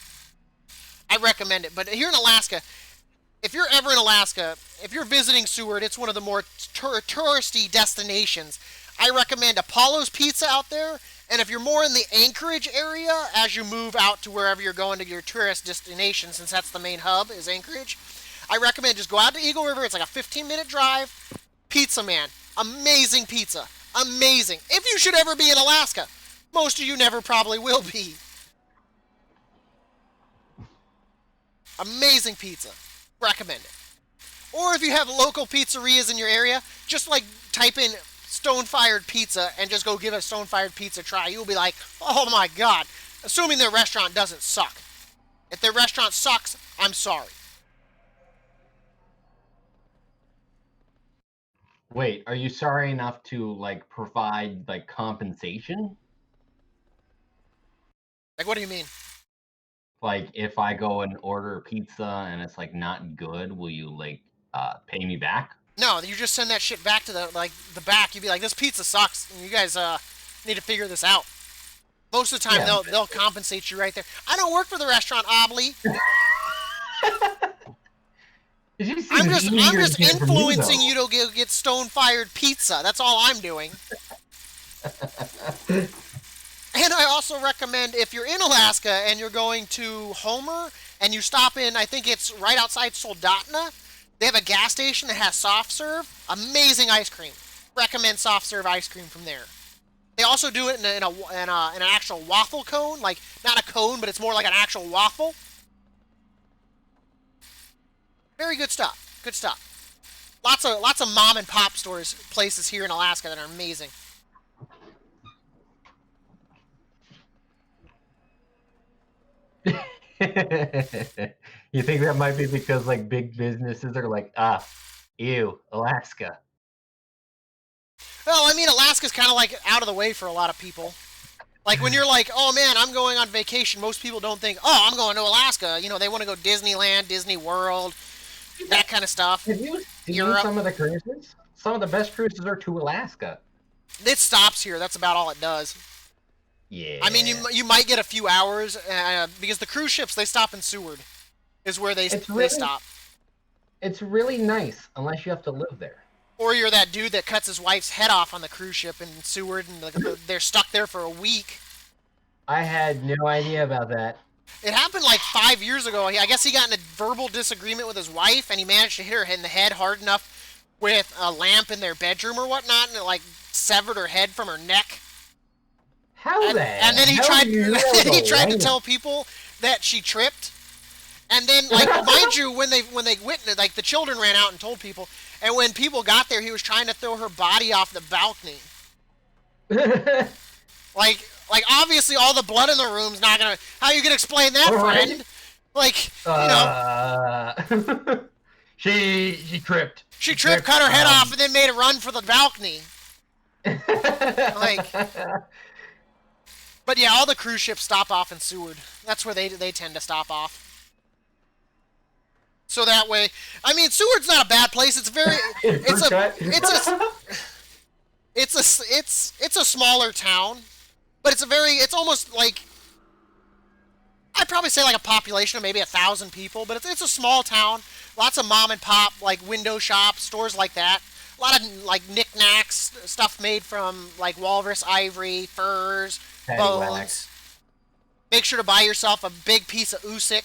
I recommend it. But here in Alaska, if you're ever in Alaska, if you're visiting Seward, it's one of the more touristy destinations. I recommend Apollo's Pizza out there. And if you're more in the Anchorage area, as you move out to wherever you're going to your tourist destination, since that's the main hub is Anchorage, I recommend just go out to Eagle River. It's like a 15-minute drive. Pizza Man. Amazing pizza. Amazing. If you should ever be in Alaska. Most of you never probably will be. Amazing pizza. Recommend it. Or if you have local pizzerias in your area, just like type in stone-fired pizza and just go give a stone-fired pizza a try. You'll be like, oh my god. Assuming their restaurant doesn't suck. If their restaurant sucks, I'm sorry.
Wait, are you sorry enough to like provide like compensation?
Like, what do you mean?
Like if I go and order pizza and it's like not good, will you like pay me back?
No, you just send that shit back to the back. You'd be like, this pizza sucks, and you guys need to figure this out. Most of the time,
Yeah.
they'll compensate you right there. I don't work for the restaurant, Obley.
Did you see
I'm
the
just
email you're getting from
influencing
though?
you to get stone-fired pizza. That's all I'm doing. And I also recommend if you're in Alaska and you're going to Homer and you stop in, I think it's right outside Soldotna, they have a gas station that has soft serve. Amazing ice cream. Recommend soft serve ice cream from there. They also do it in an actual waffle cone, like not a cone, but it's more like an actual waffle. Very good stuff. Good stuff. Lots of mom and pop stores, places here in Alaska that are amazing.
You think that might be because like big businesses are like, ew, Alaska.
Well, I mean, Alaska's kind of like out of the way for a lot of people. Like when you're like, oh man, I'm going on vacation, most people don't think, oh, I'm going to Alaska. You know, they want to go Disneyland, Disney World, that kind of stuff.
Have you seen
Europe.
some of the cruises? Some of the best cruises are to Alaska.
It stops here. That's about all it does.
Yeah.
I mean, you might get a few hours because the cruise ships, they stop in Seward, is where they stop.
It's really nice, unless you have to live there.
Or you're that dude that cuts his wife's head off on the cruise ship in Seward, and they're stuck there for a week.
I had no idea about that.
It happened like 5 years ago. I guess he got in a verbal disagreement with his wife, and he managed to hit her in the head hard enough with a lamp in their bedroom or whatnot, and it like severed her head from her neck.
How the
And then he tried to tell people that she tripped. And then, like, mind you, when they witnessed, like, the children ran out and told people, and when people got there, he was trying to throw her body off the balcony. like, obviously, all the blood in the room's not gonna. How you gonna explain that, friend? Like, you
know. She tripped.
She tripped, cut her head off, and then made a run for the balcony. Like, but yeah, all the cruise ships stop off in Seward. That's where they tend to stop off. So that way, I mean, Seward's not a bad place. It's very, it's a smaller town, but it's almost like, I'd probably say like a population of maybe 1,000 people, but it's a small town. Lots of mom and pop, like window shops, stores like that. A lot of like knickknacks, stuff made from like walrus ivory, furs, bones. Make sure to buy yourself a big piece of Usyk.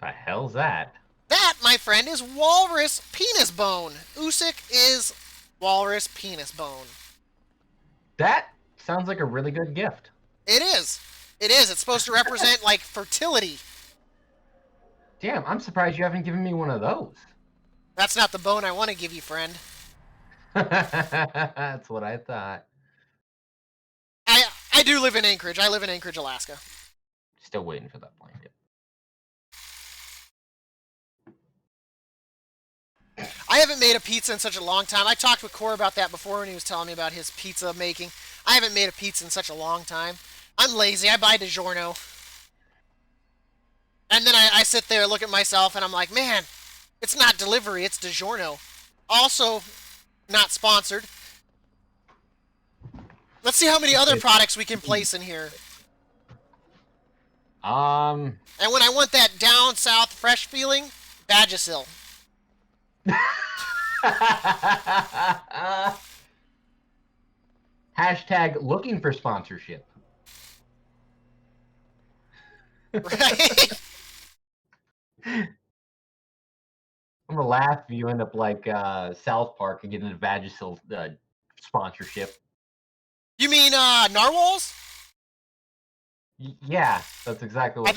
The hell's that?
That, my friend, is walrus penis bone. Usyk is walrus penis bone.
That sounds like a really good gift.
It is. It is. It's supposed to represent, like, fertility.
Damn, I'm surprised you haven't given me one of those.
That's not the bone I want to give you, friend.
That's what I thought.
I do live in Anchorage. I live in Anchorage, Alaska.
Still waiting for that blanket.
I haven't made a pizza in such a long time. I talked with Kor about that before when he was telling me about his pizza making. I haven't made a pizza in such a long time. I'm lazy. I buy DiGiorno. And then I sit there, look at myself, and I'm like, man, it's not delivery, it's DiGiorno. Also, not sponsored. Let's see how many other products we can place in here. And when I want that down south fresh feeling, Vagisil.
Hashtag looking for sponsorship.
Right?
I'm gonna laugh if you end up like South Park and getting a Vagisil sponsorship. You
mean narwhals?
Yeah, that's exactly what
I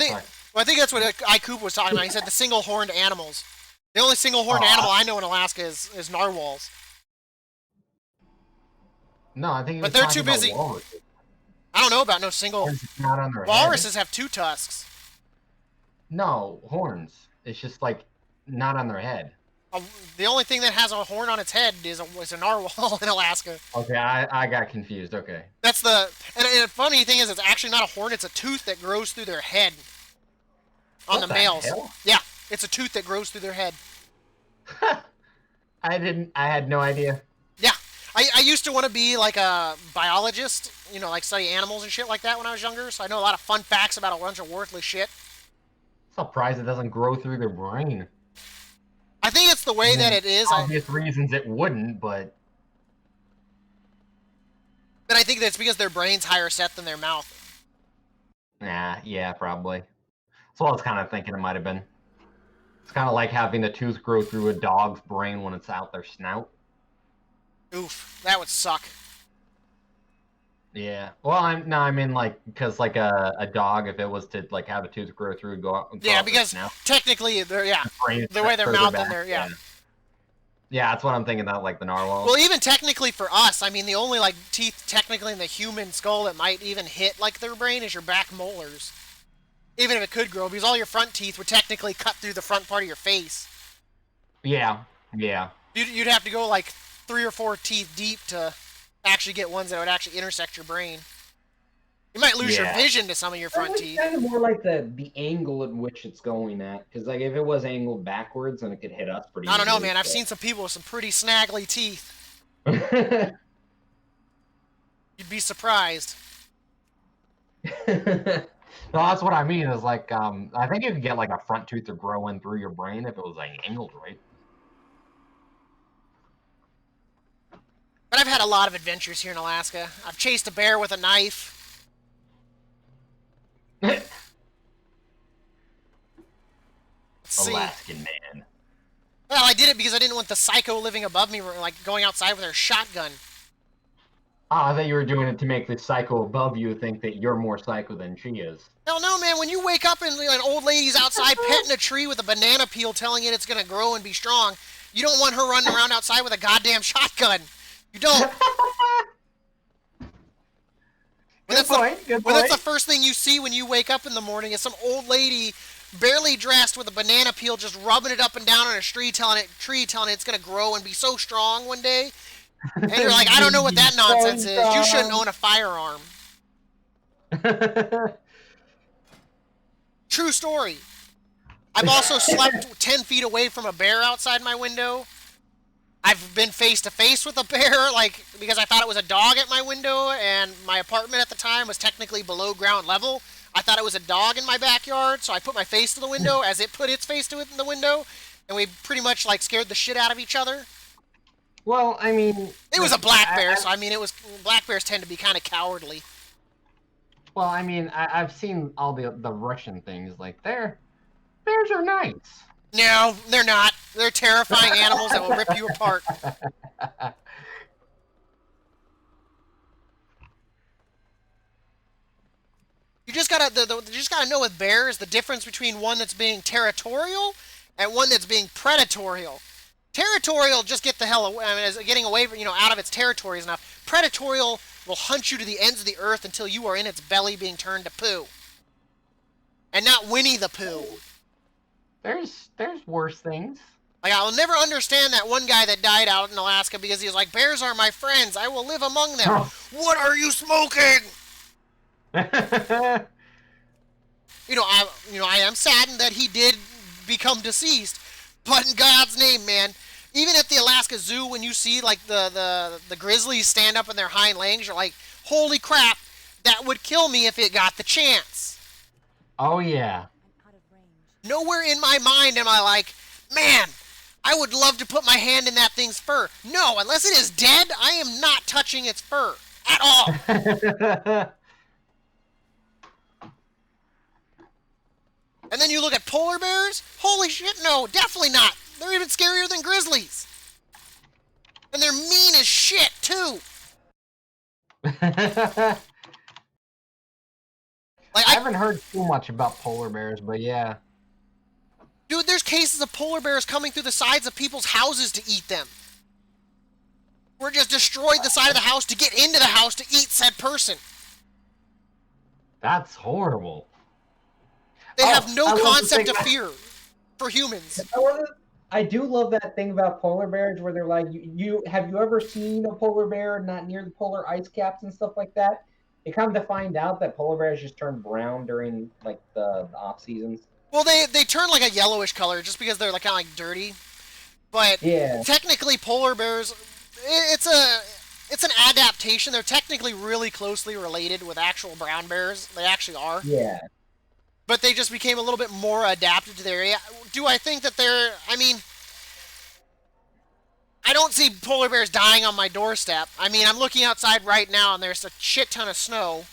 think that's what iCoop was talking about. He said the single-horned animals. The only single-horned animal I know in Alaska is narwhals.
No, I think.
But they're too busy. I don't know about no single.
Not on their
walruses
head.
have 2 tusks.
No horns. It's just like not on their head.
The only thing that has a horn on its head is a narwhal in Alaska.
Okay, I got confused. Okay.
That's the and the funny thing is it's actually not a horn. It's a tooth that grows through their head. On the males.
Hell?
Yeah, it's a tooth that grows through their head.
I had no idea.
Yeah. I used to want to be like a biologist, you know, like study animals and shit like that when I was younger, so I know a lot of fun facts about a bunch of worthless shit.
Surprised it doesn't grow through their brain.
I think it's the way that it is.
Obvious reasons it wouldn't, but
I think that's because their brain's higher set than their mouth.
Nah, yeah, probably. That's what I was kind of thinking it might have been. It's kind of like having a tooth grow through a dog's brain when it's out their snout.
Oof, that would suck.
Yeah. Well, I mean, like, because like a dog, if it was to like have a tooth grow through, go
yeah, because technically, they're the way their mouth and their yeah.
Yeah, that's what I'm thinking. That like the narwhal.
Well, even technically for us, I mean, the only like teeth technically in the human skull that might even hit like their brain is your back molars. Even if it could grow, because all your front teeth would technically cut through the front part of your face.
Yeah, yeah.
You'd have to go like 3 or 4 teeth deep to actually get ones that would actually intersect your brain. You might lose your vision to some of your front teeth.
Kind of more like the angle at which it's going at, because like if it was angled backwards, then it could hit us pretty.
I don't know,
easily,
man. I've seen some people with some pretty snaggly teeth.
You'd
be surprised.
No, that's what I mean. Is like, I think you could get like a front tooth to grow in through your brain if it was like angled right.
But I've had a lot of adventures here in Alaska. I've chased a bear with a knife. Let's see.
Alaskan man.
Well, I did it because I didn't want the psycho living above me, like going outside with her shotgun.
Oh, I thought you were doing it to make the psycho above you think that you're more psycho than she is.
Hell no, man. When you wake up and an old lady's outside petting a tree with a banana peel telling it it's going to grow and be strong, you don't want her running around outside with a goddamn shotgun. You don't. Good point. That's the first thing you see when you wake up in the morning is some old lady barely dressed with a banana peel just rubbing it up and down on a tree telling it it's going to grow and be so strong one day. And you're like, I don't know what that nonsense is. You shouldn't own a firearm. True story. I've also slept 10 feet away from a bear outside my window. I've been face to face with a bear, like, because I thought it was a dog at my window, and my apartment at the time was technically below ground level. I thought it was a dog in my backyard, so I put my face to the window as it put its face to it in the window, and we pretty much, like, scared the shit out of each other.
Well, I mean...
It was a black bear, so, I mean, black bears tend to be kind of cowardly.
Well, I mean, I've seen all the Russian things, like, bears are nice.
No, they're not. They're terrifying animals that will rip you apart. You just gotta know with bears the difference between one that's being territorial and one that's being predatorial. Territorial, just get the hell away. I mean, getting away from, out of its territory is enough. Predatorial will hunt you to the ends of the earth until you are in its belly being turned to poo. And not Winnie the Pooh.
There's worse things.
Like, I'll never understand that one guy that died out in Alaska because he was like, bears are my friends. I will live among them. What are you smoking? I am saddened that he did become deceased. But in God's name, man, even at the Alaska Zoo, when you see, like, the grizzlies stand up on their hind legs, you're like, holy crap, that would kill me if it got the chance.
Oh, yeah.
Nowhere in my mind am I like, man, I would love to put my hand in that thing's fur. No, unless it is dead, I am not touching its fur at all. And then you look at polar bears. Holy shit, no, definitely not. They're even scarier than grizzlies. And they're mean as shit, too.
Like, I haven't heard too much about polar bears, but yeah.
Dude, there's cases of polar bears coming through the sides of people's houses to eat them. Or just destroyed the side of the house to get into the house to eat said person.
That's horrible.
They have no concept of fear for humans.
I do love that thing about polar bears where they're like, have you ever seen a polar bear not near the polar ice caps and stuff like that? You come to find out that polar bears just turn brown during like the off seasons.
Well, they turn like a yellowish color just because they're like kind of like dirty. But
yeah,
technically polar bears, it's an adaptation. They're technically really closely related with actual brown bears. They actually are.
Yeah.
But they just became a little bit more adapted to their area. Do I think that I don't see polar bears dying on my doorstep. I mean, I'm looking outside right now and there's a shit ton of snow.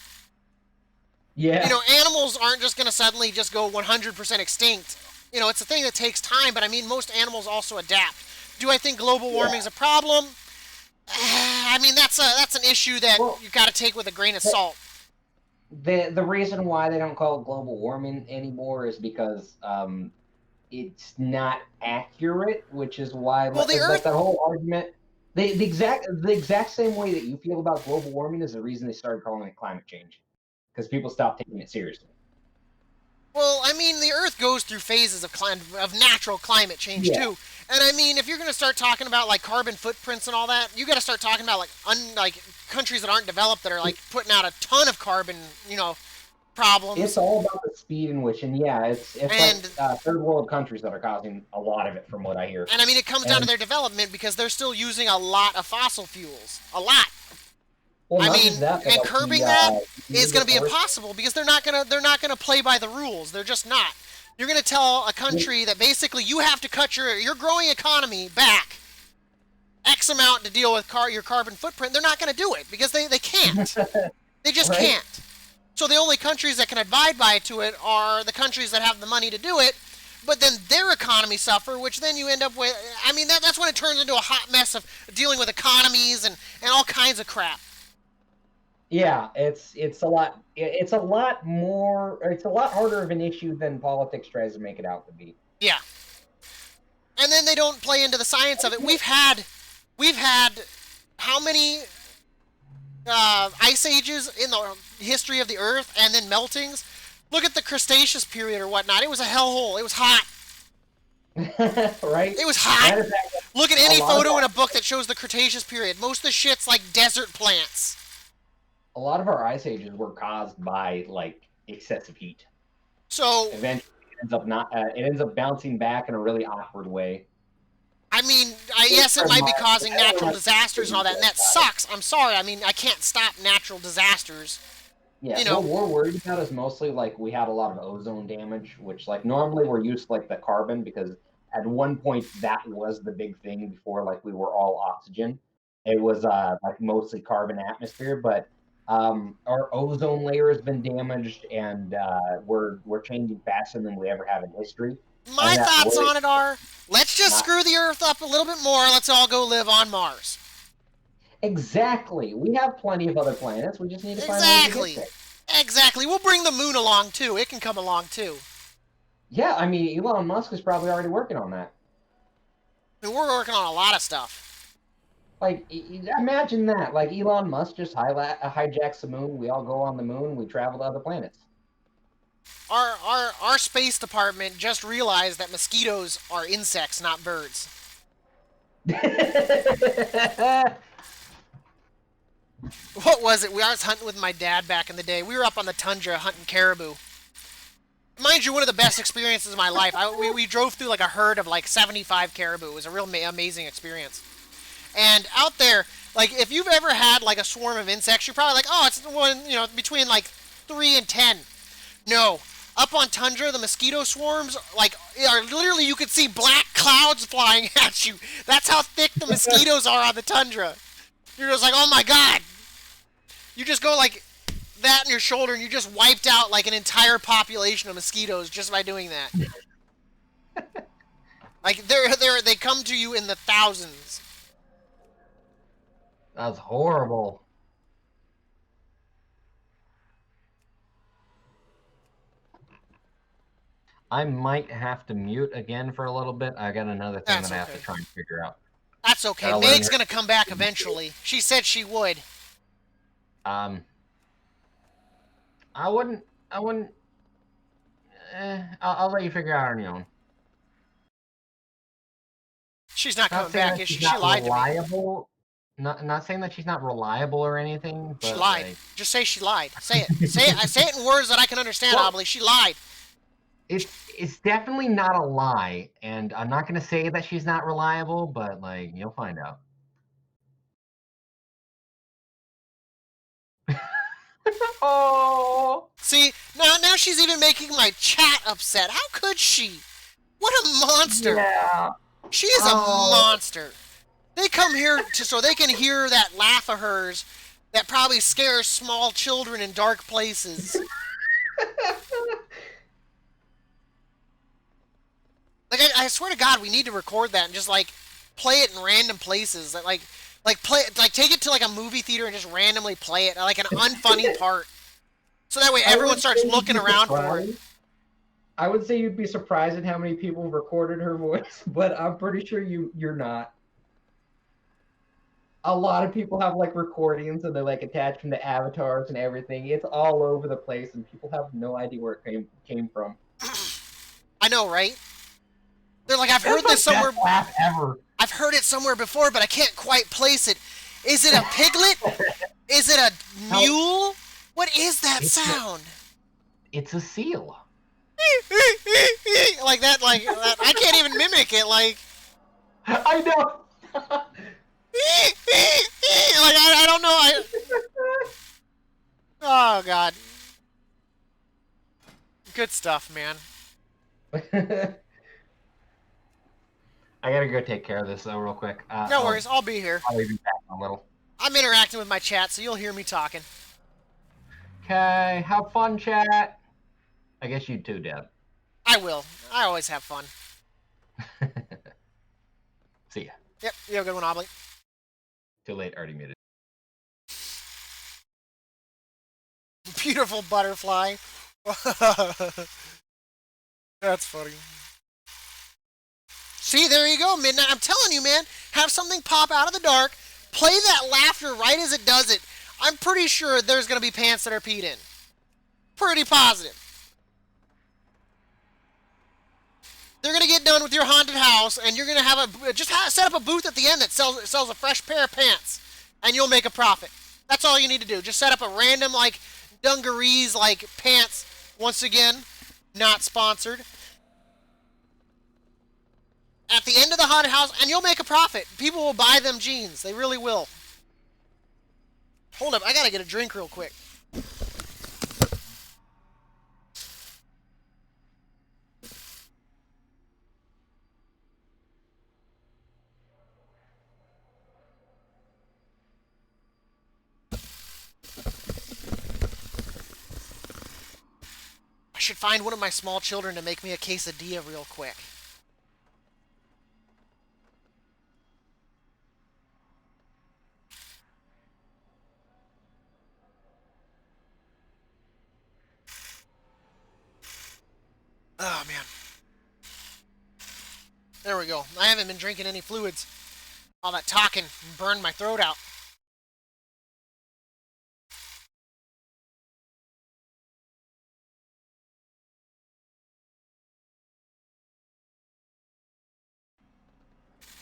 Yeah.
Animals aren't just going to suddenly just go 100% extinct. It's a thing that takes time, but I mean, most animals also adapt. Do I think global warming is a problem? I mean, that's an issue that you got to take with a grain of salt.
The reason why they don't call it global warming anymore is because it's not accurate, which is why that whole argument. The exact same way that you feel about global warming is the reason they started calling it climate change, because people stopped taking it seriously.
Well, I mean, the Earth goes through phases of natural climate change
Yeah.
too. And I mean, if you're going to start talking about like carbon footprints and all that, you got to start talking about like countries that aren't developed that are like putting out a ton of carbon, problems.
It's all about the speed in which, and yeah, it's
And-
like third world countries that are causing a lot of it, from what I hear.
And I mean, it comes down to their development because they're still using a lot of fossil fuels, a lot.
Well,
I
not
mean,
just that, but
and
like
curbing
the,
that
the
is going to be
forest-
impossible because they're not gonna play by the rules. They're just not. You're going to tell a country that basically you have to cut your growing economy back X amount to deal with your carbon footprint. They're not going to do it because they can't. They just
Right.
can't. So the only countries that can abide by to it are the countries that have the money to do it. But then their economy suffer, which then you end up with. I mean, that's when it turns into a hot mess of dealing with economies and all kinds of crap.
Yeah, it's a lot harder of an issue than politics tries to make it out to be.
Yeah. And then they don't play into the science of it. We've had how many ice ages in the history of the Earth, and then meltings? Look at the Cretaceous period or whatnot. It was a hellhole. It was hot.
Right?
It was hot.
Matter of fact,
Look at any
a lot of
photo in
our-
a book that shows the Cretaceous period. Most of the shit's like desert plants.
a lot of our ice ages were caused by like excessive heat.
So
Eventually, it ends up bouncing back in a really awkward way.
I mean, yes, it might be causing natural disasters and all that, and that sucks. I'm sorry. I mean, I can't stop natural disasters.
Yeah,
You know-
what we're worried about is mostly like we had a lot of ozone damage, which like normally we're used to like the carbon because at one point that was the big thing before like we were all oxygen. It was like mostly carbon atmosphere, but our ozone layer has been damaged and we're changing faster than we ever have in history.
My
And that
thoughts
worries
on it are, let's just
Not-
screw the Earth up a little bit more. Let's all go live on Mars.
Exactly. We have plenty of other planets. We just need to find ways
Exactly.
to get there.
Exactly. We'll bring the moon along too. It can come along too.
Yeah, I mean, Elon Musk is probably already working on that.
I mean, we're working on a lot of stuff.
Like, imagine that. Like, Elon Musk just hijacks the moon. We all go on the moon. We travel to other planets.
Our space department just realized that mosquitoes are insects, not birds. What was it? I was hunting with my dad back in the day. We were up on the tundra hunting caribou. Mind you, one of the best experiences of my life. We drove through like a herd of like 75 caribou. It was a real amazing experience. And out there, like if you've ever had like a swarm of insects, you're probably like, oh, it's one, between like 3 and 10. No. Up on tundra, the mosquito swarms like are literally you could see black clouds flying at you. That's how thick the mosquitoes are on the tundra. You're just like, oh my god. You just go like that in your shoulder and you just wiped out like an entire population of mosquitoes just by doing that. Like they come to you in the thousands.
That's horrible. I might have to mute again for a little bit. I got another thing
That's
that I have
okay.
to try and figure out.
That's okay.
Gotta learn
Meg's
her-
gonna come back eventually. She said she would.
I wouldn't. I'll let you figure out on your own.
She's not coming
saying
back,
that
is she?
she's
She
not
lied to me.
reliable. Not saying that she's not reliable or anything. But
She lied.
like,
Just say she lied. Say it. Say it in words that I can understand,
Well-
Obly. She lied.
it's definitely not a lie, and I'm not gonna say that she's not reliable, but like you'll find out. Oh.
See, now she's even making my chat upset. How could she? What a monster.
Yeah.
She is a monster. They come here so they can hear that laugh of hers that probably scares small children in dark places. Like I swear to God, we need to record that and just like play it in random places. That like take it to like a movie theater and just randomly play it like an unfunny part. So that way everyone starts looking around for it.
I would say you'd be surprised at how many people recorded her voice, but I'm pretty sure you're not. a lot of people have like recordings and they like attach them to avatars and everything. It's all over the place, and people have no idea where it came from.
I know, right? They're like, I've
That's
heard
the
this somewhere.
best laugh ever.
I've heard it somewhere before, but I can't quite place it. Is it a piglet? Is it a mule? What is that sound?
It's a seal.
Like that, like that. I can't even mimic it. Like,
I know.
like I don't know. Oh God. Good stuff, man.
I gotta go take care of this though, real quick.
No worries, I'll be here.
I'll be back in a little.
I'm interacting with my chat, so you'll hear me talking.
Okay, have fun, chat. I guess you too, Deb.
I will. I always have fun.
See ya.
Yep, you have a good one, Oblate.
Too late, already muted.
Beautiful butterfly. That's funny. See, there you go, Midnight. I'm telling you, man. Have something pop out of the dark. Play that laughter right as it does it. I'm pretty sure there's going to be pants that are peed in. Pretty positive. They're going to get done with your haunted house, and you're going to have set up a booth at the end that sells a fresh pair of pants, and you'll make a profit. That's all you need to do. Just set up a random, like, dungarees, like, pants. Once again, not sponsored. At the end of the haunted house, and you'll make a profit. People will buy them jeans. They really will. Hold up, I gotta get a drink real quick. I should find one of my small children to make me a quesadilla real quick. Oh, man. There we go. I haven't been drinking any fluids. All that talking burned my throat out.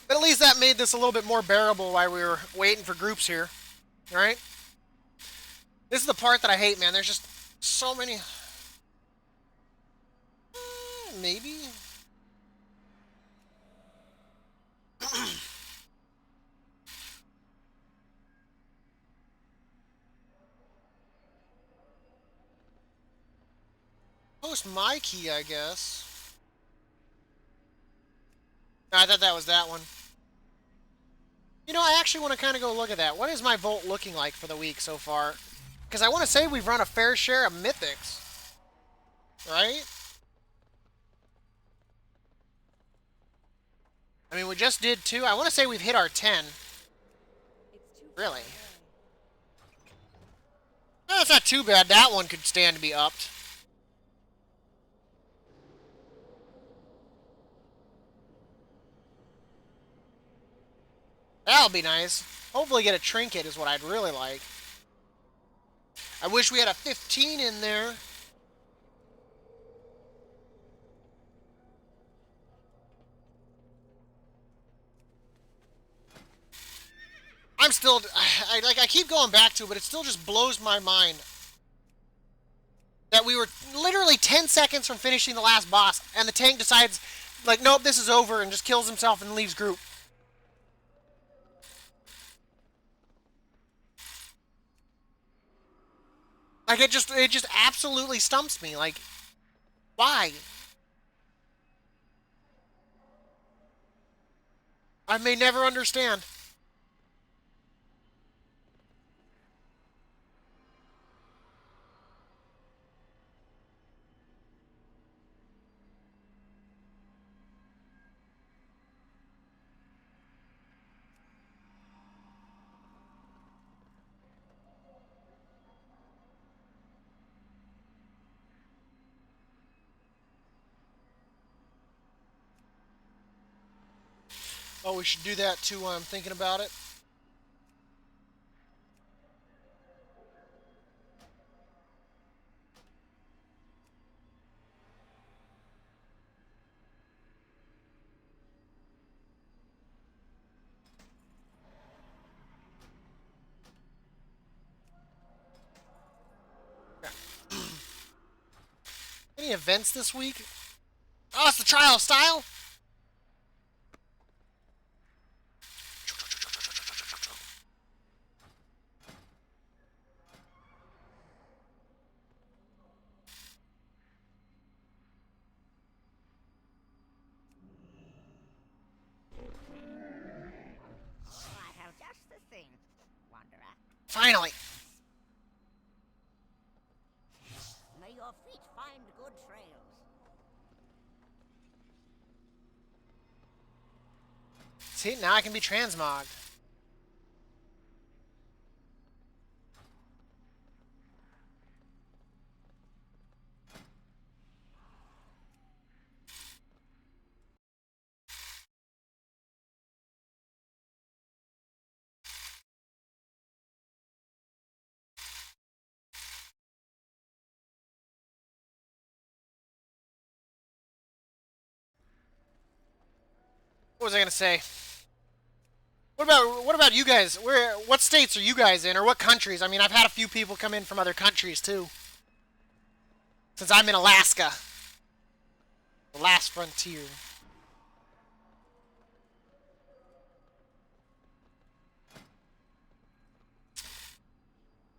But at least that made this a little bit more bearable while we were waiting for groups here. Alright? This is the part that I hate, man. There's just so many... maybe? Post my key, I guess. No, I thought that was that one. You know, I actually want to kind of go look at that. What is my vault looking like for the week so far? Because I want to say we've run a fair share of mythics. Right? I mean, we just did 2. I want to say we've hit our 10. Really? No, that's not too bad. That one could stand to be upped. That'll be nice. Hopefully get a trinket is what I'd really like. I wish we had a 15 in there. I'm still... I keep going back to it, but it still just blows my mind that we were literally 10 seconds from finishing the last boss, and the tank decides, like, nope, this is over, and just kills himself and leaves group. Like, it just absolutely stumps me. Like, why? I may never understand. Oh, we should do that too while I'm thinking about it. any events this week? Oh, it's the trial of style?
I have just the thing, Wanderer.
Finally.
May your feet find good trails.
See, now I can be transmogged. What was I gonna say? What about you guys? What states are you guys in, or what countries? I mean, I've had a few people come in from other countries too. Since I'm in Alaska, the last frontier.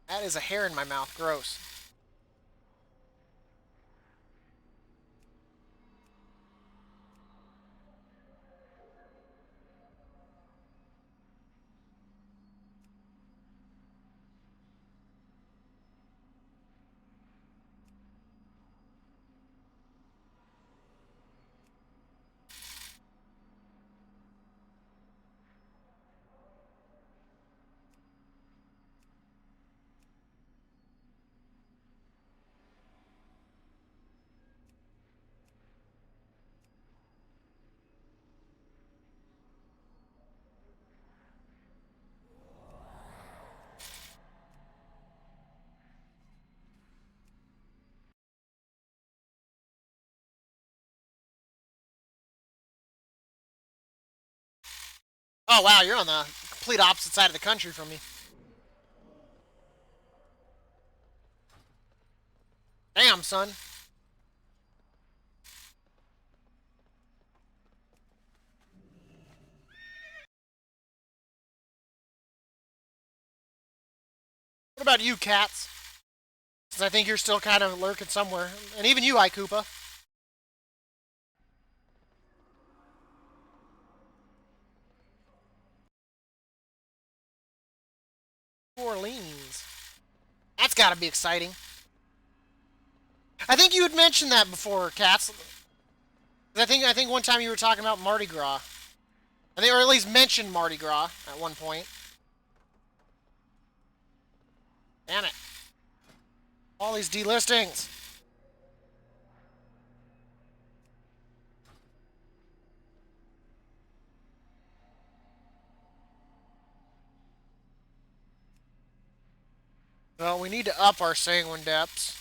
That is a hair in my mouth. Gross. Oh wow, you're on the complete opposite side of the country from me. Damn, son. What about you, cats? Because I think you're still kind of lurking somewhere. And even you, Koopa. New Orleans. That's gotta be exciting. I think you had mentioned that before, Cats. I think one time you were talking about Mardi Gras. I think, or at least mentioned Mardi Gras at one point. Damn it. All these delistings. Well, we need to up our sanguine depths.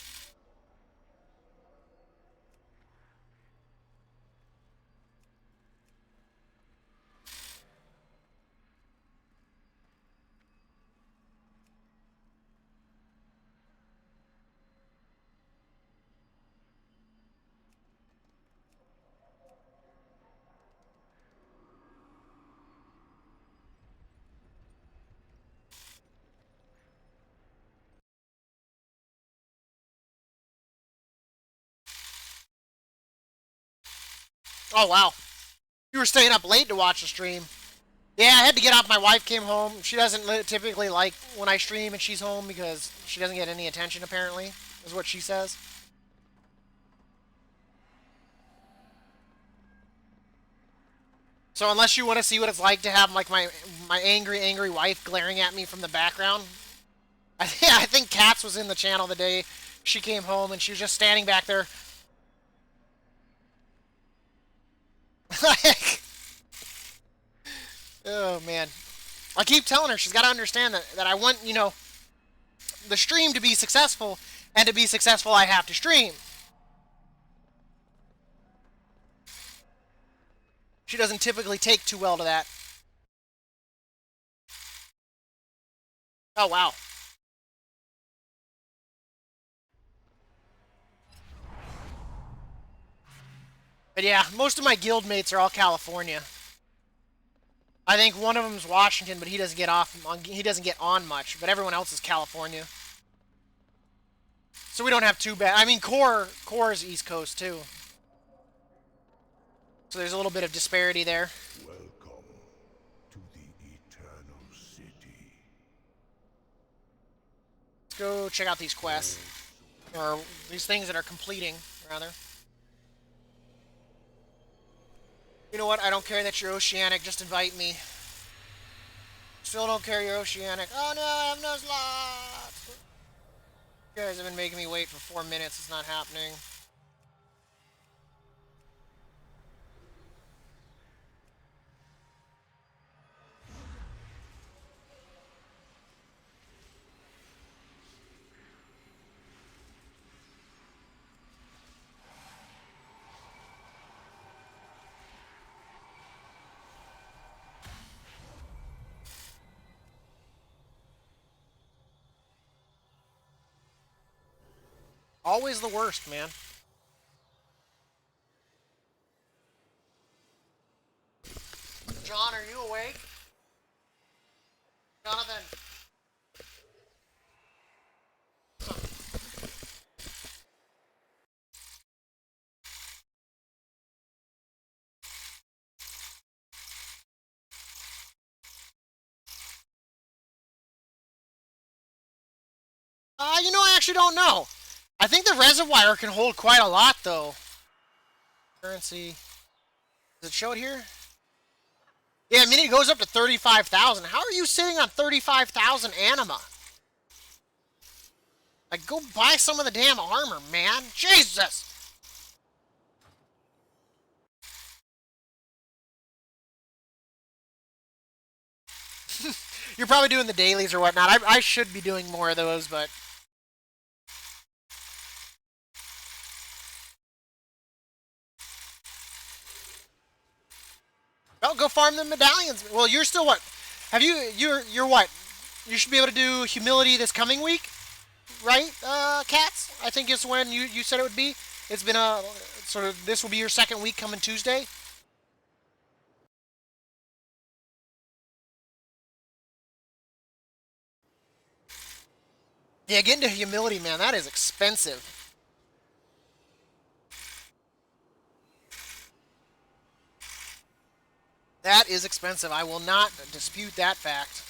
Oh, wow. You were staying up late to watch the stream. Yeah, I had to get off. My wife came home. She doesn't typically like when I stream and she's home because she doesn't get any attention, apparently, is what she says. So unless you want to see what it's like to have like my angry wife glaring at me from the background, I think Katz was in the channel the day she came home and she was just standing back there. Like, oh man, I keep telling her she's got to understand that I want, you know, the stream to be successful, and to be successful I have to stream. She doesn't typically take too well to that. Oh wow. But yeah, most of my guild mates are all California. I think one of them's Washington, but he doesn't get off. He doesn't get on much. But everyone else is California. So we don't have too bad. I mean, Kor is East Coast too. So there's a little bit of disparity there.
Welcome to the Eternal City.
Let's go check out these quests. Or these things that are completing, rather. You know what? I don't care that you're oceanic. Just invite me. Still don't care you're oceanic. Oh no, I have no slots. You guys have been making me wait for 4 minutes. It's not happening. Always the worst, man. John, are you awake? Jonathan. You know, I actually don't know. I think the reservoir can hold quite a lot, though. Currency. Does it show it here? Yeah, I mean, it goes up to 35,000. How are you sitting on 35,000 anima? Like, go buy some of the damn armor, man. Jesus! You're probably doing the dailies or whatnot. I should be doing more of those, but... Well, go farm the medallions. Well, you're still what? Have you... You're what? You should be able to do humility this coming week? Right, Cats? I think is when you said it would be. It's been a... Sort of... This will be your second week coming Tuesday. Yeah, getting to humility, man, that is expensive. That is expensive. I will not dispute that fact.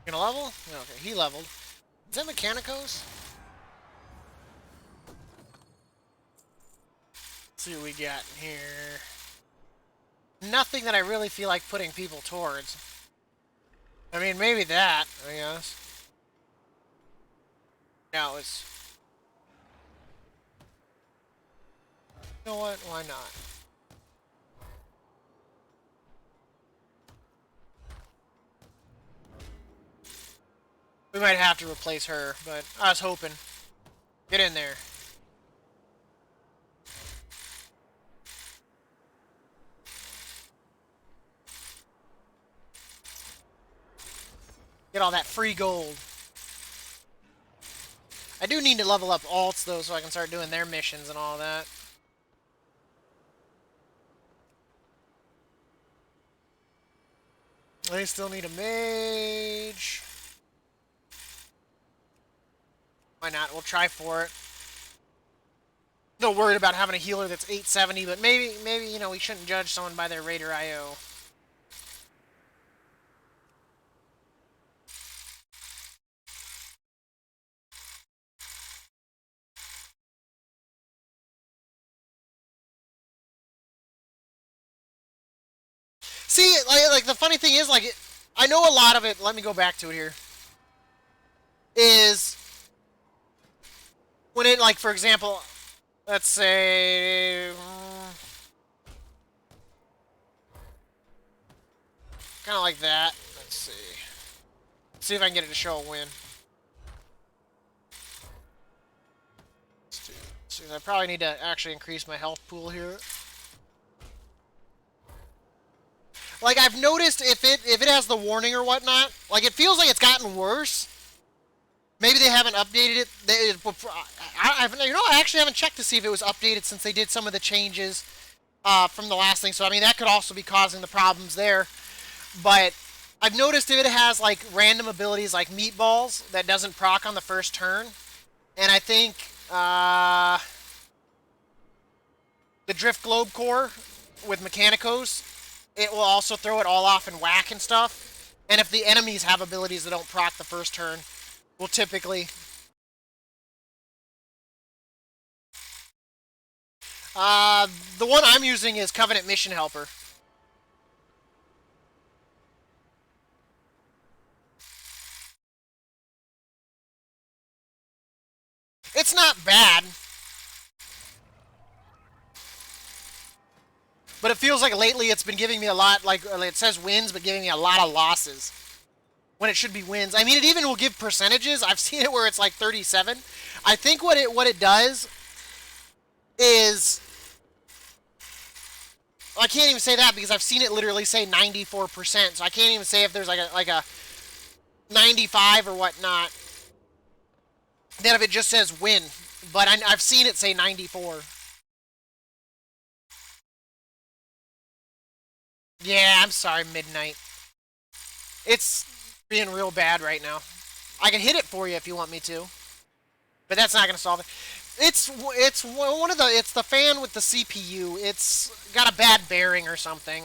Gonna level? Okay, he leveled. Is that Mechanicos? Let's see what we got in here. Nothing that I really feel like putting people towards. I mean, maybe that, I guess. No, it's... You know what? Why not? We might have to replace her, but I was hoping. Get in there. Get all that free gold. I do need to level up alts, though, so I can start doing their missions and all that. They still need a mage. Why not? We'll try for it. Still worried about having a healer that's 870, but maybe, you know, we shouldn't judge someone by their Raider IO. See, like the funny thing is, like, I know a lot of it. Let me go back to it here. is when it, like, for example, let's say, kind of like that. Let's see. See if I can get it to show a win. So I probably need to actually increase my health pool here. Like, I've noticed if it has the warning or whatnot, like, it feels like it's gotten worse. Maybe they haven't updated it. I actually haven't checked to see if it was updated since they did some of the changes from the last thing. So, I mean, that could also be causing the problems there. But I've noticed if it has, like, random abilities like meatballs that doesn't proc on the first turn. And I think the Drift Globe Core with Mechanicos, it will also throw it all off and whack and stuff. And if the enemies have abilities that don't proc the first turn, will typically... the one I'm using is Covenant Mission Helper. It's not bad. But it feels like lately it's been giving me a lot, like, it says wins, but giving me a lot of losses. When it should be wins. I mean, it even will give percentages. I've seen it where it's like 37. I think what it does is... I can't even say that because I've seen it literally say 94%. So I can't even say if there's like a 95 or whatnot. Then if it just says win. But I've seen it say 94. Yeah, I'm sorry, Midnight. It's being real bad right now. I can hit it for you if you want me to. But that's not going to solve it. It's the fan with the CPU. It's got a bad bearing or something.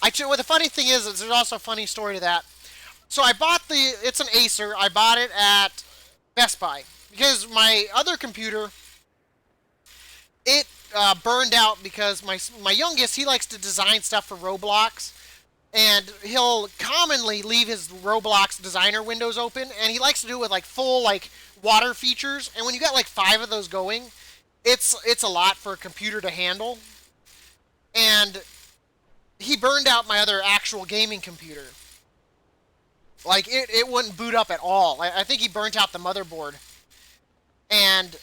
Well, the funny thing is there's also a funny story to that. So I bought it's an Acer. I bought it at Best Buy. Because my other computer, it burned out because my youngest, he likes to design stuff for Roblox. And he'll commonly leave his Roblox designer windows open. And he likes to do it with like full like water features. And when you got like 5 of those going, it's a lot for a computer to handle. And he burned out my other actual gaming computer. Like, it wouldn't boot up at all. I think he burnt out the motherboard. And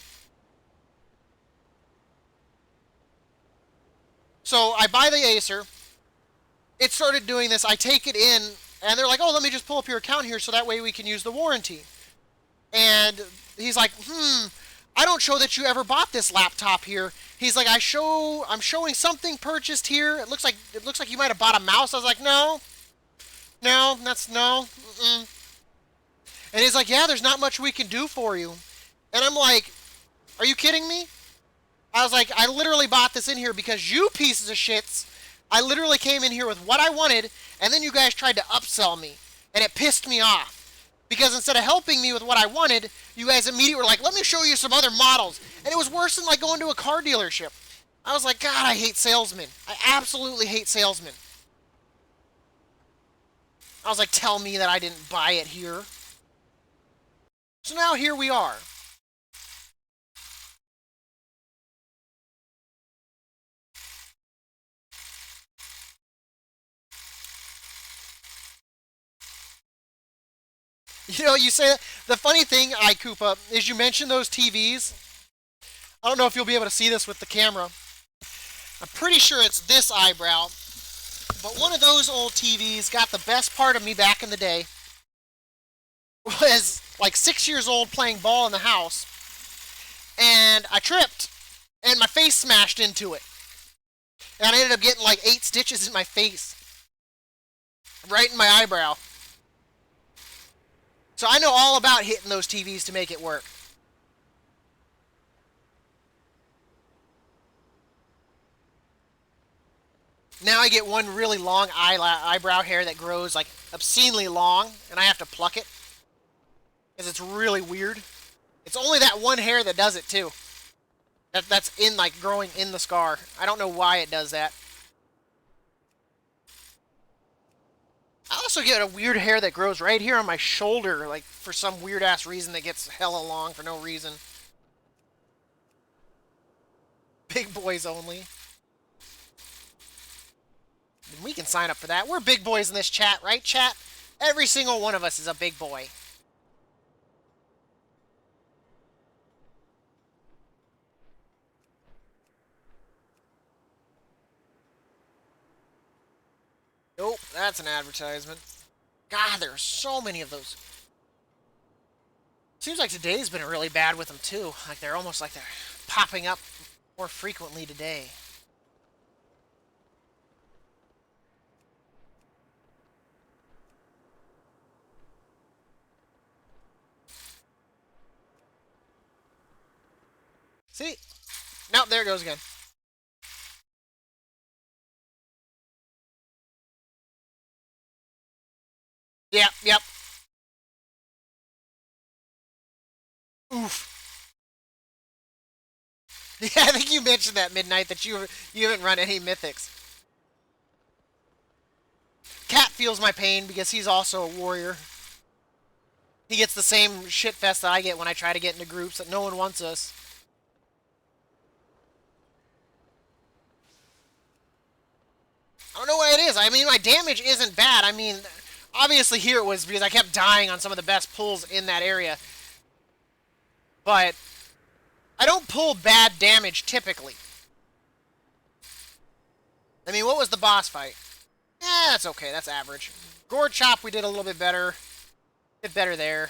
so I buy the Acer. It started doing this. I take it in, and they're like, oh, let me just pull up your account here so that way we can use the warranty. And he's like, I don't show that you ever bought this laptop here. He's like, I'm showing something purchased here. It looks like you might have bought a mouse. I was like, no. No. Mm-mm. And he's like, yeah, there's not much we can do for you. And I'm like, are you kidding me? I was like, I literally bought this in here because you pieces of shits, I literally came in here with what I wanted, and then you guys tried to upsell me. And it pissed me off. Because instead of helping me with what I wanted, you guys immediately were like, let me show you some other models. And it was worse than like going to a car dealership. I was like, God, I hate salesmen. I absolutely hate salesmen. I was like, tell me that I didn't buy it here. So now here we are. You know, you say the funny thing, Koopa, is you mentioned those TVs. I don't know if you'll be able to see this with the camera. I'm pretty sure it's this eyebrow. But one of those old TVs got the best part of me back in the day. Was like 6 years old playing ball in the house. And I tripped. And my face smashed into it. And I ended up getting like 8 stitches in my face. Right in my eyebrow. So I know all about hitting those TVs to make it work. Now I get one really long eyebrow hair that grows like obscenely long, and I have to pluck it. Because it's really weird. It's only that one hair that does it too. That's in like growing in the scar. I don't know why it does that. I also get a weird hair that grows right here on my shoulder, like for some weird ass reason that gets hella long for no reason. Big boys only. We can sign up for that. We're big boys in this chat, right, chat? Every single one of us is a big boy. Nope, that's an advertisement. God, there are so many of those. Seems like today's been really bad with them, too. Like they're almost like they're popping up more frequently today. See? Nope, there it goes again. Yep. Oof. Yeah, I think you mentioned that, Midnight, that you haven't run any mythics. Cat feels my pain because he's also a warrior. He gets the same shit fest that I get when I try to get into groups that no one wants us. I don't know what it is. I mean, my damage isn't bad. I mean, obviously here it was because I kept dying on some of the best pulls in that area. But I don't pull bad damage typically. I mean, what was the boss fight? That's okay. That's average. Gore Chop, we did a little bit better. Did better there.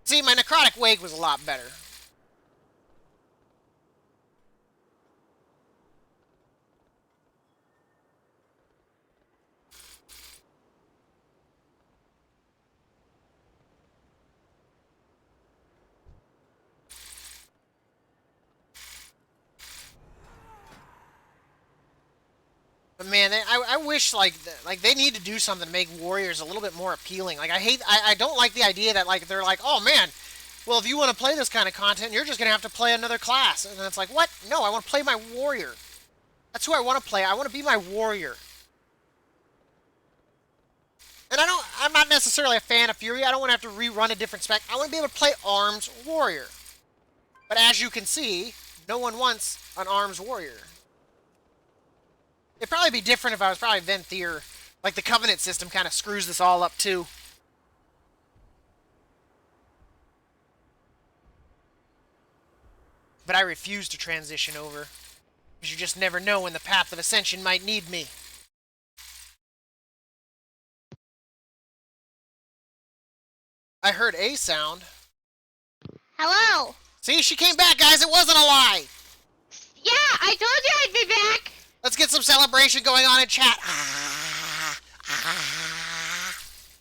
See, my Necrotic Wake was a lot better. But man, I wish like they need to do something to make warriors a little bit more appealing. Like I don't like the idea that like they're like, oh man, well if you want to play this kind of content, you're just gonna have to play another class. And it's like, what? No, I want to play my warrior. That's who I want to play. I want to be my warrior. And I'm not necessarily a fan of Fury. I don't want to have to rerun a different spec. I want to be able to play Arms Warrior. But as you can see, no one wants an Arms Warrior. It'd probably be different if I was probably Venthyr. Like, the Covenant system kind of screws this all up, too. But I refuse to transition over. Because you just never know when the Path of Ascension might need me. I heard a sound.
Hello.
See, she came back, guys. It wasn't a lie.
Yeah, I told you I'd be back.
Let's get some celebration going on in chat.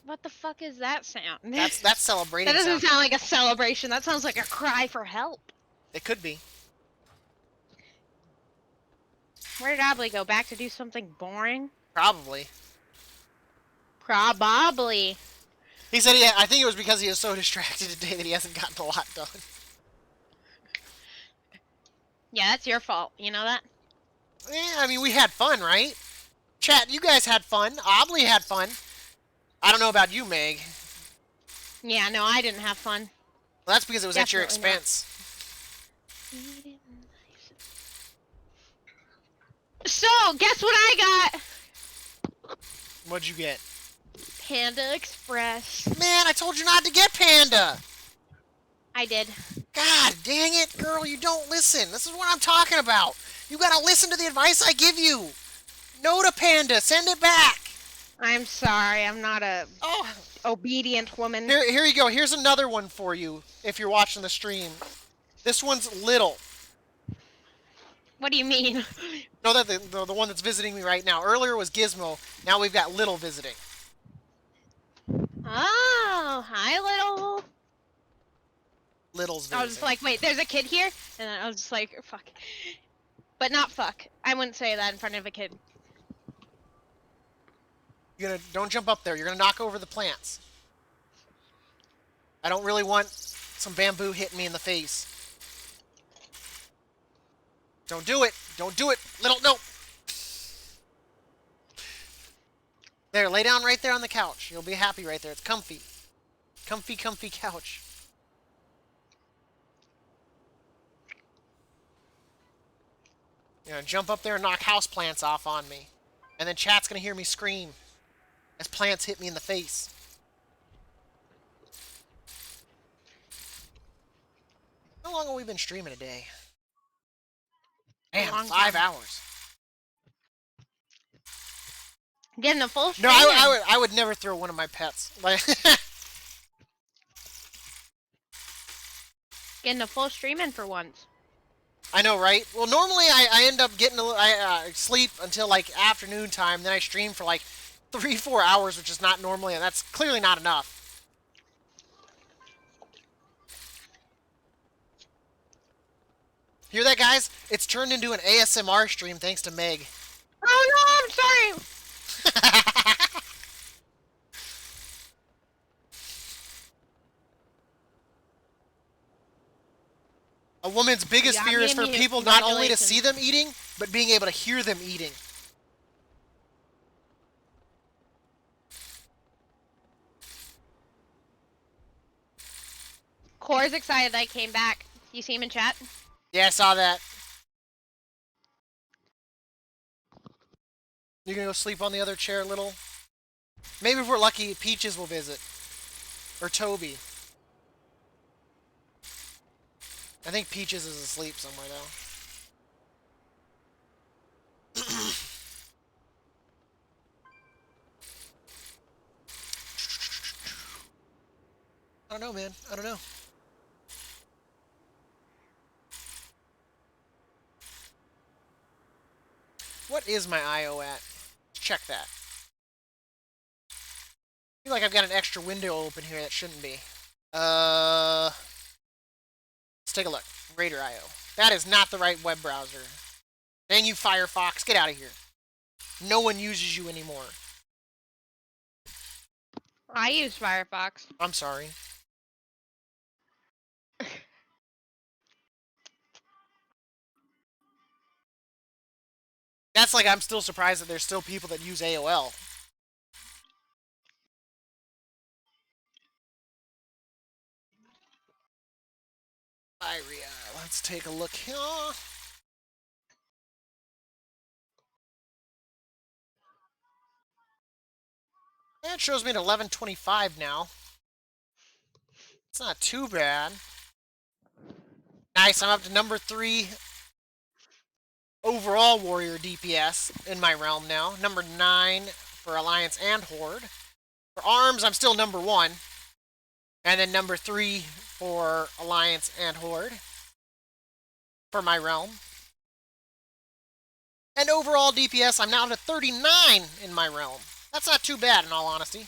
What the fuck is that sound?
That's celebrating.
That doesn't sound like a celebration. That sounds like a cry for help.
It could be.
Where did Abley go? Back to do something boring?
Probably.
Probably.
He said I think it was because he was so distracted today that he hasn't gotten a lot done.
Yeah, that's your fault. You know that?
Yeah, I mean, we had fun, right? Chat, you guys had fun. Obley had fun. I don't know about you, Meg.
Yeah, no, I didn't have fun.
Well, that's because it was
Definitely
at your expense.
So, guess what I got?
What'd you get?
Panda Express.
Man, I told you not to get Panda.
I did.
God dang it, girl, you don't listen. This is what I'm talking about. You gotta listen to the advice I give you. No to Panda, send it back.
I'm sorry, I'm not a obedient woman.
Here you go. Here's another one for you if you're watching the stream. This one's little.
What do you mean?
No, the one that's visiting me right now. Earlier was Gizmo. Now we've got Little visiting.
Oh, hi, Little.
Little's visiting.
I was just like, wait, there's a kid here? And then I was just like, fuck. But not fuck. I wouldn't say that in front of a kid.
Don't jump up there. You're gonna knock over the plants. I don't really want some bamboo hitting me in the face. Don't do it. Don't do it. Little, no. There, lay down right there on the couch. You'll be happy right there. It's comfy. Comfy, comfy couch. You know, jump up there and knock houseplants off on me. And then chat's gonna hear me scream as plants hit me in the face. How long have we been streaming a day? Damn, 5 hours.
Getting a full
No,
stream.
I would never throw one of my pets. Like
Getting a full stream in for once.
I know, right? Well, normally I end up getting I sleep until like afternoon time, then I stream for like 3-4 hours, which is not normally, and that's clearly not enough. Hear that, guys? It's turned into an ASMR stream thanks to Meg.
Oh no, I'm sorry.
A woman's biggest fear is for people not only to see them eating, but being able to hear them eating.
Core's excited that I came back. You see him in chat?
Yeah, I saw that. You gonna go sleep on the other chair, little? Maybe if we're lucky, Peaches will visit. Or Toby. I think Peaches is asleep somewhere, though. I don't know, man. I don't know. What is my IO at? Let's check that. I feel like I've got an extra window open here that shouldn't be. Let's take a look. Raider IO. That is not the right web browser. Dang you, Firefox. Get out of here. No one uses you anymore.
I use Firefox.
I'm sorry. That's like, I'm still surprised that there's still people that use AOL. Let's take a look here. That shows me at 11:25 now. It's not too bad. Nice, I'm up to number 3 overall warrior DPS in my realm now. Number 9 for Alliance and Horde. For arms, I'm still number 1. And then number 3 for Alliance and Horde. For my realm. And overall DPS, I'm now to 39 in my realm. That's not too bad, in all honesty.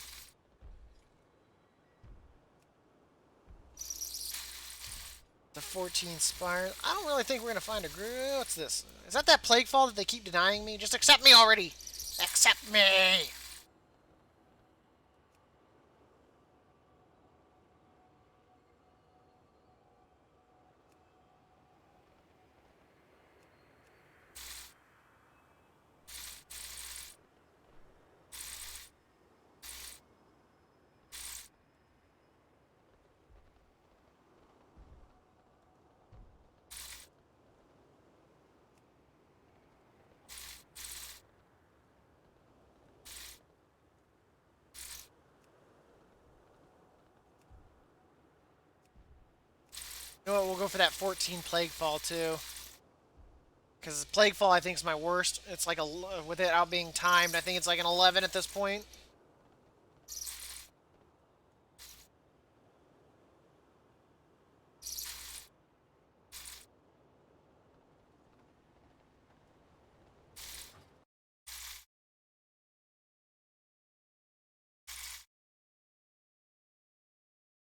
The 14 Spire. I don't really think we're going to find a group. What's this? Is that plague fall that they keep denying me? Just accept me already. Accept me. You know what, we'll go for that 14 Plague Fall, too. Because Plague Fall, I think, is my worst. It's like, with it out being timed, I think it's like an 11 at this point.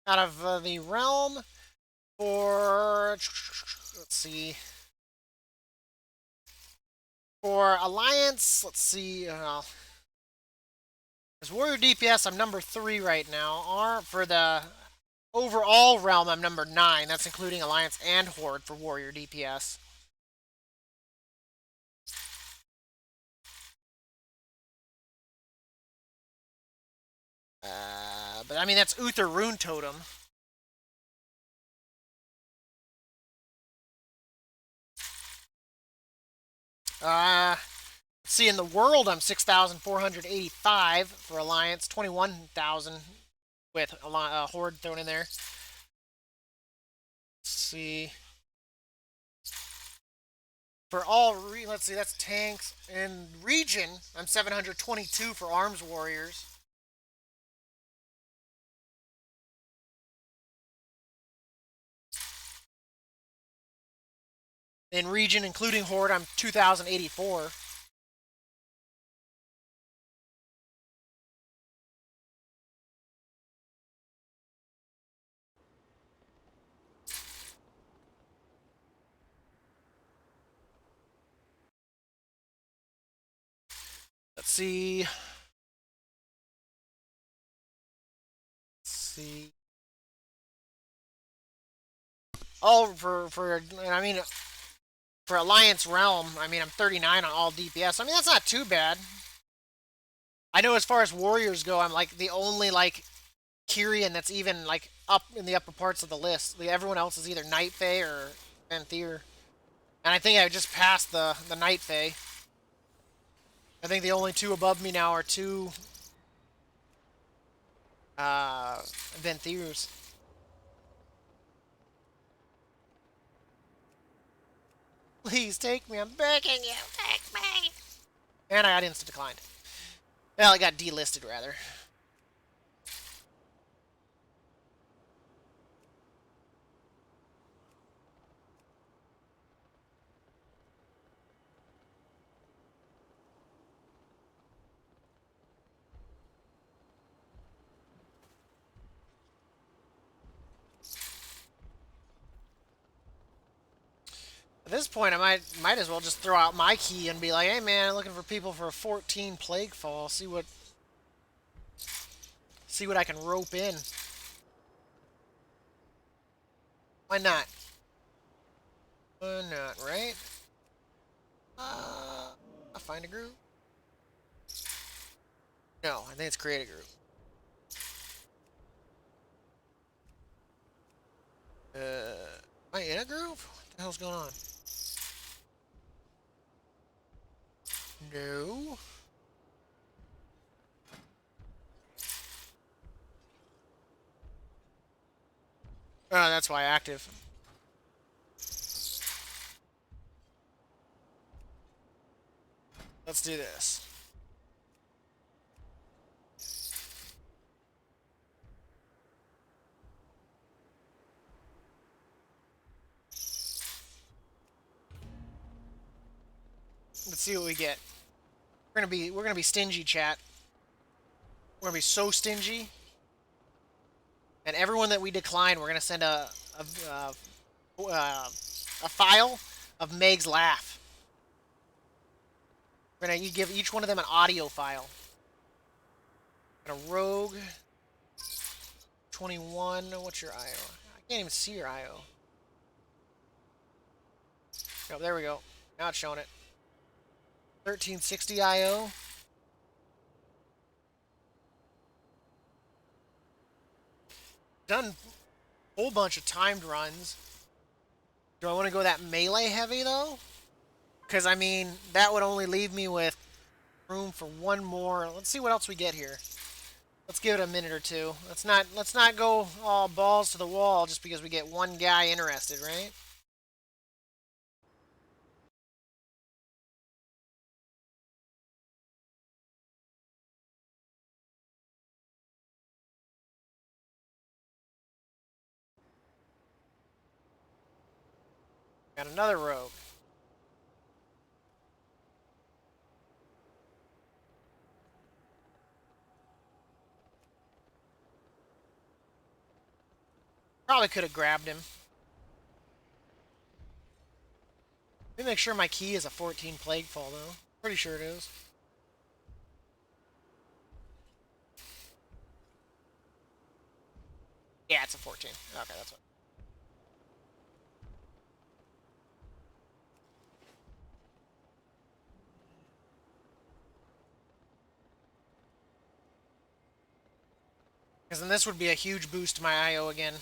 Out of the realm for, let's see, for Alliance, let's see, as Warrior DPS, I'm number 3 right now. For the overall realm, I'm number 9. That's including Alliance and Horde for Warrior DPS. but I mean that's Uther Rune Totem. See, in the world, I'm 6,485 for Alliance, 21,000 with a Horde thrown in there. Let's see. For all, let's see, that's tanks. In region, I'm 722 for Arms Warriors. In region, including Horde, I'm 2,084. Let's see. Oh, I mean, for Alliance Realm, I mean, I'm 39 on all DPS. I mean, that's not too bad. I know as far as warriors go, I'm like the only like Kyrian that's even like up in the upper parts of the list. Everyone else is either Night Fae or Venthyr. And I think I just passed the Night Fae. I think the only two above me now are two Venthyrs. Please take me, I'm begging you, take me! And I got insta-declined. Well, I got delisted, rather. At this point, I might as well just throw out my key and be like, "Hey, man, I'm looking for people for a 14 Plague Fall. See what I can rope in." Why not? Why not, right? I'll find a group. No, I think it's create a group. Am I in a group? What the hell's going on? No. Oh, that's why active. Let's do this. Let's see what we get. We're gonna be stingy, chat. We're gonna be so stingy. And everyone that we decline, we're gonna send a file of Meg's laugh. We're gonna give each one of them an audio file. And a rogue. 21. What's your IO? I can't even see your IO. Oh, there we go. Now it's showing it. 1360 IO. Done a whole bunch of timed runs. Do I want to go that melee heavy though? Because I mean, that would only leave me with room for one more. Let's see what else we get here. Let's give it a minute or two. Let's not go all balls to the wall just because we get one guy interested, right? Got another rogue. Probably could have grabbed him. Let me make sure my key is a 14 Plague Fall, though. Pretty sure it is. Yeah, it's a 14. Okay, that's what. Because then this would be a huge boost to my IO again.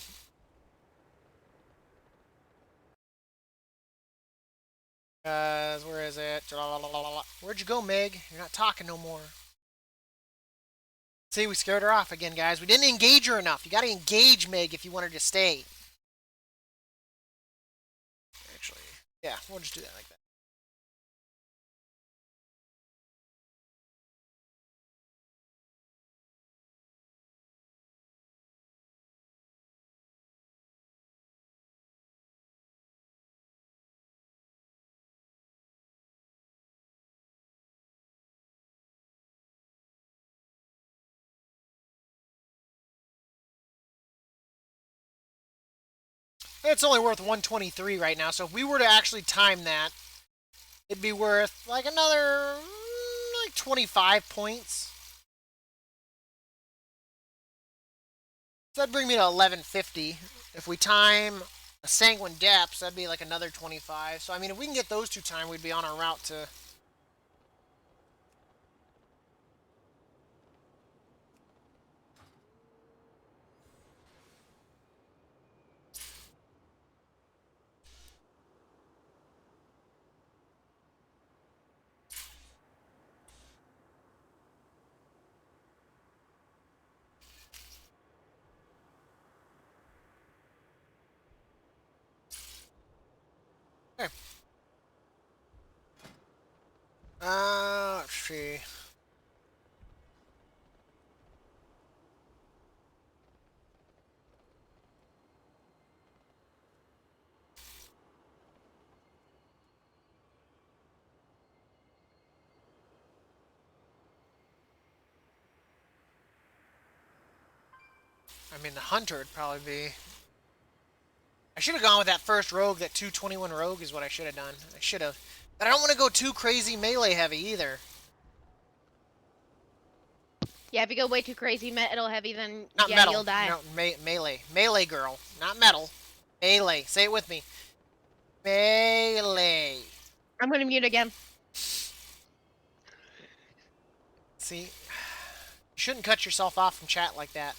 Where is it? Where'd you go, Meg? You're not talking no more. See, we scared her off again, guys. We didn't engage her enough. You gotta engage Meg if you want her to stay. Actually, yeah, we'll just do that like that. It's only worth 123 right now, so if we were to actually time that, it'd be worth like another like 25 points. So that'd bring me to 1150. If we time a Sanguine Depths, that'd be like another 25. So I mean, if we can get those two timed, we'd be on our route to. Okay. Let's see. I mean, the Hunter would probably be. I should have gone with that first rogue, that 221 rogue is what I should have done. I should have. But I don't want to go too crazy melee heavy either.
Yeah, if you go way too crazy metal heavy, then
Not
yeah,
metal.
you'll die.
No, melee. Melee girl. Not metal. Melee. Say it with me. Melee.
I'm gonna mute again.
See? You shouldn't cut yourself off from chat like that.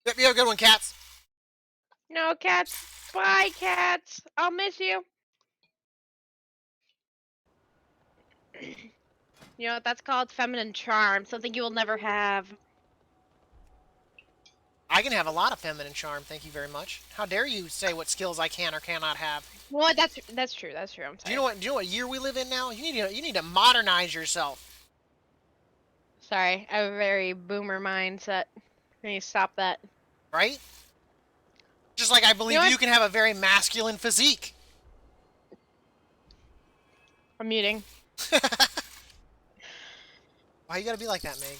Yep, you have a good one, Cats.
No, cats. Bye, cats. I'll miss you. You know what that's called? Feminine charm. Something you will never have.
I can have a lot of feminine charm, thank you very much. How dare you say what skills I can or cannot have?
Well, that's true. That's true. I'm sorry.
Do you know what year we live in now? You need to modernize yourself.
Sorry, I have a very boomer mindset. I need to stop that.
Right? Just like I believe you can have a very masculine physique.
I'm muting.
Why you gotta be like that, Meg?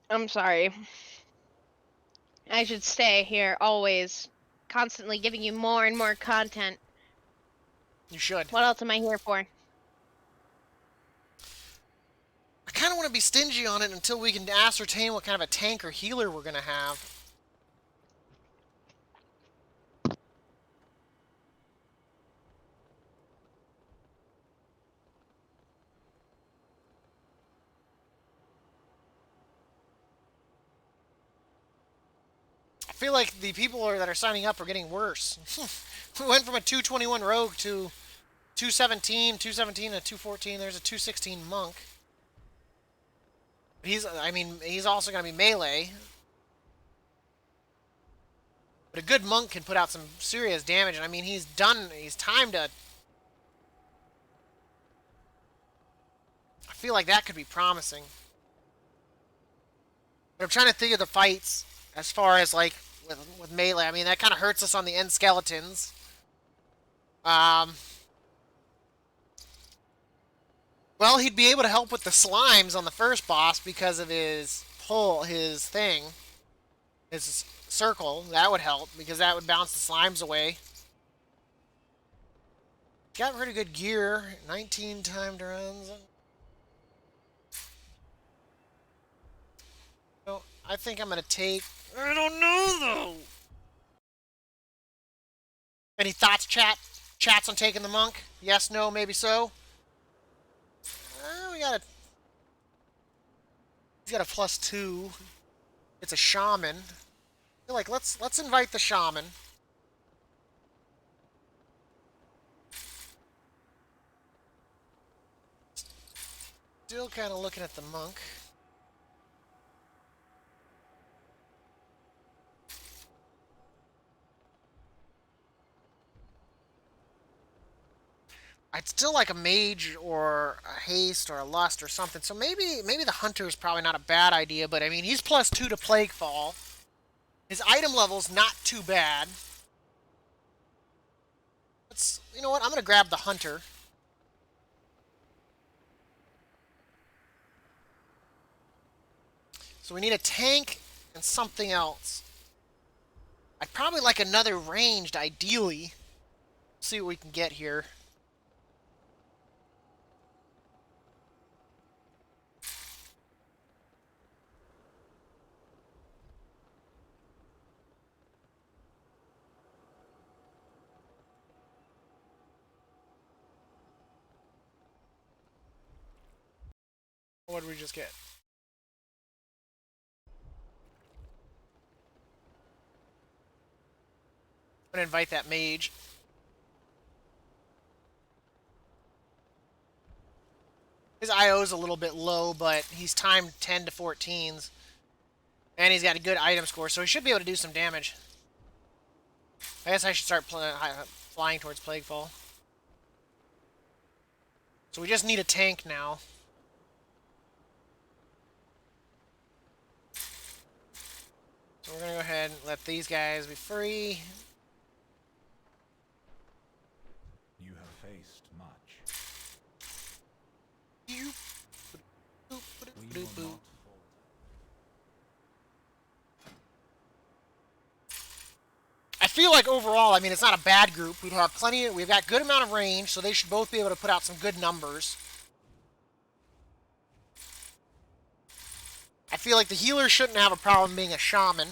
I'm sorry. I should stay here always, constantly giving you more and more content.
You should.
What else am I here for?
I kind of want to be stingy on it until we can ascertain what kind of a tank or healer we're gonna have. I feel like the people that are signing up are getting worse. We went from a 221 rogue to 217, 217 to 214. There's a 216 monk. He's also going to be melee. But a good monk can put out some serious damage. And I mean, he's timed a... I feel like that could be promising. But I'm trying to think of the fights as far as, like, with melee. I mean, that kind of hurts us on the end skeletons. Well, he'd be able to help with the slimes on the first boss because of his thing. His circle. That would help because that would bounce the slimes away. Got pretty good gear. 19 timed runs. So I think I'm going to take... I don't know, though. Any thoughts, chat? Chats on taking the monk? Yes, no, maybe so? We got He's got a +2. It's a shaman. I feel like let's invite the shaman. Still kind of looking at the monk. I'd still like a mage or a haste or a lust or something. So maybe the hunter is probably not a bad idea. But I mean, he's +2 to plague fall. His item level's not too bad. You know what? I'm gonna grab the hunter. So we need a tank and something else. I'd probably like another ranged, ideally. See what we can get here. What did we just get? I'm gonna invite that mage. His IO's a little bit low, but he's timed 10 to 14s. And he's got a good item score, so he should be able to do some damage. I guess I should start flying towards Plaguefall. So we just need a tank now. So we're gonna go ahead and let these guys be free.
You have faced much. We will not fall.
I feel like overall, I mean, it's not a bad group. We've got good amount of range, so they should both be able to put out some good numbers. I feel like the healer shouldn't have a problem being a shaman.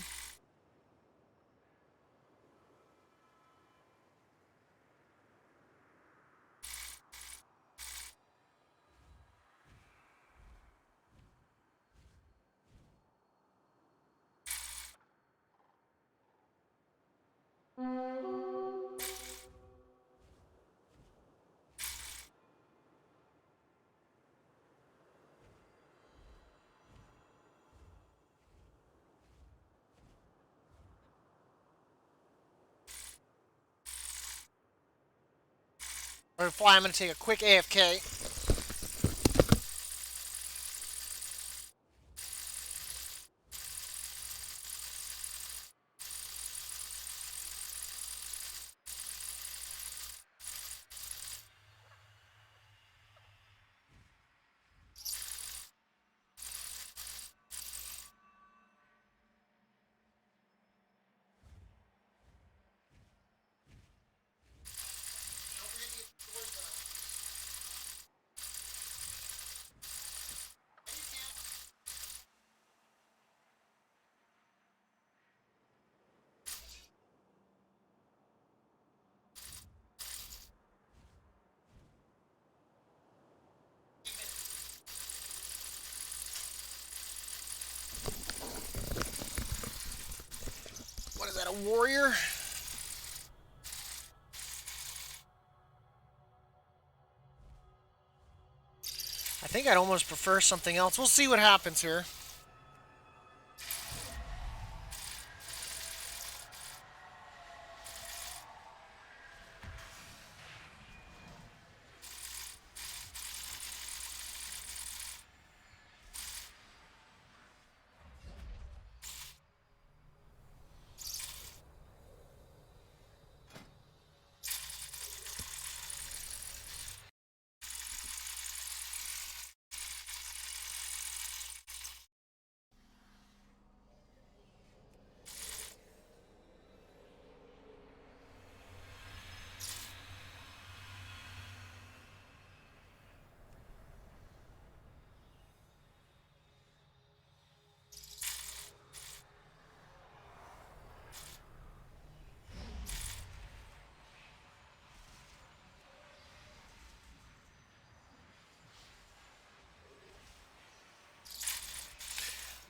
Before I'm going to take a quick AFK. What is that, a warrior? I think I'd almost prefer something else. We'll see what happens here.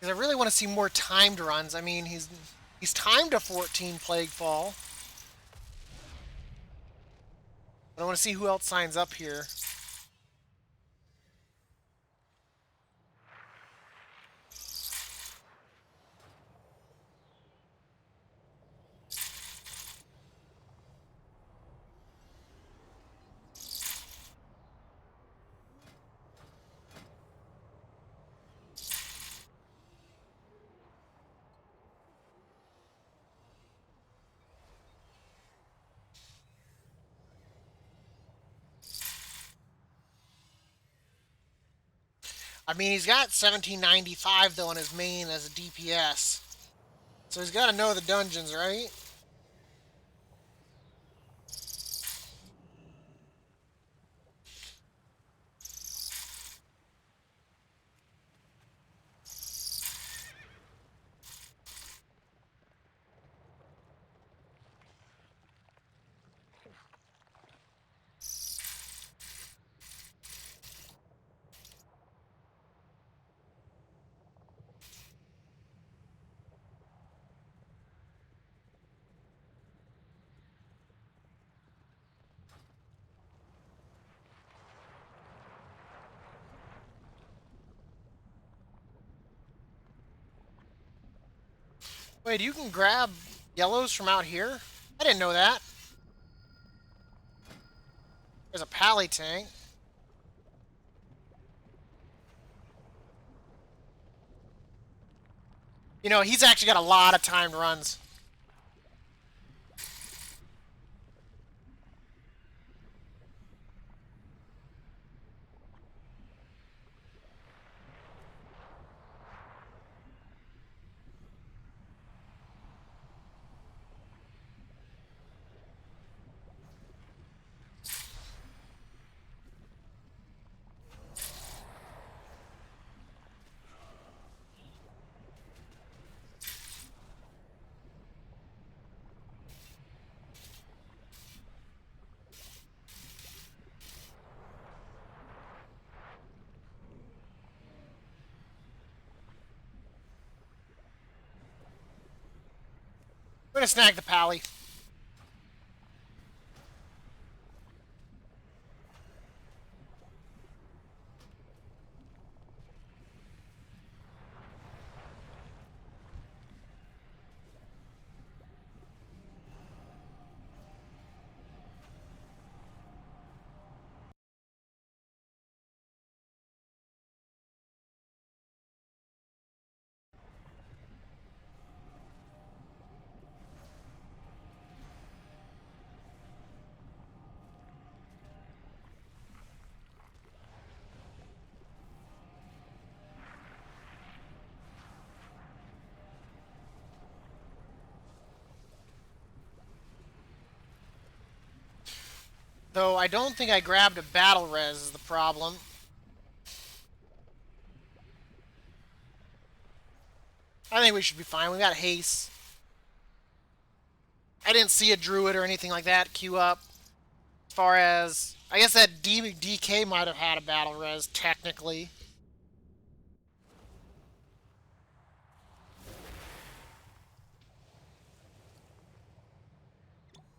Because I really want to see more timed runs. I mean, he's timed a 14 Plague Fall. I want to see who else signs up here. I mean, he's got 1795 though on his main as a DPS. So he's got to know the dungeons, right? Wait, you can grab yellows from out here? I didn't know that. There's a pally tank. You know, he's actually got a lot of timed runs. I'm gonna snag the pally. Though I don't think I grabbed a battle res is the problem. I think we should be fine. We got haste. I didn't see a druid or anything like that queue up. As far as I guess that DK might have had a battle res technically.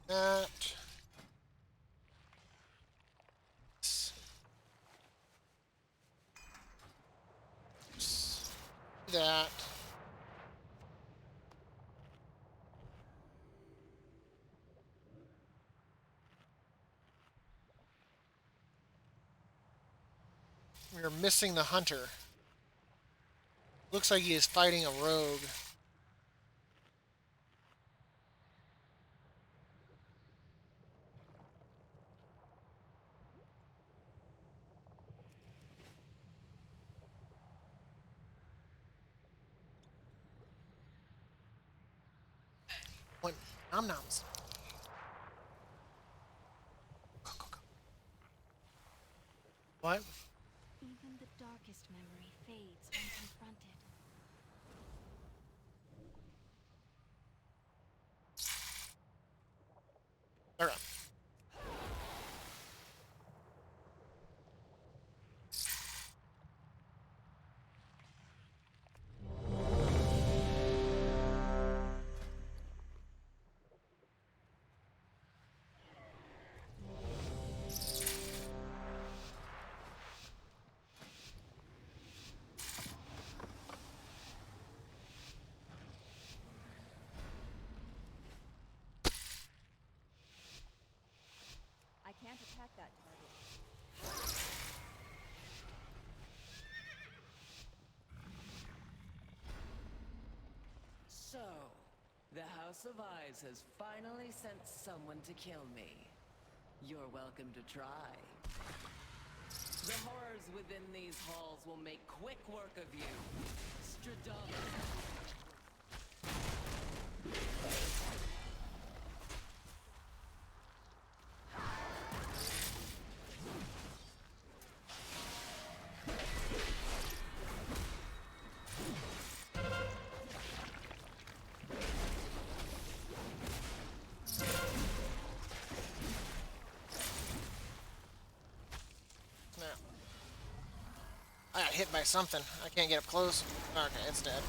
That. That. We are missing the hunter. Looks like he is fighting a rogue. What? Nom-noms. Go, go, go. What?
Even the darkest memory fades when confronted.
Alright.
House of Eyes has finally sent someone to kill me. You're welcome to try. The horrors within these halls will make quick work of you. Stradamus.
No. I got hit by something. I can't get up close. Okay, it's dead.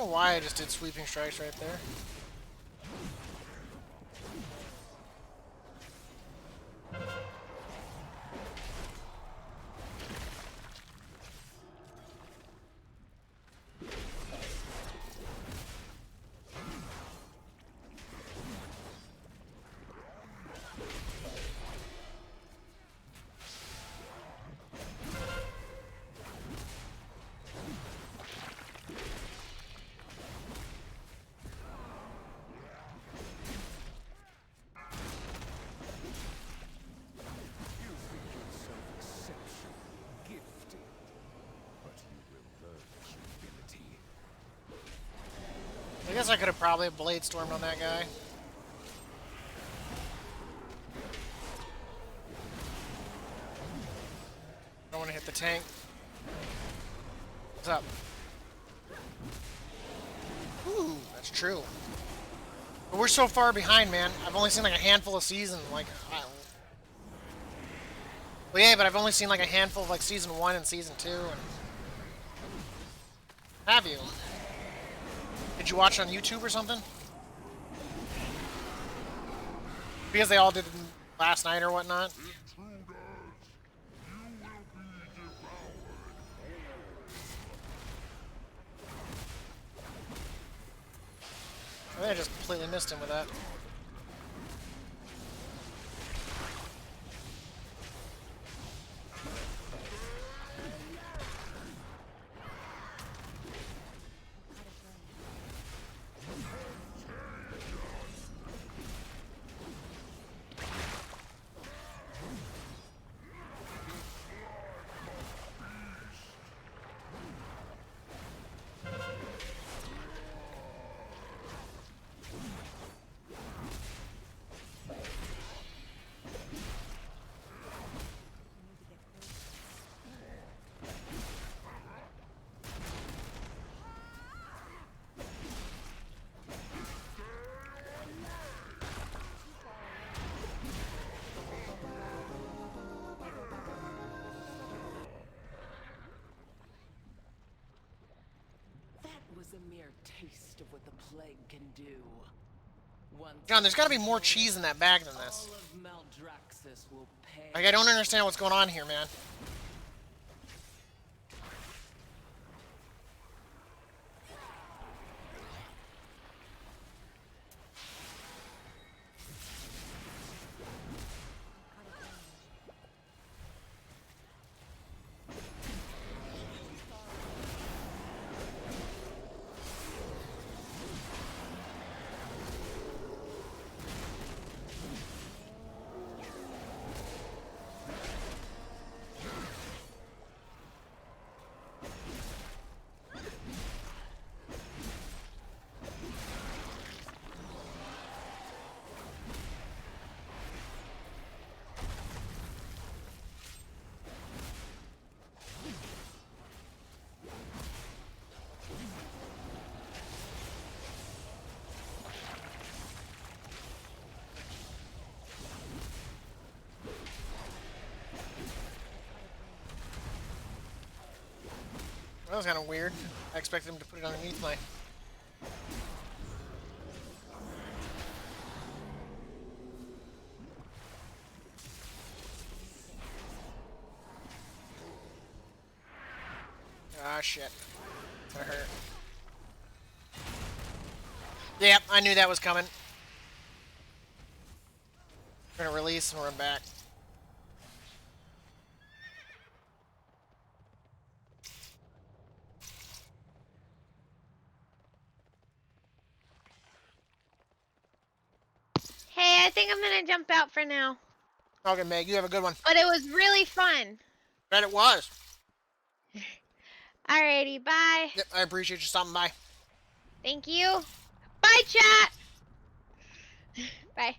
don't know why I just did sweeping strikes right there. I guess I could have probably blade stormed on that guy. Don't want to hit the tank. What's up? Ooh, that's true. But we're so far behind, man. I've only seen like a handful of seasons. Like, well, yeah, but I've only seen like a handful of like season 1 and season 2. And... Have you? Did you watch it on YouTube or something? Because they all did it last night or whatnot. I think I just completely missed him with that.
A mere taste of what the plague can do.
John, there's got to be more cheese in that bag than this. Like, I don't understand what's going on here, man. That was kind of weird. I expected him to put it underneath my... Ah, shit. That hurt. Yep, I knew that was coming. We're gonna release and run back.
Hey, I think I'm gonna jump out for now.
Okay, Meg, you have a good one.
But it was really fun.
Bet it was.
Alrighty, bye.
Yep, I appreciate you stopping by.
Thank you. Bye, chat. Bye.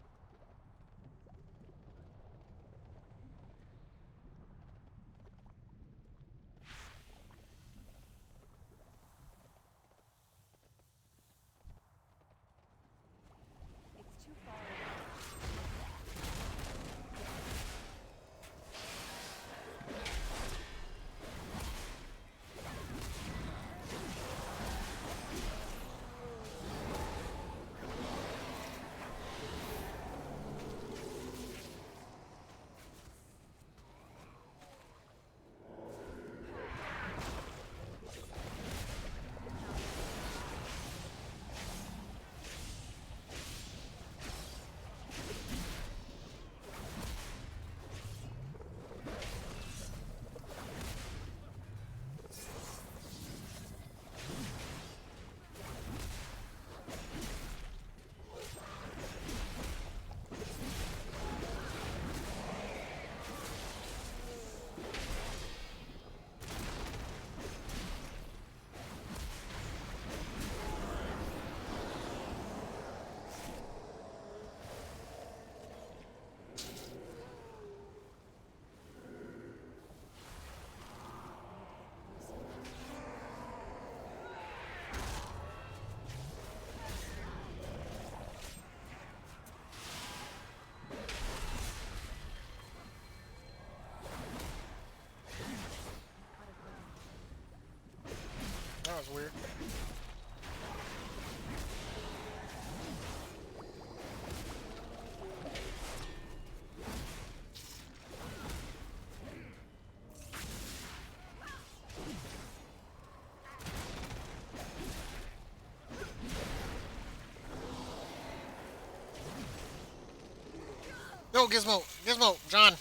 No, Gizmo, Gizmo, John.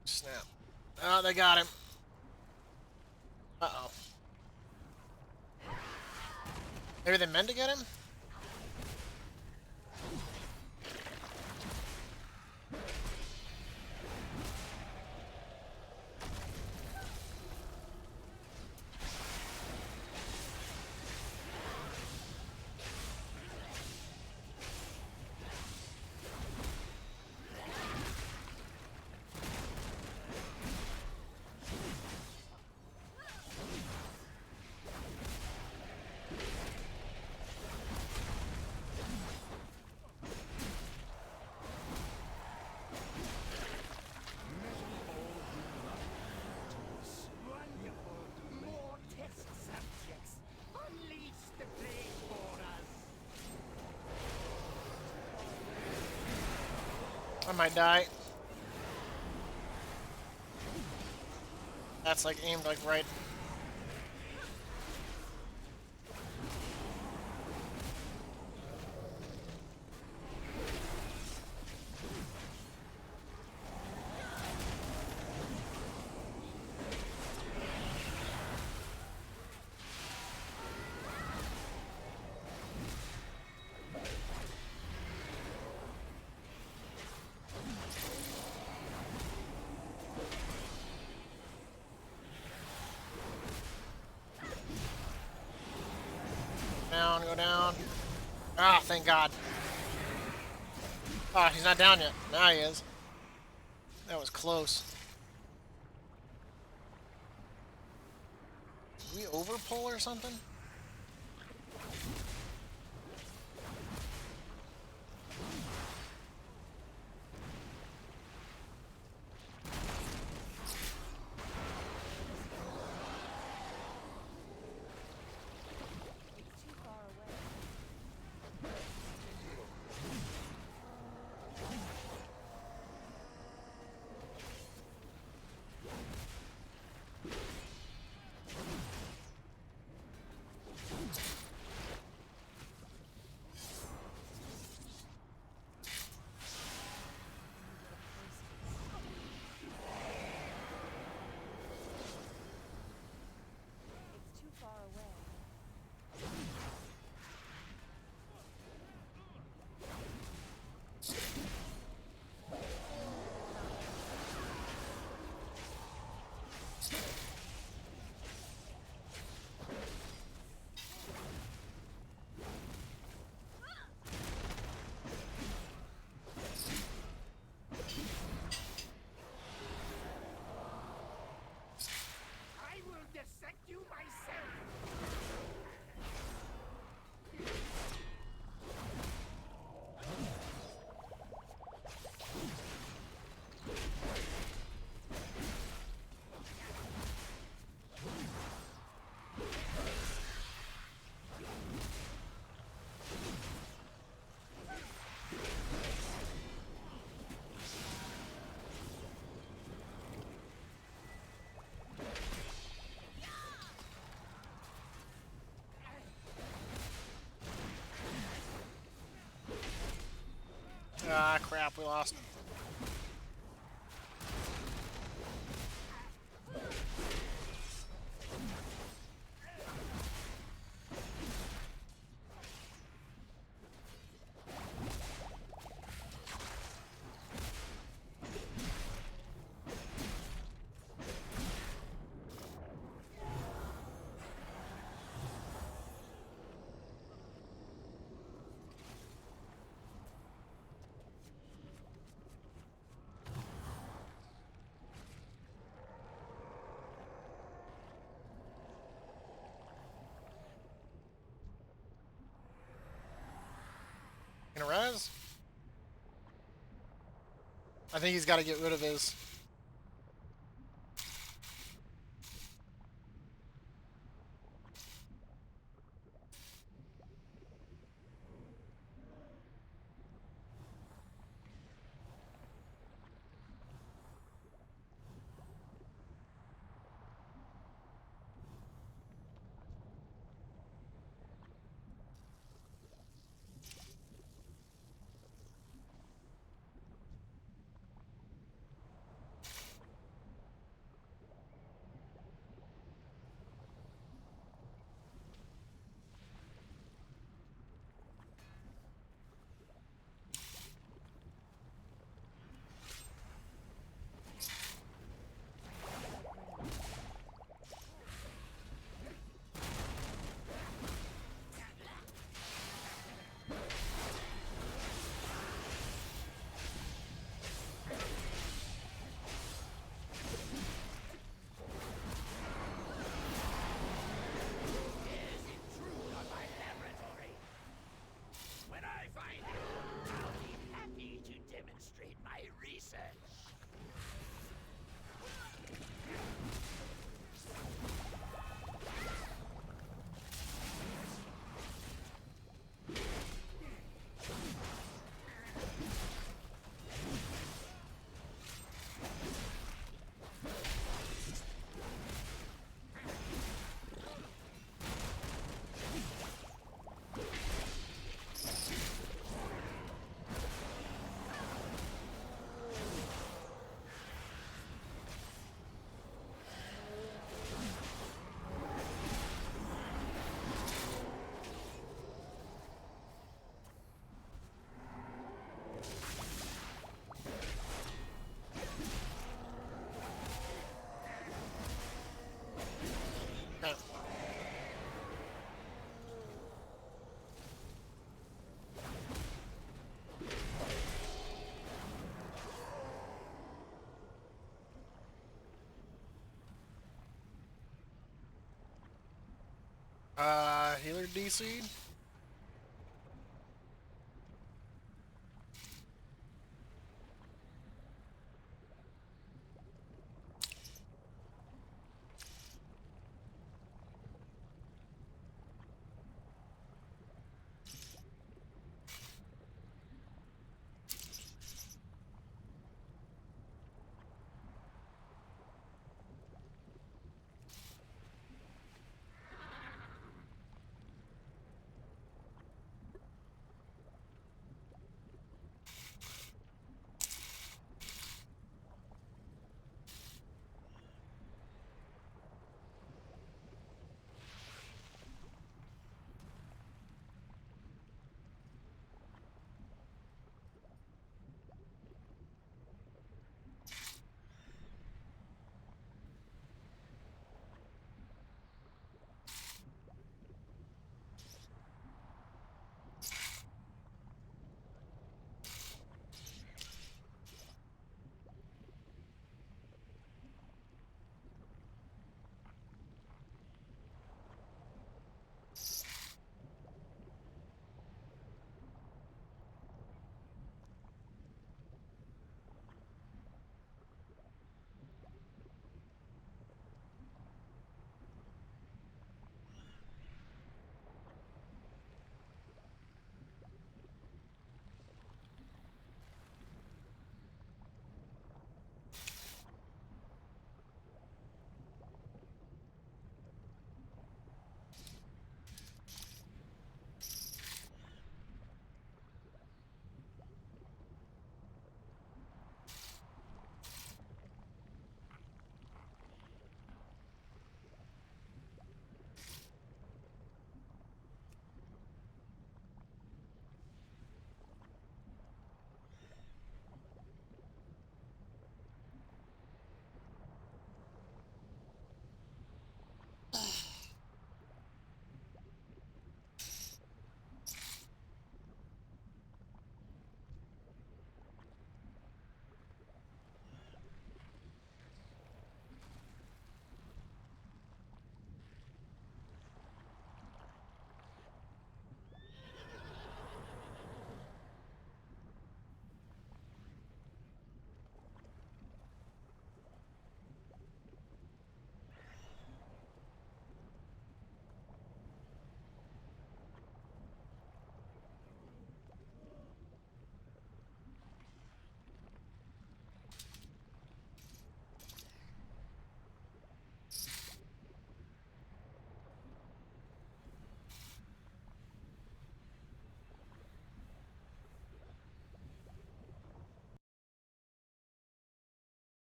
Snap. Oh, they got him. Uh-oh. Maybe they meant to get him?
More test subjects. Unleash the plague borers.
I might die. That's like aimed like right. Down, go down. Ah, thank God. Ah, he's not down yet. Now he is. That was close. Did we overpull or something?
It's too far away.
I will dissect you myself.
Ah, crap, we lost. Gonna res? I think he's got to get rid of his. Healer DC.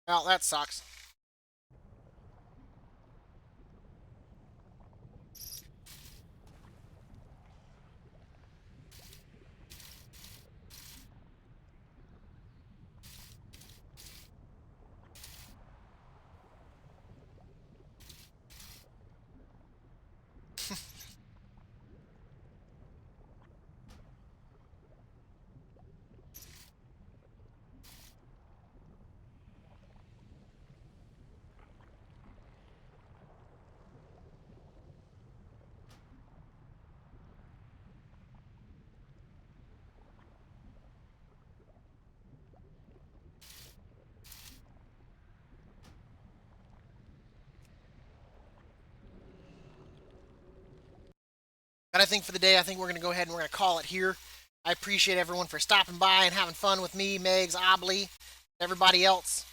Well, that sucks. But I think for the day, I think we're going to go ahead and we're going to call it here. I appreciate everyone for stopping by and having fun with me, Megs, Obley, everybody else.